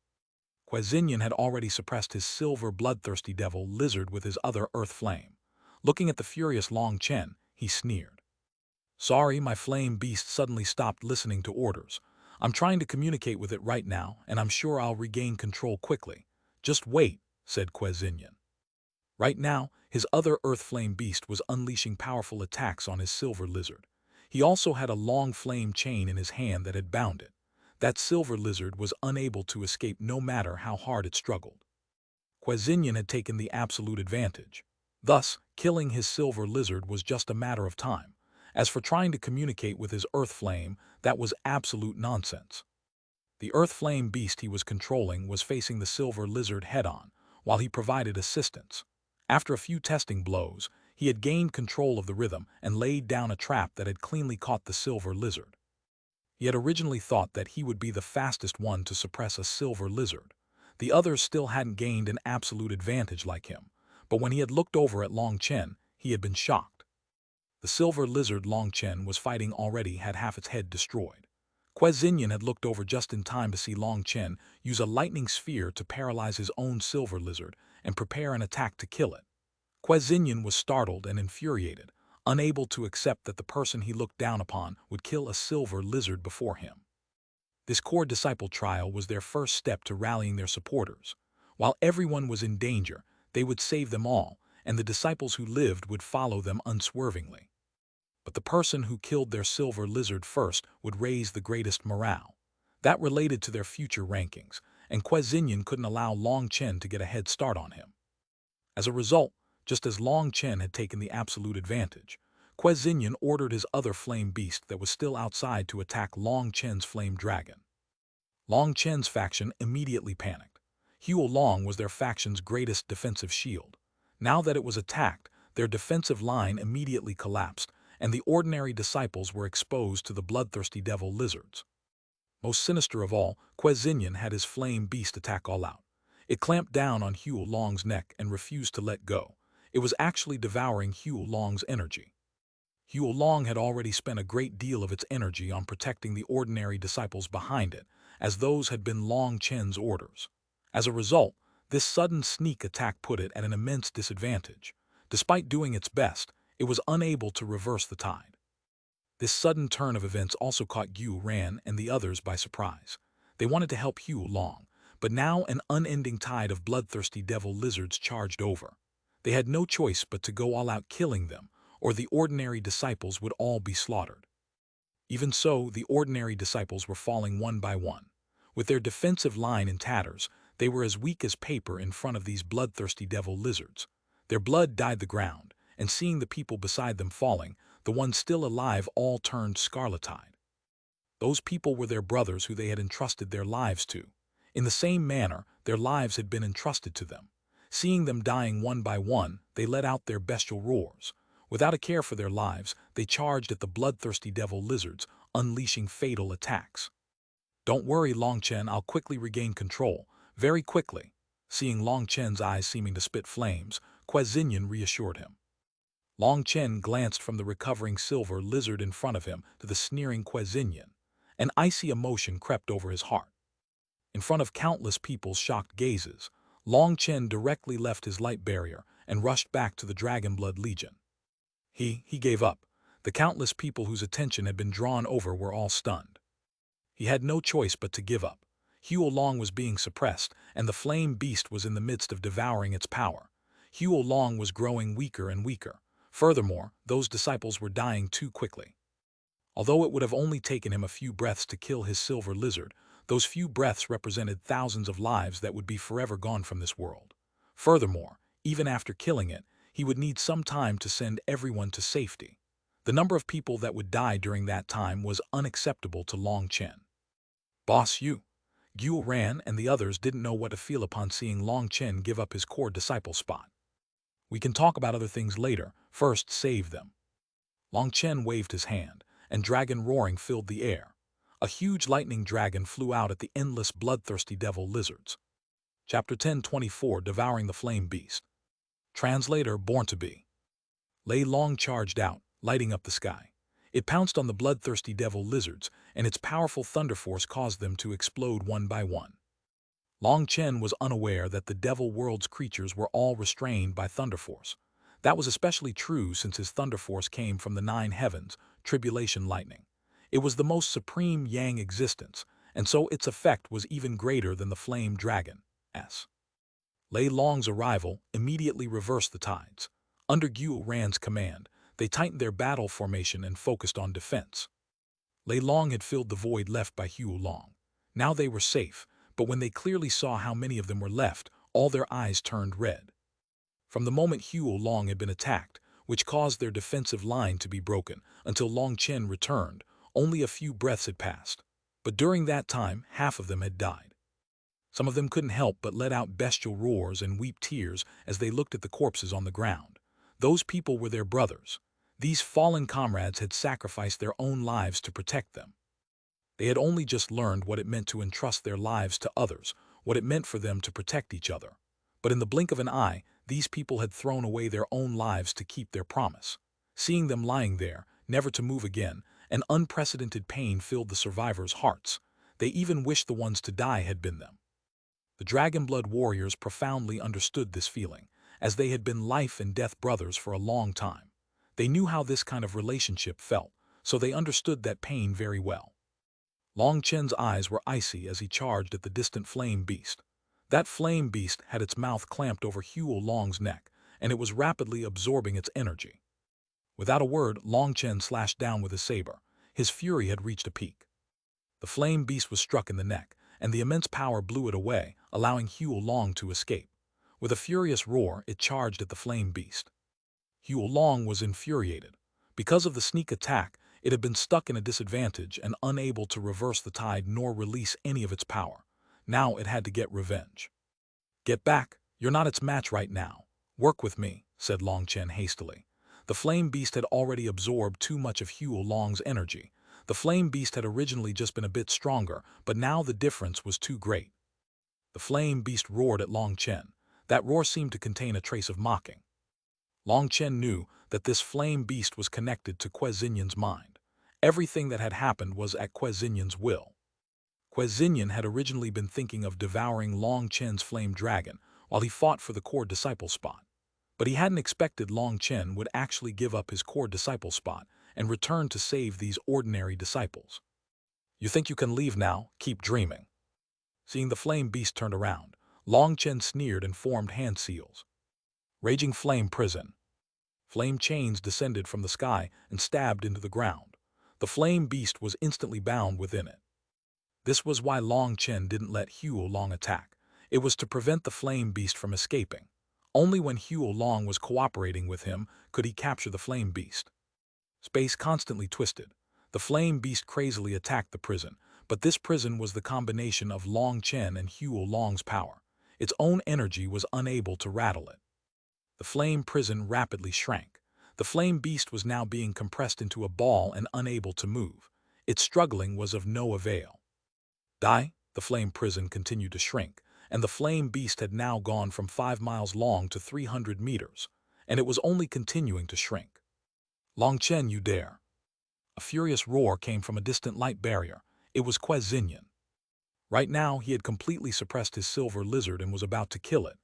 Quezinian had already suppressed his silver bloodthirsty devil lizard with his other earth flame. Looking at the furious Long Chen, he sneered. "Sorry, my flame beast suddenly stopped listening to orders. I'm trying to communicate with it right now, and I'm sure I'll regain control quickly. Just wait," said Quezinian. Right now, his other earth flame beast was unleashing powerful attacks on his silver lizard. He also had a long flame chain in his hand that had bound it. That silver lizard was unable to escape no matter how hard it struggled. Quezinian had taken the absolute advantage. Thus, killing his silver lizard was just a matter of time. As for trying to communicate with his earth flame, that was absolute nonsense. The earth flame beast he was controlling was facing the silver lizard head-on, while he provided assistance. After a few testing blows, he had gained control of the rhythm and laid down a trap that had cleanly caught the silver lizard. He had originally thought that he would be the fastest one to suppress a silver lizard. The others still hadn't gained an absolute advantage like him, but when he had looked over at Long Chen, he had been shocked. The silver lizard Long Chen was fighting already had half its head destroyed. Quezinian had looked over just in time to see Long Chen use a lightning sphere to paralyze his own silver lizard and prepare an attack to kill it. Quezinian was startled and infuriated, unable to accept that the person he looked down upon would kill a silver lizard before him. This core disciple trial was their first step to rallying their supporters. While everyone was in danger, they would save them all, and the disciples who lived would follow them unswervingly. But the person who killed their silver lizard first would raise the greatest morale. That related to their future rankings, and Quezinian couldn't allow Long Chen to get a head start on him. As a result, just as Long Chen had taken the absolute advantage, Quezinian ordered his other flame beast that was still outside to attack Long Chen's flame dragon. Long Chen's faction immediately panicked. Xuanhuan was their faction's greatest defensive shield. Now that it was attacked, their defensive line immediately collapsed, and the ordinary disciples were exposed to the bloodthirsty devil lizards. Most sinister of all, Quezinian had his flame beast attack all out. It clamped down on Xuanhuan's neck and refused to let go. It was actually devouring Xuanhuan's energy. Xuanhuan had already spent a great deal of its energy on protecting the ordinary disciples behind it, as those had been Long Chen's orders. As a result, this sudden sneak attack put it at an immense disadvantage. Despite doing its best, it was unable to reverse the tide. This sudden turn of events also caught Xuanhuan and the others by surprise. They wanted to help Xuanhuan, but now an unending tide of bloodthirsty devil lizards charged over. They had no choice but to go all out killing them, or the ordinary disciples would all be slaughtered. Even so, the ordinary disciples were falling one by one. With their defensive line in tatters, they were as weak as paper in front of these bloodthirsty devil lizards. Their blood dyed the ground, and seeing the people beside them falling, the ones still alive all turned scarlet-eyed. Those people were their brothers who they had entrusted their lives to. In the same manner, their lives had been entrusted to them. Seeing them dying one by one, they let out their bestial roars. Without a care for their lives, they charged at the bloodthirsty devil lizards, unleashing fatal attacks. "Don't worry, Long Chen, I'll quickly regain control, very quickly." Seeing Long Chen's eyes seeming to spit flames, Xuanhuan reassured him. Long Chen glanced from the recovering silver lizard in front of him to the sneering Xuanhuan. An icy emotion crept over his heart. In front of countless people's shocked gazes, Long Chen directly left his light barrier and rushed back to the Dragonblood Legion. He gave up. The countless people whose attention had been drawn over were all stunned. He had no choice but to give up. Xuanhuan was being suppressed, and the flame beast was in the midst of devouring its power. Xuanhuan was growing weaker and weaker. Furthermore, those disciples were dying too quickly. Although it would have only taken him a few breaths to kill his silver lizard, those few breaths represented thousands of lives that would be forever gone from this world. Furthermore, even after killing it, he would need some time to send everyone to safety. The number of people that would die during that time was unacceptable to Long Chen. "Boss, Xuanhuan and the others didn't know what to feel upon seeing Long Chen give up his core disciple spot. "We can talk about other things later. First, save them." Long Chen waved his hand, and dragon roaring filled the air. A huge lightning dragon flew out at the endless bloodthirsty devil lizards. Chapter 10:24 Devouring the Flame Beast. Translator Born to Be. Lei Long charged out, lighting up the sky. It pounced on the bloodthirsty devil lizards, and its powerful thunder force caused them to explode one by one. Long Chen was unaware that the devil world's creatures were all restrained by thunder force. That was especially true since his thunder force came from the 9 heavens, tribulation lightning. It was the most supreme yang existence, and so its effect was even greater than the flame dragon's. Lei Long's arrival immediately reversed the tides. Under Xuanhuan's command, they tightened their battle formation and focused on defense. Lei Long had filled the void left by Xuanhuan. Now they were safe, but when they clearly saw how many of them were left, all their eyes turned red. From the moment Xuanhuan had been attacked, which caused their defensive line to be broken, until Long Chen returned, only a few breaths had passed. But during that time, half of them had died. Some of them couldn't help but let out bestial roars and weep tears as they looked at the corpses on the ground. Those people were their brothers. These fallen comrades had sacrificed their own lives to protect them. They had only just learned what it meant to entrust their lives to others, what it meant for them to protect each other. But in the blink of an eye, these people had thrown away their own lives to keep their promise. Seeing them lying there, never to move again, an unprecedented pain filled the survivors' hearts. They even wished the ones to die had been them. The Dragonblood warriors profoundly understood this feeling, as they had been life and death brothers for a long time. They knew how this kind of relationship felt, so they understood that pain very well. Long Chen's eyes were icy as he charged at the distant flame beast. That flame beast had its mouth clamped over Xuanhuan's neck, and it was rapidly absorbing its energy. Without a word, Long Chen slashed down with his saber. His fury had reached a peak. The flame beast was struck in the neck, and the immense power blew it away, allowing Xuanhuan to escape. With a furious roar, it charged at the flame beast. Xuanhuan was infuriated. Because of the sneak attack, it had been stuck in a disadvantage and unable to reverse the tide nor release any of its power. Now it had to get revenge. "Get back, you're not its match right now. Work with me," said Long Chen hastily. The flame beast had already absorbed too much of Xuanhuan's energy. The flame beast had originally just been a bit stronger, but now the difference was too great. The flame beast roared at Long Chen. That roar seemed to contain a trace of mocking. Long Chen knew that this flame beast was connected to Xuanhuan's mind. Everything that had happened was at Xuanhuan's will. Xuanhuan had originally been thinking of devouring Long Chen's flame dragon while he fought for the core disciple spot. But he hadn't expected Long Chen would actually give up his core disciple spot and return to save these ordinary disciples. "You think you can leave now? Keep dreaming." Seeing the flame beast turned around, Long Chen sneered and formed hand seals. Raging flame prison. Flame chains descended from the sky and stabbed into the ground. The flame beast was instantly bound within it. This was why Long Chen didn't let Xuanhuan attack. It was to prevent the flame beast from escaping. Only when Xuanhuan was cooperating with him could he capture the flame beast. Space constantly twisted. The flame beast crazily attacked the prison, but this prison was the combination of Long Chen and Xuanhuan's power. Its own energy was unable to rattle it. The flame prison rapidly shrank. The flame beast was now being compressed into a ball and unable to move. Its struggling was of no avail. The flame prison continued to shrink, and the flame beast had now gone from 5 miles long to 300 meters, and it was only continuing to shrink. Long Chen, you dare! A furious roar came from a distant light barrier. It was Xuanhuan. Right now, he had completely suppressed his silver lizard and was about to kill it,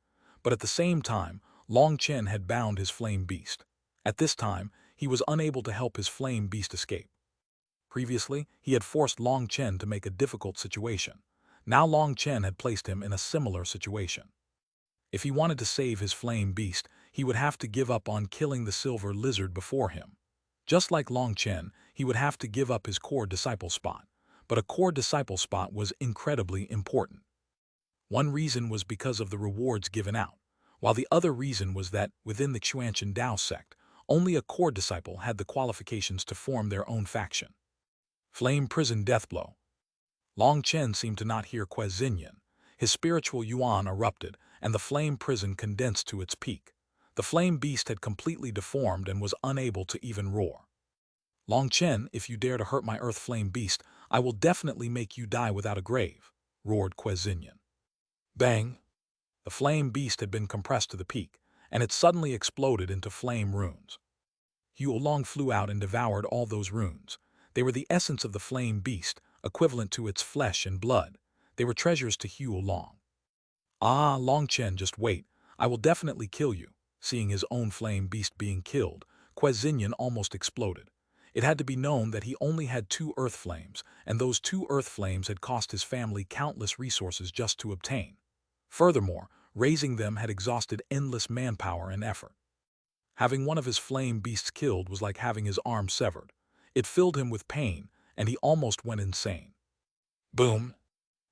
but at the same time, Long Chen had bound his flame beast. At this time, he was unable to help his flame beast escape. Previously, he had forced Long Chen to make a difficult situation. Now Long Chen had placed him in a similar situation. If he wanted to save his flame beast, he would have to give up on killing the silver lizard before him. Just like Long Chen, he would have to give up his core disciple spot. But a core disciple spot was incredibly important. One reason was because of the rewards given out, while the other reason was that, within the Xuanhuan Dao sect, only a core disciple had the qualifications to form their own faction. Flame prison deathblow. Long Chen seemed to not hear Xuanhuan. His spiritual yuan erupted, and the flame prison condensed to its peak. The flame beast had completely deformed and was unable to even roar. Long Chen, if you dare to hurt my earth flame beast, I will definitely make you die without a grave, roared Xuanhuan. Bang! The flame beast had been compressed to the peak, and it suddenly exploded into flame runes. Xuanhuan flew out and devoured all those runes. They were the essence of the flame beast, equivalent to its flesh and blood. They were treasures to Xuanhuan. Ah, Long Chen, just wait. I will definitely kill you. Seeing his own flame beast being killed, Xuanhuan almost exploded. It had to be known that he only had 2 earth flames, and those 2 earth flames had cost his family countless resources just to obtain. Furthermore, raising them had exhausted endless manpower and effort. Having one of his flame beasts killed was like having his arm severed. It filled him with pain, and he almost went insane. Boom!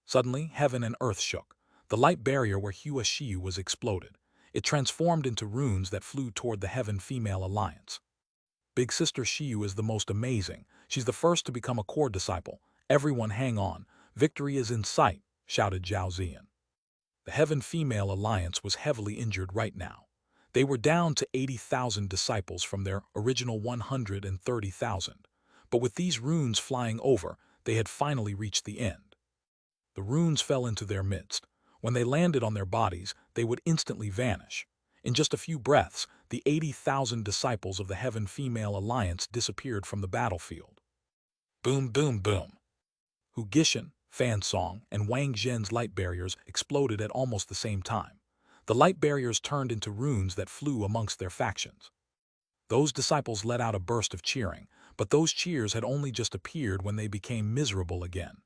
Suddenly, heaven and earth shook. The light barrier where Hua Shiyu was exploded. It transformed into runes that flew toward the Heaven Female Alliance. Big Sister Shiyu is the most amazing. She's the first to become a core disciple. Everyone hang on. Victory is in sight, shouted Zhao Ziyan. The Heaven Female Alliance was heavily injured right now. They were down to 80,000 disciples from their original 130,000. But with these runes flying over, they had finally reached the end. The runes fell into their midst. When they landed on their bodies, they would instantly vanish. In just a few breaths, the 80,000 disciples of the Heaven Female Alliance disappeared from the battlefield. Boom, boom, boom. Hu Gishan, Fan Song, and Wang Zhen's light barriers exploded at almost the same time. The light barriers turned into runes that flew amongst their factions. Those disciples let out a burst of cheering, but those cheers had only just appeared when they became miserable again.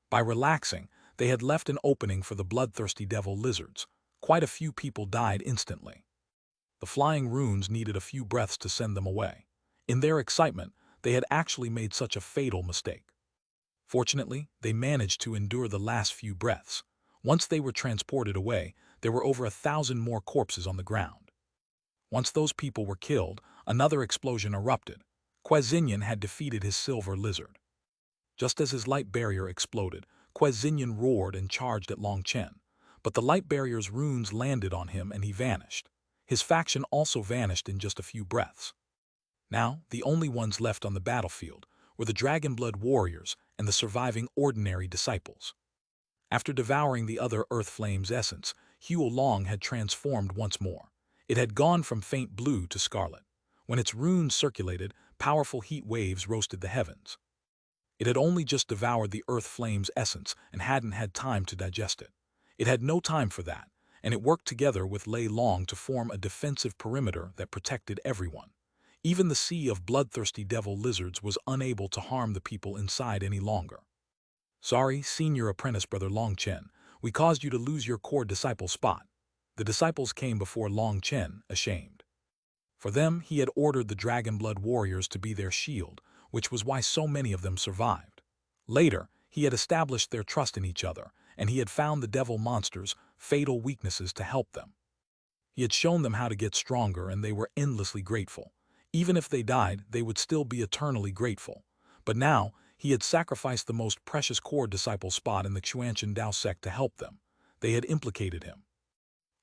By relaxing, they had left an opening for the bloodthirsty devil lizards. Quite a few people died instantly. The flying runes needed a few breaths to send them away. In their excitement, they had actually made such a fatal mistake. Fortunately, they managed to endure the last few breaths. Once they were transported away, there were over 1,000 more corpses on the ground. Once those people were killed, another explosion erupted. Xuanhuan had defeated his silver lizard. Just as his light barrier exploded, Xuanhuan roared and charged at Long Chen. But the light barrier's runes landed on him and he vanished. His faction also vanished in just a few breaths. Now, the only ones left on the battlefield were the Dragonblood warriors and the surviving ordinary disciples. After devouring the other Earth Flame's essence, Xuanhuan had transformed once more. It had gone from faint blue to scarlet. When its runes circulated, powerful heat waves roasted the heavens. It had only just devoured the Earth Flame's essence and hadn't had time to digest it. It had no time for that, and it worked together with Lei Long to form a defensive perimeter that protected everyone. Even the sea of bloodthirsty devil lizards was unable to harm the people inside any longer. Sorry, senior apprentice brother Long Chen, we caused you to lose your core disciple spot. The disciples came before Long Chen, ashamed. For them, he had ordered the dragon blood warriors to be their shield, which was why so many of them survived. Later, he had established their trust in each other, and he had found the devil monster's fatal weaknesses to help them. He had shown them how to get stronger, and they were endlessly grateful. Even if they died, they would still be eternally grateful. But now, he had sacrificed the most precious core disciple spot in the Xuanhuan Dao sect to help them. They had implicated him.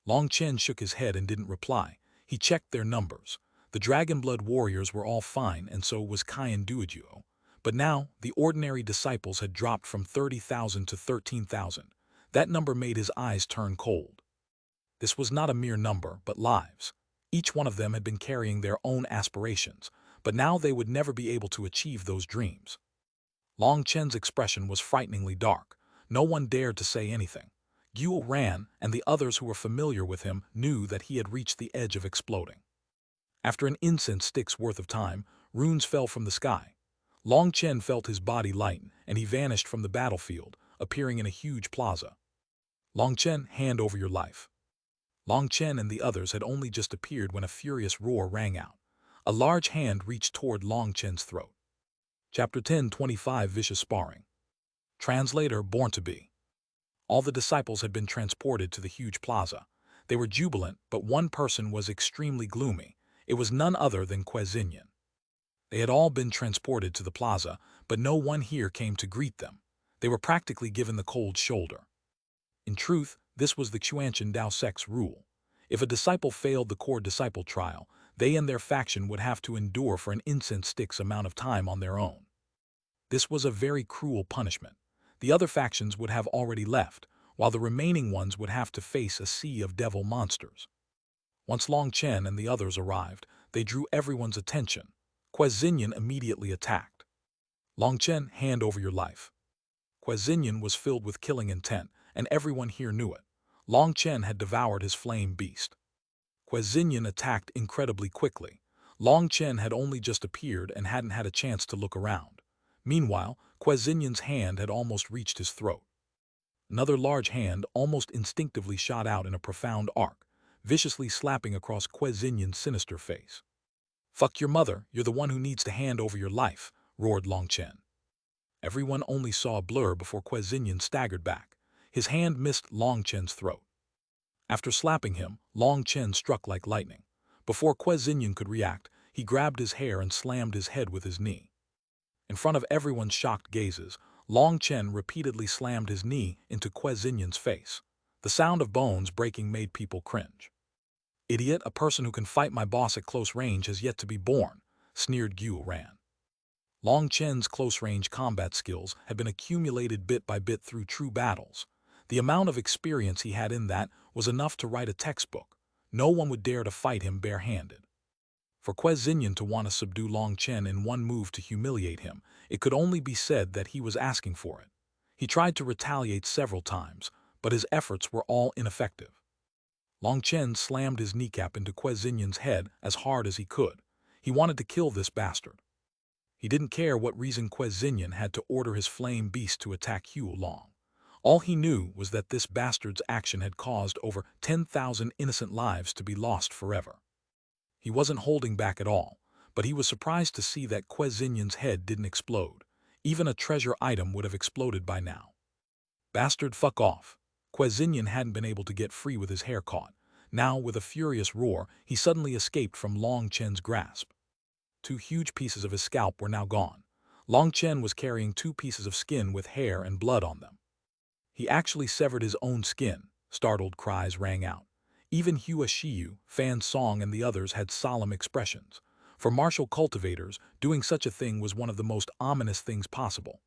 Long Chen shook his head and didn't reply. He checked their numbers. The dragon blood warriors were all fine, and so was Caiyan Duoduo. But now, the ordinary disciples had dropped from 30,000 to 13,000. That number made his eyes turn cold. This was not a mere number, but lives. Each one of them had been carrying their own aspirations, but now they would never be able to achieve those dreams. Long Chen's expression was frighteningly dark. No one dared to say anything. Guo ran, and the others who were familiar with him knew that he had reached the edge of exploding. After an incense stick's worth of time, runes fell from the sky. Long Chen felt his body lighten, and he vanished from the battlefield, appearing in a huge plaza. Long Chen, hand over your life. Long Chen and the others had only just appeared when a furious roar rang out. A large hand reached toward Long Chen's throat. Chapter 10:25 Vicious Sparring. Translator Born to Be. All the disciples had been transported to the huge plaza. They were jubilant, but one person was extremely gloomy. It was none other than Xuanhuan. They had all been transported to the plaza, but no one here came to greet them. They were practically given the cold shoulder. In truth, this was the Xuanhuan Dao sect's rule. If a disciple failed the core disciple trial, they and their faction would have to endure for an incense stick's amount of time on their own. This was a very cruel punishment. The other factions would have already left, while the remaining ones would have to face a sea of devil monsters. Once Long Chen and the others arrived, they drew everyone's attention. Xuanhuan immediately attacked. Long Chen, hand over your life. Xuanhuan was filled with killing intent, and everyone here knew it. Long Chen had devoured his flame beast. Xuanhuan attacked incredibly quickly. Long Chen had only just appeared and hadn't had a chance to look around. Meanwhile, Xuanhuan's hand had almost reached his throat. Another large hand almost instinctively shot out in a profound arc, viciously slapping across Xuanhuan's sinister face. "Fuck your mother, you're the one who needs to hand over your life," roared Long Chen. Everyone only saw a blur before Xuanhuan staggered back. His hand missed Long Chen's throat. After slapping him, Long Chen struck like lightning. Before Xuanhuan could react, he grabbed his hair and slammed his head with his knee. In front of everyone's shocked gazes, Long Chen repeatedly slammed his knee into Xuanhuan's face. The sound of bones breaking made people cringe. "Idiot, a person who can fight my boss at close range has yet to be born," sneered Xuanhuan. Long Chen's close-range combat skills had been accumulated bit by bit through true battles. The amount of experience he had in that was enough to write a textbook. No one would dare to fight him barehanded. For Xuanhuan to want to subdue Long Chen in one move to humiliate him, it could only be said that he was asking for it. He tried to retaliate several times, but his efforts were all ineffective. Long Chen slammed his kneecap into Xuanhuan's head as hard as he could. He wanted to kill this bastard. He didn't care what reason Xuanhuan had to order his flame beast to attack Long. All he knew was that this bastard's action had caused over 10,000 innocent lives to be lost forever. He wasn't holding back at all, but he was surprised to see that Xuanhuan's head didn't explode. Even a treasure item would have exploded by now. "Bastard, fuck off." Xuanhuan hadn't been able to get free with his hair caught. Now, with a furious roar, he suddenly escaped from Long Chen's grasp. 2 huge pieces of his scalp were now gone. Long Chen was carrying 2 pieces of skin with hair and blood on them. He actually severed his own skin. Startled cries rang out. Even Hua Shiyu, Fan Song, and the others had solemn expressions. For martial cultivators, doing such a thing was one of the most ominous things possible.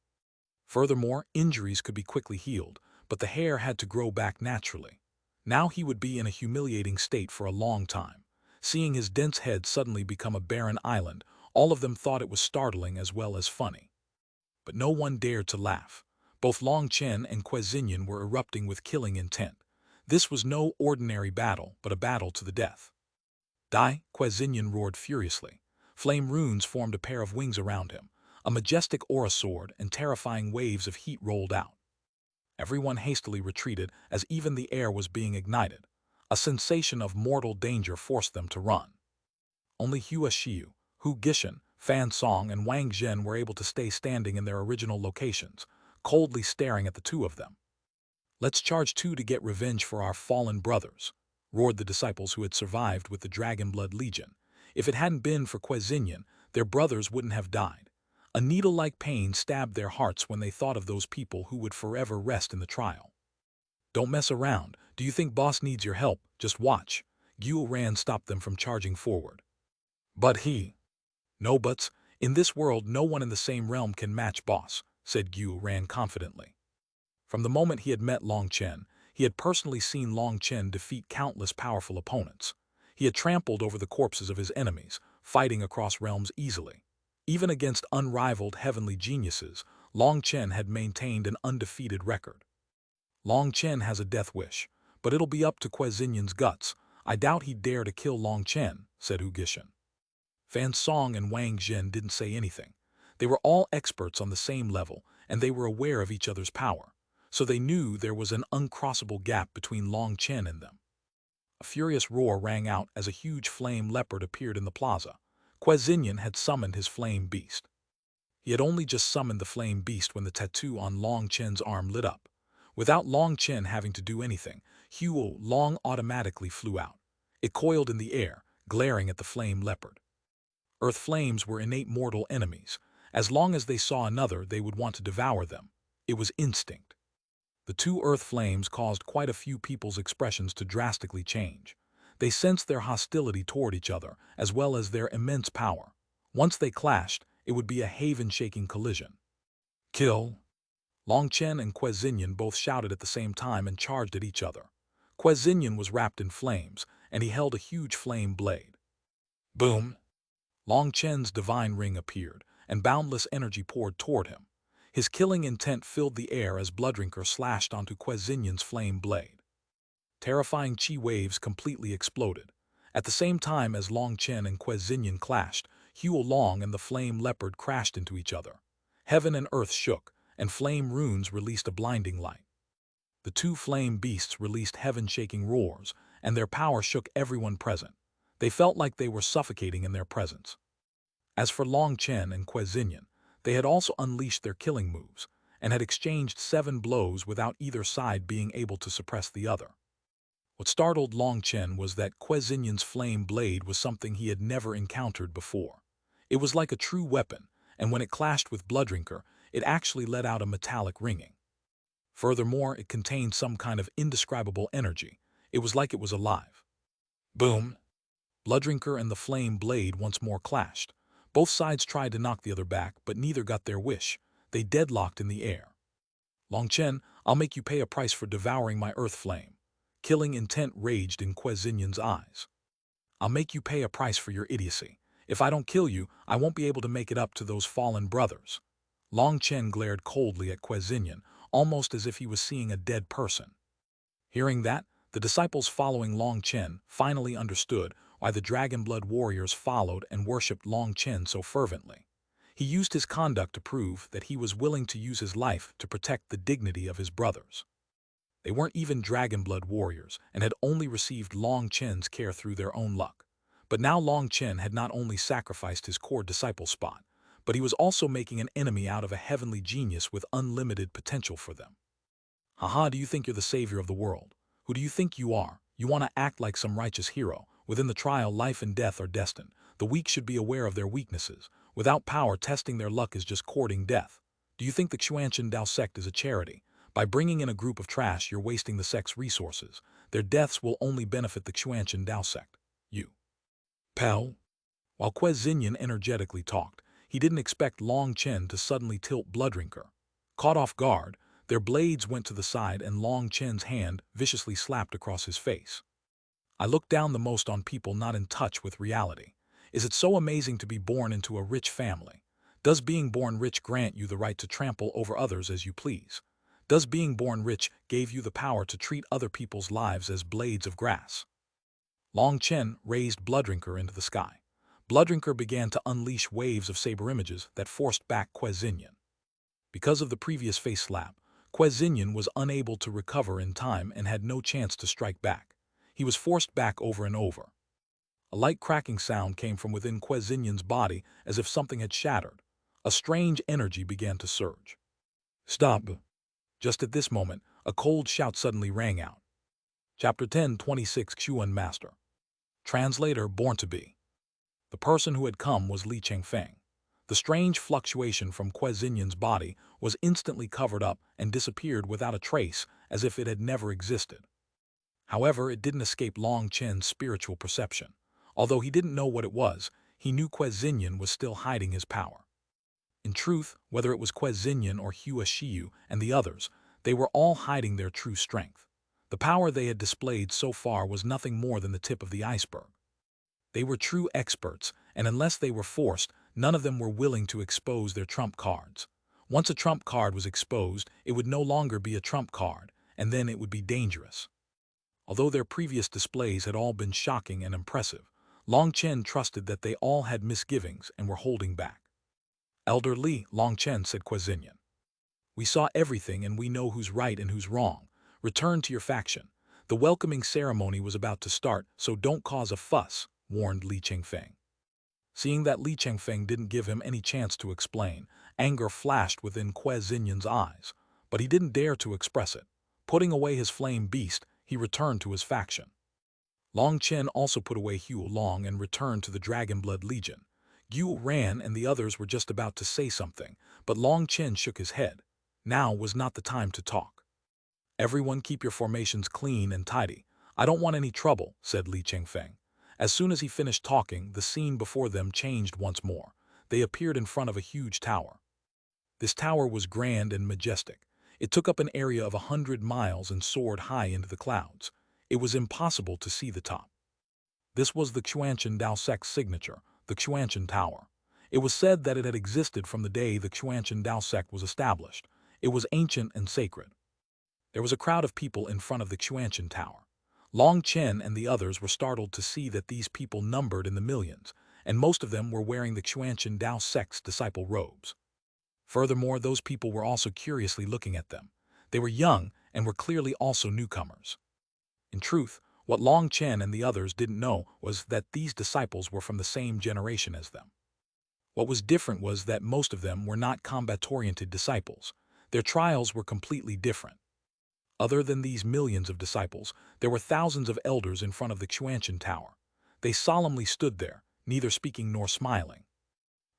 Furthermore, injuries could be quickly healed, but the hair had to grow back naturally. Now he would be in a humiliating state for a long time. Seeing his dense head suddenly become a barren island, all of them thought it was startling as well as funny. But no one dared to laugh. Both Long Chen and Xuanhuan were erupting with killing intent. This was no ordinary battle, but a battle to the death. "Die!" Xuanhuan roared furiously. Flame runes formed a pair of wings around him. A majestic aura sword and terrifying waves of heat rolled out. Everyone hastily retreated as even the air was being ignited. A sensation of mortal danger forced them to run. Only Hua Xiu, Hu Gishan, Fan Song, and Wang Zhen were able to stay standing in their original locations, coldly staring at the two of them. "Let's charge two to get revenge for our fallen brothers," roared the disciples who had survived with the Dragon Blood Legion. If it hadn't been for Xuanhuan, their brothers wouldn't have died. A needle-like pain stabbed their hearts when they thought of those people who would forever rest in the trial. "Don't mess around. Do you think boss needs your help? Just watch." Xuanhuan stopped them from charging forward. "But he—" "No buts. In this world, no one in the same realm can match boss," said Xuanhuan confidently. From the moment he had met Long Chen, he had personally seen Long Chen defeat countless powerful opponents. He had trampled over the corpses of his enemies, fighting across realms easily. Even against unrivaled heavenly geniuses, Long Chen had maintained an undefeated record. "Long Chen has a death wish, but it'll be up to Xuanhuan's guts. I doubt he'd dare to kill Long Chen," said Hu Gishan. Fan Song and Wang Zhen didn't say anything. They were all experts on the same level, and they were aware of each other's power, so they knew there was an uncrossable gap between Long Chen and them. A furious roar rang out as a huge flame leopard appeared in the plaza. Xuanhuan had summoned his flame beast. He had only just summoned the flame beast when the tattoo on Long Chen's arm lit up. Without Long Chen having to do anything, Huo Long automatically flew out. It coiled in the air, glaring at the flame leopard. Earth flames were innate mortal enemies. As long as they saw another, they would want to devour them. It was instinct. The two earth flames caused quite a few people's expressions to drastically change. They sensed their hostility toward each other, as well as their immense power. Once they clashed, it would be a haven-shaking collision. "Kill!" Long Chen and Xuanhuan both shouted at the same time and charged at each other. Xuanhuan was wrapped in flames, and he held a huge flame blade. Boom! Long Chen's divine ring appeared, and boundless energy poured toward him. His killing intent filled the air as Blooddrinker slashed onto Xuanhuan's flame blade. Terrifying chi waves completely exploded. At the same time as Long Chen and Xuanhuan clashed, Huo Long and the flame leopard crashed into each other. Heaven and earth shook, and flame runes released a blinding light. The two flame beasts released heaven-shaking roars, and their power shook everyone present. They felt like they were suffocating in their presence. As for Long Chen and Xuanhuan, they had also unleashed their killing moves, and had exchanged 7 blows without either side being able to suppress the other. What startled Long Chen was that Xuanhuan's flame blade was something he had never encountered before. It was like a true weapon, and when it clashed with Blooddrinker, it actually let out a metallic ringing. Furthermore, it contained some kind of indescribable energy. It was like it was alive. Boom! Blooddrinker and the flame blade once more clashed. Both sides tried to knock the other back, but neither got their wish. They deadlocked in the air. "Long Chen, I'll make you pay a price for devouring my earth flame." Killing intent raged in Xuanhuan's eyes. "I'll make you pay a price for your idiocy. If I don't kill you, I won't be able to make it up to those fallen brothers." Long Chen glared coldly at Xuanhuan, almost as if he was seeing a dead person. Hearing that, the disciples following Long Chen finally understood why the Dragon Blood warriors followed and worshipped Long Chen so fervently. He used his conduct to prove that he was willing to use his life to protect the dignity of his brothers. They weren't even Dragon Blood warriors and had only received Long Chen's care through their own luck. But now Long Chen had not only sacrificed his core disciple spot, but he was also making an enemy out of a heavenly genius with unlimited potential for them. "Haha, do you think you're the savior of the world? Who do you think you are? You want to act like some righteous hero. Within the trial, life and death are destined. The weak should be aware of their weaknesses. Without power, testing their luck is just courting death. Do you think the Xuanchen Dao sect is a charity? By bringing in a group of trash, you're wasting the sect's resources. Their deaths will only benefit the Xuanchen Dao sect. You." Pell. While Xuanhuan energetically talked, he didn't expect Long Chen to suddenly tilt Blooddrinker. Caught off guard, their blades went to the side and Long Chen's hand viciously slapped across his face. "I look down the most on people not in touch with reality. Is it so amazing to be born into a rich family? Does being born rich grant you the right to trample over others as you please? Does being born rich give you the power to treat other people's lives as blades of grass?" Long Chen raised Blooddrinker into the sky. Blooddrinker began to unleash waves of saber images that forced back Xuanhuan. Because of the previous face slap, Xuanhuan was unable to recover in time and had no chance to strike back. He was forced back over and over. A light cracking sound came from within Xuanhuan's body as if something had shattered. A strange energy began to surge. Stop! Just at this moment, a cold shout suddenly rang out. Chapter 10:26 Xuan Master. Translator Born to Be. The person who had come was Li Chengfeng. The strange fluctuation from Xuanhuan's body was instantly covered up and disappeared without a trace, as if it had never existed. However, it didn't escape Long Chen's spiritual perception. Although he didn't know what it was, he knew Xuanhuan was still hiding his power. In truth, whether it was Xuanhuan or Hua Shiyu and the others, they were all hiding their true strength. The power they had displayed so far was nothing more than the tip of the iceberg. They were true experts, and unless they were forced, none of them were willing to expose their trump cards. Once a trump card was exposed, it would no longer be a trump card, and then it would be dangerous. Although their previous displays had all been shocking and impressive, Long Chen trusted that they all had misgivings and were holding back. Elder Li, Long Chen, said Xuanhuan. We saw everything and we know who's right and who's wrong. Return to your faction. The welcoming ceremony was about to start, so don't cause a fuss, warned Li Chengfeng. Seeing that Li Chengfeng didn't give him any chance to explain, anger flashed within Xuanhuan's eyes, but he didn't dare to express it. Putting away his flame beast, he returned to his faction. Long Chen also put away Hugh Long and returned to the Dragonblood Legion. Gu ran and the others were just about to say something, but Long Chen shook his head. Now was not the time to talk. Everyone keep your formations clean and tidy. I don't want any trouble, said Li Chengfeng. As soon as he finished talking, the scene before them changed once more. They appeared in front of a huge tower. This tower was grand and majestic. It took up an area of 100 miles and soared high into the clouds. It was impossible to see the top. This was the Xuanhuan Dao sect's signature, the Xuanhuan Tower. It was said that it had existed from the day the Xuanhuan Dao sect was established. It was ancient and sacred. There was a crowd of people in front of the Xuanhuan Tower. Long Chen and the others were startled to see that these people numbered in the millions, and most of them were wearing the Xuanhuan Dao sect's disciple robes. Furthermore, those people were also curiously looking at them. They were young and were clearly also newcomers. In truth, what Long Chen and the others didn't know was that these disciples were from the same generation as them. What was different was that most of them were not combat-oriented disciples. Their trials were completely different. Other than these millions of disciples, there were thousands of elders in front of the Xuanhuan Tower. They solemnly stood there, neither speaking nor smiling.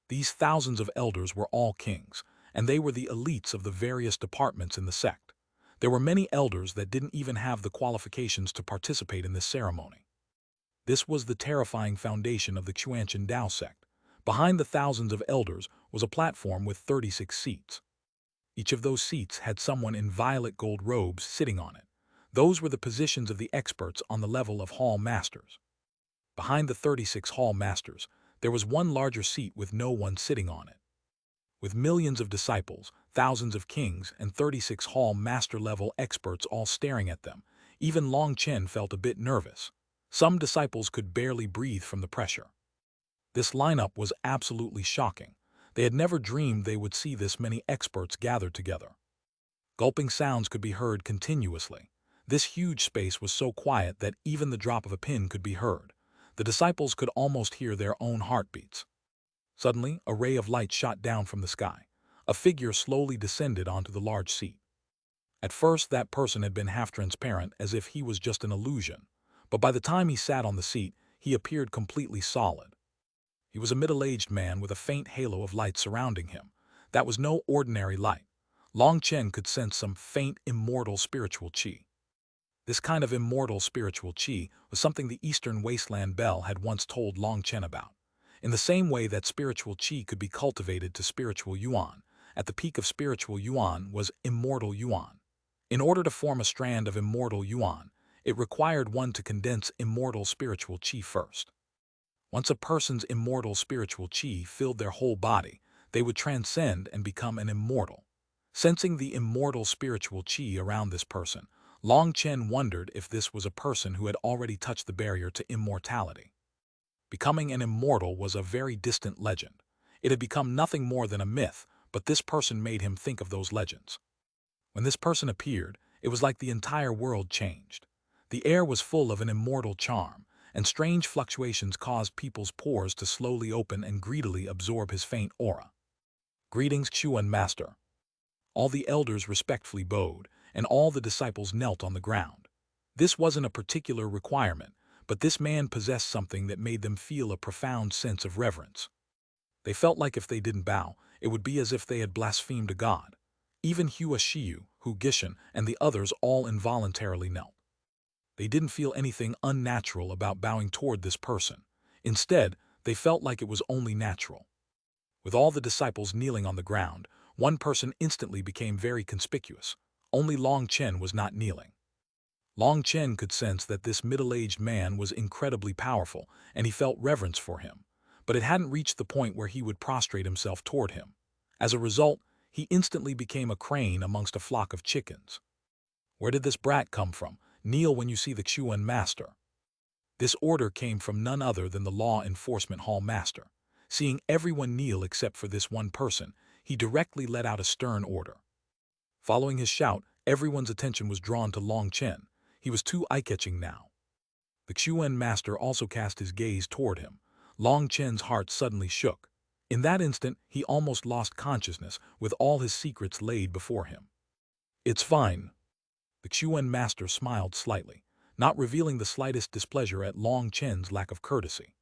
These thousands of elders were all kings, and they were the elites of the various departments in the sect. There were many elders that didn't even have the qualifications to participate in this ceremony. This was the terrifying foundation of the Xuanhuan Dao sect. Behind the thousands of elders was a platform with 36 seats. Each of those seats had someone in violet gold robes sitting on it. Those were the positions of the experts on the level of hall masters. Behind the 36 hall masters, there was one larger seat with no one sitting on it. With millions of disciples, thousands of kings, and 36 hall master-level experts all staring at them, even Long Chen felt a bit nervous. Some disciples could barely breathe from the pressure. This lineup was absolutely shocking. They had never dreamed they would see this many experts gathered together. Gulping sounds could be heard continuously. This huge space was so quiet that even the drop of a pin could be heard. The disciples could almost hear their own heartbeats. Suddenly, a ray of light shot down from the sky. A figure slowly descended onto the large seat. At first, that person had been half-transparent, as if he was just an illusion. But by the time he sat on the seat, he appeared completely solid. He was a middle-aged man with a faint halo of light surrounding him. That was no ordinary light. Long Chen could sense some faint, immortal spiritual qi. This kind of immortal spiritual qi was something the Eastern Wasteland Bell had once told Long Chen about. In the same way that spiritual qi could be cultivated to spiritual yuan, at the peak of spiritual yuan was immortal yuan. In order to form a strand of immortal yuan, it required one to condense immortal spiritual qi first. Once a person's immortal spiritual qi filled their whole body, they would transcend and become an immortal. Sensing the immortal spiritual qi around this person, Long Chen wondered if this was a person who had already touched the barrier to immortality. Becoming an immortal was a very distant legend. It had become nothing more than a myth, but this person made him think of those legends. When this person appeared, it was like the entire world changed. The air was full of an immortal charm, and strange fluctuations caused people's pores to slowly open and greedily absorb his faint aura. Greetings, Xuanhuan Master. All the elders respectfully bowed, and all the disciples knelt on the ground. This wasn't a particular requirement, but this man possessed something that made them feel a profound sense of reverence. They felt like if they didn't bow, it would be as if they had blasphemed a god. Even Hua Shiyu, Hu Gishan, and the others all involuntarily knelt. They didn't feel anything unnatural about bowing toward this person. Instead, they felt like it was only natural. With all the disciples kneeling on the ground, one person instantly became very conspicuous. Only Long Chen was not kneeling. Long Chen could sense that this middle-aged man was incredibly powerful, and he felt reverence for him, but it hadn't reached the point where he would prostrate himself toward him. As a result, he instantly became a crane amongst a flock of chickens. Where did this brat come from? Kneel when you see the Xuanhuan Master. This order came from none other than the Law Enforcement Hall Master. Seeing everyone kneel except for this one person, he directly let out a stern order. Following his shout, everyone's attention was drawn to Long Chen. He was too eye-catching now. The Xuanhuan Master also cast his gaze toward him. Long Chen's heart suddenly shook. In that instant, he almost lost consciousness with all his secrets laid before him. It's fine. The Xuanhuan Master smiled slightly, not revealing the slightest displeasure at Long Chen's lack of courtesy.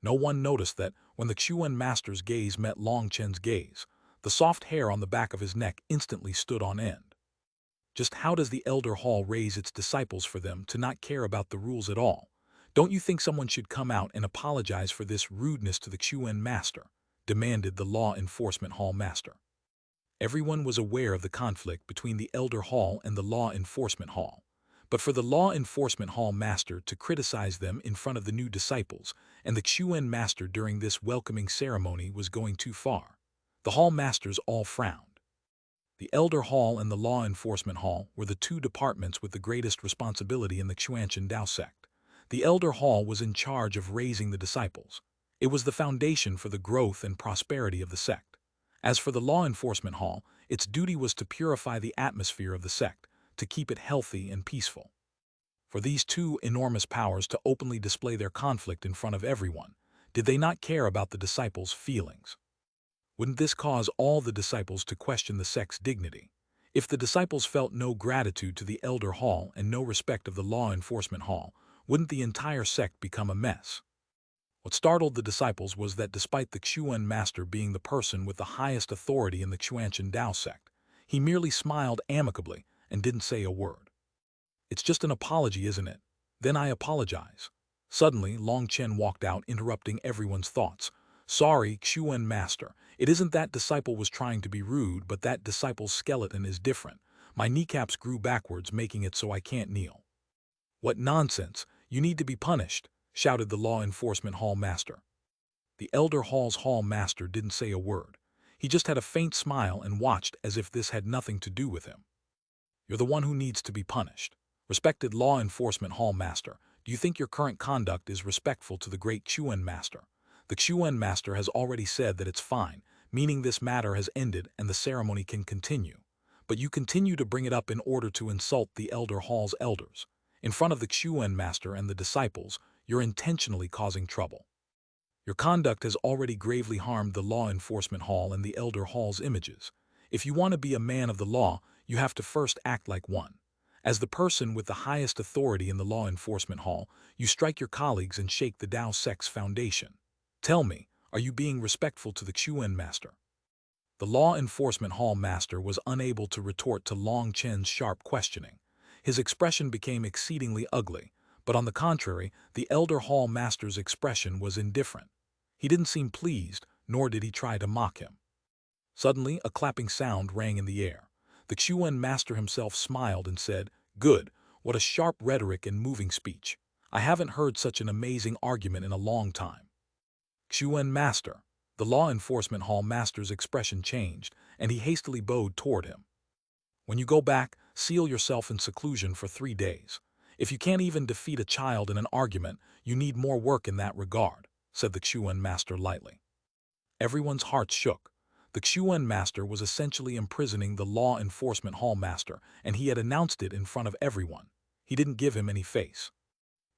No one noticed that when the Xuanhuan Master's gaze met Long Chen's gaze, the soft hair on the back of his neck instantly stood on end. Just how does the Elder Hall raise its disciples for them to not care about the rules at all? Don't you think someone should come out and apologize for this rudeness to the Xuanhuan Master? Demanded the Law Enforcement Hall Master. Everyone was aware of the conflict between the Elder Hall and the Law Enforcement Hall. But for the Law Enforcement Hall Master to criticize them in front of the new disciples and the Xuanhuan Master during this welcoming ceremony was going too far. The Hall Masters all frowned. The Elder Hall and the Law Enforcement Hall were the two departments with the greatest responsibility in the Xuanchen Dao sect. The Elder Hall was in charge of raising the disciples. It was the foundation for the growth and prosperity of the sect. As for the Law Enforcement Hall, its duty was to purify the atmosphere of the sect, to keep it healthy and peaceful. For these two enormous powers to openly display their conflict in front of everyone, did they not care about the disciples' feelings? Wouldn't this cause all the disciples to question the sect's dignity? If the disciples felt no gratitude to the Elder Hall and no respect of the Law Enforcement Hall, wouldn't the entire sect become a mess? What startled the disciples was that despite the Xuanhuan Master being the person with the highest authority in the Xuanchen Dao sect, he merely smiled amicably and didn't say a word. It's just an apology, isn't it? Then I apologize. Suddenly, Long Chen walked out, interrupting everyone's thoughts. Sorry, Xuanhuan Master, it isn't that disciple was trying to be rude, but that disciple's skeleton is different. My kneecaps grew backwards, making it so I can't kneel. What nonsense! You need to be punished, shouted the Law Enforcement Hall Master. The Elder Hall's Hall Master didn't say a word. He just had a faint smile and watched as if this had nothing to do with him. You're the one who needs to be punished. Respected Law Enforcement Hall Master, do you think your current conduct is respectful to the great Xuanhuan Master? The Xuanhuan Master has already said that it's fine, meaning this matter has ended and the ceremony can continue. But you continue to bring it up in order to insult the Elder Hall's elders. In front of the Xuanhuan Master and the disciples, you're intentionally causing trouble. Your conduct has already gravely harmed the Law Enforcement Hall and the Elder Hall's images. If you want to be a man of the law, you have to first act like one. As the person with the highest authority in the Law Enforcement Hall, you strike your colleagues and shake the Dao sect's foundation. Tell me, are you being respectful to the Xuanhuan Master? The Law Enforcement Hall Master was unable to retort to Long Chen's sharp questioning. His expression became exceedingly ugly, but on the contrary, the Elder Hall Master's expression was indifferent. He didn't seem pleased, nor did he try to mock him. Suddenly, a clapping sound rang in the air. The Xuanhuan Master himself smiled and said, "Good, what a sharp rhetoric and moving speech. I haven't heard such an amazing argument in a long time." Xuanhuan Master. The Law Enforcement Hall Master's expression changed, and he hastily bowed toward him. When you go back, seal yourself in seclusion for 3 days. If you can't even defeat a child in an argument, you need more work in that regard, said the Xuanhuan Master lightly. Everyone's hearts shook. The Xuanhuan Master was essentially imprisoning the Law Enforcement Hall Master, and he had announced it in front of everyone. He didn't give him any face.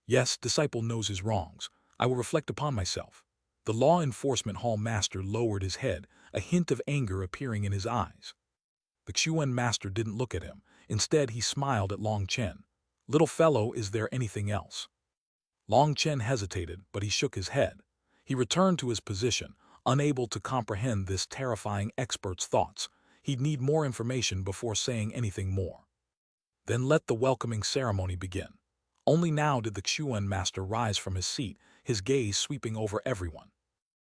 Yes, disciple knows his wrongs. I will reflect upon myself. The law enforcement hall master lowered his head, a hint of anger appearing in his eyes. The Xuan master didn't look at him. Instead, he smiled at Long Chen. Little fellow, is there anything else? Long Chen hesitated, but he shook his head. He returned to his position, unable to comprehend this terrifying expert's thoughts. He'd need more information before saying anything more. Then let the welcoming ceremony begin. Only now did the Xuan master rise from his seat, his gaze sweeping over everyone.